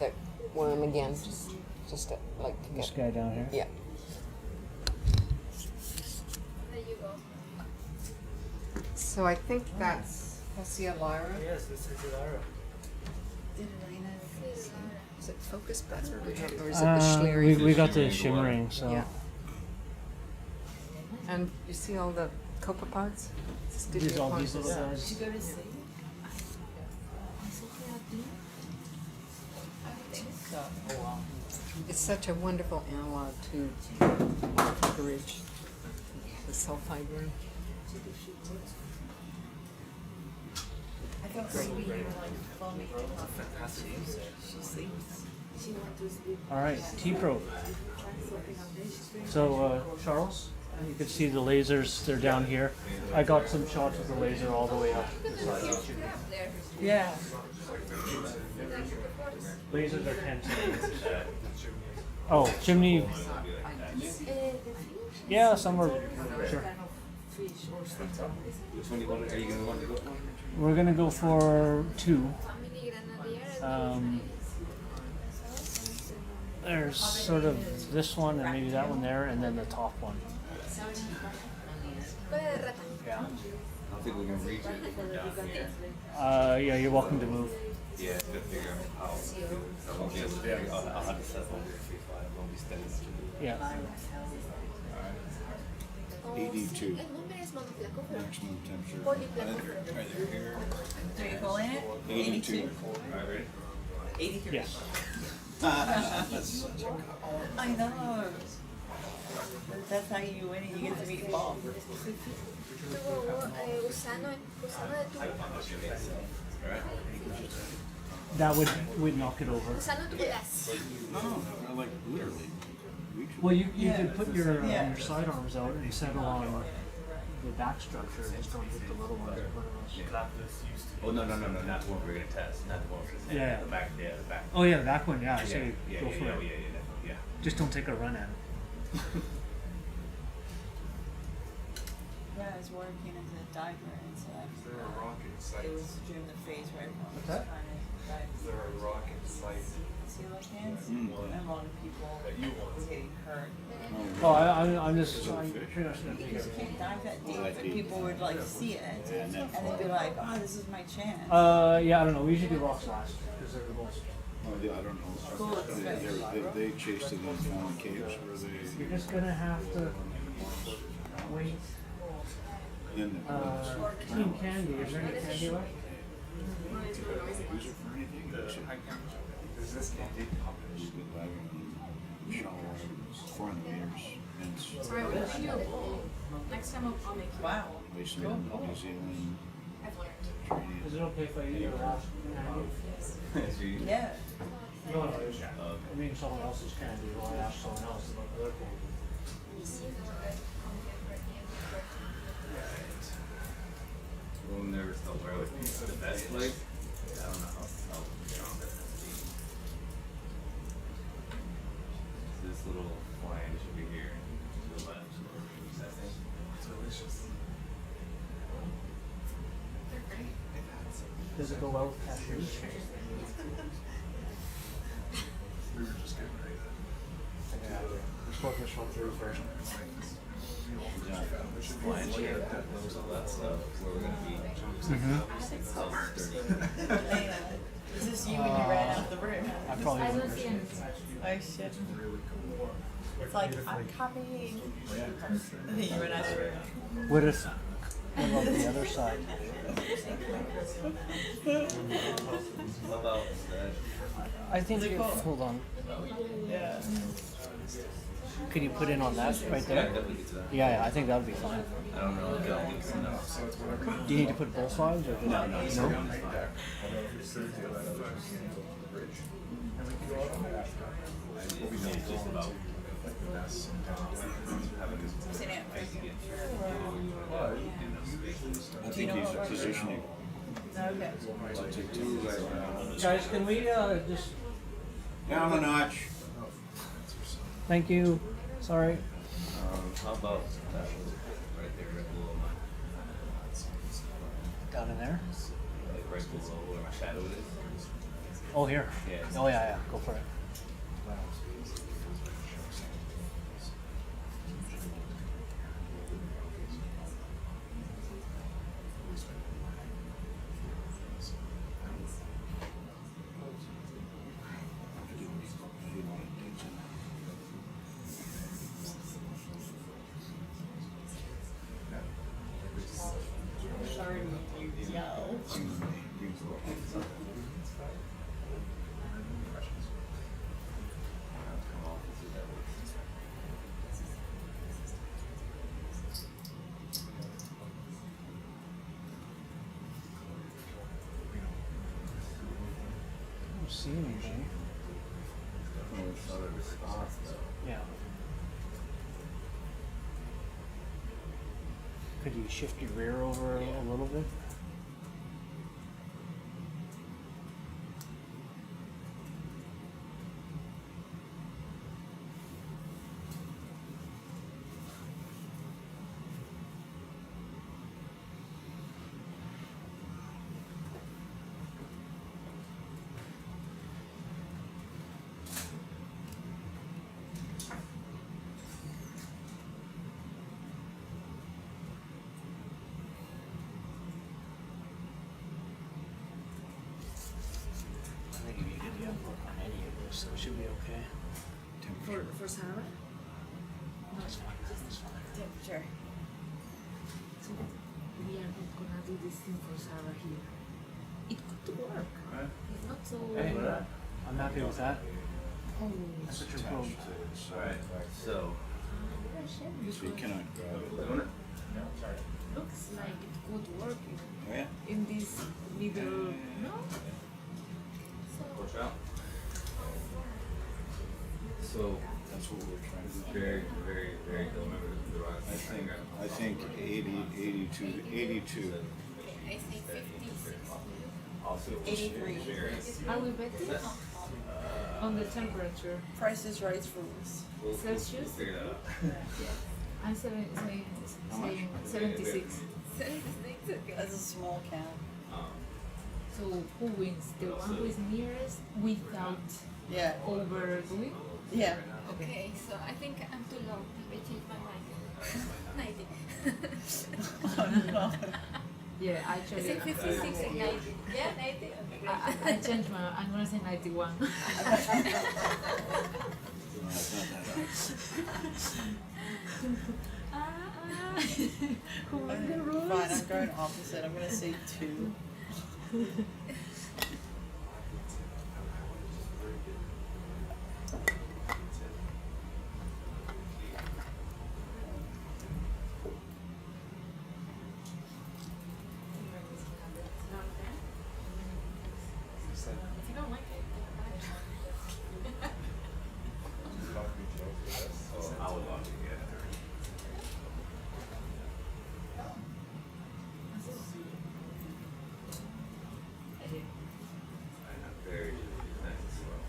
that worm again, just to, like to This get. guy down here. Yeah. There you go. So I think that's the Elira. Yes, this is Lara. Is it focus better or is it the Schlery? We got the shimmering, so. Yeah. And you see all the copepods? These all these little guys. Did you go to sleep? So, Oh wow. It's such a wonderful analog to Ridge, the sulfide room. I think Sweetie, you were like foaming. She sleeps. She went to sleep. All right, T-probe. So Charles, you can see the lasers. They're down here. I got some shots of the laser all the way up. Yeah. Lasers are 10 centimeters. Oh, chimney. Yeah, some are. Sure. Which one do you want? Are you gonna want to go for? We're gonna go for 2. There's sort of this one and maybe that one there, and then the top one. Yeah. I don't think we can reach it from down here. Yeah, you're welcome to move. Yeah, to figure out how. I won't be able to figure out. I'll have to set over your free fly. I won't be standing up to it. Yeah. 82. Maximum temperature. Are they here? Do you go in it? 82. Alright, ready? 83. Yes. That's such a cop. I know. That's how you win it. You get to meet Bob. That would knock it over. No, like literally. Well, you could put your sidearms out and settle on the back structure and just don't hit the little ones. Oh no, not the one we're gonna test. Not the one we're gonna test. Yeah. The back. Yeah, the back. Oh yeah, the back one. Yeah, I say Yeah, go yeah, for yeah, it. yeah, definitely, yeah. Just don't take a run at it. Yeah, I was working as a diver and stuff. Is there a rock in sight? It was during the phase where everyone was What's that? trying to dive. Is there a rock in sight? Seal cans, Mm. and a lot of people That you want? were getting hurt. Oh, I'm just I'm pretty much gonna take Because you it. can't dive that deep, but people would like see it, and they'd be like, "Oh, this is my chance." Yeah, I don't know. We usually do rocks last because they're the most. Oh, yeah, I don't know. Cool, it's They chased it in found caves where they. You're just gonna have to wait. Then Team Candy, is there any candy left? use it for anything. Is this candy? Just good diving on shallow 400 meters. And it's Sorry, we'll bring you a bowl. Next time I'll make you Wow. a bowl. basically New Zealand. I've learned. Is it okay if I eat your last candy? Yeah. No, I mean someone else's candy while I ask someone else about their candy. We'll never tell where would be the best place. I don't know how strong that's gonna be. So this little flange should be here to the left. I think. Delicious. They're great. Does it go well with cashews? We were just getting ready to. We're smoking this one through first. Flange here, those are that stuff where we're gonna be. Is this you when you ran out the room? I probably I won't. don't see anything. Oh shit. It's like, I'm copying. You went out the room. What if I love the other side? How about that? I think you hold on. Yeah. Could you put in on that right Yeah, there? definitely get to that. Yeah, I think that would be fine. I don't know if that'll give us enough. Do you need to put both sides or No, no, it's fine. It's just about I think he's positioning. Okay. Guys, can we just Down a notch. thank you? Sorry. How about that right there, right below mine? Down in there? Like right below where my shadow is. Oh, here. Yeah. Oh, yeah. Go for it. Sorry, you yell. I don't see anything. Yeah. Could you shift your rear over a little bit? I think if you did the upload on any of this, it should be okay. For Sarah? That's fine. That's fine. Temperature. So we are not gonna do this thing for Sarah here. It could work. It's not so. Hey, I'm happy with that. Oh. That's what you're probed. Alright, so. So you cannot grab it. Looks like it could work Oh, yeah? in this middle. No? Push out. So That's what we're trying to do. very, very, very good. Remember the right I think 80, 82. I think 56. Also, 83. I will bet this on the temperature. Price is right foods. We'll Celsius? figure that out. I'm saying 76. 76, okay. That's a small count. So who wins? The one who is nearest without Yeah. overdoing? Yeah. Okay, so I think I'm too low. I changed my mind. 90. Oh, no. Yeah, actually. Is it 56 and 90? Yeah, 90? Okay. I changed my. I'm gonna say 91. Who won the rules? Fine, I'm going opposite. I'm gonna say 2. If you don't like it, I would love to get it. Very nice as well.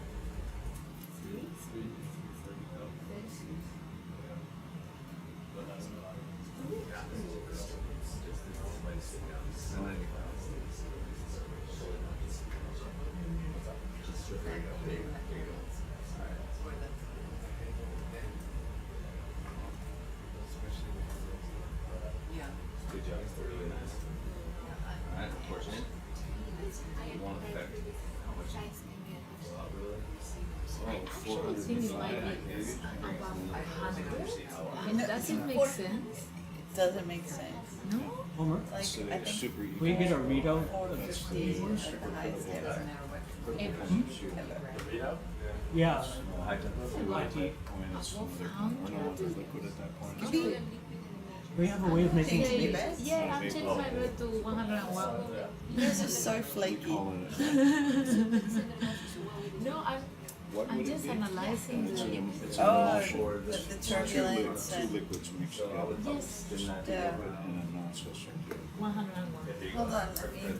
Yeah. Good job. It's really nice. Alright, unfortunately. It won't affect how much I think it might be above 100. It doesn't make sense. It doesn't make sense. No? Homer? Like, I think We get a readout. 450 is the highest ever. Yeah. high temperature. We have a way of making Change me best? Yeah, I'm changing my bed to 101. You guys are so flaky. No, I'm just analyzing the. The turbulence Two and. liquids mixed together. Yes. Yeah. And a non-circular. 101. Hold on,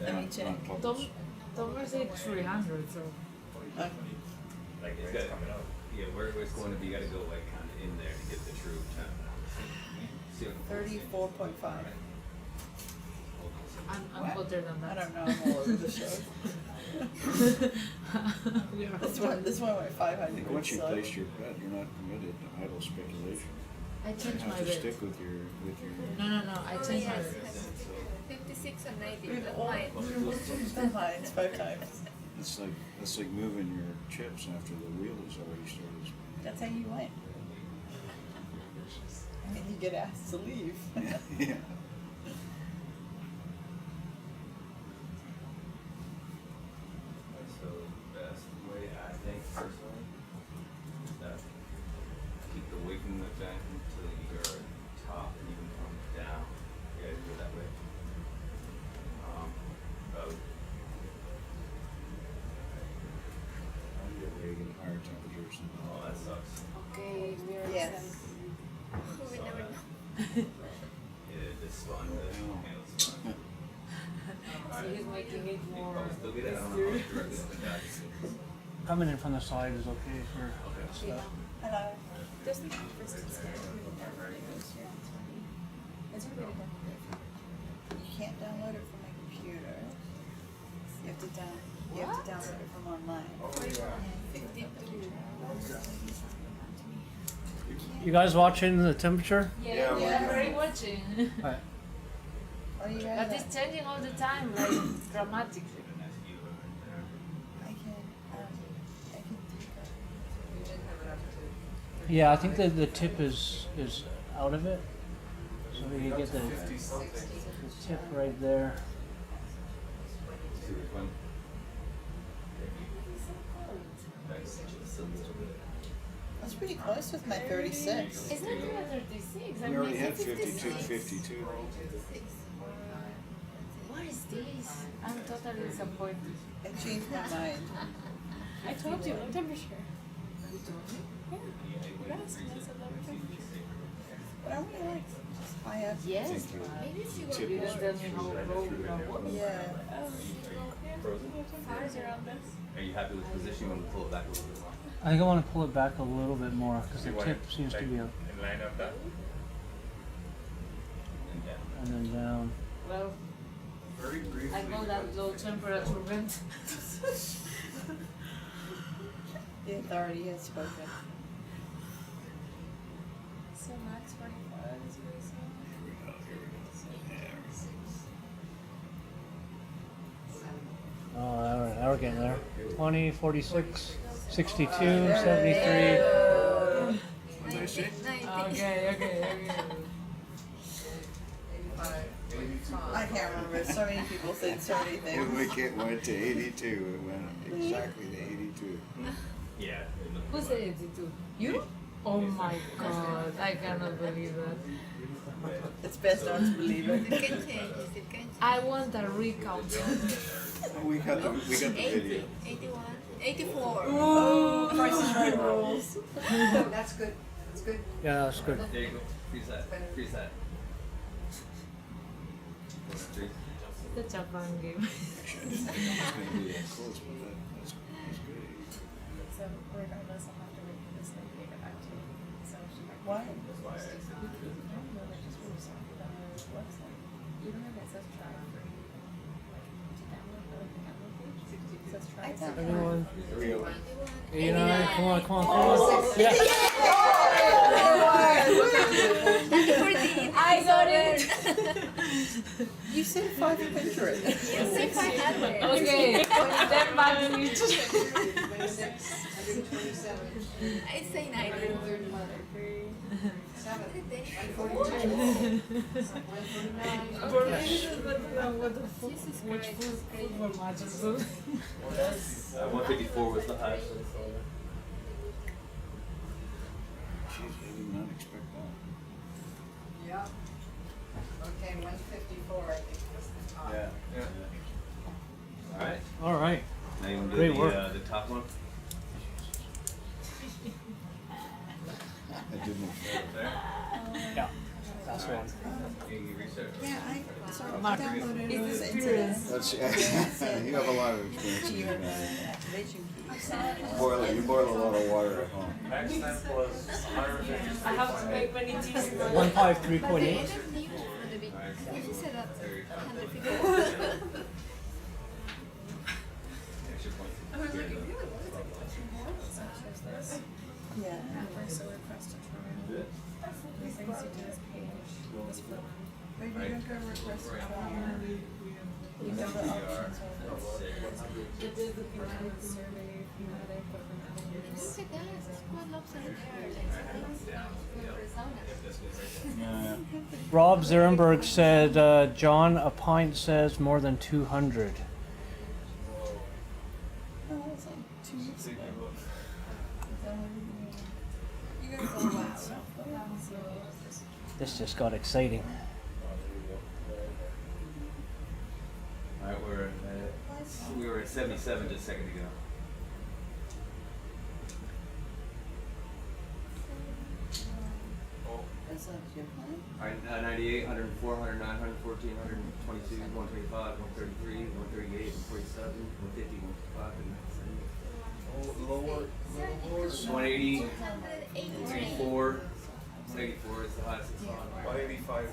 let me check. Don't say 300, so. Like it's got, yeah, where it's going to be, you gotta go like kind of in there to get the true temperature. 34.5. I'm What? hotter than I that. don't know, I'm all over the show. We are This hotter. one went 500. Once you so- place your bet, you're not permitted to idle speculation. I changed You my have to bed. stick with your. No, I changed my bed. 56 and 90. We've That's all mine. changed our minds 5 times. It's like moving your chips after the wheel has already started spinning. That's how you win. And then you get asked to leave. Yeah. So the best way I think personally is that keep the weight in the vent until you're top and you can come down. You guys do it that way. About You're getting higher temperatures. oh that sucks. Okay, we are Yes. We never know. Yeah, it's fun. The handle's fun. So he's making it You more. probably still get it. I don't know how much directly up and down. Coming in from the side is okay for stuff. Hello. There's no distance there. It's already done. You can't download it from my computer. You have to download it from online. 52. You guys watching the temperature? Yeah, we are very watching. Alright. Are you But guys? it's changing all the time, like dramatically. I can take Yeah, I think that the tip is out of it. So you get the tip right there. See which one? That's just a little bit. That's pretty close with my 36. It's not even 36. I We mean, already it's had 56. 52. What is this? I'm totally disappointed. I changed my mind. I told you, low temperature. You told me? Yeah. You asked me, I said low temperature. But I'm really like just high up. Yes. Maybe if you You didn't tell me how low it was. Yeah. Fires around us. Are you happy with the position? You want to pull it back a little bit more? I think I want to pull it back a little bit more because the tip seems to be a. In line of that? and then down. Well, Very briefly. I know that low temperature vent. The authority has spoken. So max 45 is what you said? Oh, now we're getting there. 20, 46, 62, 73. What did I say? Okay. I can't remember. So many people said so many things. It went to 82. It went exactly to 82. Yeah. Who said 82? You? Oh my god, I cannot believe that. It's best not to believe it. I want a recount. We got the video. 81, 84. Ooh, Price is Right rules. Oh, that's good. That's good. Yeah, that's good. There you go. Freeze that. Freeze that. The Japan game. Actually, I didn't think it was going to be that close, but that's good. So regardless, I'll have to wait for this thing to get back to you. So she might. Why? I don't know, they just released it on the website. Even if it says try free, like to download the download page, it says try free. Everyone. 89. Come on. Yeah. I got it! You said 500. Yes, 500. Okay, that magnitude. 26, 127. I'd say 90. 7, 142. 149. What the fuck? Which football matches? 154 was the highest. Jeez, I did not expect that. Yeah. Okay, 154, I think was the top. Yeah. Alright. All right. Now you want to Great do work. the top one? I didn't expect that. Yeah. That's one. You research. Yeah, I sort of Mark, downloaded it's it experience. That's, you have a lot of experience in your that. activation keys. You boil a lot of water at home. Max temp was 150. I have to make many teas. 153.8. You said that's 154. I was like, if you really wanted to get two more, so there's this. Yeah. So request to try. The things you do is page was for one. But if you don't go request a trial, you go to options over. It is the climate survey, thematic, but from other years. Look at that. What looks like Yeah. Rob Zerenberg said, John, a pint says more than 200. Oh, it's like 2 weeks ago. You guys all want stuff. This just got exciting. Alright, we were at 77 just a second ago. That's not your plan? Alright, 98, 104, 109, 114, 122, 125, 133, 138, 147, 150, 155, and Lower. 180, 184. 184 is the highest it's on. 185.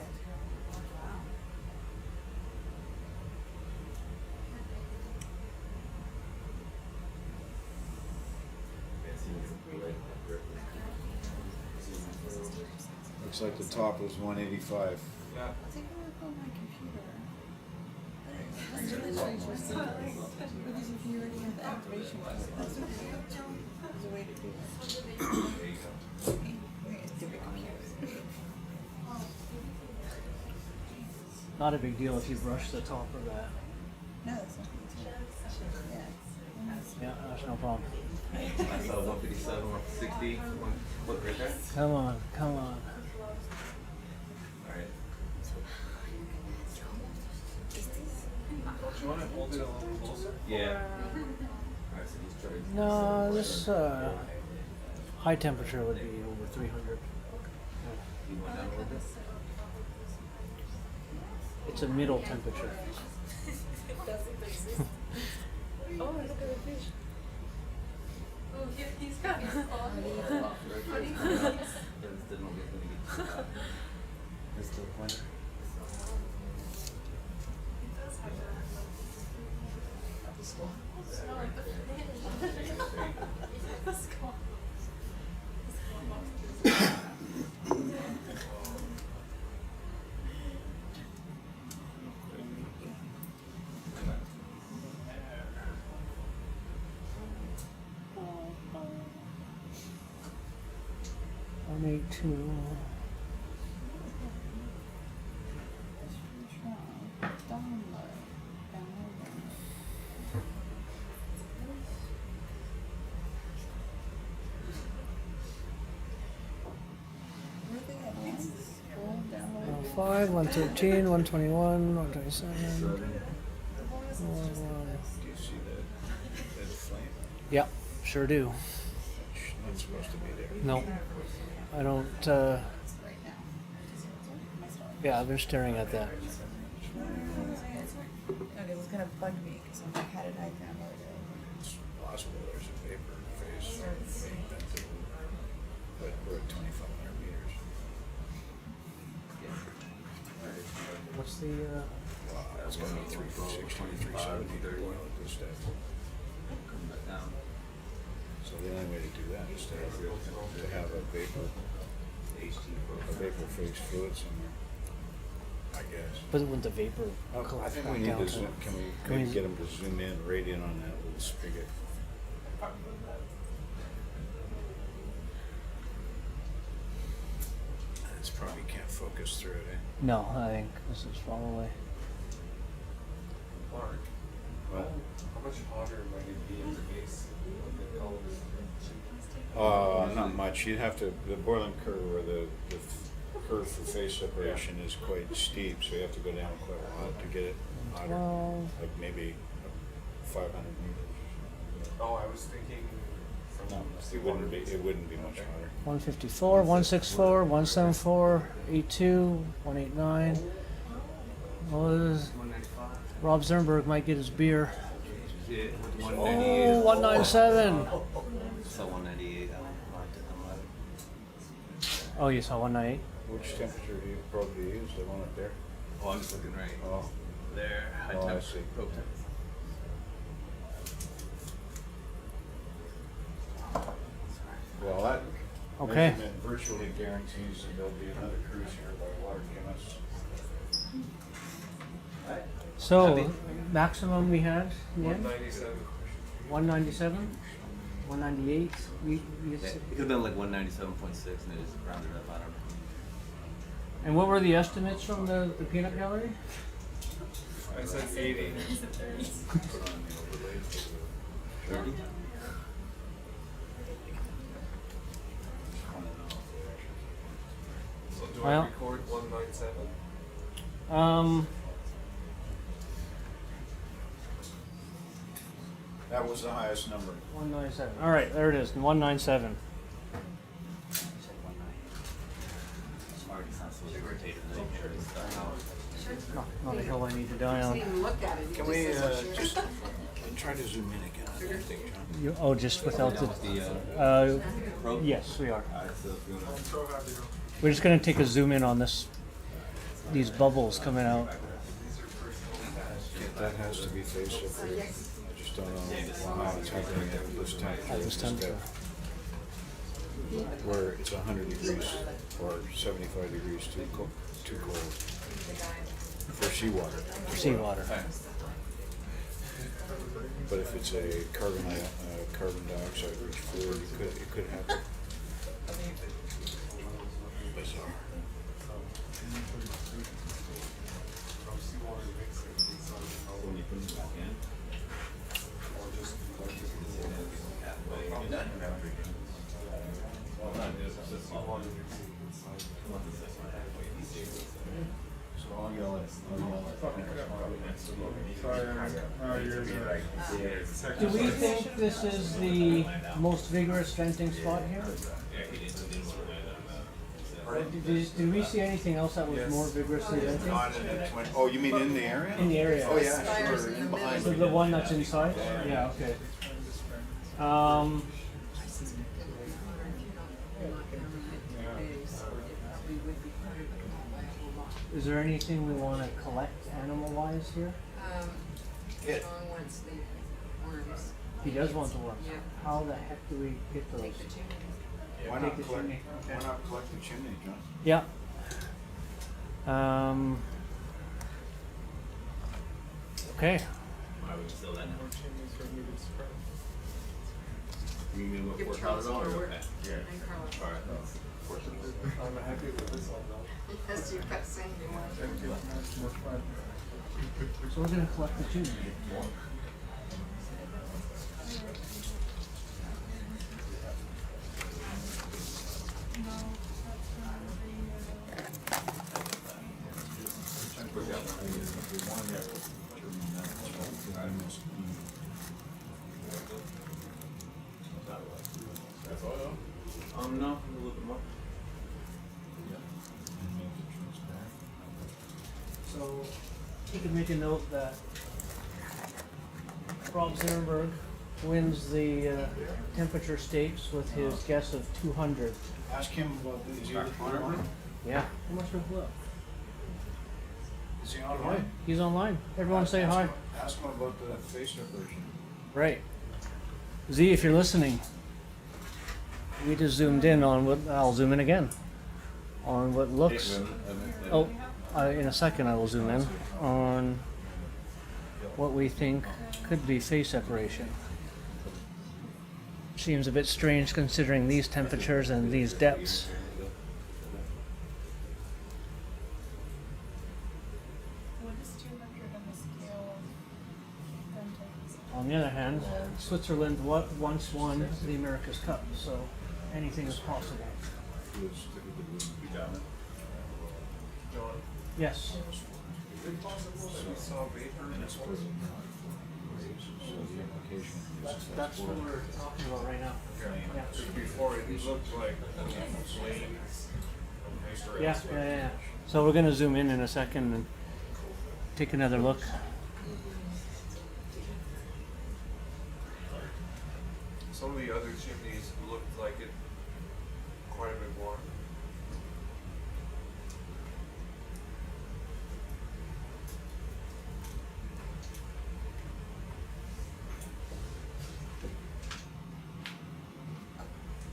Looks like the top was 185. Yeah. I'll take a look on my computer. That's really strange. Because if you already have the activation key, there's a way to do that. There you go. Stupid computer. Not a big deal if you brush the top of that. No, that's not good. Yeah. Yeah, that's no problem. I saw 157, 160. Look right there. Come on, come on. Alright. Do you want to hold it a little closer? Yeah. Alright, so just try to. No, this high temperature would be over 300. You went down a little bit? It's a middle temperature. Oh, look at the fish. Oh, he's got his That's the pointer. 182. Five, 113, 121, 127. Do you see that flame? Yeah, sure do. It's not supposed to be there. No, I don't. Yeah, I've been staring at that. Okay, it was gonna bug me because I'm like, how did I download it? It's possible there's a vapor phase being vented, but we're at 2,500 meters. What's the? Wow, it's gonna be 360, 370 to boil at this depth. So the only way to do that is to have a vapor phase fluid somewhere, I guess. But wouldn't the vapor I collapse think back we need down to to? zoom, can we maybe get them to zoom in, right in on that little spigot? It's probably can't focus through it, eh? No, I think this is probably. Mark, What? how much hotter might it be in the base of the Not much. You'd have to, the boiling curve or the curve for phase separation is quite steep, so you have to go down quite a lot to get it hotter. Like maybe 500 meters. Oh, I was thinking from No, it wouldn't be much hotter. 154, 164, 174, 82, 189. Well, Rob Zernberg might get his beer. Yeah, Oh, 197. So 198. Oh, you saw 198? Which temperature do you probably use? The one up there? Oh, I'm just looking right Oh. there. High Oh, I temp, see. probe temp. Well, that Okay. measurement virtually guarantees that there'll be another cruise here by water chemists. So, maximum we had in the end? 197. 197? 198? It could have been like 197.6 and they just rounded up. I don't know. And what were the estimates from the peanut gallery? I said 80. 30? So do Well- I record 197? That was the highest number. 197. All right, there it is. 197. Smart, it's not so irritated. They carry stuff out. Not a hill I need to die on. Can we just try to zoom in again on that thing, John? Oh, just without the. Yes, we are. We're just gonna take a zoom in on this. These bubbles coming out. That has to be phase separated. I just don't know how it's happening at this temperature. This temperature. Where it's 100 degrees or 75 degrees too cold for seawater. For seawater. But if it's a carbon dioxide rich fluid, it could happen. Bizarre. When you put them back in, Or just like So I'll yell at Do we think this is the most vigorous venting spot here? Did we see anything else that was more vigorously venting? Oh, you mean in the area? In the area. Oh, yeah, sure. In behind. So the one that's inside? Yeah, okay. Is there anything we want to collect animal-wise here? John wants the worms. He does want the worms. Yeah. How the heck do we get those? Take the chimney. Why Take not the collect, chimney. why not collect the chimney, John? Yeah. Okay. Why would you still that now? You mean Give what Charles $4 more work. okay. And Carlos. Alright. I'm happy with this one though. Yes, you kept saying you wanted to. So we're gonna collect the chimney. No, a little bit more. So you can make a note that Rob Zimmerberg wins the temperature stakes with his guess of 200. Ask him about the, is he online? Yeah. How much was left? Is he online? He's online. Everyone say hi. Ask him about the face separation. Right. Z, if you're listening, we just zoomed in on what, I'll zoom in again, on what looks, oh, in a second I will zoom in, on what we think could be phase separation. Seems a bit strange considering these temperatures and these depths. What is 200 on the scale of Benton's? On the other hand, Switzerland once won the America's Cup, so anything is possible. John? Yes. Is it possible that we saw vapor in this one? That's what we're talking about right now. Okay. Yeah. Just before it looked like flames. Yeah. So we're gonna zoom in a second and take another look. Some of the other chimneys looked like it quite a bit more.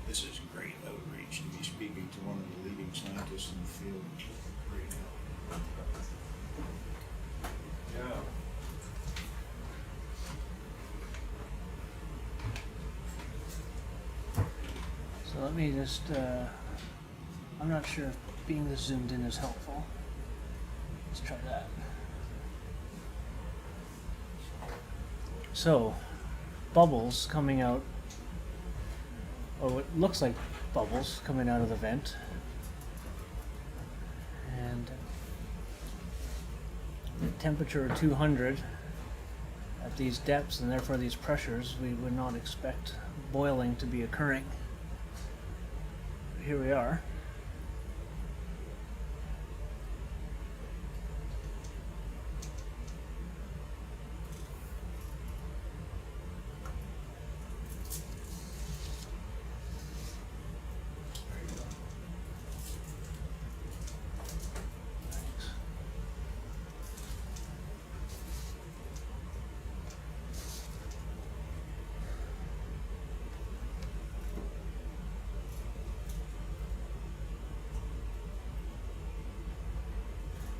This is great outreach to be speaking to one of the leading scientists in the field right now. Yeah. So let me just, I'm not sure if being this zoomed in is helpful. Let's try that. So, bubbles coming out, or what looks like bubbles coming out of the vent. And temperature 200 at these depths and therefore these pressures, we would not expect boiling to be occurring. Here we are.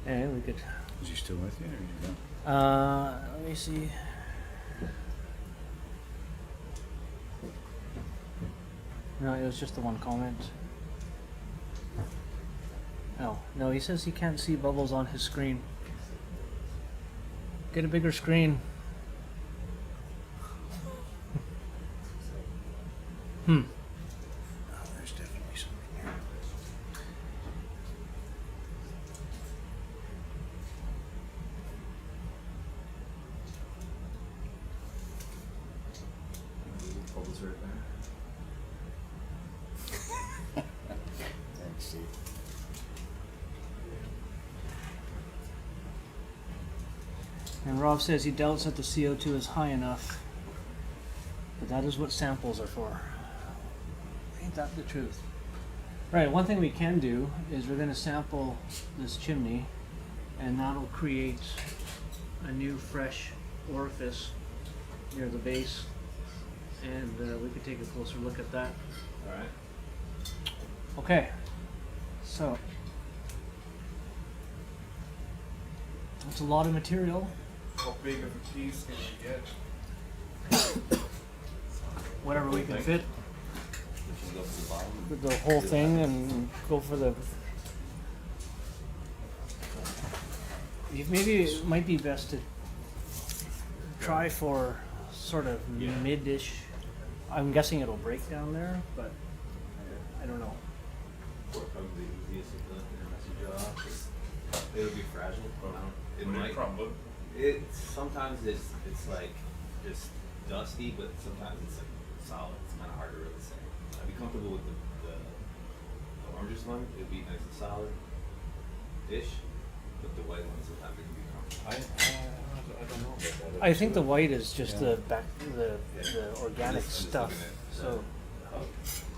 And we could. Is he still with you, or you go? Let me see. No, it was just the one comment. Oh, no, he says he can't see bubbles on his screen. Get a bigger screen. Oh, there's definitely something here. Bubbles right there. Thanks, Steve. And Rob says he doubts that the CO2 is high enough, but that is what samples are for. Ain't that the truth? Right, one thing we can do is we're going to sample this chimney, and that'll create a new fresh orifice near the base, and we could take a closer look at that. Alright. Okay, so that's a lot of material. How big of a piece can we get? Whatever we can fit. go for the bottom. the whole thing and go for the. Maybe it might be best to try for sort of mid-ish. I'm guessing it'll break down there, but I don't know. Or probably the easiest of the message off. It'll be fragile. It Would it might crumble? It sometimes it's like just dusty, but sometimes it's like solid. It's kind of hard to really say. I'd be comfortable with the oranges one. It'd be nice and solid-ish, but the white one sometimes it can be crumbled. I don't know about that. I think the white is just the organic I'm just stuff. looking at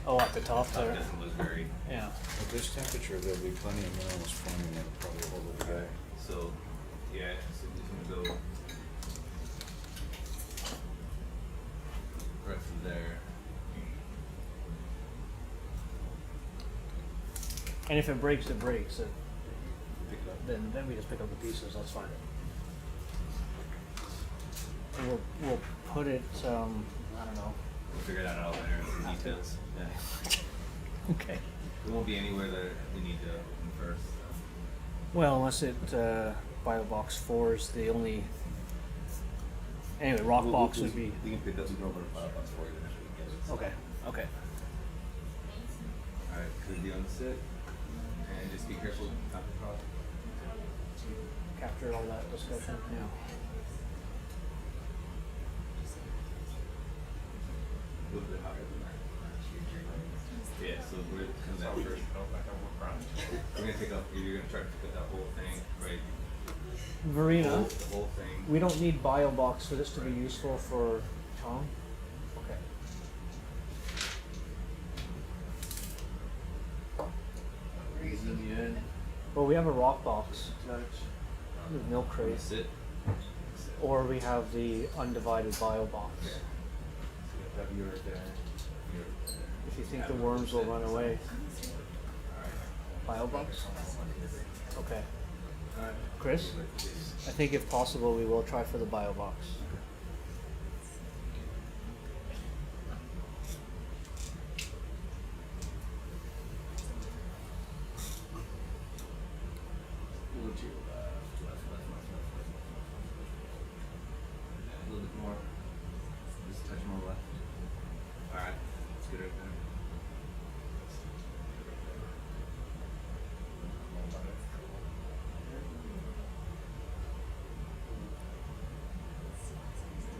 the At the top top there. doesn't look very. Yeah. At this temperature, there'll be plenty of minerals forming that'll probably hold it together. So, yeah, so we're just gonna go right from there. And if it breaks, it breaks. Pick it up. Then we just pick up the pieces. That's fine. And we'll put it. I don't know. We'll figure that out later in some details. Yeah. Okay. It won't be anywhere that we need to open first. Well, unless it Biobox 4 is the only. Anyway, rock box would be. We can pick up. We can open a file box for you next week. Okay. Okay. All right. Could be on the sit, and just be careful not to cross. Captured all that discussion. Yeah. A little bit higher than that. Yeah, so we're coming down first. We're gonna pick up. You're gonna try to pick up that whole thing, right? Marina. The whole thing. We don't need Biobox for this to be useful for Tom. Okay. Zoom you in. Well, we have a rock box. With milk crate. Sit. Or we have the undivided Biobox. So you have yours there. Yours there. If you think the worms will run away. Biobox? Okay. Alright. Chris? I think if possible we will try for the Biobox. A little to your left. A little bit more. Just a touch more left. Alright. Let's get it there.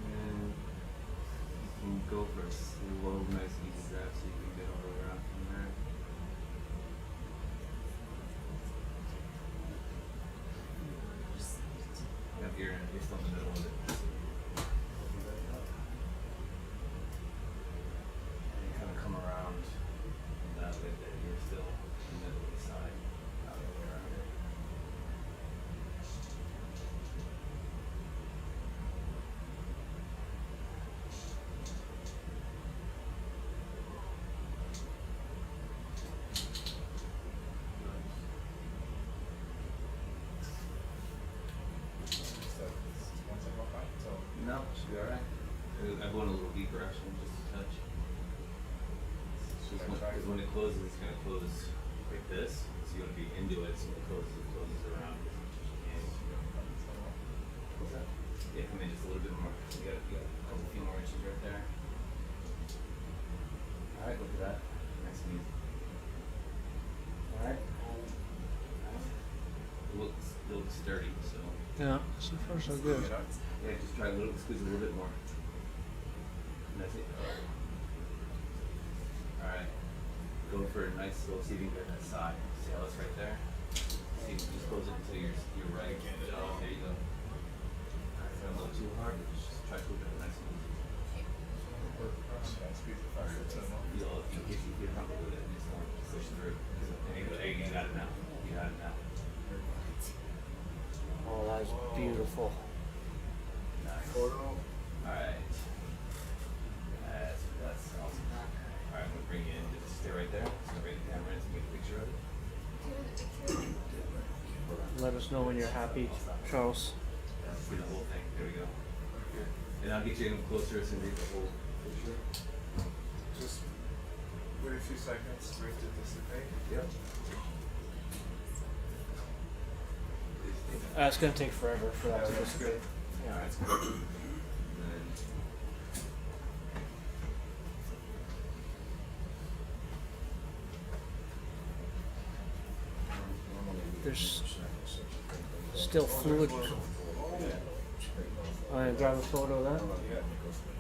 And you can go for a slow, nice, easy grab so you can get all the way around from there. Up here and just on the middle of it. And you kind of come around that way that you're still in the middle of the side, out of the way around it. No, should be alright. I'm going a little deeper actually, just a touch. Because when it closes, it's going to close like this. So you want to be into it, so when it closes around as much as you can. What's that? Yeah, come in just a little bit more. You got a few more inches right there. Alright, look at that. Nice and easy. Alright. It looks sturdy, so. Yeah, so far so good. Yeah, just try squeeze a little bit more. And that's it. Alright. Go for a nice slow, see if you can get that side. See how it's right there? See, just close it until you're right. Oh, there you go. Alright, not a little too hard, but just try to move it nice and easy. If you feel comfortable with it, just want to push through. There you got it now. You got it now. Oh, that's beautiful. Nice. Alright. That's awesome. Alright, I'm gonna bring you in. Just stay right there. Just gonna bring the camera in so we get a picture of it. Let us know when you're happy, Charles. See the whole thing. There we go. And I'll get you in closer so you can get the whole picture. Just Wait a few seconds for it to dissipate. Yep. It's gonna take forever for that to that's dissipate. good. Yeah. Alright, it's good. And There's still fluid. Grab a photo of that.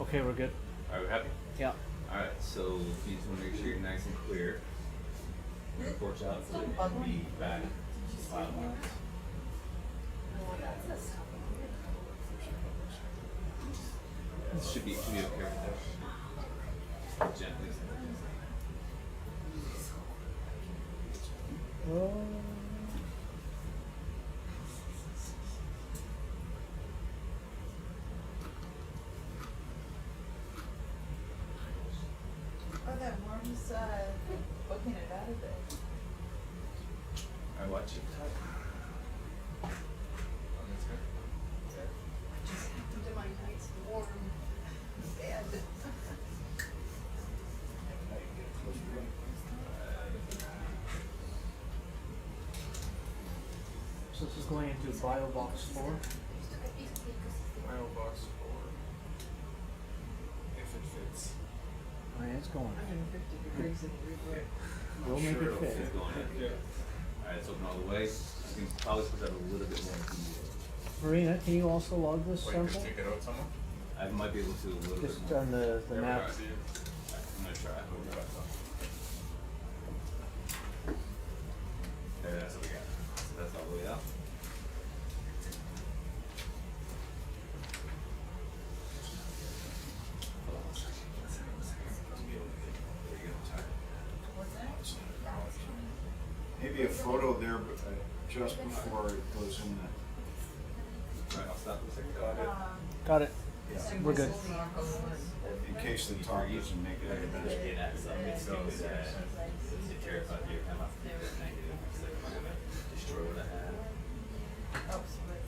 Okay, we're good. Alright, we're happy? Yeah. Alright, so you just want to make sure you're nice and clear. We're going to porch out to the back 5 miles. This should be okay with that. Gently. Oh, that worm's booking it out of there. I watch it. Just happened to my nice warm bed. So this is going into bio box 4. Bio box 4. If it fits. Oh, yeah, it's going. 150 degrees in the reverse. We'll make it fit. It's going in. Alright, it's open all the way. You can probably put that a little bit more. Marina, can you also log this Wait, sample? just take it out somewhere? I might be able to a little Just bit more. on the map. I'm gonna try. There, that's what we got. So that's all the way up. Hold on one second. There you go. What's that? Maybe a photo there, but just before it goes in the. Alright, I'll stop this. Got it. Yeah. We're good. In case the top doesn't make it. It adds up. It's stupid that it terrified you. I'm not negative. It's like I'm gonna destroy what I have. Helps with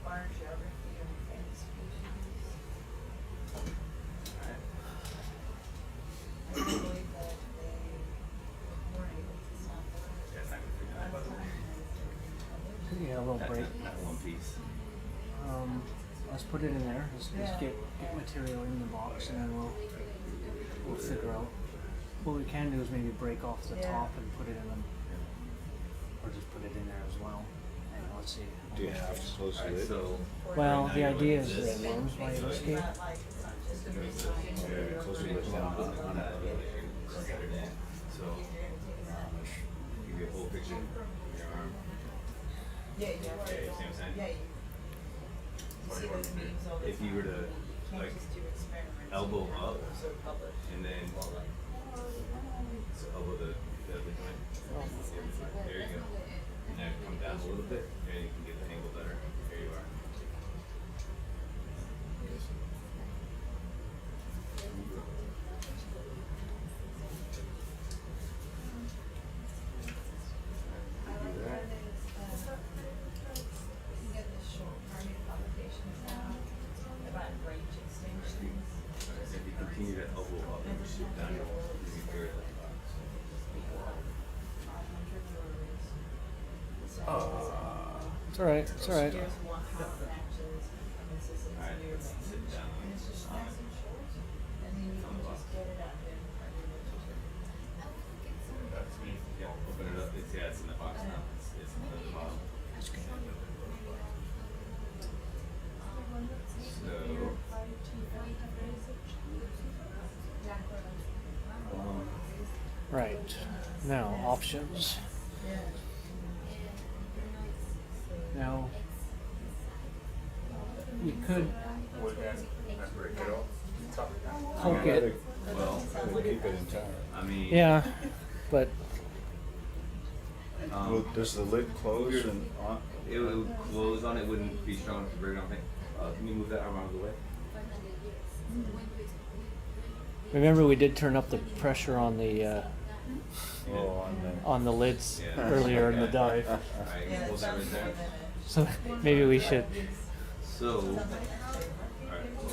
barn geography and famous species. Alright. I believe that they weren't able to sample. Yeah, it's not gonna figure out by the way. Yeah, a little That's break. not one piece. Let's put it in there. Let's get material in the box, and then we'll figure out. What we can do is maybe break off the top and put it in them, or just put it in there as well. And let's see. Do you have to close the lid? Well, the idea is that worms might escape. Yeah, close the lid down on it. So, give you a whole picture of your arm. Yeah, Yeah, you see what I'm saying? Yeah, If you were to like elbow up and then so elbow the joint, there you go. And then come down a little bit, and you can get the angle better. There you are. If you continue to elbow up and shoot down, you can hear it. It's all right. It's all right. Alright, let's sit down. Yeah, open it up. It's in the box now. It's in the bottom. Right. Now, options. Now, we could Would that break it off? poke it. Well, Keep it entire. I mean, Yeah, but Well, does the lid close and on? it would close on it, wouldn't be strong enough to break it, I don't think. Can you move that arm out of the way? remember we did turn up the pressure on the Oh, on the lids Yeah. earlier in the dive. Alright, hold that right there. So maybe we should. So, alright, cool.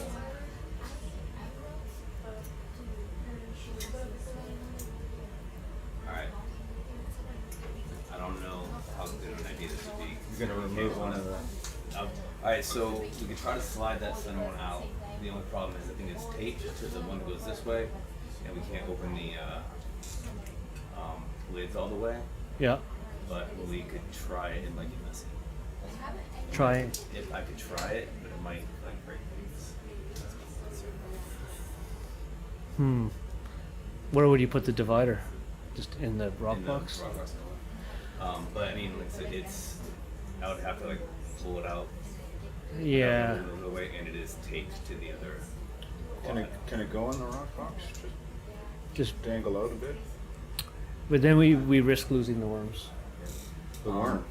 You're gonna remove one of the. Alright, so we could try to slide that center one out. The only problem is I think it's taped to the one that goes this way, and we can't open the lids all the way. Yeah. But we could try it and like get messy. Try. If I could try it, but it might like break things. Where would you put the divider? Just in the rock In the box? rock box. But I mean, like, so I would have to like pull it out. Yeah. Move it away, and it is taped to the other. Can it go in the rock box? Just dangle out a bit? But then we risk losing the worms. The worms?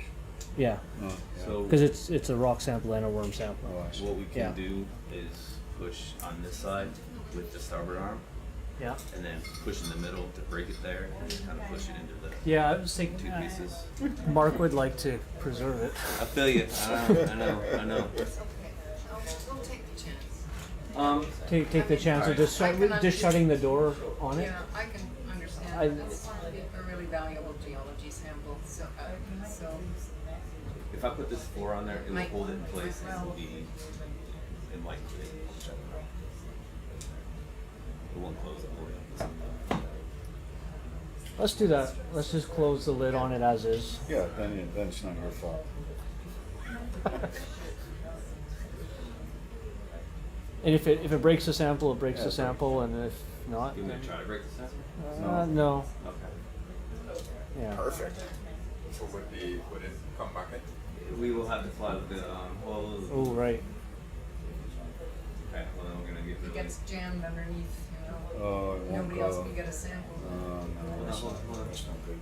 Yeah. Oh, So because it's a rock sample and a worm sample. What we can do is push on this side with the starboard arm. Yeah. And then push in the middle to break it there, and just kind of push it into the Yeah, I was thinking two pieces. Mark would like to preserve it. I feel you. I know. We'll take the chance. Take the chance of just shutting the door on it. Yeah, I can understand. It's a really valuable geology sample. So If I put this floor on there, it will hold it in place and it will be in like it won't close all the way. Let's do that. Let's just close the lid on it as is. Yeah, then it's not your fault. And if it breaks the sample, it breaks the sample, and if not, You want to try to break the sample? no. Okay. Yeah. Perfect. So would it come back in? We will have to fly with the well. Oh right. Okay, well then we're gonna get it gets jammed underneath. Oh, it won't Nobody go. else can get a sample. No, that's not good.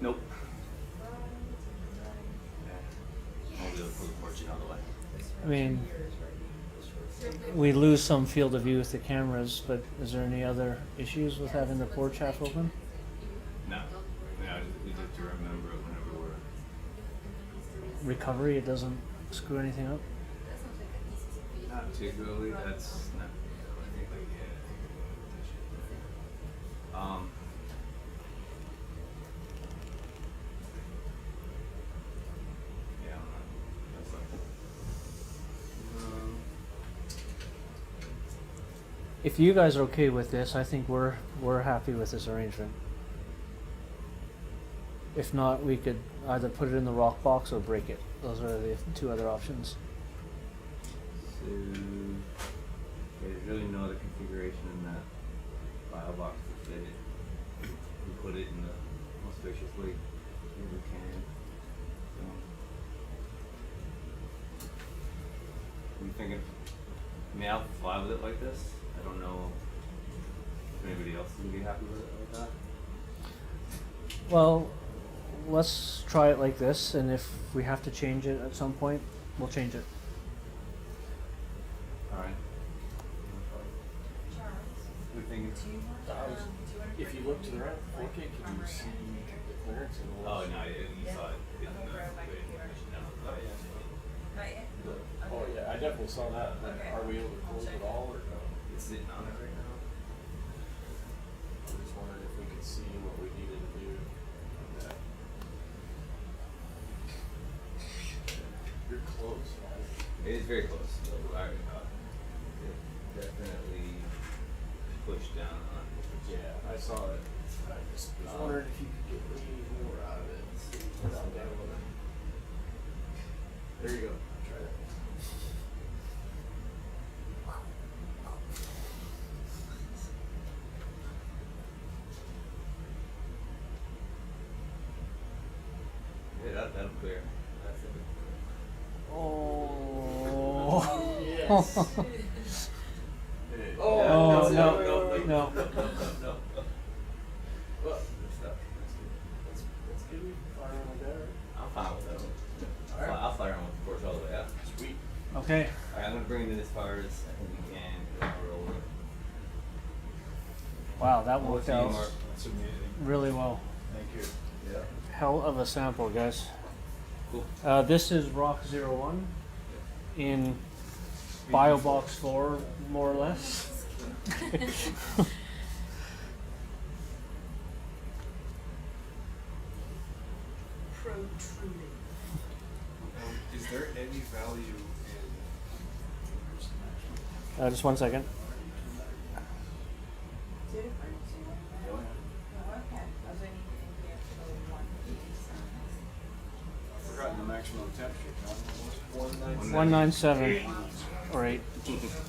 Nope. I'll be able to pull the fortune out of the way. I mean, we lose some field of view with the cameras, but is there any other issues with having the porch half open? No. Yeah, we just have to remember it whenever we're. Recovery, it doesn't screw anything up? Not particularly. That's not. Yeah, I'm not. That's like. If you guys are okay with this, I think we're happy with this arrangement. If not, we could either put it in the rock box or break it. Those are the two other options. So, there's really no other configuration in that file box to fit it. We put it in the most spacious way we can. I'm thinking, I mean, I'll fly with it like this. I don't know if anybody else would be happy with it like that. Well, let's try it like this, and if we have to change it at some point, we'll change it. Alright. We're thinking. If you look to the right, 4K, can you see the clearance? Oh, no, you saw it. Oh yeah, I definitely saw that. Are we able to close it all or no? It's sitting on it right now. I just wondered if we could see what we needed to do on that. You're close, man. It is very close. It definitely pushed down on. Yeah, I saw it. I just was wondering if you could get any more out of it. Without dangling it. There you go. Try that. Yeah, that'll clear. Oh. Yes. Oh, no. no. Well, that's good. Fire on the there. I'm fine with that. Alright. I'll fire him with the torch all the way out. Sweet. Okay. Alright, I'm gonna bring it in as far as I think we can. Roll it. Wow, that Over worked to you, out Mark. That's amazing. really well. Thank you. Yeah. Hell of a sample, guys. Cool. This is Rock 01 in BioBox 4, more or less. Protruding. Is there any value in Just 1 second. I've forgotten the maximum temperature, John. 197 or 8.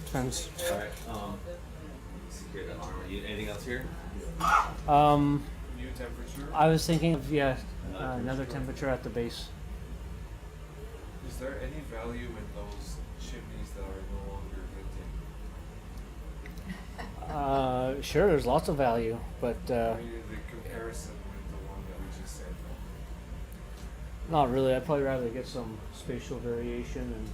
Depends. Alright, secure that armor. Anything else here? new temperature? I was thinking of, another temperature at the base. Is there any value in those chimneys that are no longer venting? Sure, there's lots of value, but I mean, the comparison with the one that we just said. not really. I'd probably rather get some spatial variation and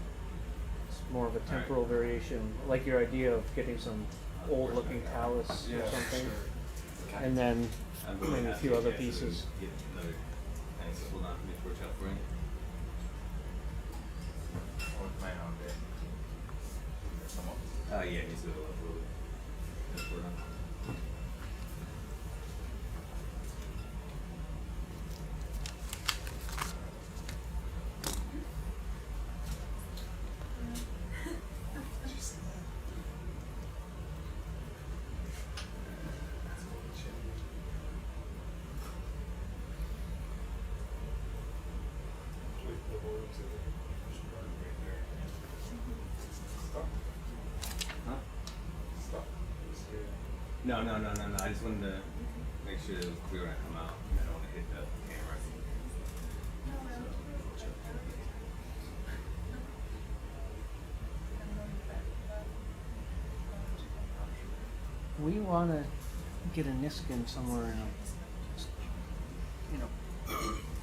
more of a temporal variation, like your idea of getting some old-looking talus or something, and then maybe a few other pieces. Get another tank to hold on to me torch out for you. Or plan on it. Come on. Yeah, he's gonna go up a little bit. That's where I'm- Huh? No. I just wanted to make sure it was clear when I come out. I don't want to hit the camera. We want to get a Niskin somewhere in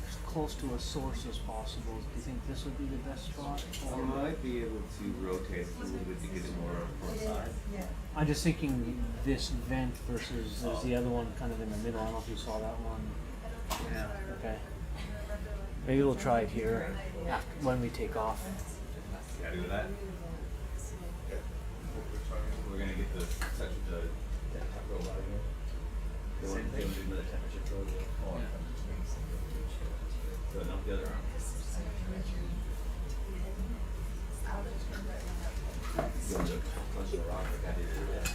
as close to a source as possible. Do you think this would be the best spot? I might be able to rotate a little bit to get it more on the side. I'm just thinking this vent versus there's the other one kind of in the middle. I don't know if you saw that one. Yeah. Okay. Maybe we'll try it here when we take off. You happy with that? We're gonna get the touch of the temporal out of here. They want to do another temperature probe. So no, the other arm. Going to punch the rock like I did today.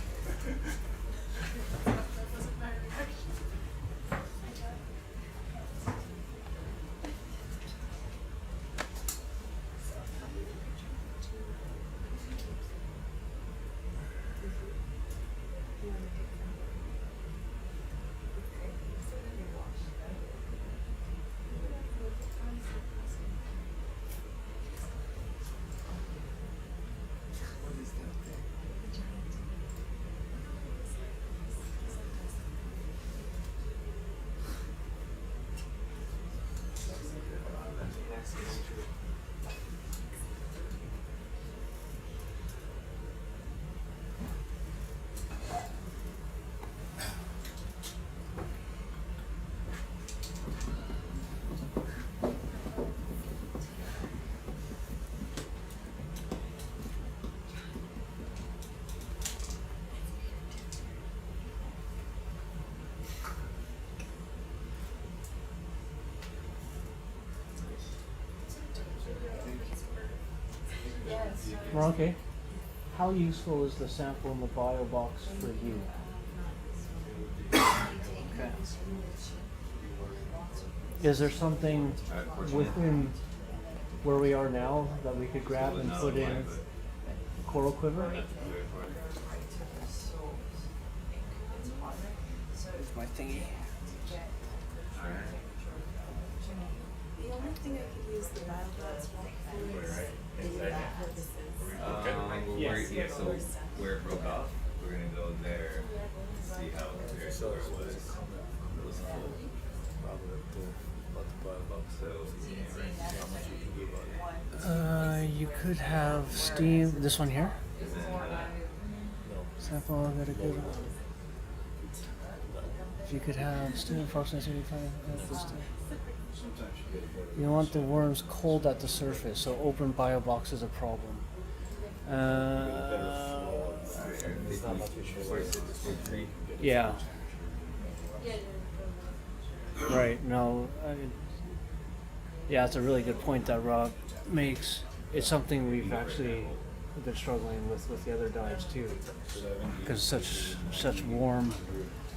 Okay. How useful is the sample in the bio box for you? Okay. Is there something within where we are now that we could grab and put in coral quiver? My thingy. think I could use the biological fluids in that purposes? Yeah, so where it broke off, we're gonna go there, see how it compares to where it was full. You could have steam. This one here. Sample got a good one. If you could have steam approximately 75. You want the worms cold at the surface, so open bio box is a problem. Yeah. Right. No. Yeah, that's a really good point that Rob makes. It's something we've actually been struggling with the other dives too, because such warm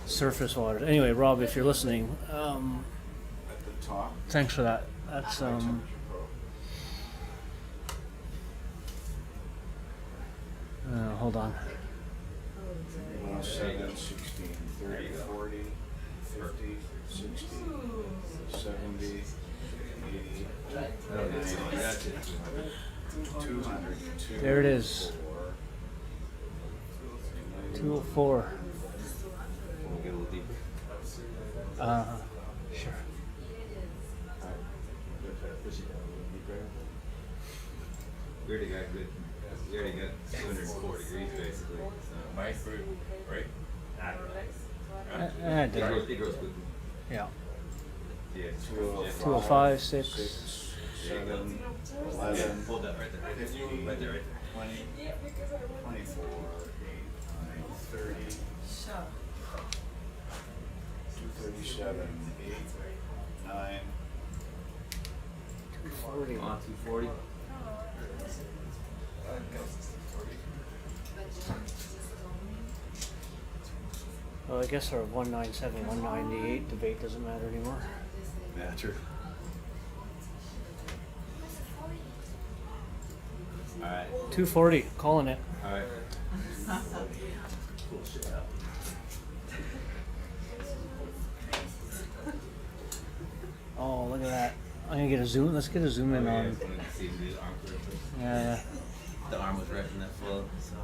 surface water. Anyway, Rob, if you're listening, thanks for that. That's hold on. 7, 16, 30, 40, 50, 60, 70, 80, 200, There it is. 204. We'll get a little deeper. Sure. We already got 204 degrees basically. So. My fruit, right? It grows quickly. Yeah. Yeah. 205, 6. 7, 11, Yeah, hold that right there. 50, Right there, right there. 20, 24, 8, 9, 30, 237, 8, 9. 240. On 240. Well, I guess our 197, 198 debate doesn't matter anymore. Yeah, true. Alright. 240, calling it. Alright. Oh, look at that. I'm gonna get a zoom. Let's get a zoom in on. Yeah. The arm was right in that flow. So.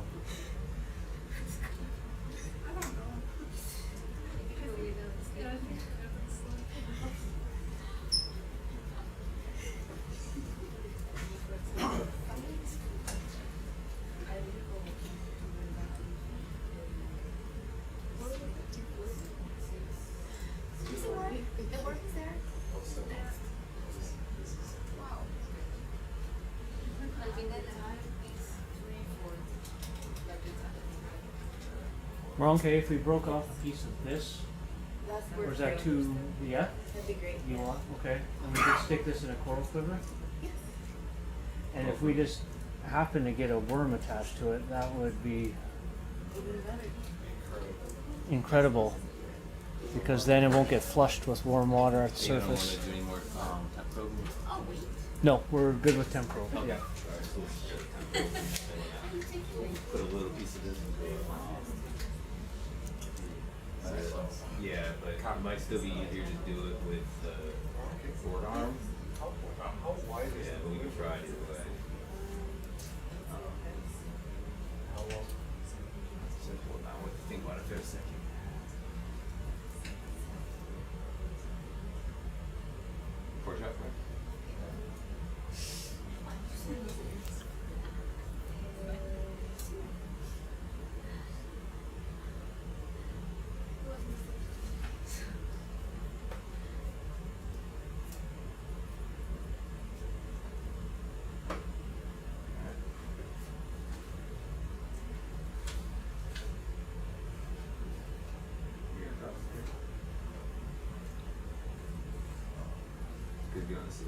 We're okay if we broke off a piece of this. Or is that too, yeah? That'd be great. You want, okay. And we could stick this in a coral quiver? And if we just happen to get a worm attached to it, that would be incredible. Because then it won't get flushed with warm water at the You don't want surface. to do any more temp probing? No, we're good with temp probe. Okay. Yeah. Put a little piece of this into it. Yeah, but it might still be easier to do it with the forward arm. Yeah, but we can try it either way. Simple now. What do you think about it for a second? Pork chop, right? Could be honest.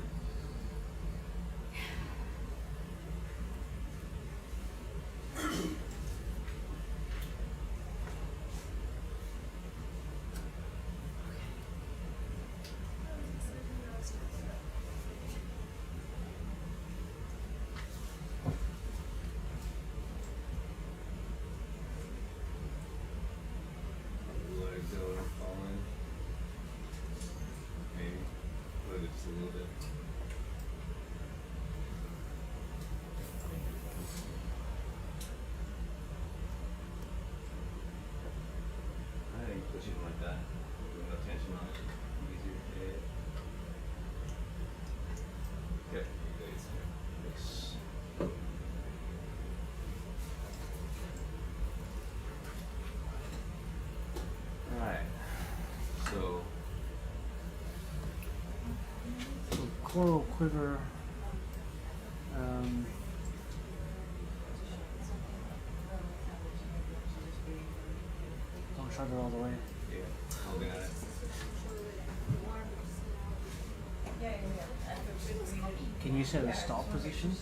Let it go and fall in. Maybe. Let it just a little bit. coral quiver. Don't shut it all the way. Yeah, looking at it. Can you set a stop position?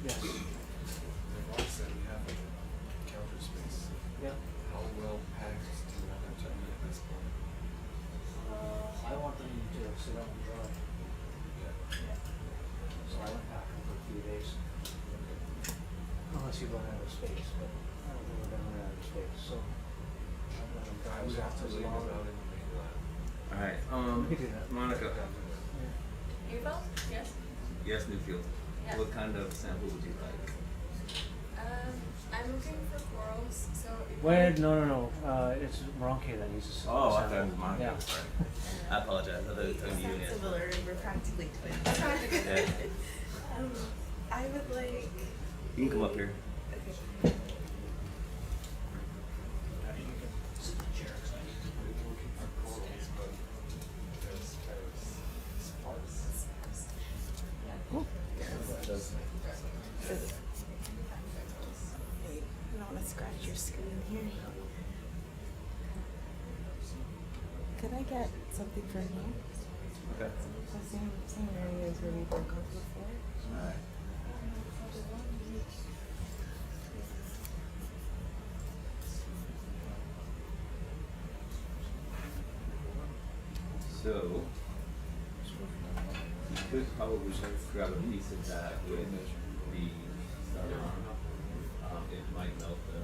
Yes. They've always said we have counter space. Yeah. How well packed do you want them to be at this point? I want them to sit up and dry. So I went back for a few days. Unless you run out of space, but I don't think we're gonna run out of space, so I'm gonna dry We have to as leave long. it out in the main lab. Alright, We could do that. Monica. Earphones? Yes. Yes, Newfield. Yeah. What kind of sample would you like? I'm looking for corals, so if Wait, no. It's Moronke that needs to sit. Oh, I thought it was Monica. Yeah. Sorry. I apologize. I thought it was talking to you. Sounds similar, and we're practically twins. Yeah. I would like. You can come up here. Okay. Wait, I don't want to scratch your screen here. Could I get something from here? Okay. The same areas where we've worked on before. Alright. So, you could probably just grab a piece of that with the starter arm. It might melt the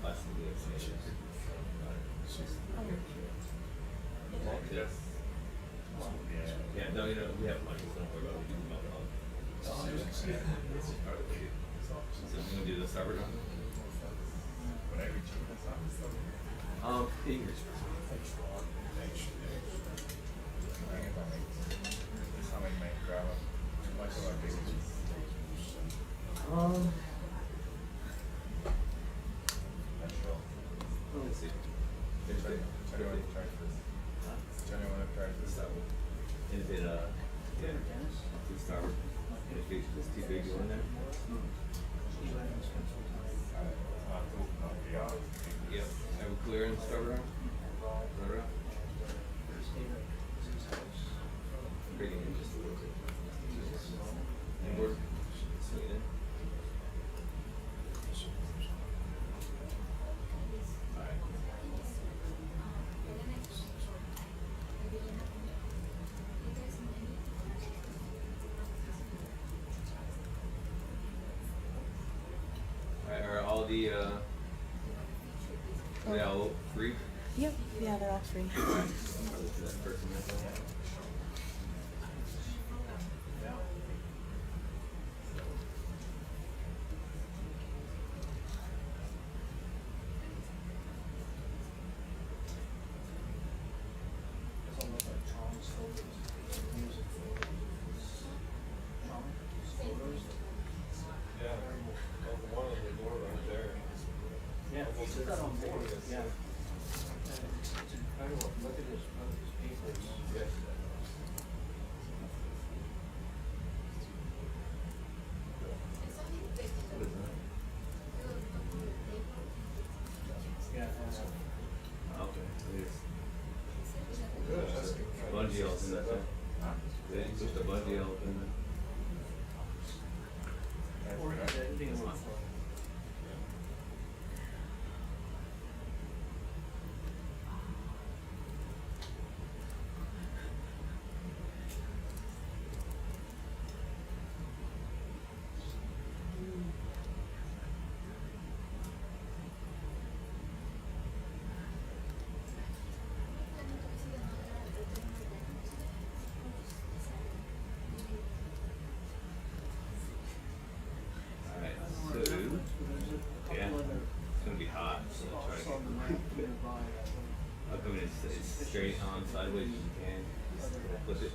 plastic information. Yeah, no, you know, we have money, so don't worry about it. We can melt it all. This is part of it. So you want to do the starboard arm? Fingers. Let's see. Is it yeah, to starboard? If it's just too big, go in there. Yep. Have a clear in the starboard arm. Right around. Bring it in just a little bit. Inward. Swing it in. Alright. Alright, are all the are they all free? Yep, yeah, they're all free. Alright, probably to that person there. Yeah, we'll sit that on board. Yeah. It's incredible. Look at this papers. Yeah. Yeah. Okay. Bungee all in that thing. Yeah, you push the bungee all in there. Alright, so yeah, it's gonna be hot, so try to get I'll come in as straight on sideways as you can. Flip it.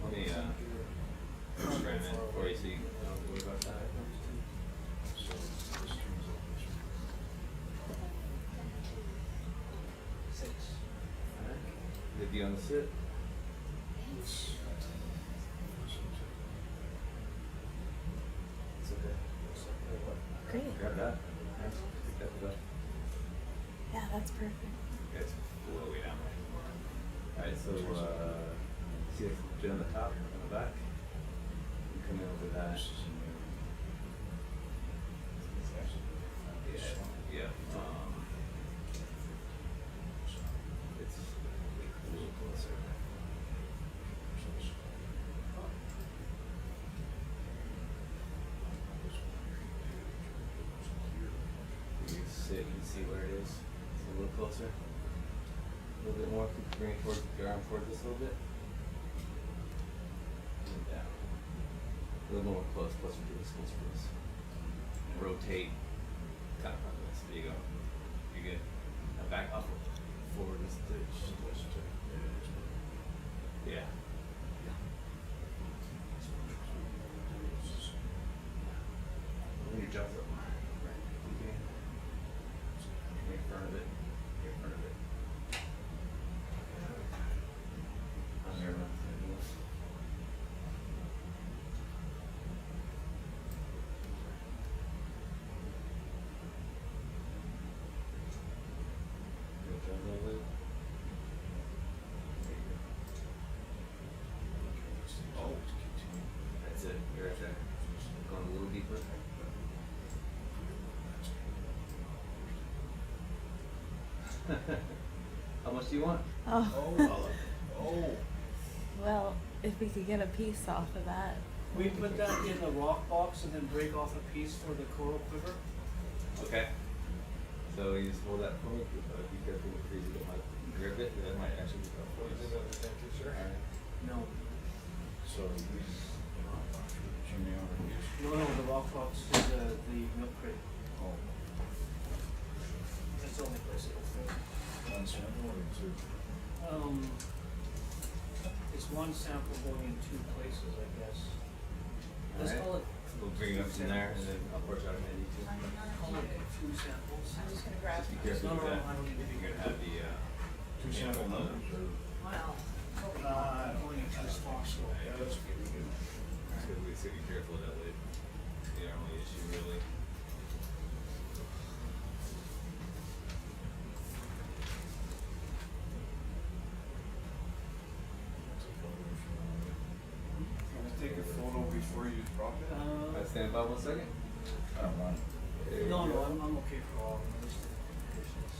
Let me program it for you so you don't have to worry about that. 150 on the sit. It's okay. Great. Grab that. Pick that up. Yeah, that's perfect. It's way, way down there. Alright, so see this bit on the top, on the back? You come in over that. Yeah, it's a little closer. You sit, you can see where it is. It's a little closer. A little bit more. Bring it towards your arm towards us a little bit. And down. A little more closer to this, closer to this. Rotate. Kind of like this. There you go. You're good. Now back up. Forward is the yeah. When you jump up. Okay. In front of it. In front of it. On your left. That's it. You're right there. Going a little deeper. How much do you want? Oh. Oh. Well, if we could get a piece off of that. We put that in the rock box and then break off a piece for the coral quiver. Okay. So you just hold that for me. Be careful with freezing. It might grip it. That might actually be helpful. Alright. No. So you chimney over here. No, the rock box is the milk crate. Oh. That's the only place it'll fit. One sample or two? It's one sample going in two places, I guess. Let's Alright. call it. We'll bring it up in there and then I'll push out a menu too. Call it two samples. I'm just gonna grab. Just be careful No, with no, that. I don't need to be You're gonna have the Two sample numbers or? Well. Going into this box. Yeah, that's good. So we should be careful that way. The only issue really. Take a photo before you drop it? Stand by 1 second. I don't mind. There you No, go. no, I'm okay for all of them. Just the conditions.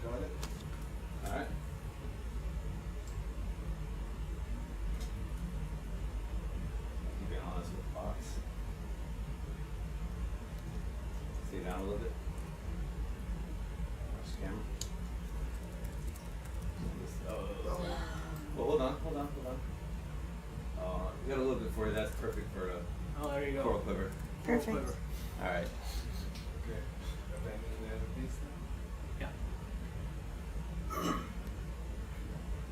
Got it? Alright. Keep it honest with the box. Stay down a little bit. Watch the camera. Oh. Well, hold on. We got a little bit for you. That's perfect for a Oh, there you go. coral quiver. Perfect. Coral quiver. Alright. Okay. Abandon the other piece now? Yeah.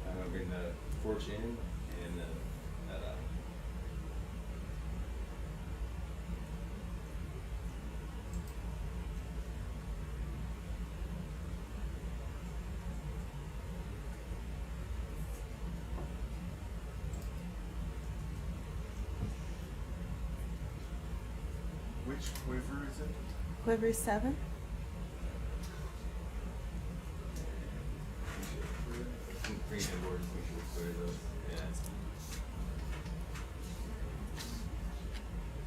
I'm gonna bring the forge in and that out. Which quiver is it? Quiver 7? Bring in boards, we should clear those. Yeah.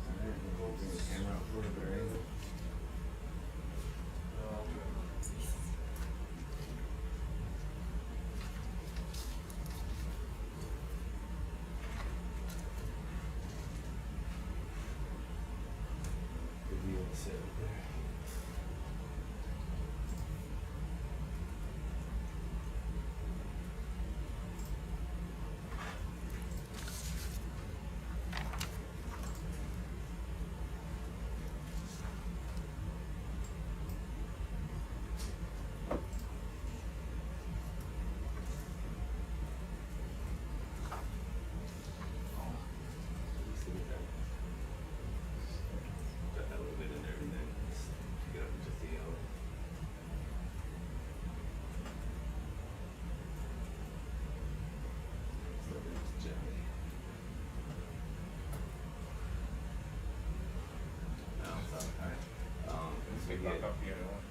Alright, we'll bring the camera out for a better angle. Good view of the set up there. Got that little bit in there, and then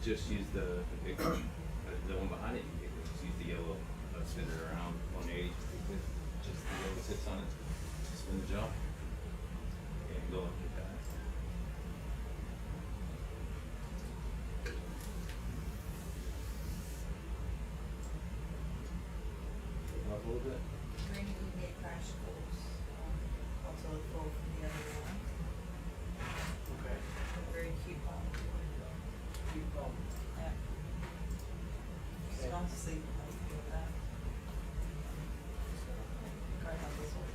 just use the big one. The one behind it, you can just use the yellow, spin it around 180, just the yellow tips on it, spin the jaw, and go up like that. Up a little bit. Bring immediate crash tools, also pull from the other one. Okay. Very cute one. Keep going. Yeah. Just Okay. don't sleep when you do that. Try not to sleep.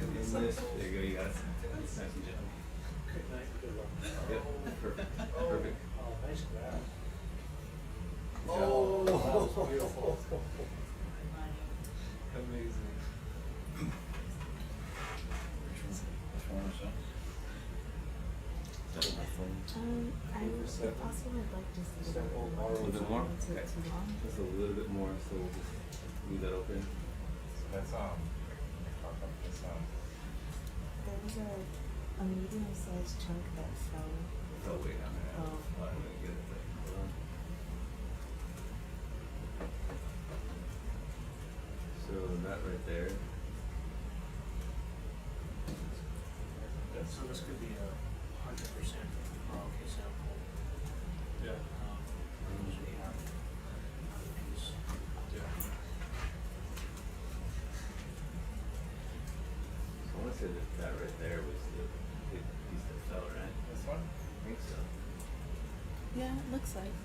And this, there you go, you got it. Nice and gentle. Good night. Good luck. Yep, perfect. Perfect. Oh, nice grab. Oh, that was beautiful. Amazing. Which one is that? I if possible, I'd like just a little bit A little bit more? It's Okay. too long. Just a little bit more, so we'll just leave that open. That's talk about this There was a medium-sized chunk that fell. Oh, way down there. Oh. I'm gonna get it, but hold on. So that right there. So this could be 100% ROV sample. Yeah. Usually have another piece. Yeah. I want to say that right there was the big piece that fell, right? This one? I think so. Yeah, it looks like.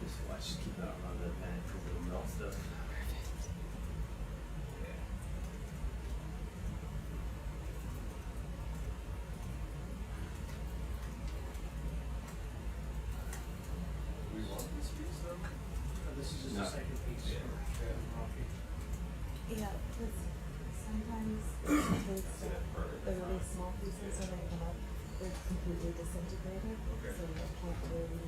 Just watch, keep that on the pan because it'll melt stuff. Perfect. Yeah. We want this piece though? This is just No. the second piece. Yeah. Yeah, because sometimes it takes the really small pieces when they come up, they're completely disintegrated, Okay. so I can't really.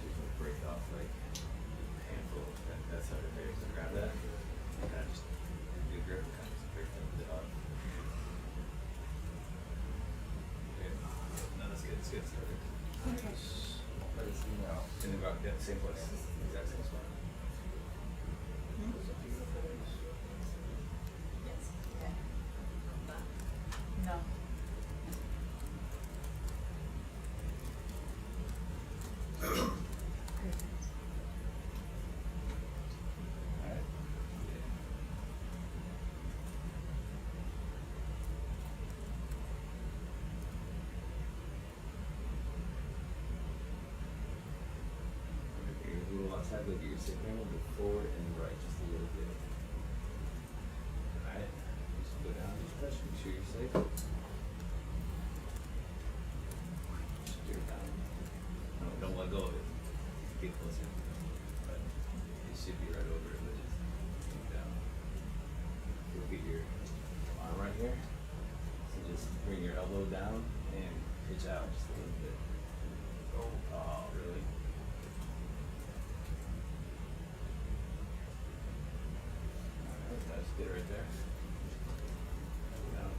Just gonna break off like a handful. That's how they're so grab that. And kind of just do a grip and kind of just break them bit off. Okay. No, that's good. It's good. It's perfect. Let us know. And then about that same place. Exact same spot. Yes. Okay. No. Perfect. Alright. Okay, a little outside, look at your sit panel, go forward and right just a little bit. Alright, just go down, make sure you're safe. Steer down. No, don't let go of it. Get closer. But it should be right over it, but just keep down. Look at your arm right here. So just bring your elbow down and pitch out just a little bit. Oh, really? Alright, that's good right there. Down.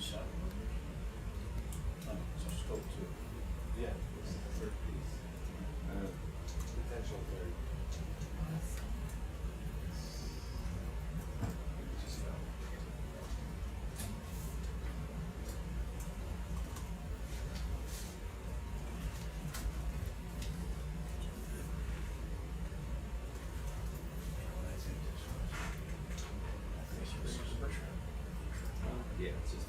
So scope 2. Yeah, this is the third piece. Potential third. It just fell. Yeah, it's just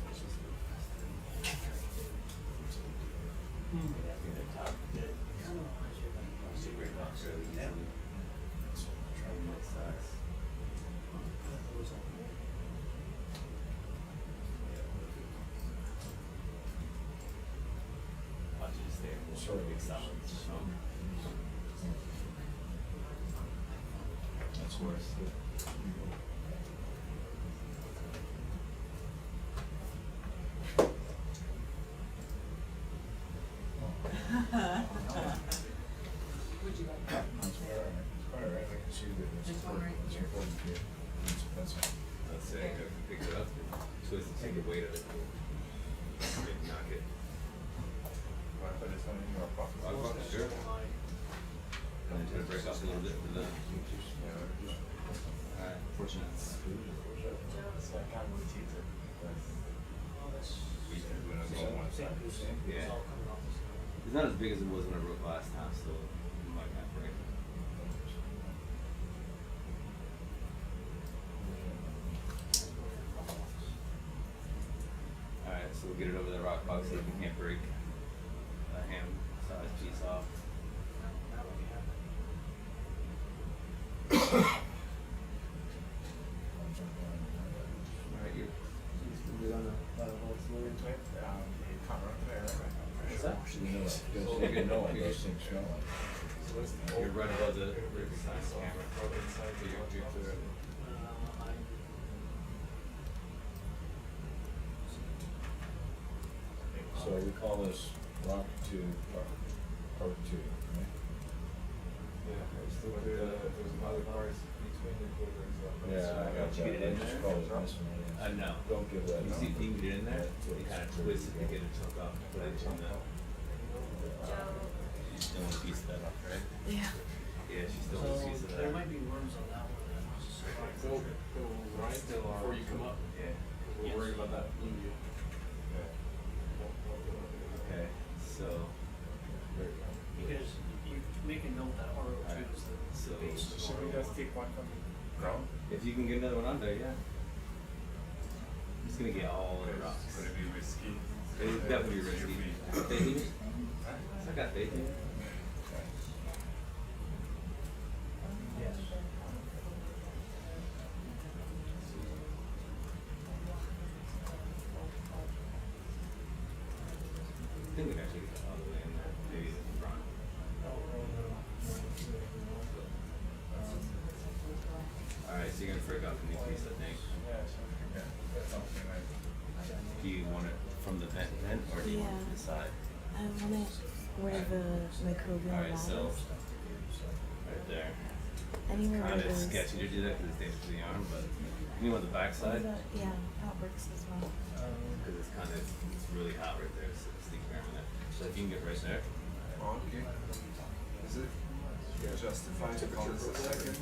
Sort of big solids. That's worse. Would you like that? That's quite all right. I can see that it's This one right important. It's here. important here. That's all. Let's say I pick it up, twist and take the weight of it. Maybe knock it. Want to put this one in your pocket? Sure. And then try to break off a little bit for the. Alright. Fortunate. So I can't rotate it. We can do it on one side. Yeah. It's all coming off the side. It's not as big as it was when I wrote last time, so it might not break. Alright, so we'll get it over the rock box so we can't break a ham size piece off. Alright, you're good on the What's that? You can know what those things smell like. You're right above the science camera. So you're clear. So we call this rock 2, part 2, right? Yeah, there's still there's other parts between the quarters. Yeah, I got Did you get it in that. I just there? call it this one. No. Don't give that. You see if you can get it in there? Yeah. You kind of twist it to get a chunk off. Put it in the. You still want a piece of that off, right? Yeah. Yeah, she still wants a piece of that. There might be worms on that one. Go right Before you come up. Yeah. We're worried about that. Okay, so. Because you make a note that RO2 is the So. base. Should we just take one from the ground? If you can get another one on there, yeah. It's gonna get all the rocks. Would it be risky? It would definitely be risky. Faith in you? I got faith in you. Yes. I think we can actually get that all the way in there. Maybe in the front. Alright, so you're gonna break off a new piece, I think. Yeah, that's something like. Do you want it from the vent or do you want it from the side? I want it where the microbial Alright, so lies. right there. Anywhere where Kind of there's. sketchy to do that because it's dangerous to the arm, but you want the back side? Yeah, that works as well. Because it's kind of it's really hot right there, so it's the experiment there. So if you can get right there. Oh, okay. Is it justified to call this a second?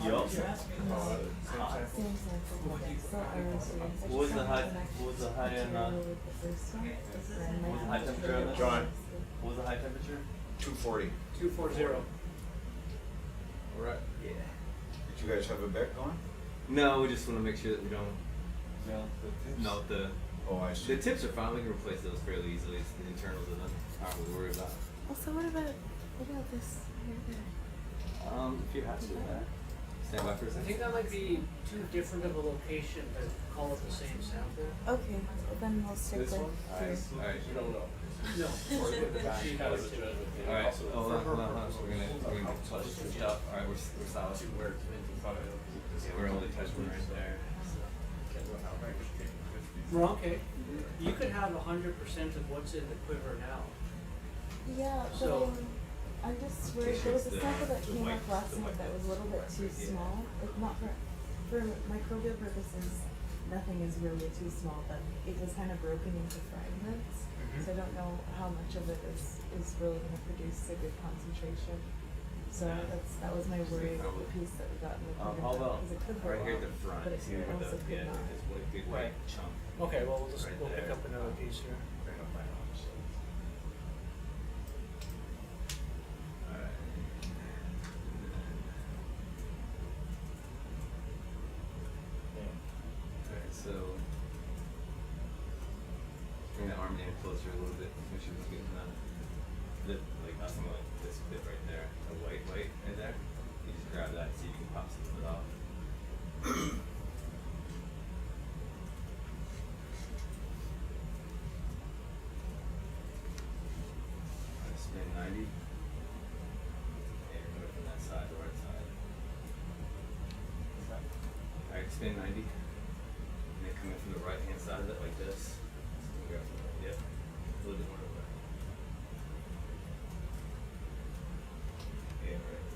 Yup. Same Hot. Same sample, still RO2. What was the high? What was the high end? What was the high temperature on this? John. What was the high temperature? 240. 240. Alright. Yeah. Did you guys have a bet going? No, we just want to make sure that we don't melt the. Oh, I see. The tips are fine. We can replace those fairly easily. It's the internals of them aren't we worried about. Also, what about this here there? If you're happy with that, stand by for a I think second. that might be too different of a location to call it the same sample. Okay, then we'll stick with. Alright. You don't know. No. Alright, hold on. So we're gonna touch switched up. Alright, we're solid. Yeah, we're only touching right there. Well, okay. You could have 100% of what's in the quiver now. Yeah, but So- I'm just worried. There was a sample that came up last night that was a little bit too small. Like not for microbial purposes. nothing is really too small, but it was kind of broken into fragments. So I don't know how much of it is really going to produce a good concentration. So that was my worry about the piece that we got in the How about because it could go right here at off, the front? but it See where also the could not. this big white chunk. Okay, well, we'll just Right we'll pick there. up another piece here. Bring up my arms. Alright. Alright, so bring the arm in closer a little bit. Make sure we're getting that. Like something like this bit right there, the white right there. You just grab that, see if you can pop some of it off. Spin 90. And you're coming from that side, the right side. Alright, spin 90. And then come in from the right hand side of it like this. Yep. A little bit more to the right. Yeah, right.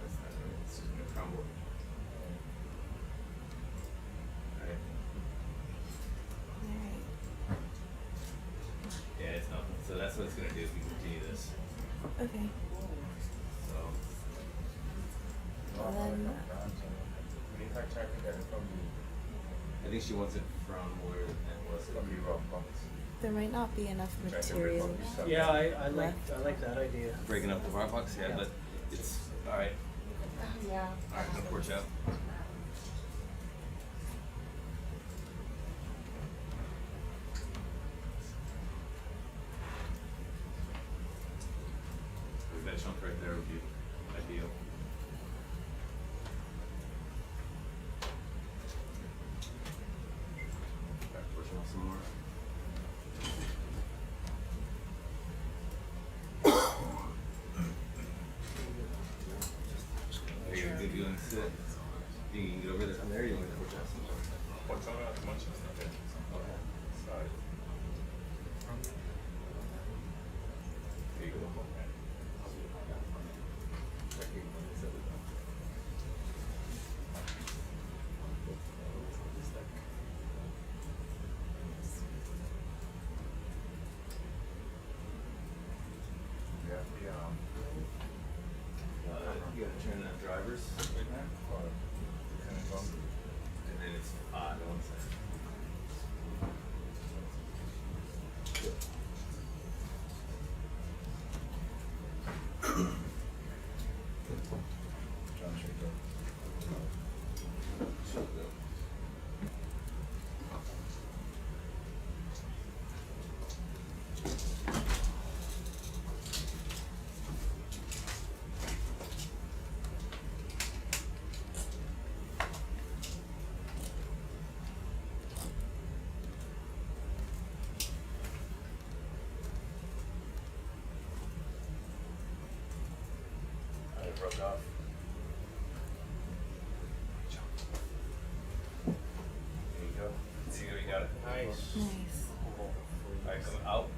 That's not right. It's just gonna crumble. Alright. Yeah, it's nothing. So that's what it's gonna do if you continue this. Okay. So Well then, I think she wants it from where it was. there might not be enough material. Yeah, I like that idea. Breaking up the bar box, yeah, but it's alright. Yeah. Alright, gonna porch out. That chunk right there would be ideal. Pushing off some more. Are you good doing this? You can get over there from there, you want to push out some more? What's on that? Much is not it. Okay. Sorry. There you go. You gotta turn that drivers right now. And then it's on one side. Broke off. There you go. See where you got it? Nice. Nice. Alright, coming out.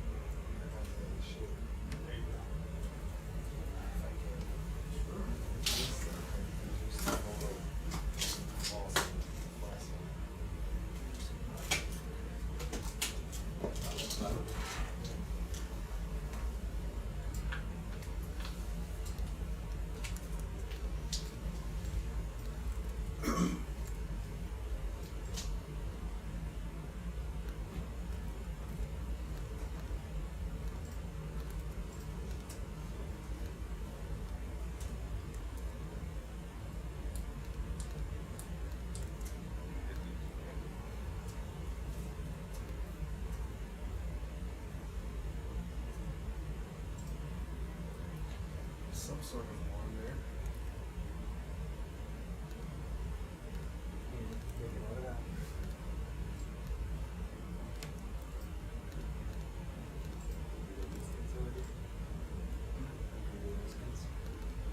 Some sort of one there.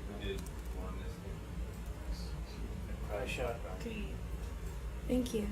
We did one this Nice shot. Great. Thank you.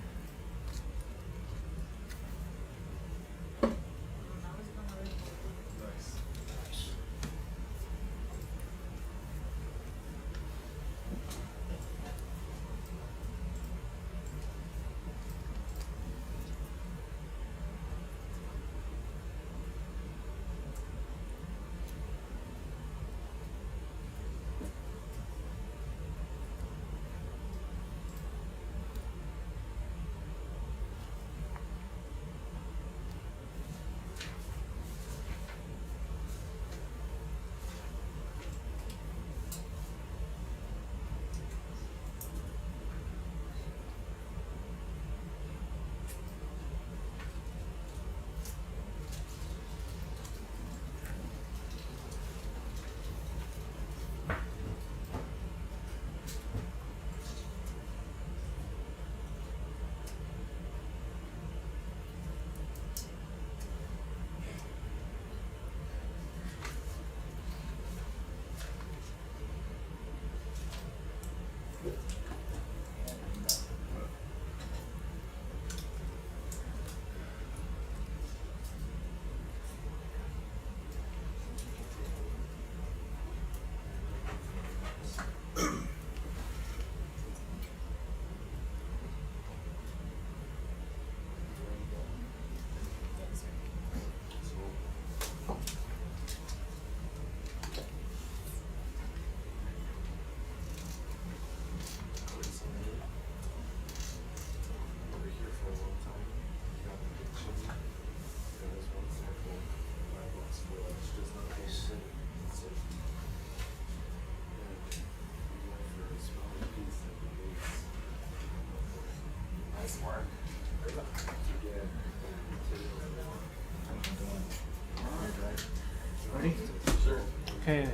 Okay,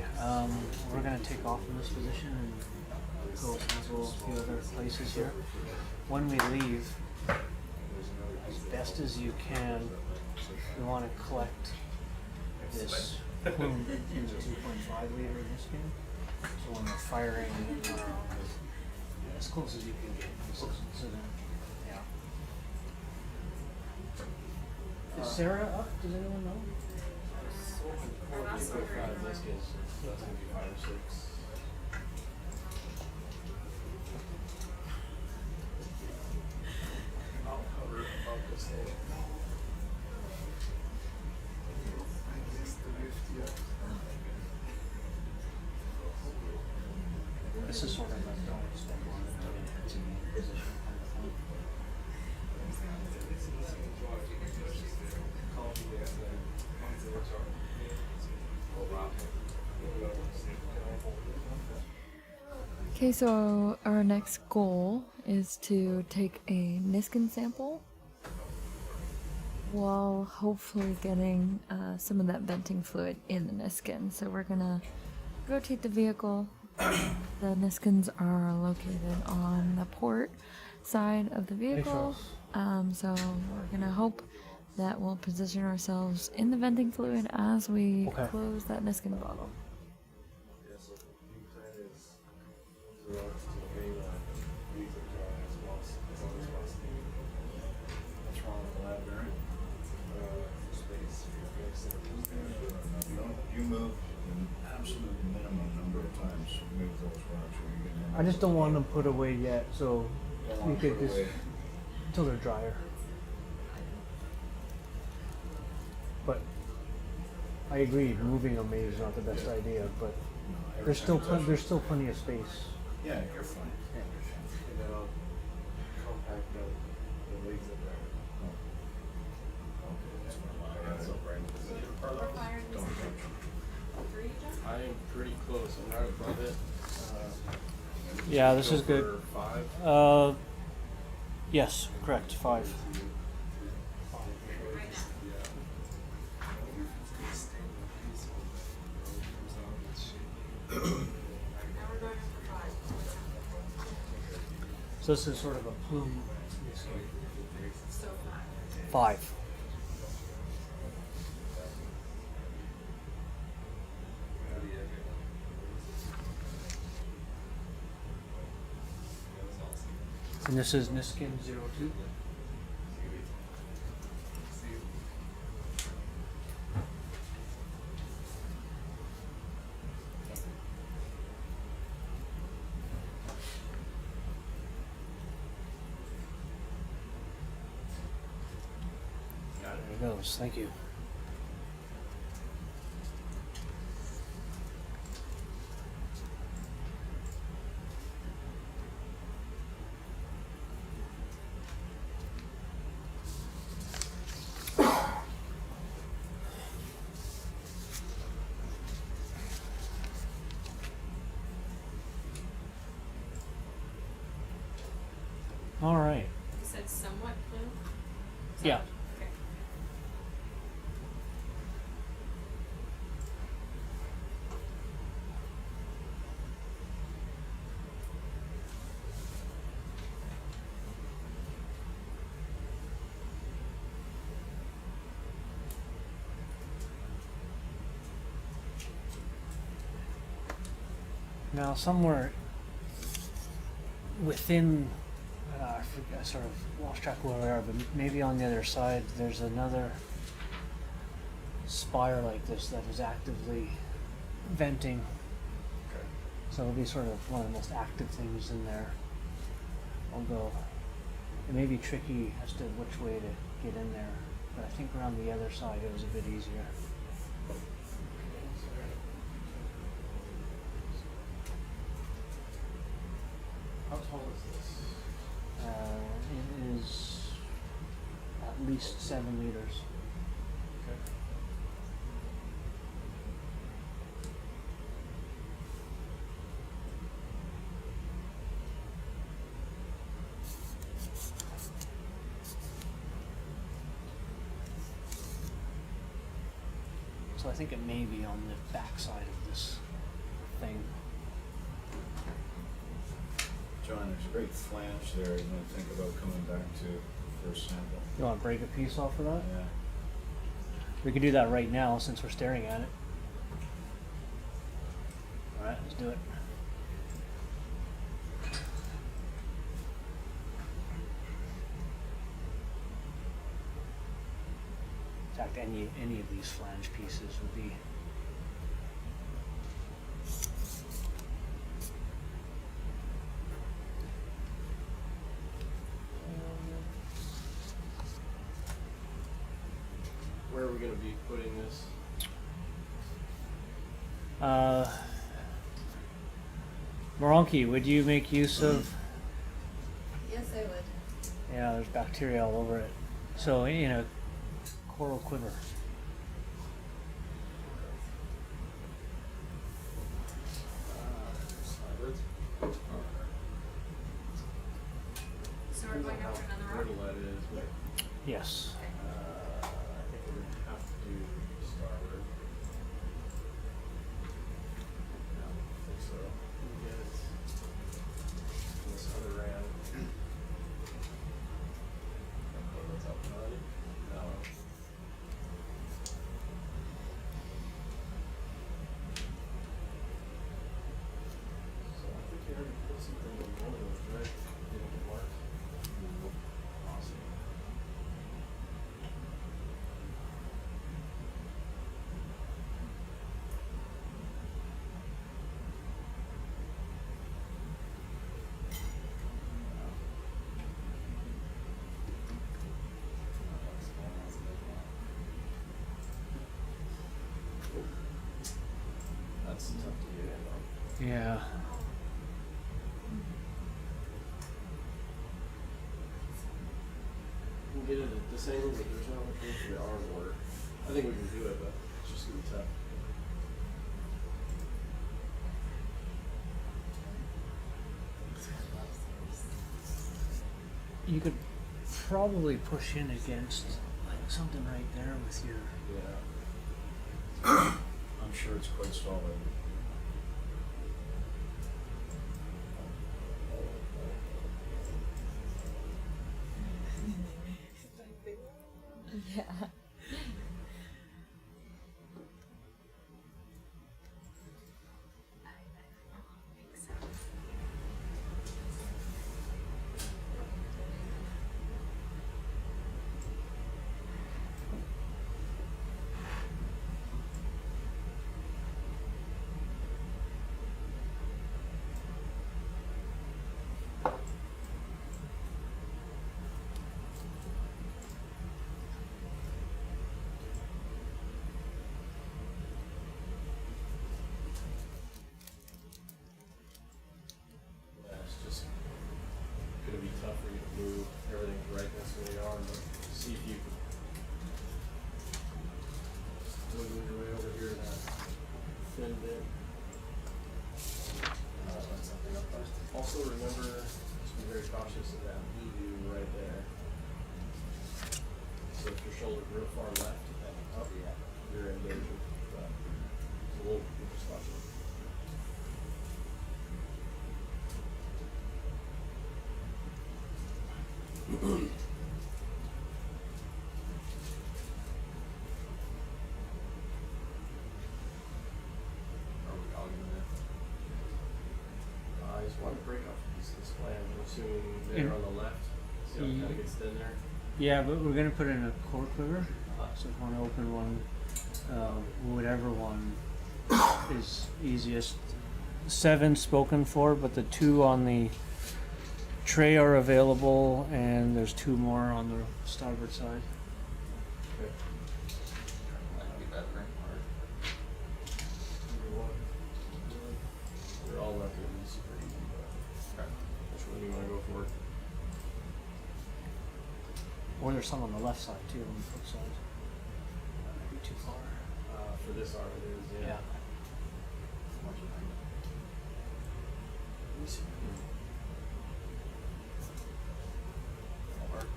we're gonna take off from this position and go sample a few other places here. When we leave, as best as you can, you want to collect this plume in the 2.5 liter Niskin. So when we're firing, as close as you can get. So then, yeah. Is Sarah up? Does anyone know? This is sort of a don't step on it to get into position kind of thing. Okay, so our next goal is to take a Niskin sample while hopefully getting some of that venting fluid in the Niskin. So we're gonna rotate the vehicle. The Niskins are located on the port side of the vehicle. So we're gonna hope that we'll position ourselves in the venting fluid as we close that Niskin bottle. You move an absolute minimum number of times to move those rocks. I just don't want them put away yet, so we could just until they're drier. But I agree, moving them maybe is not the best idea, but there's still plenty of space. Yeah, you're fine. Yeah. And then I'll compact the legs in there. I am pretty close. I'm right above it. Yeah, this is good. 5? Yes, correct. 5. So this is sort of a plume. 5. And this is Niskin 02. There it goes. Thank you. All right. You said somewhat plume? Yeah. Okay. Now somewhere within, I forget, I sort of lost track of where we are, but maybe on the other side there's another spire like this that is actively venting. So it'll be sort of one of the most active things in there. Although it may be tricky as to which way to get in there, but I think around the other side it was a bit easier. How tall is this? It is at least 7 meters. Okay. So I think it may be on the back side of this thing. John, there's a great flange there. You want to think about coming back to first sample. You want to break a piece off of that? Yeah. We could do that right now since we're staring at it. Alright, let's do it. In fact, any of these flange pieces would be Where are we going to be putting this? Moronki, would you make use of? Yes, I would. Yeah, there's bacteria all over it. So in a coral quiver. So we're going after another rock? Brittle that is, but Yes. I think we're going to have to do starboard. No, I don't think so. Let me get it. This other end. Okay, what's up already? No. So I think you already put something in one of those, right? Didn't it mark? Awesome. That's tough to get in on. Yeah. We can get it at this angle, but there's not much room for the arm work. I think we can do it, but it's just gonna be tough. You could probably push in against like something right there with your. Yeah. I'm sure it's quite solid. Yeah. Yeah, it's just gonna be tough for you to move. Everything's right next to the arm, but see if you can wiggle your way over here to that thin bit. That's something up there. Also remember to be very cautious of that blue right there. So if your shoulder's real far left and up, you're in danger. But so we'll just watch it. Are we logging it? I just want to break off a piece of this flange. I'm assuming there on the left. See how it kind of gets thin there? Yeah, but we're gonna put in a core quiver. So if you want to open one, whatever one is easiest. 7 spoken for, but the 2 on the tray are available, and there's 2 more on the starboard side. Okay. They're all left to be super easy, but which one do you want to go for? Or there's some on the left side too, on the flip side. That might be too far. For this arm it is, yeah. Yeah. Let me see. That'll work.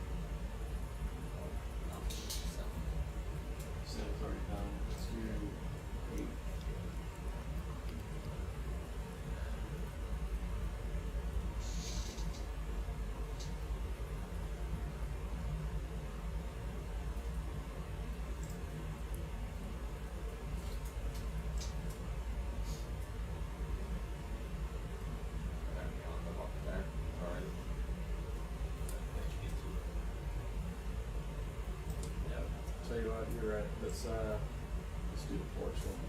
Seven's already done. Let's do Alright, let's do the porch one.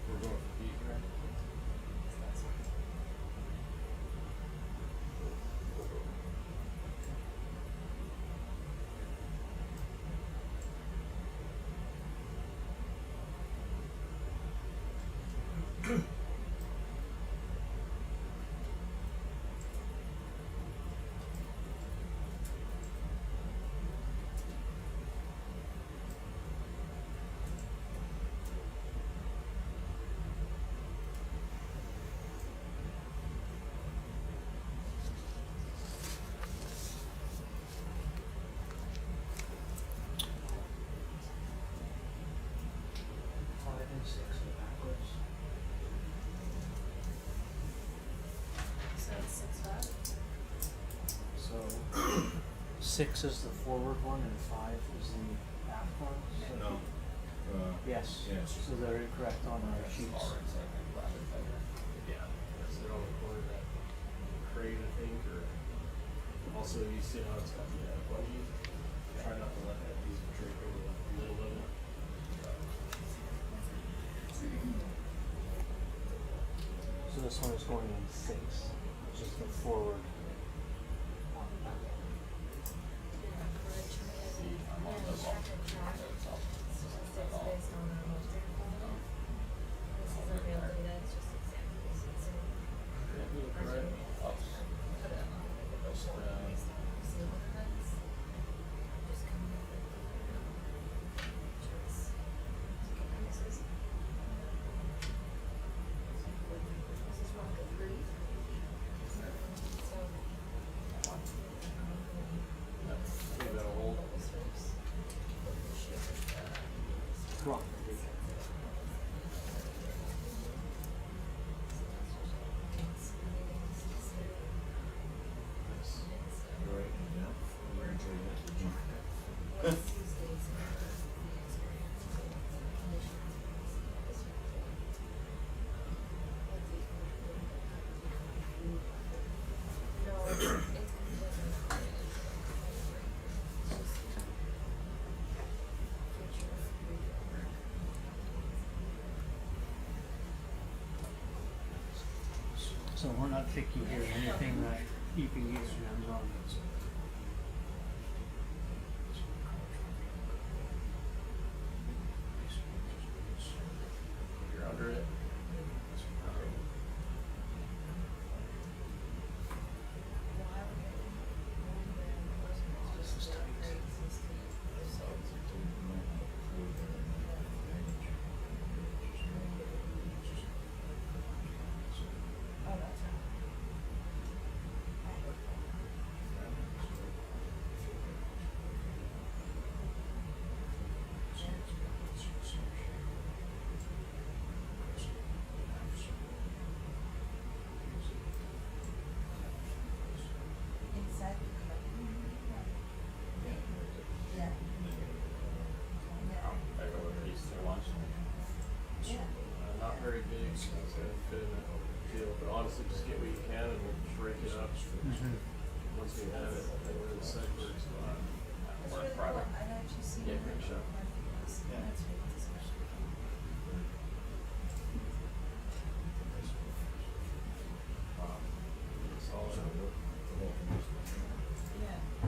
We're going for feet, right? So it's 6 foot. So 6 is the forward one and 5 is the aft one. So No. Yes. Yes. So they're incorrect on our sheets. Yeah, that's it on the corner of that crate, I think, or also you see how it's got the bungee. Try not to let that piece drape over the middle of it. So this one is going in 6, which is the forward. Come on. So we're not picky here, anything that you can use your hands on. You're under it. This is tight. Inside the cup. Yeah. I go with these to lunch. Yeah. Not very big, so it's gonna fit in that deal, but honestly, just get what you can and we'll break it up. Once we have it, then we're in the site work spot. That's really cool. I've actually seen Yeah, it. great shot. Yeah, that's really discussion. Solid. Yeah.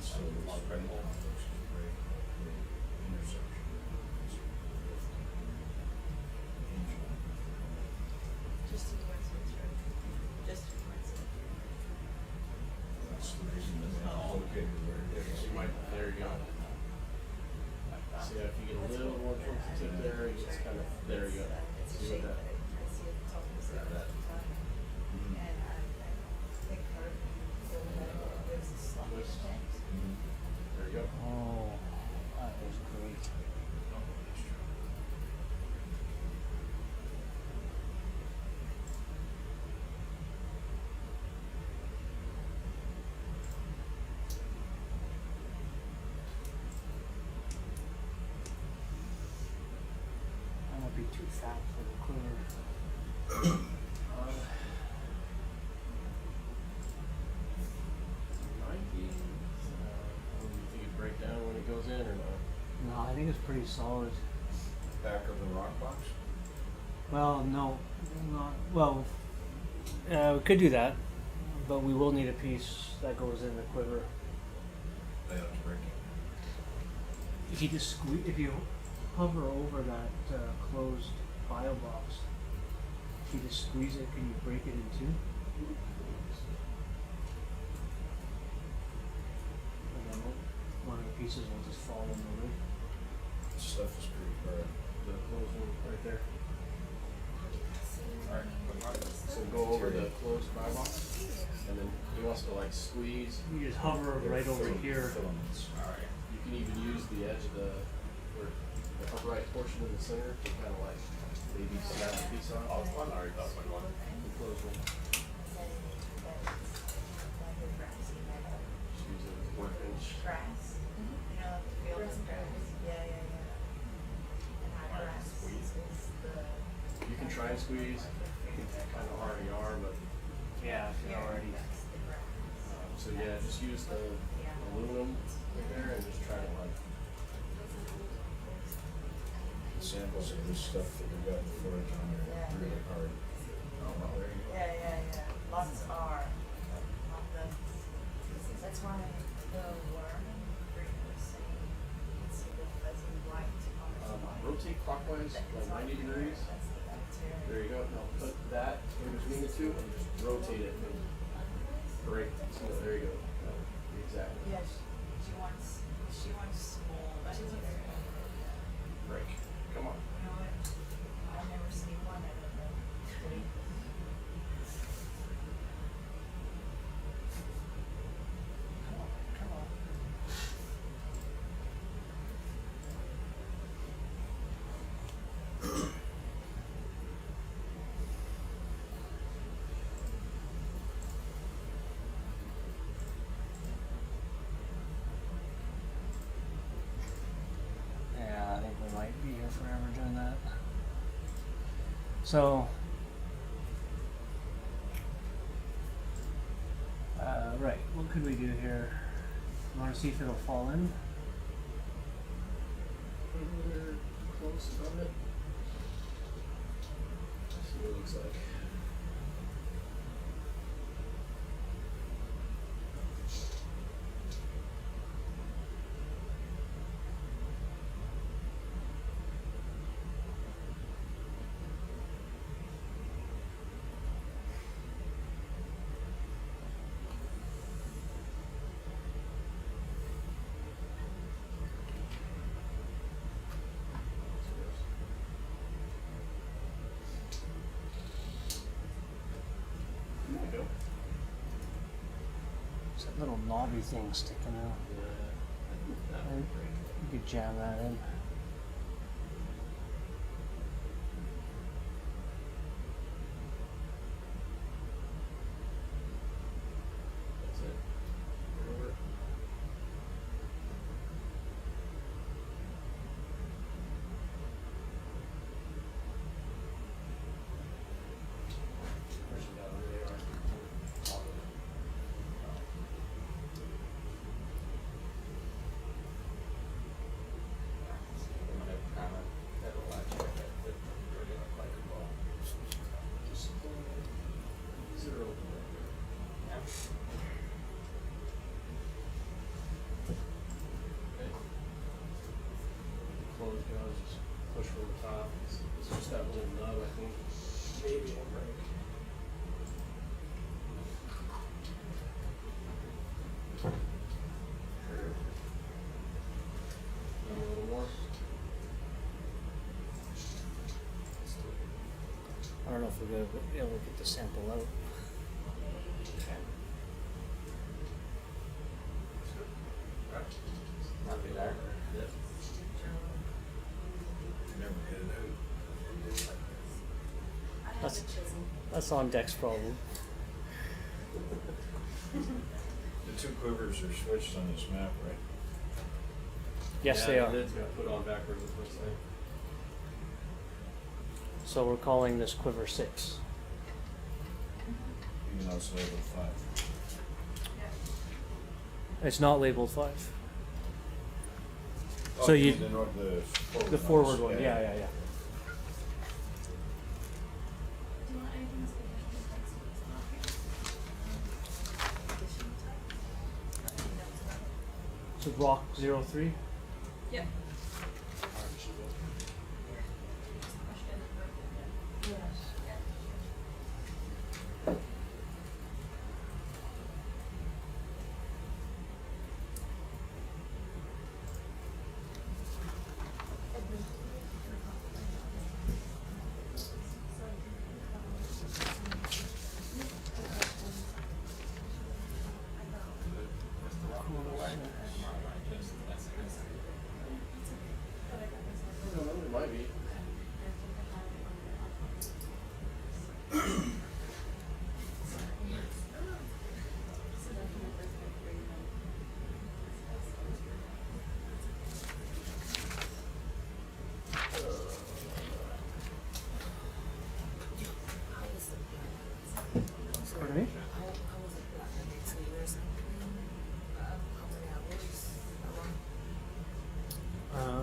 so there's very conflicts to break the intersection. Just a coincidence, right? Just a coincidence. That's the reason that they're located where it is. There you go. See, if you get a little more towards the tip there, it gets kind of, there you go. See what that, twist. There you go. Oh, that was great. That might be too fat for the quiver. Might be. Do you think it'd break down when it goes in or not? No, I think it's pretty solid. Back of the rock box? Well, no, not well. We could do that, but we will need a piece that goes in the quiver. They have to break it. If you just if you hover over that closed bio box, if you just squeeze it, can you break it in two? And then one of the pieces will just fall in the lid. This stuff is pretty hard. The closed one right there. Alright. So go over the closed buy box, and then he wants to like squeeze. You just hover right over here. Alright. You can even use the edge of the upright portion in the center to kind of like maybe snap a piece on. Oh, one. Alright, that's one. The closed one. Just use a workbench. Grass. You know, the field is grass. Yeah. And how grass is the. You can try and squeeze. Kind of hard you are, but Yeah, if you're already. so yeah, just use the aluminum right there and just try to like. The samples of this stuff that we got in the footage on there are really hard. Yeah. Lots are. That's why the worm was saying it's a little fuzzy white on the spine. Rotate clockwise like 90 degrees. That's the bacteria. There you go. Now put that in between the two and just rotate it and break. So there you go. Exactly. Yeah, she wants small bacteria. Break. Come on. You know what? I've never seen one of them. Come on. Yeah, I think we might be here forever doing that. So, right, what could we do here? You want to see if it'll fall in? We're close above it. See what it looks like. There you go. There's that little knobby thing sticking out. Yeah. That would break. You could jam that in. That's it. Over. Push it down where they are. Top of it. Maybe a little more. I don't know if we're going to be able to get the sample out. Nothing there. Yep. Never get it out. That's on deck's problem. The two quivers are switched on this map, right? Yes, Yeah, they are. The lid's got put on backwards, is what it's saying. So we're calling this quiver 6. Even though it's labeled 5. It's not labeled 5. Oh, So you mean the forward one, yeah. Do you want anything else So rock 03. Yeah. I don't know, it might be. Pardon me?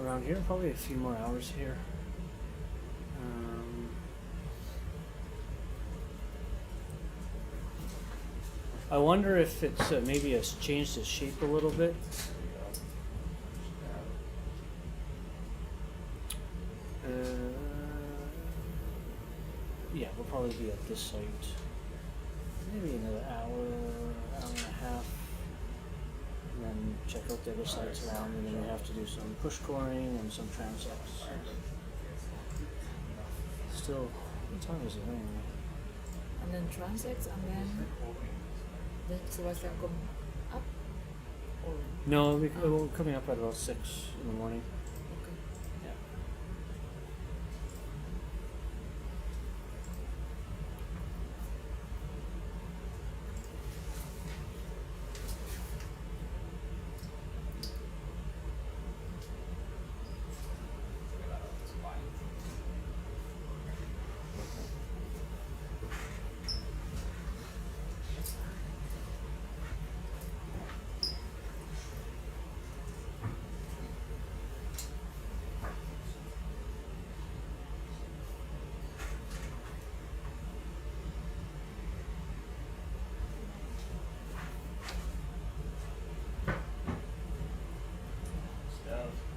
Around here, probably a few more hours here. I wonder if it's maybe it's changed its shape a little bit. Yeah, we'll probably be at this site maybe another hour, hour and a half, and then check out the other sites around, and then we have to do some push coring and some transects. Still, what time is it anyway? And then transects, and then Sebastian come up? Or? No, we're coming up at about 6 in the morning. Okay. Yeah.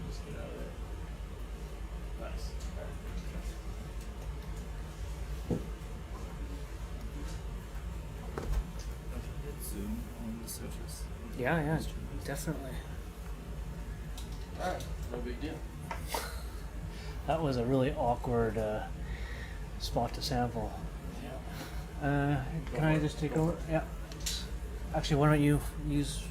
Just get out of there. Nice. Zoom on the surface. Yeah, definitely. Alright, no big deal. That was a really awkward spot to sample. Can I just take over? Yeah. Actually, why don't you use?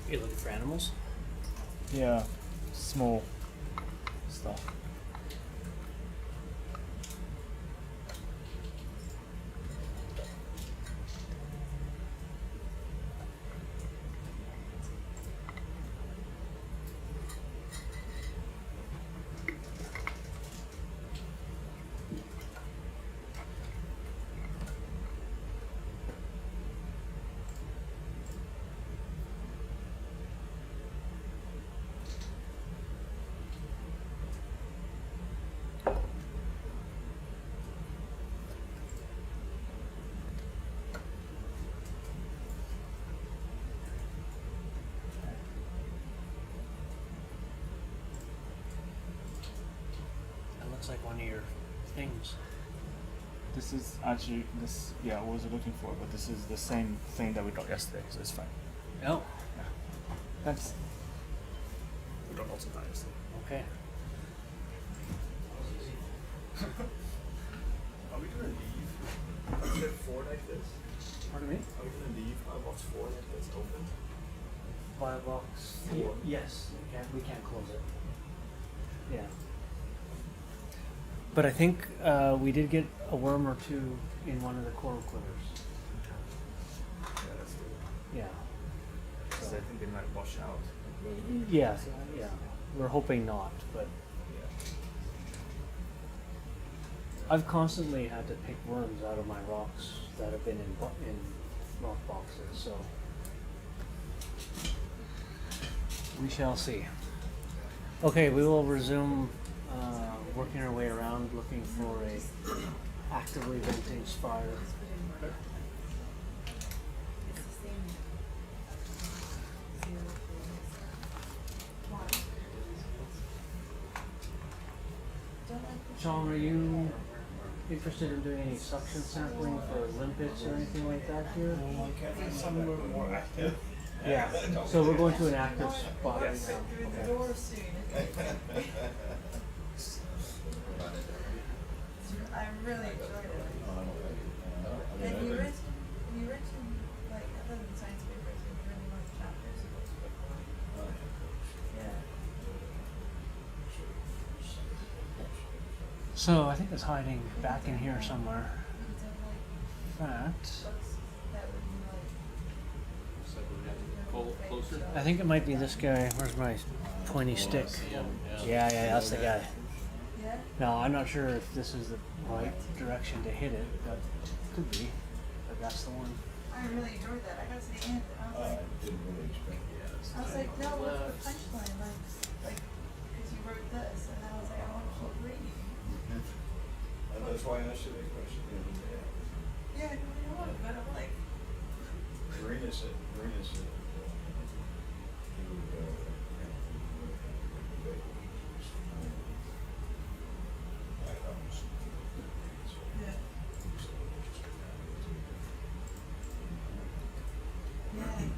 You're looking for animals? Yeah, small stuff. looks like one of your things. This is actually this. Yeah, what was I looking for? But this is the same thing that we got yesterday, so it's fine. Oh, Yeah. Thanks. We got lots of that yesterday. okay. Are we gonna leave? Is it 4 like this? Pardon me? Are we gonna leave box 4 like this open? Firebox. Four. Yes, we can't close it. Yeah. But I think we did get a worm or two in one of the coral quitters. Yeah, that's good. Yeah. Because I think they might wash out. Yeah, yeah. We're hoping not, but I've constantly had to pick worms out of my rocks that have been in rock boxes, so we shall see. Okay, we will resume working our way around looking for a actively venting fire. Sean, are you interested in doing any suction sampling for limpets or anything like that here? Somewhere more active. Yeah, so we're going to an active spot right Through the now. door soon. I really enjoyed it. And you written like other than science papers, you really like chapters. Yeah. So I think it's hiding back in here somewhere. In fact, Closer. I think it might be this guy. Where's my pointy stick? Yeah, that's the guy. Yeah? No, I'm not sure if this is the right direction to hit it, but could be. But that's the one. I really enjoyed that. I got to the end and I was like, Didn't really expect no, what's the punchline? Like, because you wrote this, and I was like, I want to keep reading. That's why I asked you that question. Yeah, I know, but I'm like, Marina said, he would, yeah.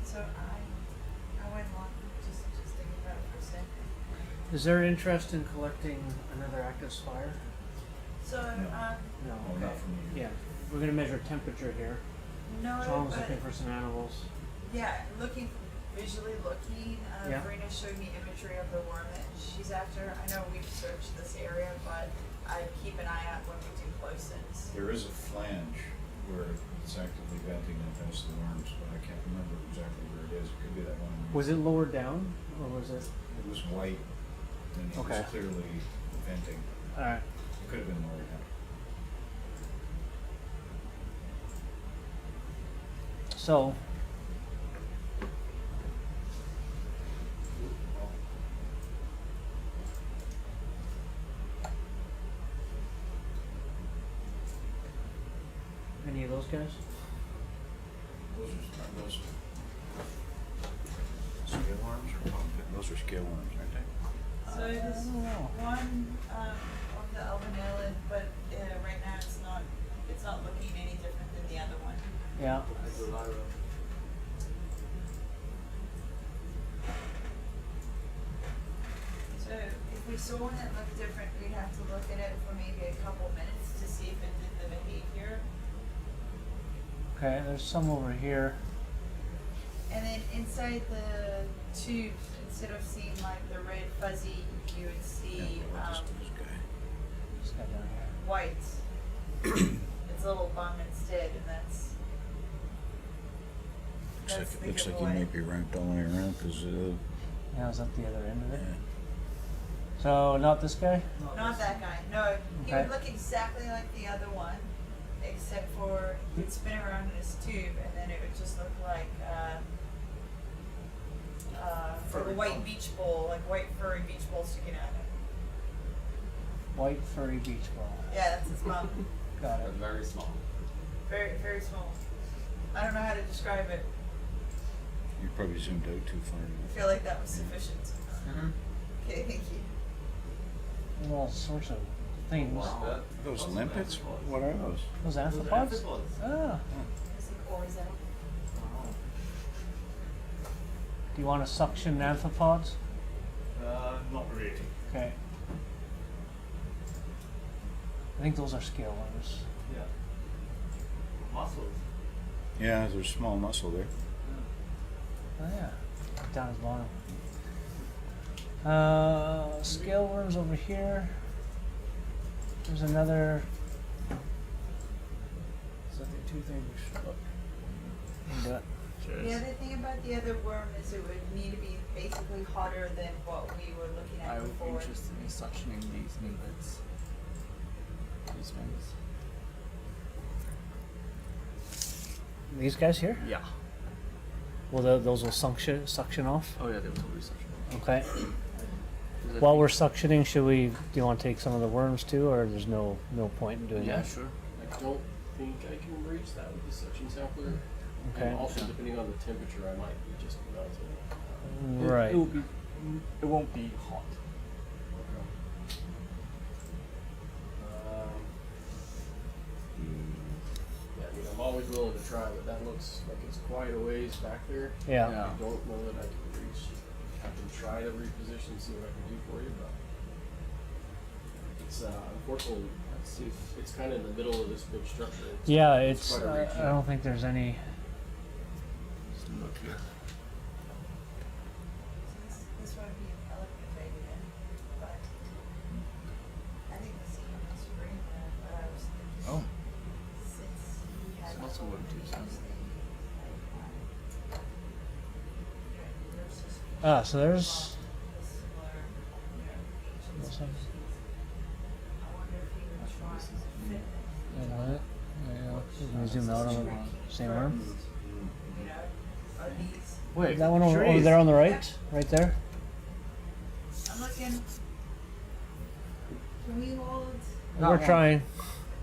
So I went on just thinking about it for a second. Is there interest in collecting another active spire? So, No. not from you. Yeah, we're gonna measure temperature here. no, Sean's but looking for some animals. yeah, visually looking, Yeah. Verena showed me imagery of the worm that she's after. I know we've searched this area, but I keep an eye out when we do close-ins. There is a flange where it's actively venting and has the worms, but I can't remember exactly where it is. It could be that one. Was it lower down, or was it? It was white, and it Okay. was clearly venting. All right. It could have been lower down. So. Any of those guys? Those scale worms or pumpkin? Those are scale worms, aren't they? So there's one of the albanelid, but right now it's not looking any different than the other one. Yeah. So if we saw one that looked different, we'd have to look at it for maybe a couple minutes to see if it did the behavior. Okay, there's some over here. And then inside the tube, instead of seeing like the red fuzzy, you would see This guy down here. white. It's a little bum instead, and that's the Looks like he giveaway. might be ranked all the way around because Yeah, is that the other end of it? So not this guy? Not that guy. No, he Okay. would look exactly like the other one, except for he'd spin around in his tube, and then it would just look like a white beach ball, like white furry beach ball sticking out. White furry beach ball. Yeah, that's his mom. Got it. Very small. Very, very small. I don't know how to describe it. you probably zoomed out too far. I feel like that was sufficient. Okay, thank you. There's all sorts of things. Those limpets? What are those? Those amphipods? Ah. Do you want to suction amphipods? Not really. Okay. I think those are scale worms. Yeah. Mussels. Yeah, there's small mussel there. Oh yeah, down at the bottom. Scale worms over here. There's another. Is that the two things we should look? Into it. The other thing about the other worm is it would need to be basically hotter than what we were looking at I would be before. interested in suctioning these limpets. These ones. These guys here? Yeah. Well, those will suction off. Oh yeah, they will totally suction. Okay. While we're suctioning, do you want to take some of the worms too, or there's no point in doing Yeah, that? sure. I don't think I can reach that with the suction sampler. Okay. And also, depending on the temperature, I might be just melting. Right. It won't be hot. Yeah, I mean, I'm always willing to try, but that looks like it's quite a ways back there. Yeah. I don't know that I can reach. I can try to reposition, see what I can do for you, but it's unfortunately it's kind of in the middle of this big structure. Yeah, it's. quite a reach. I don't think there's any. Just look here. This would be an elegant idea, but I think the sea is spring there, but I was thinking Oh. since he had It's also worm too, so. So there's. Can we zoom out on the same worm? Wait, that one over there on the right? Right there? I'm looking. Can we hold? We're trying.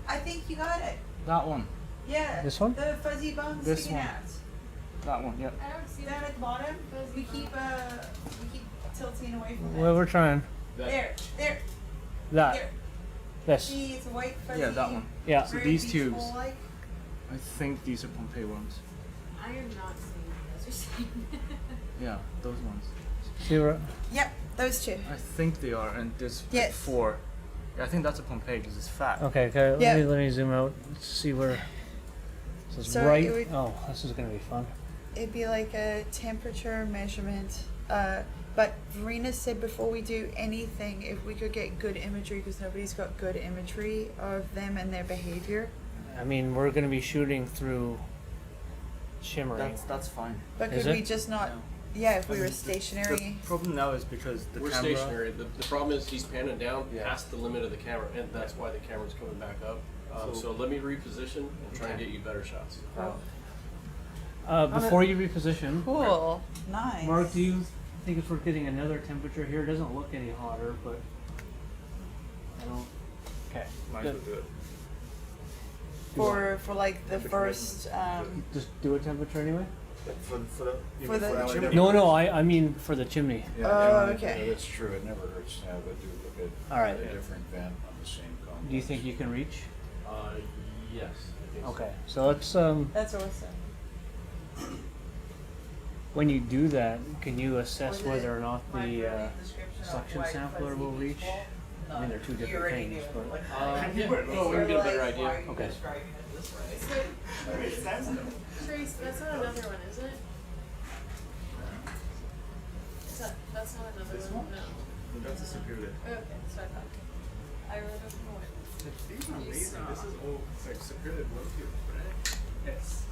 I think you got it. That one. Yeah. This one? The fuzzy bones This sticking one. out. That one, yep. I don't see that at the bottom. We keep tilting away from it. Well, we're trying. There. That. There. This. See, it's a white fuzzy. Yeah, that one. Yeah. So very these tubes, peaceful-like. I think these are Pompeii worms. I am not seeing what you guys are seeing. Yeah, those ones. See where? Yep, those two. I think they are, and there's like Yes. 4. Yeah, I think that's a Pompeii because it's fat. Okay, Yeah. let me zoom out. Let's see where. So it's So right. it would- Oh, this is gonna be fun. It'd be like a temperature measurement. But Verena said before we do anything, if we could get good imagery, because nobody's got good imagery of them and their behavior. I mean, we're gonna be shooting through shimmering. That's fine. But Is could we it? just not? Yeah, if we were stationary. The problem now is because the We're camera. stationary. The problem is he's panning down Yeah. past the limit of the camera, and that's why the camera's coming back up. So let me reposition and try and Okay. get you better shots. Before you reposition, Cool. Nice. Mark, do you think it's worth getting another temperature here? It doesn't look any hotter, but I don't. Okay. Might as well good. do it. For like the first. Just do a temperature anyway. For the For the chimney? No, I mean for the chimney. Yeah, Oh, yeah, okay. yeah, that's true. It never hurts to have it do a All right. different vent on the same complex. Do you think you can reach? Yes. I think so. Okay, so let's That's awesome. when you do that, can you assess whether or not the suction sampler will reach? I mean, they're two different things, but Oh, we can get a better idea. okay. Trace, that's not another one, is it? That's not another one, no. That's a superior. Okay, so I thought. I read it more. These are amazing. This is all like superior work here, right? Yes.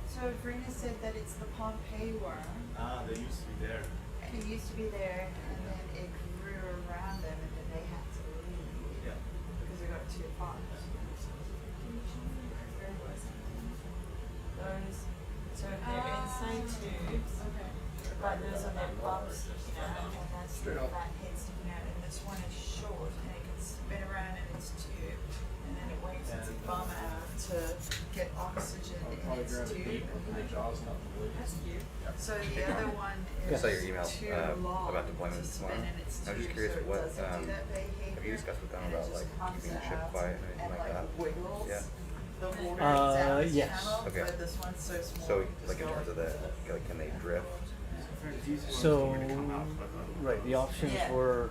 So Verena said that it's the Pompeii worm. Ah, they used to be there. And it used to be there, and then it grew around them, and then they had to leave. Yeah. Because it got too hot. Where was it? Those. So they're inside tubes. Okay. But those are their bumps sticking out, and that's the fat head sticking out. And this one is short, and it can spin around in its tube, and then it waves its bum out to get oxygen in its tube. And the jaw's not the blade. That's cute. So the other one I is saw your email too long about deployment to spin tomorrow. in its I was just tube, curious so it what doesn't do that behavior, have you discussed with them and it about just like pops keeping the it ship out quiet and and anything like that? wiggles Yeah. the water down its yes. channel, Okay. but this one's so small. So you just like in go terms of the like can they drift? So, right, the options Yeah. were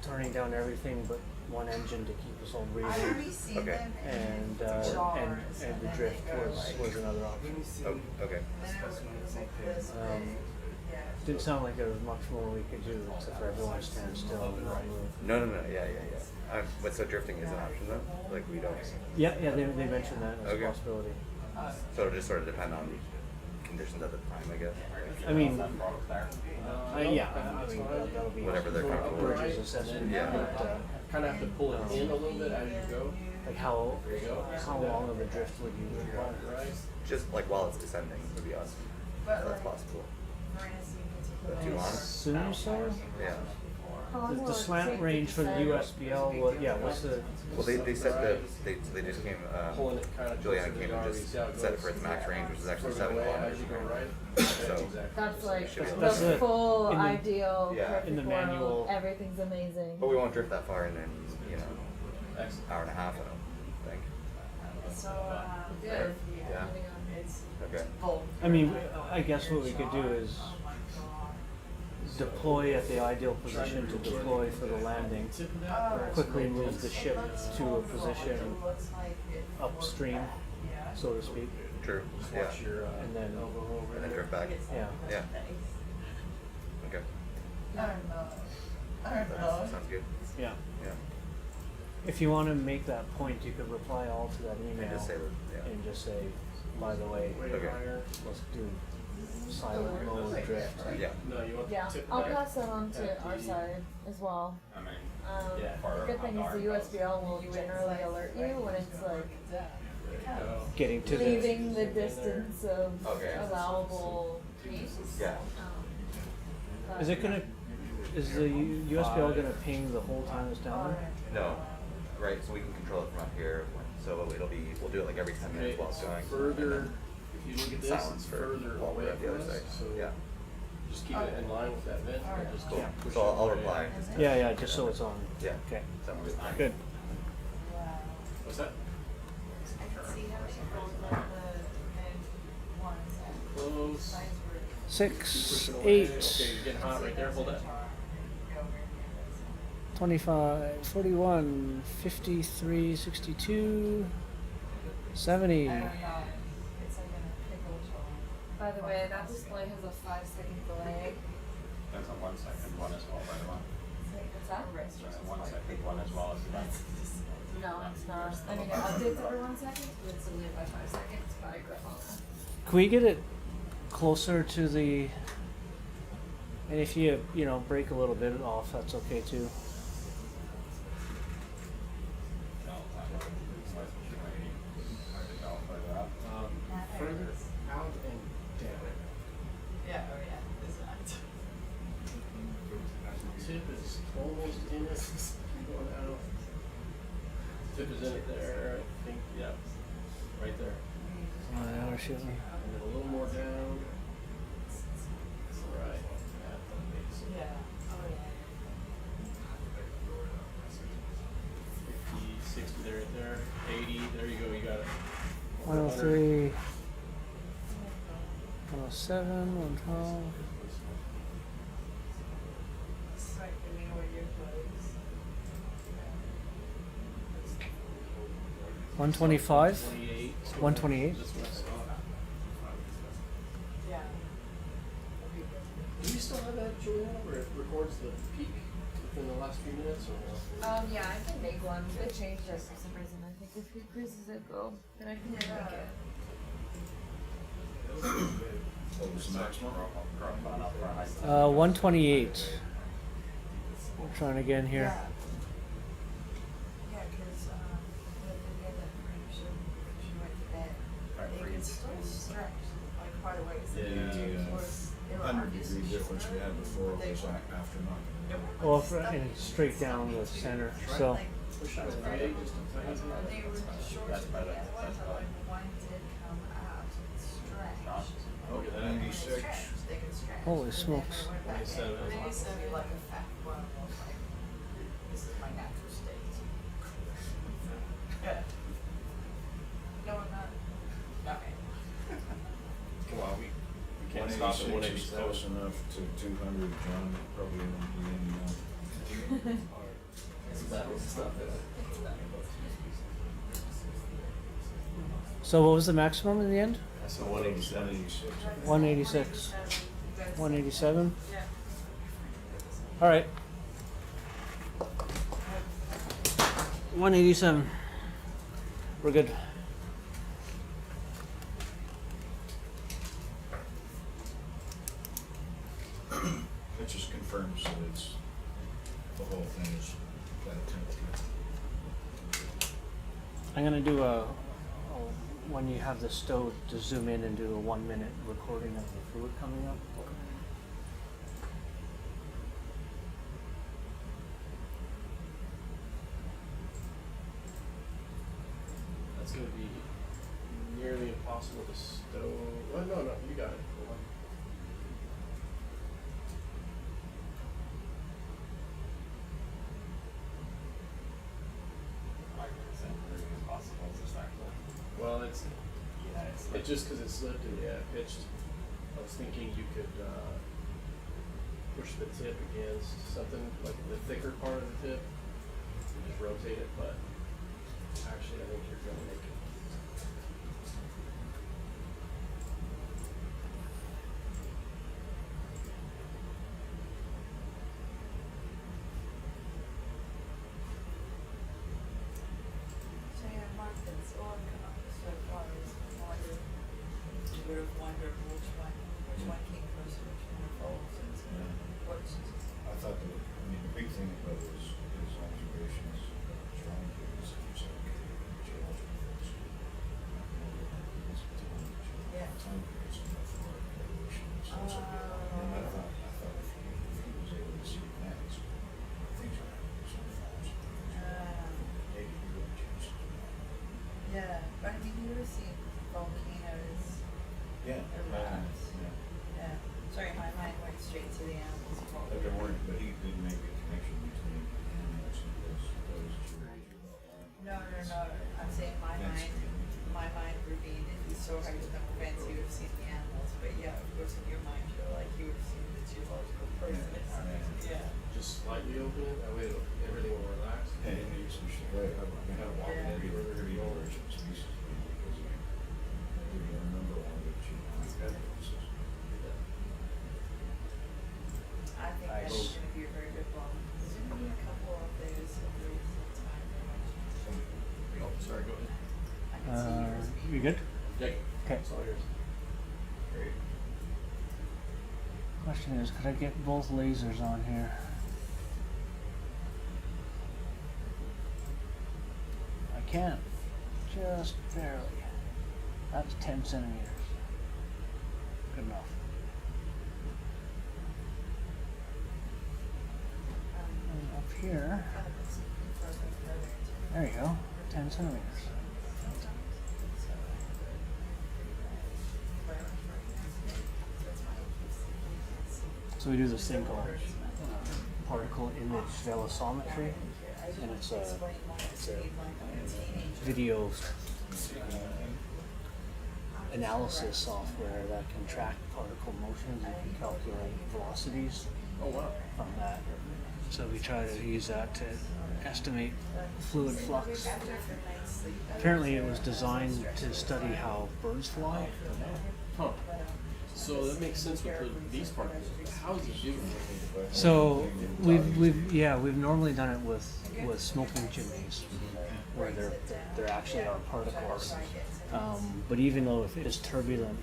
turning down everything but one engine to keep us all breathing. I've already seen Okay. them And, jars, and the then drift they go was another option. Oh, okay. And then it was like this big, yeah. Didn't sound like there was much more we could do except for everyone stand still and not move. No, yeah. But so drifting is an option though? Like we don't. Yeah, they mentioned that as Okay. a possibility. So it'll just sort of depend on conditions at the time, I guess. I mean, yeah, I mean, that'll be Whatever they're comfortable with. Bridges assessment. Yeah. But, Kind of have to pull it in a little bit as you go. like how long of a drift would you require? Right. Just like while it's descending would be awesome. But If that's like, possible. for instance, But too long? Assume so. Yeah. The slant range for the USBL, what's the? Well, they set they just came. Pulling it kind of Juliana closer to came the and RV, just see how it set it goes. for its max range, which is actually Further 7 away kilometers. as you go, right? So That's like should be able the to- That's it. full In the- ideal, yeah. perfect In the world. manual. Everything's amazing. But we won't drift that far in Excellent. hour and a half. I don't think. so, Good. Yeah. it's Okay. full. I mean, I guess what we could do is deploy at the ideal position to deploy for the landing. Quickly move the ship to a position upstream, so to speak, True. Yeah. Watch your, and then And then drift back. yeah. Yeah. Okay. I don't know. Sounds good. Yeah. Yeah. If you want to make that point, you could reply all to that email And just say that. Yeah. and just say, by the way, Okay. let's do silent mode drift. Yeah. No, you want Yeah, to tip I'll back. pass that on to our side as well. The good thing is the USBL will generally alert you when it's like Getting to leaving the distance of Okay. allowable use. Yeah. Is it gonna? Is the USBL gonna ping the whole time it's down there? No. Right. So we can control it from up here. So we'll do it like every 10 minutes while it's going. Further, if you look at this, Silence it's for further while we're away at the from other us, side. so Yeah. just keep it in line with that vent, and just Cool. push So it I'll away. reply. Yeah, just so it's on. Yeah. Okay. Sounds good. Good. What's that? I can see how she goes like the ones that Close. size were 6, Push it away. 8, Okay, you're getting hot right there. Hold that. 25, 41, 53, 62, 70. I don't know. It's like in a pickle jar. By the way, that display has a 5-second delay. That's a 1 second one as well, by the way. What's that? That's a 1 second one as well as that. No, it's not. I mean, it updates every 1 second, but it's only by 5 seconds by Grafana. Can we get it closer to the? And if you break a little bit off, that's okay too. Further out and down. Yeah, oh yeah, it's not. Tip is almost in it. Going out. Tip is in it there, I think. Yeah. Right there. Yeah, we're shooting. And then a little more down. Right. At the base. Yeah, oh yeah. 50, 60 there, right there. 80, there you go, you got it. 103, 107, 112. It's like giving away your clothes. 125, 28. 128. That's what I saw. Yeah. Do you still have that, Juliana, where it records the peak within the last few minutes or no? Yeah, I can make one. They changed it for some reason. I think a few cruises ago, and I can make it. What was the maximum? 128. We're trying again here. Yeah. Yeah, because the day that she went to bed, they can still stretch like quite a ways. The 100-degree difference we had before was after knocking. Well, and it's straight down the center. So Push out to 8, just a tiny bit. They were short. That's better. One did come out. Look at that. 96. Holy smokes. 27. This is my natural state. No, I'm not. Okay. Well, we can't stop at 186 is 187. close enough to 200, John. Probably won't be any more. That was stuff that So what was the maximum in the end? So 187. 186. 187? All right. 187. We're good. It just confirms that it's, the whole thing is that temperature. I'm gonna do when you have the stove, to zoom in and do a 1 minute recording of the fluid coming up. That's going to be nearly impossible to stow. Oh, no, you got it. Hold on. Well, it's just because it's slipped and pitched. I was thinking you could push the tip against something like the thicker part of the tip and just rotate it, but actually I think you're going to make it. So yeah, Mark, that's all I've come up with so far is wonder. You would have wondered which one came first, which one folds, and what's. I thought that, I mean, the big thing about his observations, drawing here is that he's like geological first. Yeah. Time periods and enough for evaluation. So it's like, and I thought if he was able to see events, things are happening so fast. Maybe he would change something. Yeah, but I mean, you ever seen volcanoes? Yeah. Around? Yeah. Yeah. Sorry, my mind went straight to the animals. But there weren't, but he didn't make a connection between animals and those geology about that. No. I'm saying my mind ravine. If you saw how you look on the fence, you would have seen the animals. But yeah, of course, in your mind, you're like, you would have seen the geological person. Yeah. Just slightly open it, that way everything will relax. And you should right. I mean, I walk every origin species because you remember one that you I think that's going to be a very good one. There's going to be a couple of those at the time. Oh, sorry, go ahead. I can see yours being. You good? Yeah. Okay. It's all yours. Great. Question is, could I get both lasers on here? I can't. Just barely. That's 10 centimeters. Good enough. And up here, there you go, 10 centimeters. So we do this thing called particle image velocimetry, and it's a video analysis software that can track particle motions and can calculate velocities from that. So we try to use that to estimate fluid flux. Apparently it was designed to study how birds fly. Huh. So that makes sense with these particles. How is it doing it? So we've normally done it with smoking chimneys, where they're actually are particles. But even though if it is turbulent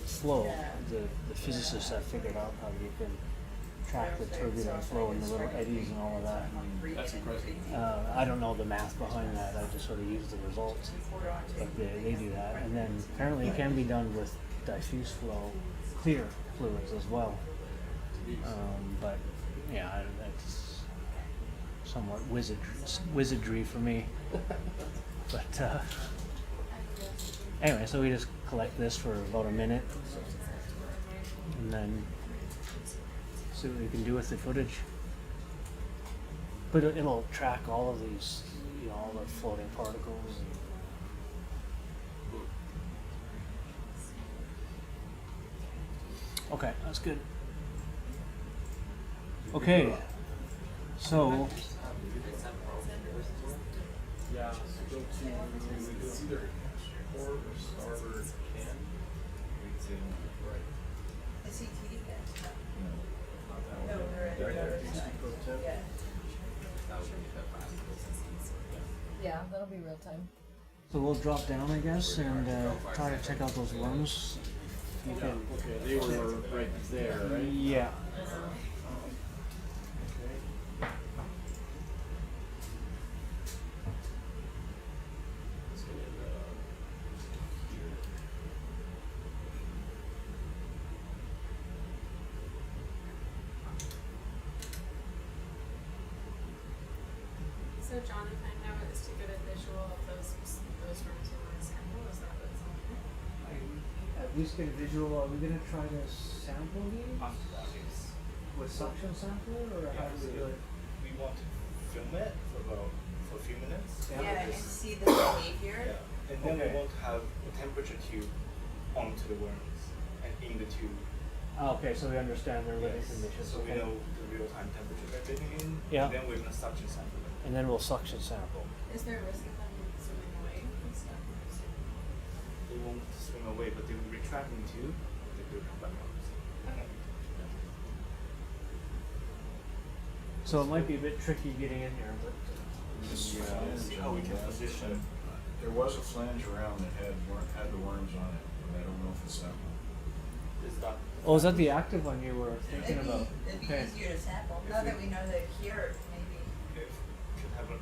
flow, the physicists have figured out how you can track the turbulent flow and the little eddies and all of that. That's impressive. I don't know the math behind that. I just sort of use the results, but they do that. And then apparently it can be done with diffuse flow, clear fluids as well. But yeah, that's somewhat wizardry for me. But Anyway, so we just collect this for about a minute, and then see what we can do with the footage. But it'll track all of these, you know, all the floating particles. Okay, that's good. Okay, so Yeah, go to either port or starboard can. Right. The CTD guys. Not that one. No, they're at the Right there. other side. Yeah. Yeah, that'll be real time. so we'll drop down, I guess, and try to check out those worms. You can, Okay, they were right there, right? yeah. Let's get it, here. So John, if I know is to get a visual of those rooms you want to sample, is that what's on here? At least get a visual. Are we gonna try to sample these with suction sampler, or how do we do it? We want to film it for a few minutes. Yeah, and see the behavior. Yeah. And then we want to have a temperature tube onto the worms and in the tube. Oh, okay, so we understand their living conditions. So we Okay. know the real time temperature they're living in. Yeah. And then we're gonna suction sample it. And then we'll suction sample. Is there a risk of them swimming away and stuff? They won't swim away, but they will retract in the tube. They will come back out. Okay. So it might be a bit tricky getting in here, but This Yeah, flange see how we can position. There was a flange around that had the worms on it, but I don't know if it's that one. Is that? oh, is that the active one you were thinking about? It'd be Okay. easier to sample, now that we know they're here, maybe. Could have a.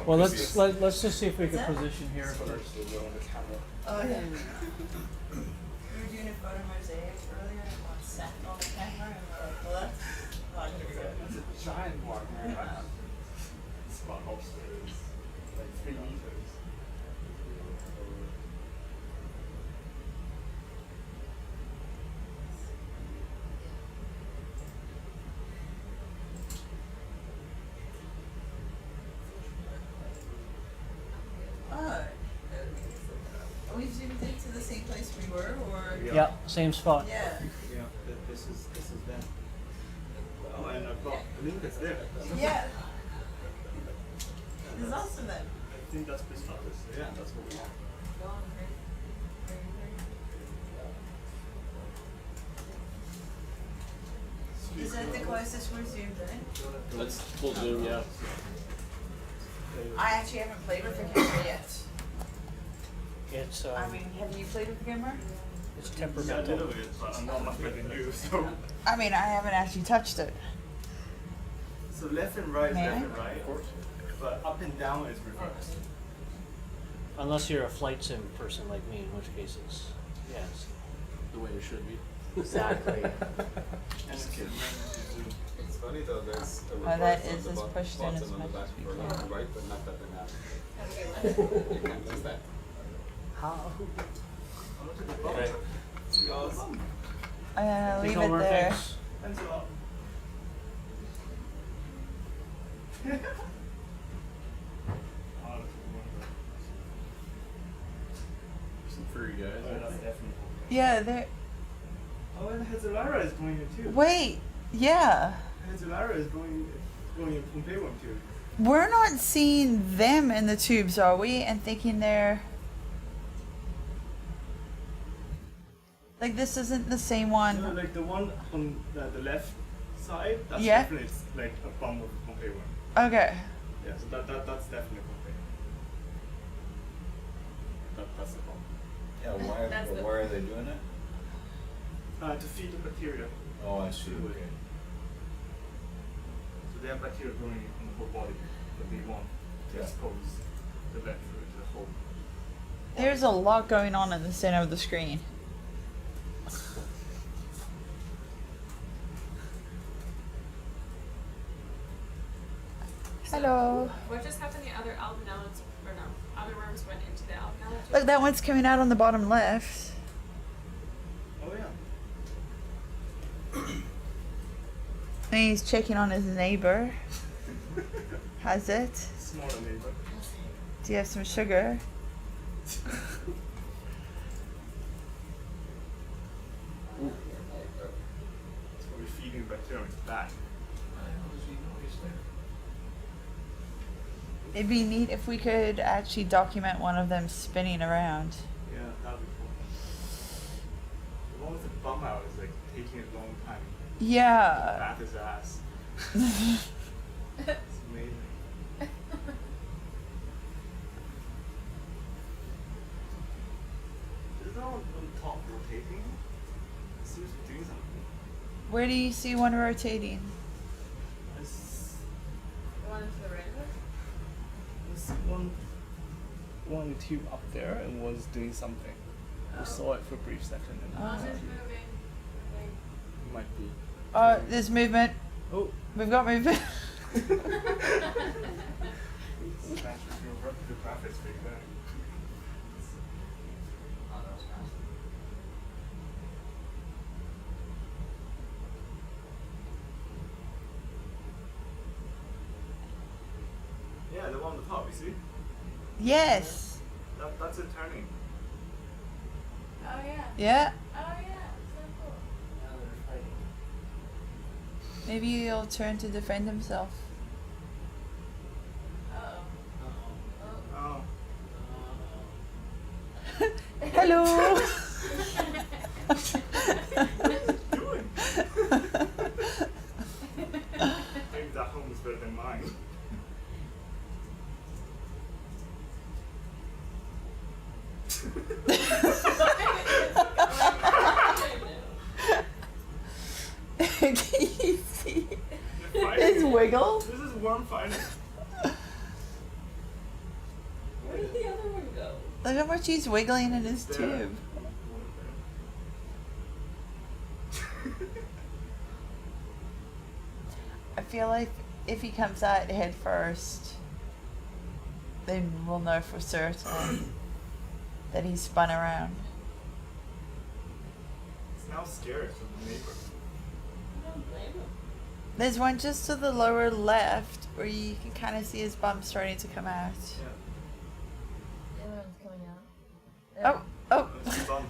Well, let's just see if we can What's that? position here First, first. we'll go on the camera. Oh, yeah. We were doing a photo mosaic earlier, and one sat on the camera, and we're like, well, that's not here we go. It's a giant one, right? It's about upstairs, like 3 meters. Oh. Are we zoomed into the same place we were, or? Yeah, same spot. Yeah. Yeah, this is them. Oh, and I've got Lucas there. Yeah. It's awesome then. I think that's Pismatus. Yeah, that's what we want. Is that the closest we're zoomed in? Let's full zoom, yeah. I actually haven't played with the camera yet. It's I mean, have you played with the camera? it's Yeah, a temperamental. little bit, but I'm not much better than you, so. I mean, I haven't actually touched it. So left and right is May left I? and right, but up and down is reversed. Unless you're a flight sim person like me, in which case it's yes. The way it should be. Exactly. And it's kidding. It's funny though, there's a that reverse is on the as pushed in button as on the much back as we for can. left and right, but not that they're not. You can't use that. How? Okay. Awesome. Leave Take it over, there. thanks. Thanks a lot. Some furry guys. That's definitely. Yeah, there. Oh, and Hezelara is going in too. Wait, yeah. Hezelara is going in Pompey one too. We're not seeing them in the tubes, are we? And thinking they're. Like, this isn't the same No, one. like the one on the left side, that's Yeah. definitely like a bump of the Pompey one. Okay. Yeah, so that's definitely Pompey. That's the bump. Yeah, That's the- why are they doing it? To feed the bacteria. Oh, I see, to it. okay. So they have bacteria growing in the whole body that they want to Yeah. expose the bacteria to the whole. There's a lot going on in the center of the screen. So, Hello. What just happened the other albanellans, or no, other worms went into the albanella tube. Look, that one's coming out on the bottom left. Oh yeah. And he's checking on his neighbor. Has it? Smaller neighbor. Do you have some sugar? It's probably feeding bacteria on its back. It'd be neat if we could actually document one of them spinning around. Yeah, that'd be cool. The one with the bum out is like taking a long time. Yeah. Bath his ass. It's amazing. Is that one on top rotating? It seems to be doing something. Where do you see one rotating? It's The one into the right of it? There's one tube up there and was doing something. We saw it for a brief second and Oh, it's moving. it might be. Oh, there's movement. Oh. We've got movement. The graphics big there. Yeah, the one on the top, you see? Yes. That's it turning. Oh yeah. Yeah. Oh yeah. So cool. Now they're fighting. Maybe he'll turn to defend himself. Oh. Hello. What's he doing? Maybe that home is better than mine. Can you see They're his fighting. wiggle? This is worm fighting. Where did the other one go? Look how much he's wiggling in his There. tube. I feel like if he comes out head first, then we'll know for certain that he's spun around. It's now scary for the neighbor. I don't blame him. There's one just to the lower left where you can kind of see his bum starting to come out. Yeah. The other one's coming out. Oh. It's fun.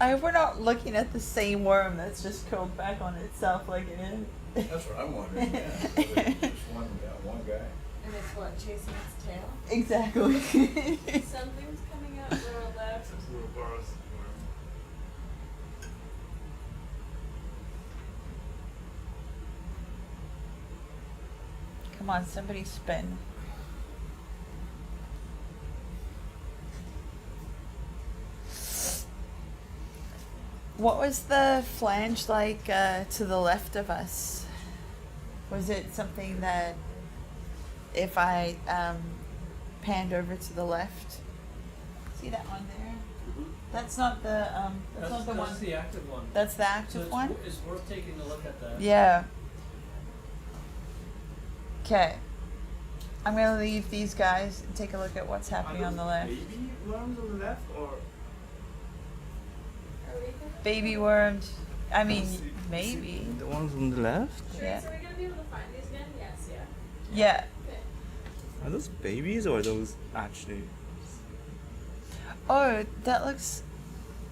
I hope we're not looking at the same worm that's just curled back on itself like it is. That's what I'm wondering, yeah. Just one guy. And it's what, chasing its tail? Exactly. Something's coming out lower left. It's a little Boros worm. Come on, somebody spin. What was the flange like to the left of us? Was it something that if I panned over to the left? See that one there? That's not the that's not the one. That's the active one. That's the active So it's, one? It's worth taking a look at that. Yeah. Okay. I'm gonna leave these guys and take a look at what's happening on the left. Baby worms on the left or? Baby worms. I mean, maybe. The ones on the left? Yeah. So we're gonna be able to find these again? Yes, yeah. Yeah. Okay. Are those babies or are those actually? Oh, that looks.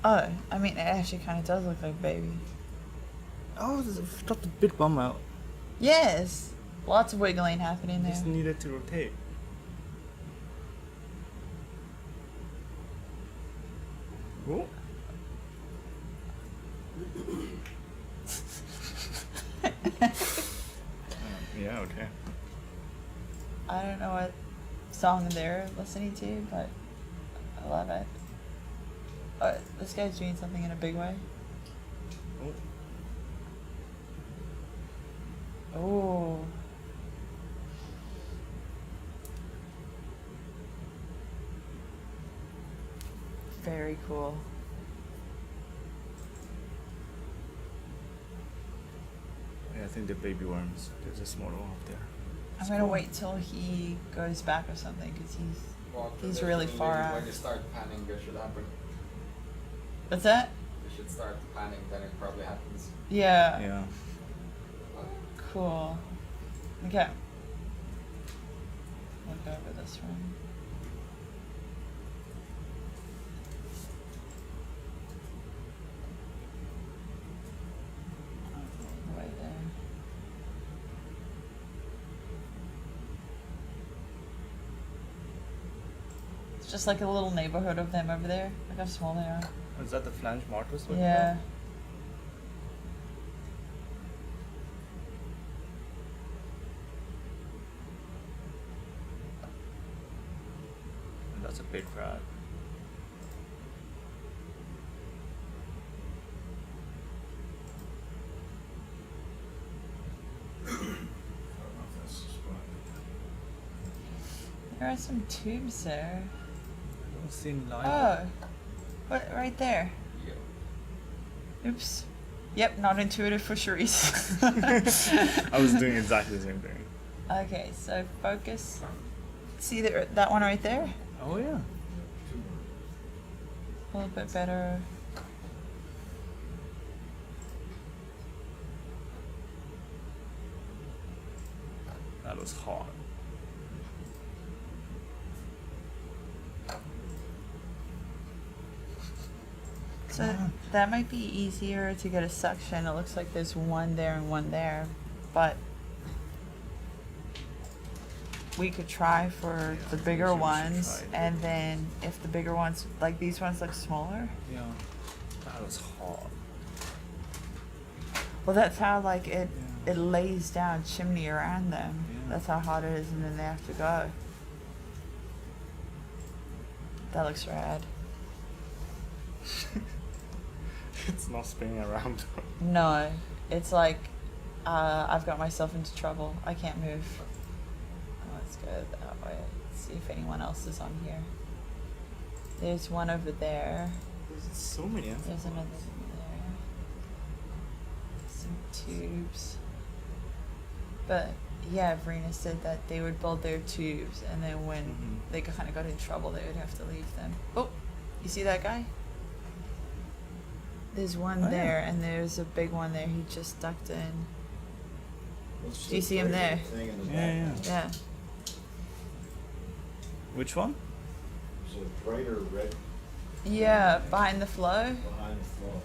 Oh, I mean, it actually kind of does look like baby. Oh, it's got the big bum out. Yes. Lots of wiggling happening there. Just needed to rotate. Oh. Yeah, okay. I don't know what song they're listening to, but I love it. Oh, this guy's doing something in a big way. Oh. Very cool. Yeah, think the baby worms. There's a smaller one up there. I'm gonna wait till he goes back or something because he's really far out. When you start panning, this should happen. What's that? You should start panning, then it probably happens. Yeah. Yeah. Cool. Okay. Look over this one. Right there. It's just like a little neighborhood of them over there. Look how small they are. Is that the flange martyrs? Yeah. That's a big crab. There are some tubes there. I don't see any line. Oh, what? Right there. Oops. Yep, not intuitive fisheries. I was doing exactly the same thing. Okay, so focus. See that one right there? Oh yeah. A little bit better. That was hard. So that might be easier to get a suction. It looks like there's one there and one there, but we could try for the bigger ones, and then if the bigger ones, like these ones look smaller. Yeah. That was hard. Well, that's how like it lays down chimney around them. That's how hot it is, and then they have to go. That looks rad. It's not spinning around. No, it's like I've got myself into trouble. I can't move. Let's go that way. Let's see if anyone else is on here. There's one over there. There's so many. There's another one there. Some tubes. But yeah, Verena said that they would build their tubes, and then when they kind of got in trouble, they would have to leave them. Oh, you see that guy? There's one there, and there's a big one there. He just ducked in. Do you see him there? Yeah. Which one? It's a brighter red. Yeah, behind the flow. Behind the flow.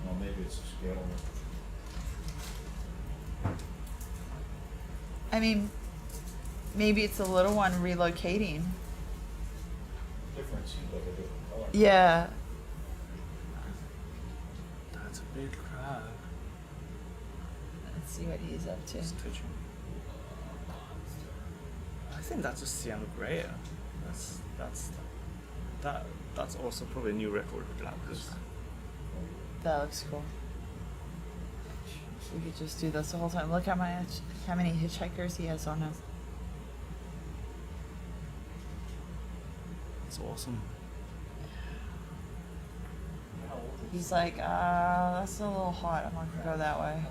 Well, maybe it's a scale. I mean, maybe it's a little one relocating. Different seems like a different color. Yeah. That's a big crab. Let's see what he's up to. Just touching. I think that's a cyanogrea. That's also probably a new record for Galapagos. That looks cool. We could just do this the whole time. Look how many hitchhikers he has on him. It's awesome. He's like, that's a little hot. I'm not gonna go that way.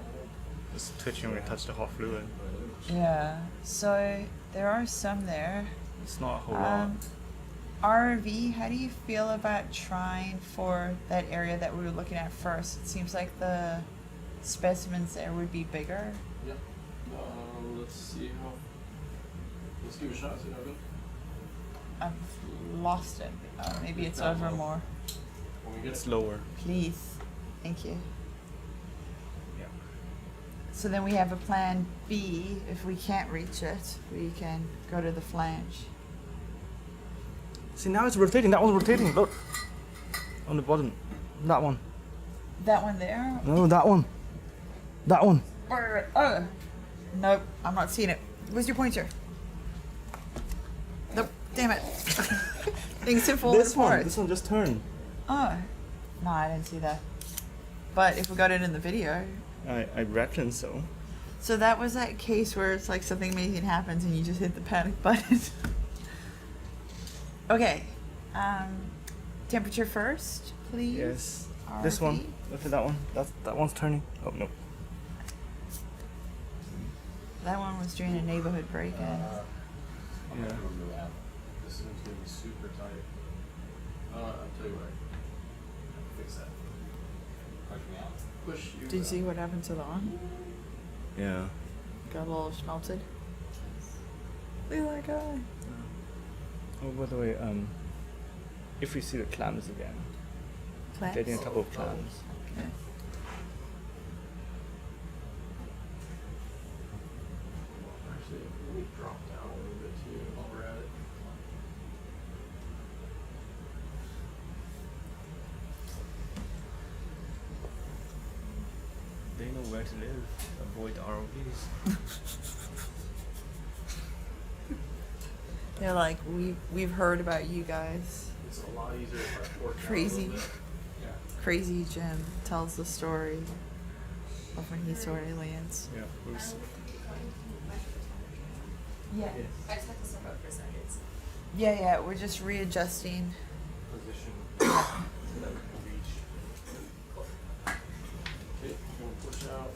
Just twitching when we touch the hot fluid. Yeah. So there are some there. It's not a whole lot. ROV, how do you feel about trying for that area that we were looking at first? It seems like the specimens there would be bigger. Yeah. Let's see how. Let's give it a shot. See how good. I've lost it. Oh, maybe it's over more. It's lower. Please. Thank you. Yeah. So then we have a plan B. If we can't reach it, we can go to the flange. See, now it's rotating. That one's rotating. Look. On the bottom. That one. That one there? No, that one. That one. Oh. Nope, I'm not seeing it. Where's your pointer? Nope, damn it. Things have fallen apart. This one just turned. Oh. No, I didn't see that. But if we got it in the video. I reckon so. So that was that case where it's like something amazing happens and you just hit the panic button. Okay. Temperature first, please. Yes. RV. This one. Look at that one. That one's turning. Oh no. That one was doing a neighborhood break-in. I'm not gonna remember that. This one's gonna be super tight. I'll tell you what. Fix that. Push me out. Push you. Did you see what happened to the arm? Yeah. Got a little schmelted. Look at that guy. Oh, by the way, if we see the clams again, Clams? getting a couple of clams. Okay. Actually, let me drop down a little bit too while we're at it. They know where to live. Avoid ROVs. They're like, we've heard about you guys. It's a lot easier if I fork out a Crazy, little bit. Yeah. crazy Jim tells the story of when he saw aliens. Yeah. Who's Yeah. I just have to step out for a second. Yeah, we're just readjusting. Position so that we can reach. Okay, gonna push out.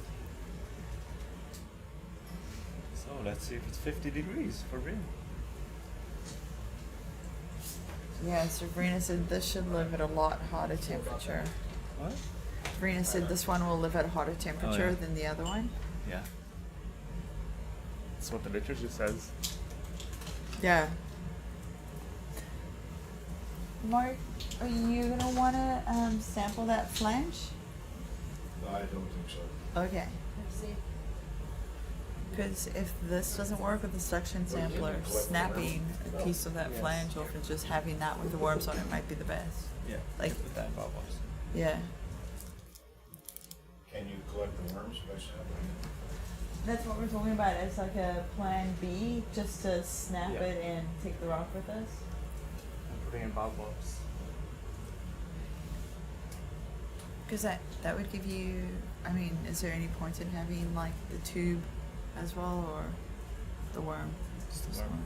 So let's see if it's 50 degrees for real. Yeah, Sabrina said this should live at a lot hotter temperature. What? Sabrina said this one will live at a hotter temperature yeah. than the other one. Yeah. That's what the literature says. Yeah. Mark, are you gonna wanna sample that flange? I don't think so. Okay. Because if this doesn't work with the suction sampler, snapping a piece of that flange off and just having that with the worms on it might be the best. Yeah. Like, with that bubbles. yeah. Can you collect the worms by sampling? That's what we're talking about. It's like a plan B, just to snap Yeah. it and take the rock with us. I'm putting in bubbles. Because that would give you, I mean, is there any point in having like the tube as well, or the worm? Just the Just worm.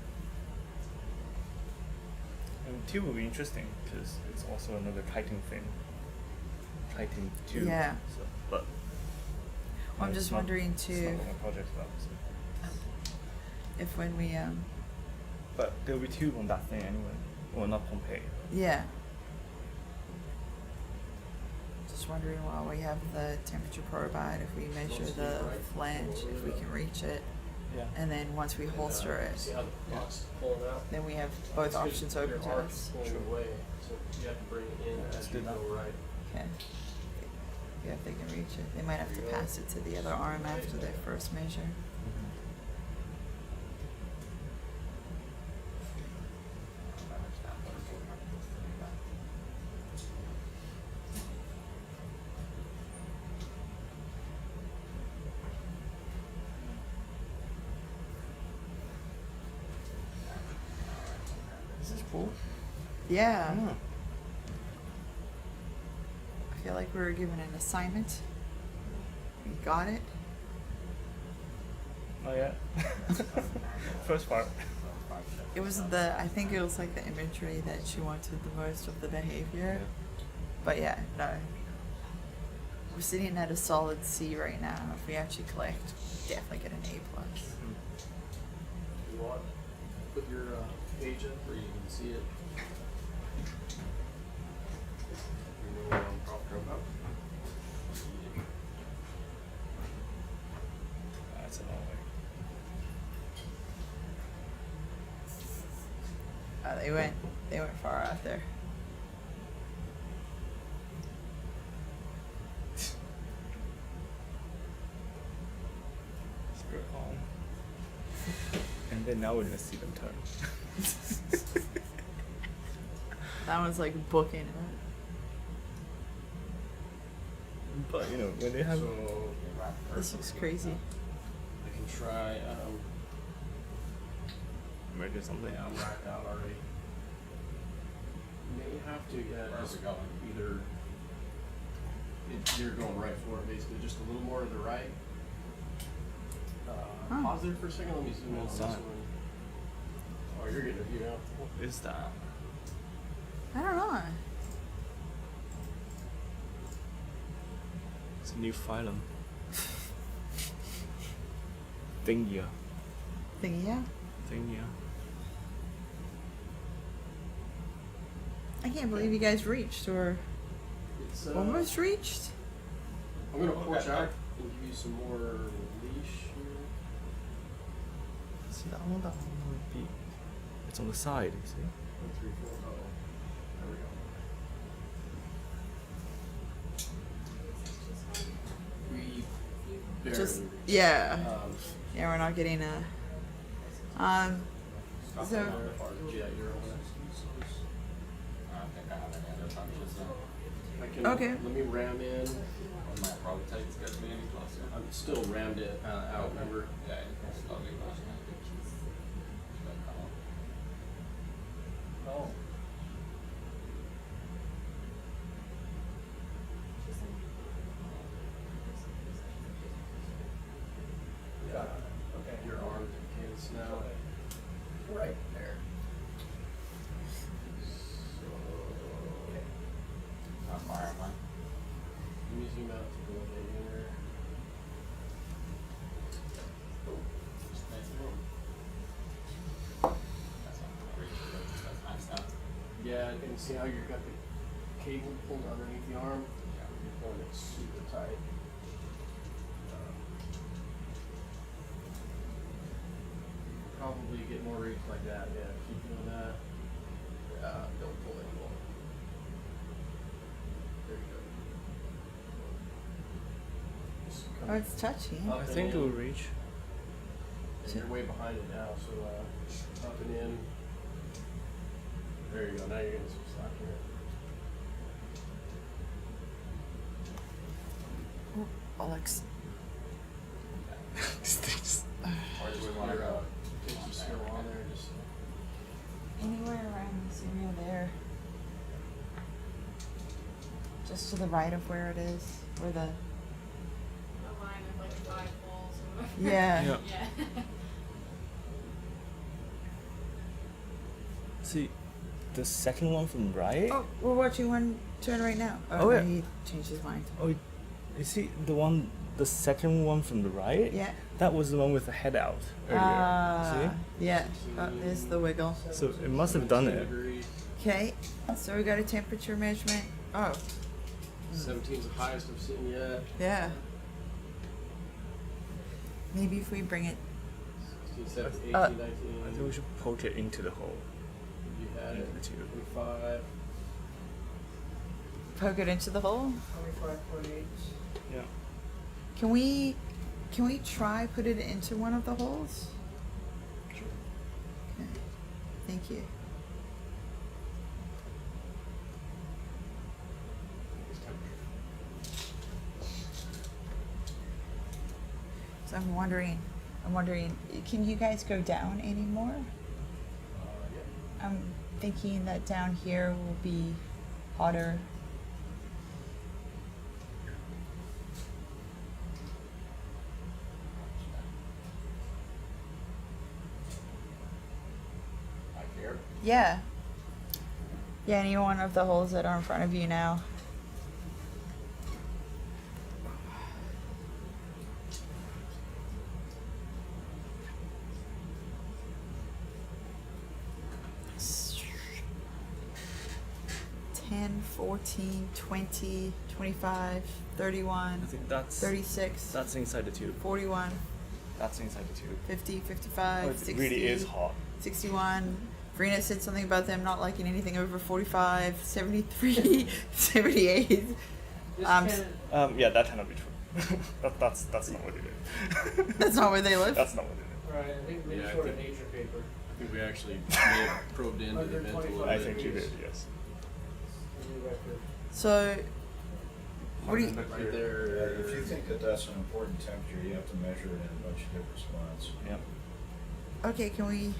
And tube will be interesting because it's also another kiting thing. Kiting tube. Yeah. So, but I'm it's just not- wondering It's too, not on my project level. So. if when we But there'll be tube on that thing anyway. Well, not Pompeii. yeah. Just wondering while we have the temperature probe out, if we measure the flange, if we can reach it. Yeah. And then once we holster it, See how the box pulling out? then we have both It's 'cause options open your to arc's us. pulling away, so you have to bring it in as you go right. Okay. Yeah, if they can reach it. They might have to pass it to the other arm after their first measure. This is cool. Yeah. Mm. I feel like we were given an assignment. We got it. Oh yeah. First part. It was I think it was like the imagery that she wanted the most of the behavior. But yeah, no. We're sitting at a solid C right now. If we actually collect, definitely get an A+. You want, put your page up where you can see it. You know what I'm talking about? That's a long way. They went far out there. Screw it home. And then now we're gonna see them turn. That one's like booking it. But you know, when they have So, This looks crazy. I can try, maybe something. yeah, I'm racked out already. You may have to, yeah, just either, you're going right for it basically, just a little more to the right. Pause there for a second, let me zoom in on this Sorry. one. Oh, you're getting a view now. What is that? I don't know. It's a new phylum. Thingy. Thingy. Thingy. I can't believe you guys reached or It's almost reached. I'm gonna porch out and give you some more leash here. See that one? That one would be. It's on the side, you see? 1, 3, 4. Oh, there we go. We barely Just reached. yeah. Yeah, we're not getting a. Stop So. on the part. Yeah, you're on it. I can, Okay. Let me ram in. I'm still rammed it out, remember? Oh. Yeah. Okay. Your arms and snout. Right there. Let me zoom out to the here. Yeah, and see how you've got the cable pulled underneath the arm? You're pulling it super tight. Probably get more reach like that, yeah, keep doing that. Don't pull anymore. There you go. Just come Oh, it's touchy. up I and think it in. will reach. And you're way behind it now, so up and in. There you go, now you're getting some slack here. Alex. Take some skill on there, just. Anywhere around this area there. Just to the right of where it is, where the. A line of like 5 poles or whatever. Yeah. Yeah. See, the second one from right? Oh, we're watching one turn right now. Oh, no, yeah. he changed his mind. Oh, you see the second one from the right? Yeah. That was the one with the head out earlier. Ah, yeah. Oh, there's the wiggle. See? So it must have done it. Okay, so we got a temperature measurement. Oh, 17's the highest I've seen yet. yeah. Maybe if we bring it. 16, 17, 18, 19. I think we should poke it into the hole. You had it. Into the tube. 25. Poke it into the hole. 25.8. Yeah. Can we try put it into one of the holes? Sure. Okay. Thank you. So I'm wondering, can you guys go down anymore? Yeah. I'm thinking that down here will be hotter. Like here? Yeah. Yeah, any one of the holes that are in front of you now. $10, $14, $20, $25, $31, I think that's $36, that's inside the tube. $41, That's inside the tube. $50, $55, Oh, it $60, really is hot. $61. Verena said something about them not liking anything over $45, $73, $78. Yeah, that cannot be true. That's not what it is. That's not where they live? That's not what it Right, I think we Yeah, I showed a think- nature paper. I think we actually may have probed into the vent a little is. bit. I think you did, yes. New record. So, what do you... Right there. If you think that that's an important temperature, you have to measure it in a bunch of different spots. Yep. Okay, can we...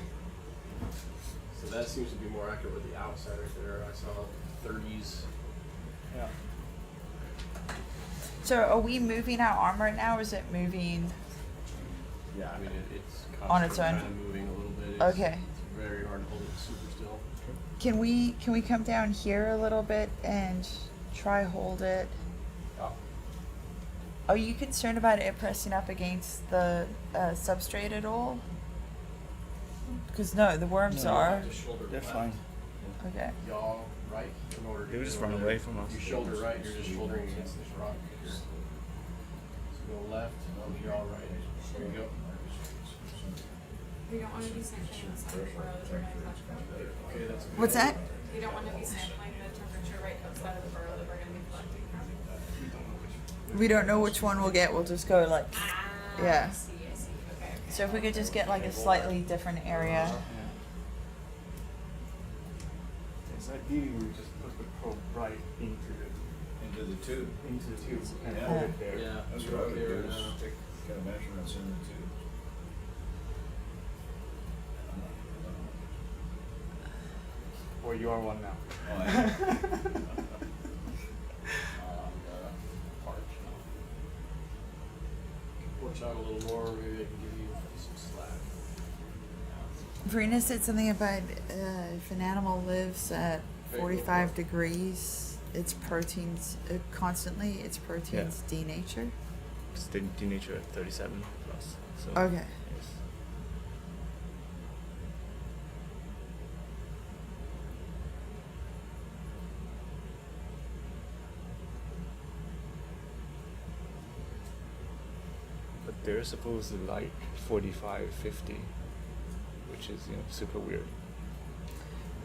So that seems to be more accurate with the outside right there. I saw 30s. Yeah. So are we moving our arm right now, or is it moving... Yeah, I mean, it's On its constantly own? kind of moving a little bit. Okay. It's very hard to hold it super still. Can we come down here a little bit and try hold it? Oh. Are you concerned about it pressing up against the substrate at all? Because no, the worms are. They're fine. Okay. Yaw right in order to. They would just run away from us. You shoulder right, you're just shouldering against this rock here. So go left, yaw right. There you go. We don't want to be sampling the side of the burrow that we're going to touch from. Okay, that's good. What's that? We don't want to be sampling the temperature right outside of the burrow that we're going to be collecting from. We don't know which one we'll get. We'll just go like, yeah. I see. Okay. So if we could just get like a slightly different area. Yes, ideally we would just put the probe right into the tube and Yeah. hold it there. Yeah, That's what I would do, is take kind of measurements in the tube. Or you are one now. Oh, I am. Porch out a little more, maybe I can give you some slack. Verena said something about if an animal lives at 45 degrees, its proteins constantly, its proteins denature. It's denature at 37 plus. So Okay. Yes. But they're supposed to like 45, 50, which is, super weird.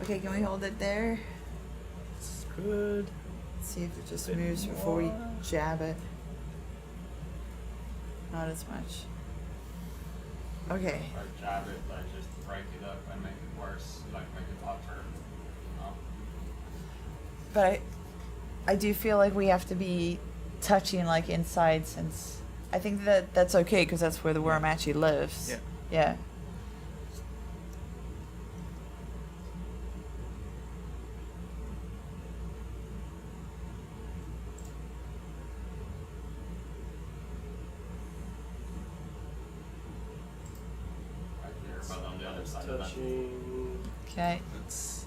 Okay, can we hold it there? It's good. See if it just Bit moves before we more. jab it. Not as much. Okay. Or jab it, like just break it up and make it worse, like make it hotter. But I do feel like we have to be touching like inside, since I think that that's okay because that's where the worm actually lives. Yeah. Yeah. Right there, but on the other side of that. Touching. Okay. It's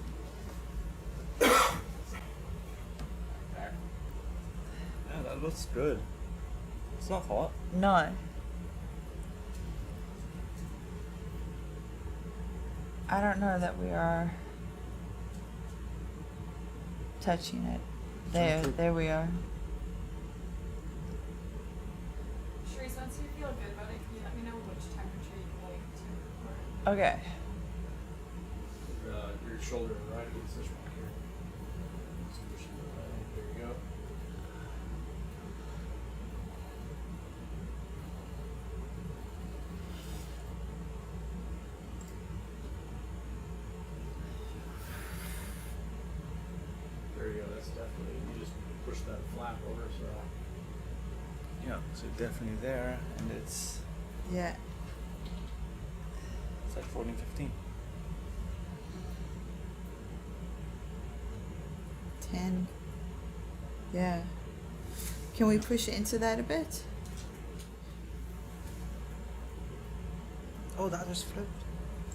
Yeah, that looks good. It's not hot. No. I don't know that we are touching it. There we are. Sharice, once you feel good about it, can you let me know which temperature you'd like to record? Okay. Your shoulder right against this rock here. So push it right. There you go. There you go. That's definitely. You just push that flap over, so. Yeah, so definitely there, and it's Yeah. like 14, 15. 10. Yeah. Can we push into that a bit? Oh, that just flipped.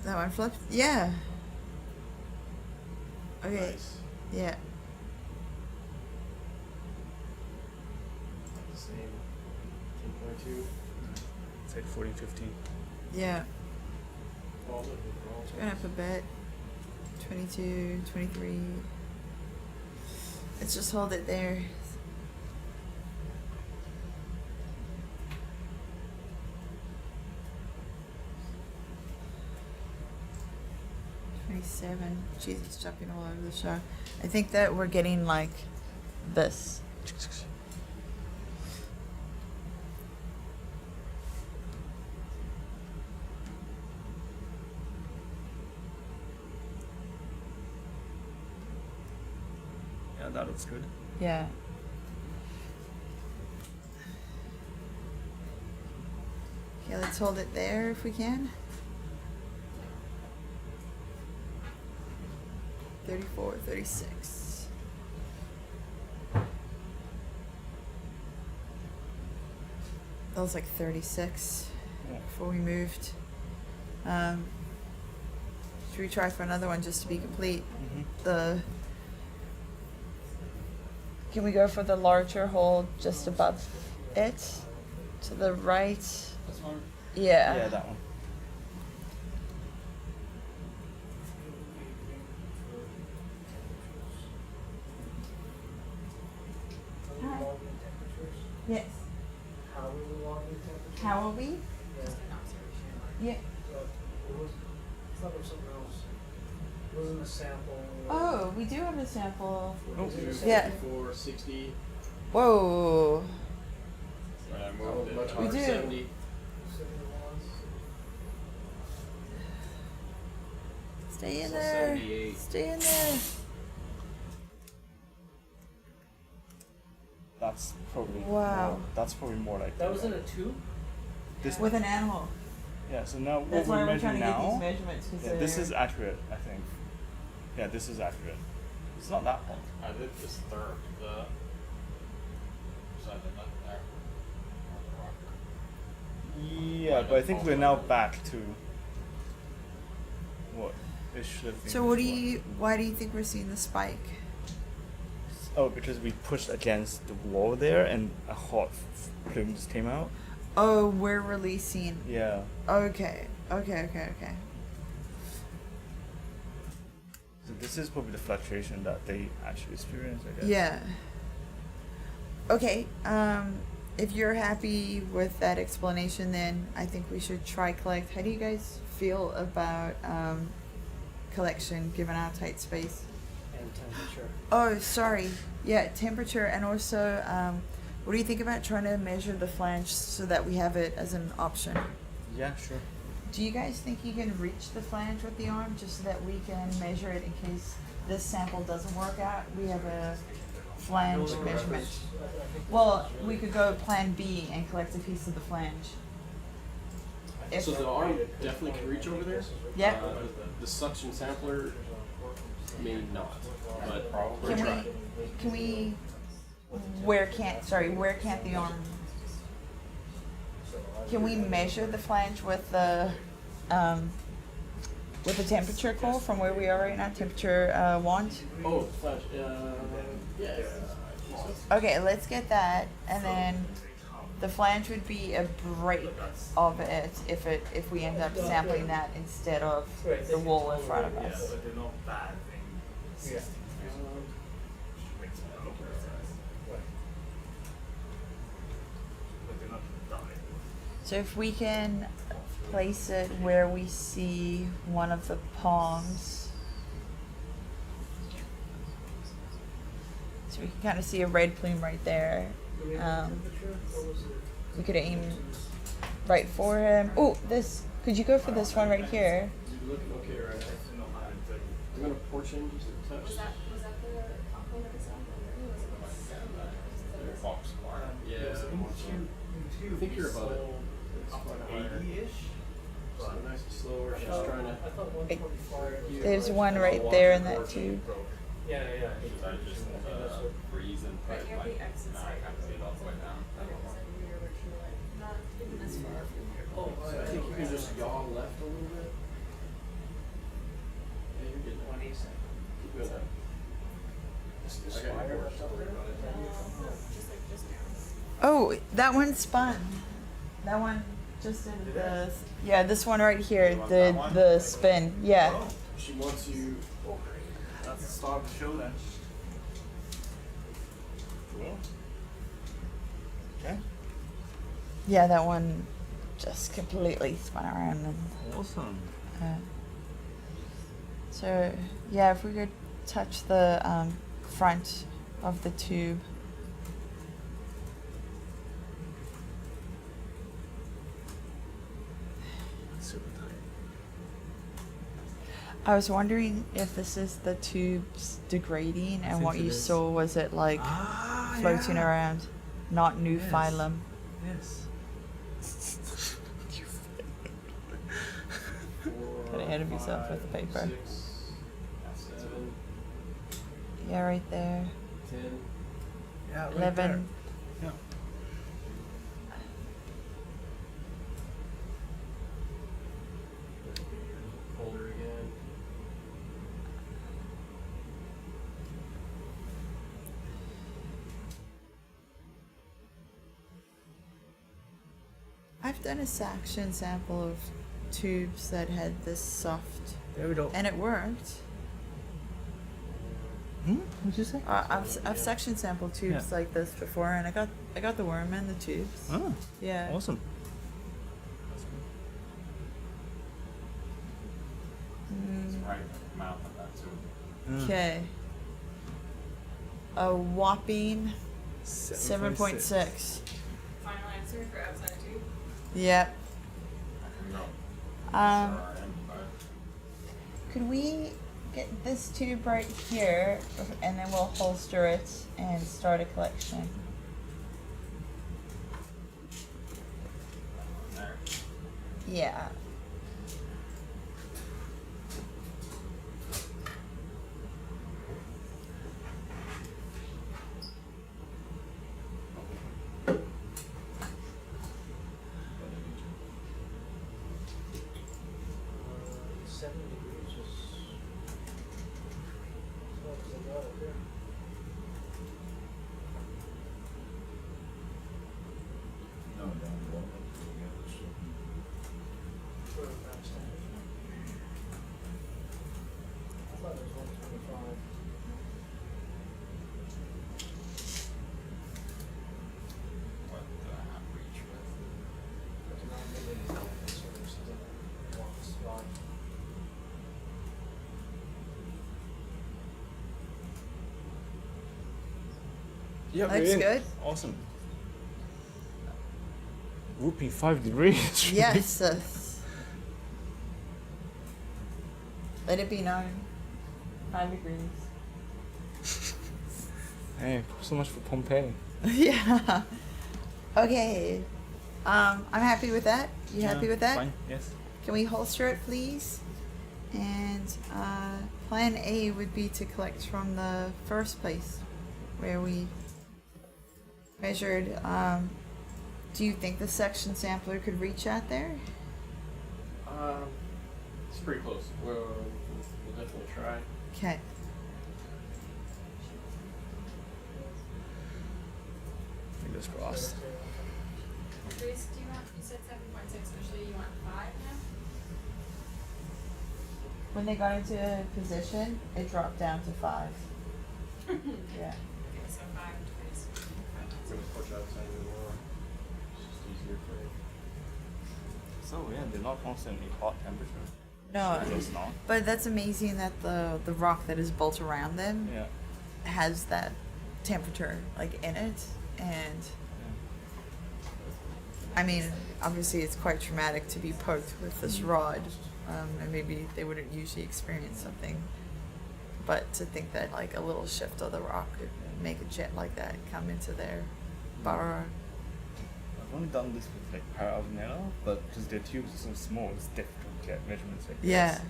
That one flipped? Yeah. Okay. Nice. Yeah. Same. 10.2. It's like 14, 15. Yeah. All of it. It's going up a bit. 22, 23. Let's just hold it there. Jeez, it's jumping all over the show. I think that we're getting like this. Yeah, that looks good. Yeah. Okay, let's hold it there if we can. 34, 36. That was like 36 before we moved. Should we try for another one just to be complete? Can we go for the larger hole just above it? To the right. This one? Yeah. Yeah, that one. Yes. How are we logging temperatures? How are we? Yeah. It's not something else. Wasn't a sample. Oh, we do have a sample. Oh, Yeah. 54, 60. Whoa. Right, I moved it. We do. 70. Stay in So there. 78. Stay in there. That's probably Wow. more, that's probably more like That was in a tube? this. With an animal. Yeah, so now what That's why we're we're measuring trying to get now. these measurements, 'cause Yeah, this they're- is accurate, I think. Yeah, this is accurate. It's not that long. I did this third, the side of that there. Yeah, but I think we're now back to what it should have been. So what do before. you? Why do you think we're seeing the spike? Oh, because we pushed against the wall there, and a hot plume just came out. Oh, we're releasing. Yeah. Okay. Okay. So this is probably the fluctuation that they actually experience, I guess. Yeah. Okay. If you're happy with that explanation, then I think we should try collect. How do you guys feel about collection given our tight space? And temperature. Oh, sorry. Yeah, temperature, and also, what do you think about trying to measure the flange so that we have it as an option? Yeah, sure. Do you guys think you can reach the flange with the arm just so that we can measure it in case this sample doesn't work out? We have a flange measurement. Well, we could go plan B and collect a piece of the flange. If- So the arm definitely can reach over there. Yep. The suction sampler may not, but we're Can trying. can we, where can't the arm, can we measure the flange with the temperature coil from where we are right now, temperature wand? Oh, flash. Yeah. Okay, let's get that, and then the flange would be a break of it if we end up sampling that instead of the wall in front of us. But they're not bad things. But they're not dying. So if we can place it where we see one of the palms, so we can kind of see a red plume right there. We could aim right for him. Oh, this. Could you go for this one right here? Okay, right. I'm gonna portion just a touch. Was that the component itself? Yeah. I think you're about 80-ish. So nice and slower. She's trying to. There's one right there in that tube. Yeah. Should I just freeze and put like, now I have to see it all the way down? Oh, I think you can just yaw left a little bit. Yeah, you're getting 20. Keep going up. This wire left up there. Oh, that one spun. That one just did the. Yeah, this one right here did the spin. Yeah. She wants you. That's the start of the show then. Cool. Okay. Yeah, that one just completely spun around. And, Awesome. so, yeah, if we could touch the front of the tube. Super tight. I was wondering if this is the tubes degrading and think what it you is. saw was it like floating yeah. around, not new Yes. phylum. Yes. Got ahead of yourself with the paper. 6, 7, Yeah, right there. 10. Yeah, right 11. there. Yeah. Hold her again. I've done a section sample of tubes that had this soft, There we go. and it worked. What'd you say? I've section sampled tubes like this before, and I got the worm in the tubes. Oh, Yeah. awesome. Right, mouth of that too. Okay. A whopping 7.6. Final answer for outside tube? Yep. No. Could we get this tube right here, and then we'll holster it and start a collection? Yeah. No, down below. What the average Yeah, Looks brilliant. good. Awesome. Whooping 5 degrees. Yes. Let it be known. 5 degrees. Hey, so much for Pompeii. Yeah. Okay. I'm happy with that. You happy with that? Fine, yes. Can we holster it, please? And plan A would be to collect from the first place where we measured. Do you think the section sampler could reach out there? It's pretty close. We'll definitely try. Okay. Fingers crossed. Grace, do you want, you said 7.6, initially you want 5 now? When they got into position, it dropped down to 5. Yeah. Okay, so 5 degrees. We're gonna push outside a little more. It's just easier for you. So yeah, they're not constantly hot temperature. No, It's not. but that's amazing that the rock that is built around them Yeah. has that temperature like in it, and I mean, obviously it's quite traumatic to be poked with this rod, and maybe they wouldn't usually experience something, but to think that like a little shift of the rock could make a jet like that come into their burrow. I've only done this with like Paravinella, but because their tubes are so small, it's difficult to get measurements like Yeah. this.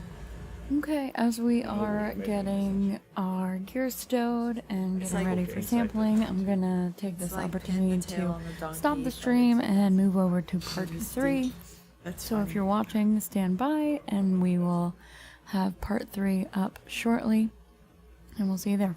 Okay, as we are getting our gear stowed and It's getting like- ready for sampling, I'm gonna take It's this like opportunity pin the tail to on the donkey, stop the but stream it's- and move over to part 3. That's so if funny. you're watching, stand by and we will have part 3 up shortly, and we'll see you there.